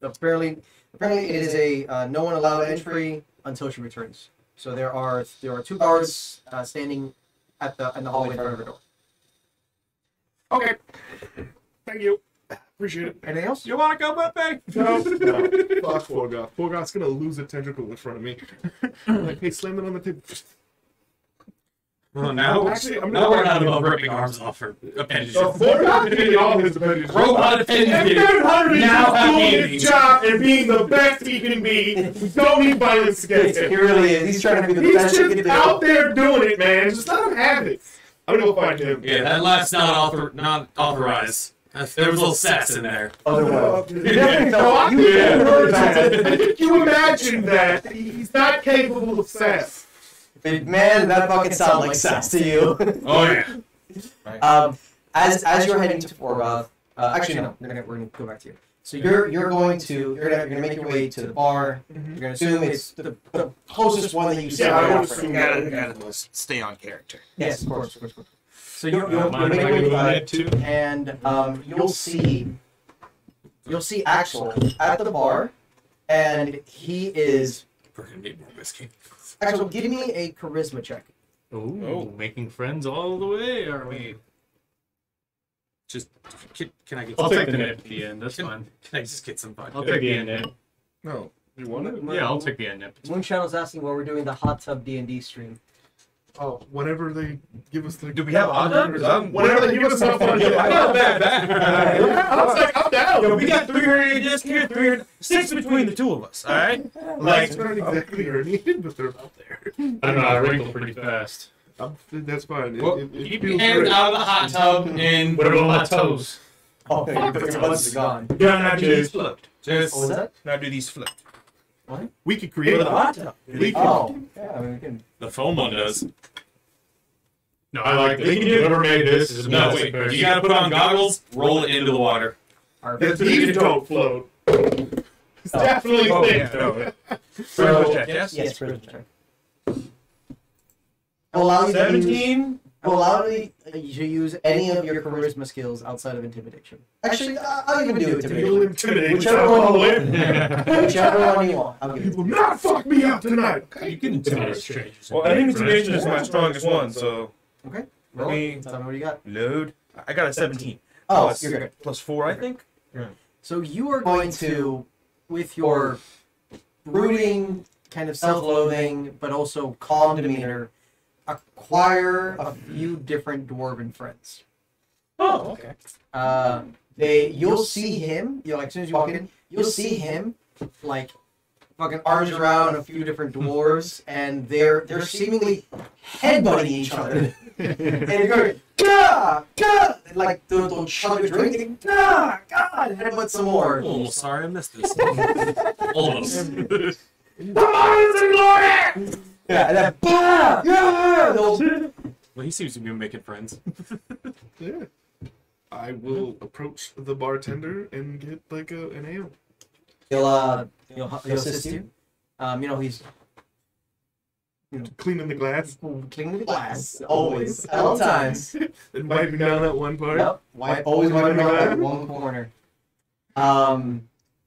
Apparently it is a no one allowed entry until she returns. So there are 2 guards standing in the hallway in front of her door. Okay. Thank you. Appreciate it. Anything else? You want to go with me? No. Fuck Forgoth. Forgoth's gonna lose a tentacle in front of me. Like, hey, slam it on the table. Well, now, Actually, I'm now gonna- we're not about ripping arms off her appendages. So Forgoth can get all his appendages. Robot appendages. Hunter Now is doing have his job and being the best he can be. We don't need violence against him. He really is. He's trying to be the He's best he just can do. out there doing it, man. Just let him have it. I'm gonna go find him. Yeah, that last not authorized. There was a little sex in there. Otherwise. No, Yeah. you imagine that. He's not capable of sex. Man, that fucking sounds like sass to you. Oh yeah. As you're heading to Forgoth, actually no, we're gonna go back to you. So you're gonna make your way to the bar. You're gonna assume it's the closest one that you see. Yeah, I would right assume now. that. Gotta stay on character. Yes, of course. So you'll Mine make might your be way lit too. and you'll see Axel at the bar, and he is. We're gonna need more whiskey. Axel, give me a charisma check. Oh, making friends all the way, are we? Just can I get? I'll some take the fun? nip at the end. That's fine. Can I just get some fun? I'll take the end nip. No, you want it? Yeah, I'll take the end nip. Moonshadow's asking while we're doing the hot tub D&D stream. Oh, whenever they give us the. Do we have hot dogs? Whenever they give us enough money. I got that. I was like, I'm down. Yo, we got 300 discs here, 300. 6 between the two of us, alright? Like, it's not exactly earning, but they're out there. I don't know, I wrinkle pretty fast. That's fine. Well, It keep your feels hands great. out of the hot tub and What about my toes? Oh, your buds are gone. Yeah, now do these flipped. just. What was that? Now do these flipped. We could create With a a hot tub. We can, Oh, yeah, I mean, we can. The foam one does. No, I like this. Whoever made this is No, amazing. wait. You gotta put on goggles. Roll it into the water. These don't float. It's definitely Oh, thick. yeah, no. So, Charisma check, yes? yes, charisma check. Allow you to use, 17. allow you to use any of your charisma skills outside of intimidation. Actually, I'll even do You'll intimidation. intimidate Whichever yourself one all you in. want. Whichever one you want. I'll give You it will to you. not fuck me up tonight. You can intimidate strangers. Well, I think intimidation is my strongest one, so Okay. let Roll. me Tell me what you got. load. I got a 17. Oh, Plus- you're good. Plus 4, I think. So you are going to, with your brooding, kind of self-loathing, but also calm demeanor, acquire a few different dwarven friends. Oh, okay. You'll see him. As soon as you walk in, you'll see him, like, fucking arms around a few different dwarves, and they're seemingly headbutting each other, and you're going, gah, gah, and, like they'll chug a drink, and gah, God, and headbutt some more. Oh, sorry, I missed this. Almost. Yeah, and then bah, yeah, they'll Well, he seems to be making friends. Yeah. I will approach the bartender and get like an ale. he'll assist you. He's Cleaning the glass cleaning the glass always at all times. and wiping down that one part. Yep. Always wiping out that one corner.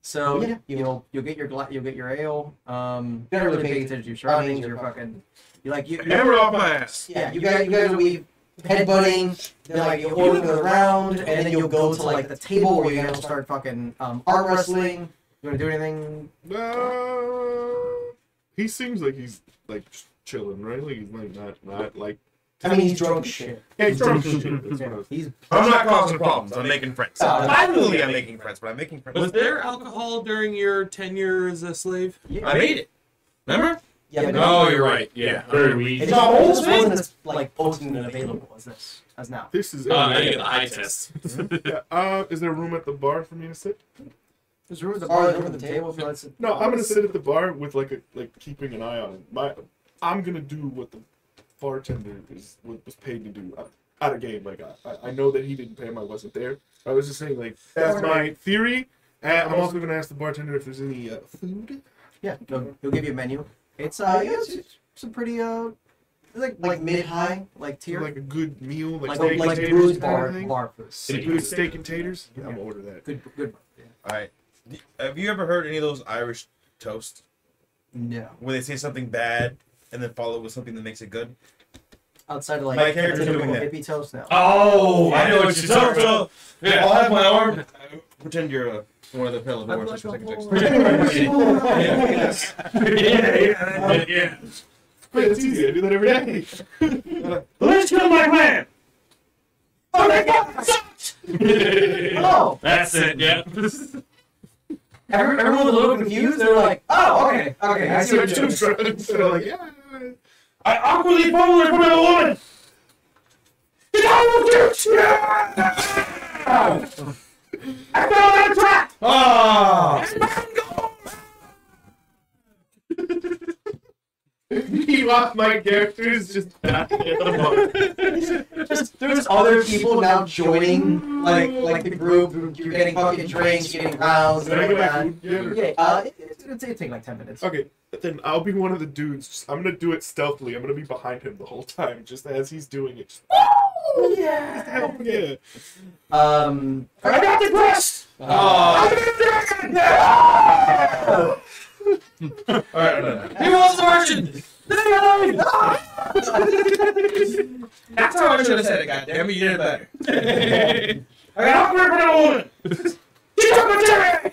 So yeah, you'll get your ale. You're not really paying attention to your surroundings. You're fucking. Hammer off my ass. Yeah, you guys will be headbutting. Then you'll order around, and then you'll go to the table where you're gonna start fucking arm wrestling. You wanna do anything? He seems like he's just chilling, right? Like he's not like. I mean, he's drunk as shit. Yeah, he's drunk as shit. That's what I was- He's I'm not causing problems. I'm making friends. Oh, Finally, I'm making friends, but I'm making friends. Was there alcohol during your tenure as a slave? I made it. Remember? Yeah, but Oh, you're right. Yeah. Very weak. It just wasn't as potent and available as now. This is. I get the eye test. Yeah, is there room at the bar for me to sit? There's room at the bar, there's room at the table if you want to sit. No, I'm gonna sit at the bar with keeping an eye on it. I'm gonna do what the bartender was paid to do out of game. I know that he didn't pay him. I wasn't there. I was just saying that's my theory. And I'm also gonna ask the bartender if there's any food. Yeah, he'll give you a menu. It's it's some pretty like mid-high tier. Like a good meal, like like steak and taters Bruce kind bar of thing. bar food. A good steak and taters. Yeah. I'm gonna order that. Good. Yeah. All right. Have you ever heard any of those Irish toasts No. where they say something bad and then follow with something that makes it good? Outside of My character's typical doing that. hippie toast now. Oh, I know what you're talking about. Yeah. I'll have my arm. Pretend you're one of the fellow boys. I'd like a Yeah. Wait, it's easy. I do that every day. Let's kill my clan. Oh my God! Oh, That's it. Yeah. everyone's a little confused. They're like, "Oh, okay, I see what you're doing." So yeah. I awkwardly fumbled in front of a woman. Get out of the I fell out of the trap. Meanwhile, my character is just back at the bar. There's other people now joining, like the group. You're getting fucking drinks, getting rounds, Can I and get like my that. food yet, or- Yeah, it'll take like 10 minutes. Okay, then I'll be one of the dudes. I'm gonna do it stealthily. I'm gonna be behind him the whole time, just as he's doing it. Just, Yeah. I got the quest. Alright. He wants the merchant! That's how I should have said it, goddammit. You did it better. I got awkward when I want it! She took my cherry!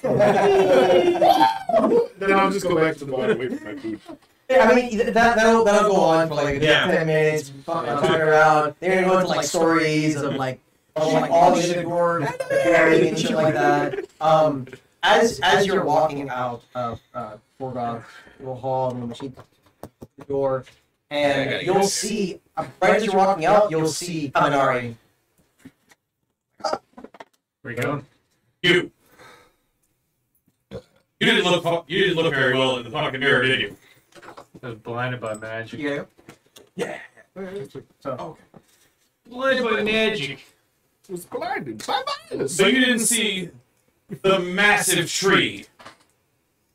Then I'll just go back to the bar and wait for my food. Yeah, I mean that'll go on for like Yeah. 10 minutes, fucking around. They're gonna go into like stories of like all the shit and shit like that. As you're walking out of Forgoth, you'll haul the machine the door, and you'll see right as you're walking out, you'll see Kaminari. Where you going? You didn't look very well in the fucking mirror, did you? I was blinded by magic. Yeah. So Blinded by magic. It was blinded. Bye-bye. So you didn't see the massive tree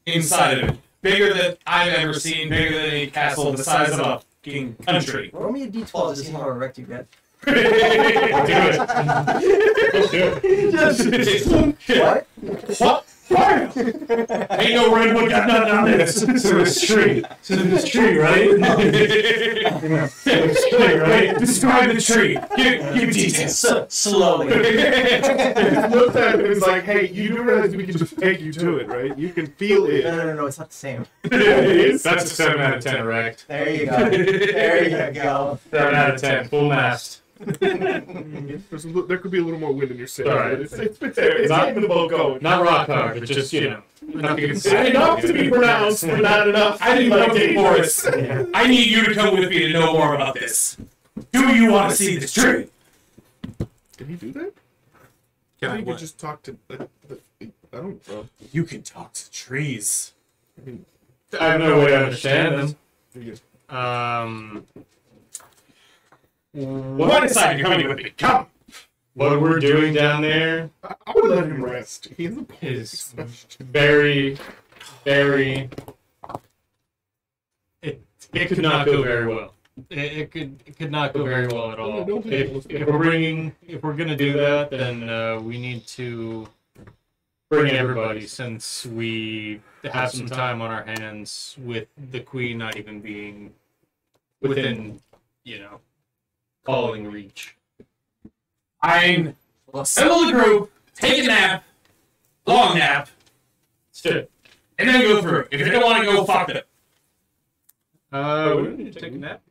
inside of it. Bigger than I've ever seen, bigger than a castle the size of a fucking country. roll me a d12 to see how erect you get. What? What? Ain't no redwood got nothing on this. So this tree. So this tree, right? This tree, right? Describe the tree. Give me details. Slowly. Looked at it and was like, hey, you do realize we can just take you to it, right? You can feel it. No, it's not the same. It is. That's a 7 out of 10 erect. There you go. There you go. 7 out of 10. Full mast. There could be a little more wind in your sail. All right. But it's there. It's Not- keeping the boat going. Not rock hard, but just, enough you can say. Enough to be pronounced, but not enough. I didn't come to the forest. I need you to come with me to know more about this. Do you want to see this tree? Did he do that? I think he just talked to. I don't know. You can talk to trees. I have no way to understand You- them. What decided you're coming with me? Come! What we're doing down there I would let him rest. He's a is very, very. It could not go very well. It could not go very well at all. If we're gonna do that, then we need to bring in everybody, since we have some time on our hands with the queen not even being within, calling reach. Fine. We'll assemble the group, take a nap, long nap, Let's do it. and then go through. If you don't want to go, fuck it. We need to take a nap.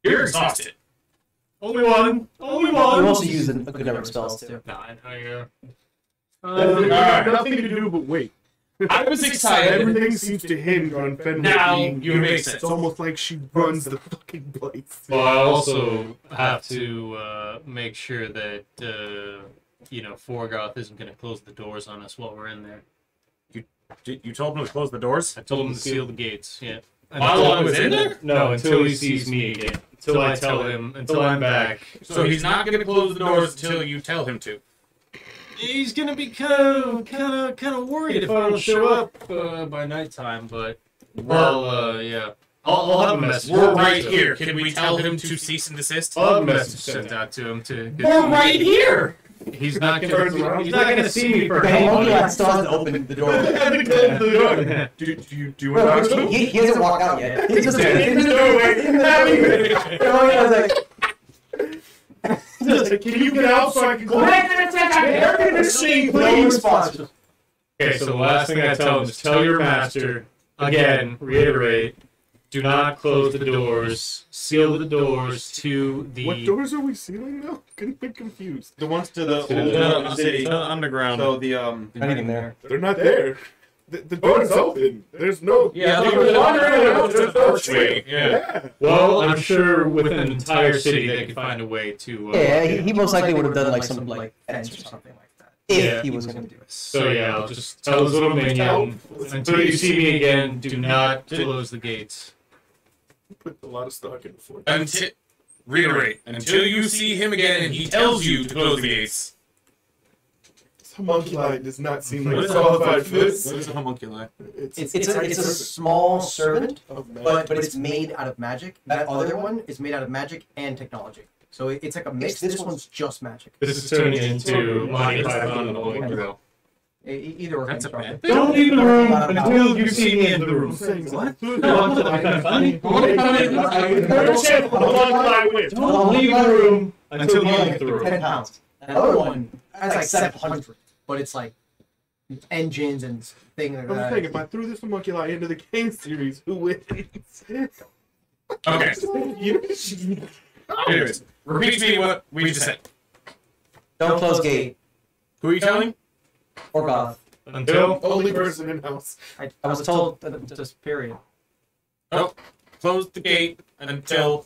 You're exhausted. Only one. Only You one. also use a good number of spells too. Nah, Nothing to do but wait. I was excited. Everything seems to hinge on Fenrir Now being you here. make sense. It's almost like she runs the fucking place. Well, I also have to make sure that Forgoth isn't going to close the doors on us while we're in there. You told him to close the doors? I told him to seal the gates. Yeah. While I was in there? No, until he sees me again. Until I tell him. Until I'm back. So he's not going to close the doors until you tell him to. He's gonna be kind of worried if I don't show up by nighttime. But yeah, I'll have a message. We're right here. Can we tell him to cease and desist? I'll have a message sent out to him to. We're right here. He's not gonna see me for a Okay, couple Monkey minutes. still has to open the door. Do you want to He hasn't walked out yet. He's just in the doorway? Can you get out so I can go? No response. Okay, so the last thing I tell him is tell your master, again, reiterate, do not close the doors, seal the doors to the... What doors are we sealing now? I'm confused. The ones to the the city, to the underground. So the Anything there. They're not there. The door is open. There's no. Yeah, there's they were wandering around to the archway. Yeah. Well, I'm sure within an entire city they could find a way to... Yeah, he most likely would have done like some like fence or something like that if Yeah. he was going to do it. So yeah, I'll just tell his little minion, until you see me again, do not close the gates. Put a lot of stock in the fort. Reiterate. Until you see him again and he tells you to close the gates. Homunculi does not seem like What it's is qualified for What this. is a homunculi? It's a small servant, of magic. but it's made out of magic. That other one is made out of magic and technology. So it's like a mix. This one's just magic. This is turning into Monty Python and the Holy Grail. Either or. That's can a be bad strong. thing. Don't leave the room until you see me in the room. What? Don't leave the room until you Like leave the room. 10 pounds. Another one that's like 700, but it's like engines and things like I'm just that. thinking, if I threw this homunculi into the game series, who wins? Okay. Anyways, repeat to me what we just said. Don't close gate Who are you telling? or goth. Until Only person in house. I was told just period. Oh, close the gate until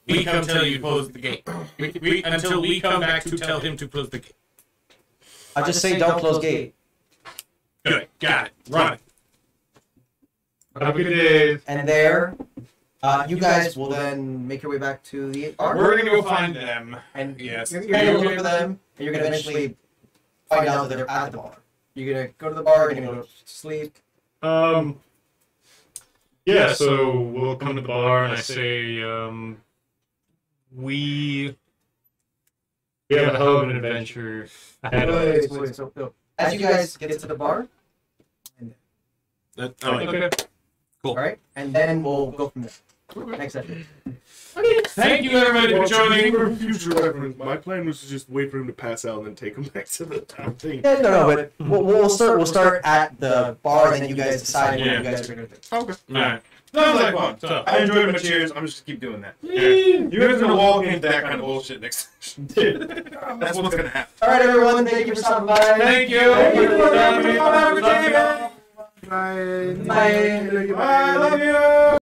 we come tell you to close the gate. Until we come back to tell him to close the gate. I just say don't close gate. Good. Got it. Run it. have a good day. And there, you guys will then make your way back to the bar. We're gonna go find them. And Yes. you're gonna look for them, and you're gonna eventually find out that they're at the bar. You're gonna go to the bar, you're gonna go to sleep. Yeah, so we'll come to the bar and I say, we have a hell of an adventure ahead of us. Wait, so, as you guys get to the bar, Okay. all right, and then we'll go from there. Next session. Thank you everybody for joining. For future reference, my plan was to just wait for him to pass out and then take him back to the town thing. Yeah, no, but we'll start at the bar, and then you guys decide what Yeah. you guys are gonna do. Okay. Alright. Sounds like fun. So, I enjoyed my cheers. I'm just gonna keep doing that. You guys are gonna walk into that kind of bullshit next session. That's what's gonna happen. All right, everyone, thank you for stopping by. Thank you. Thank you. Have a good day. Bye. Bye. Bye. Love you.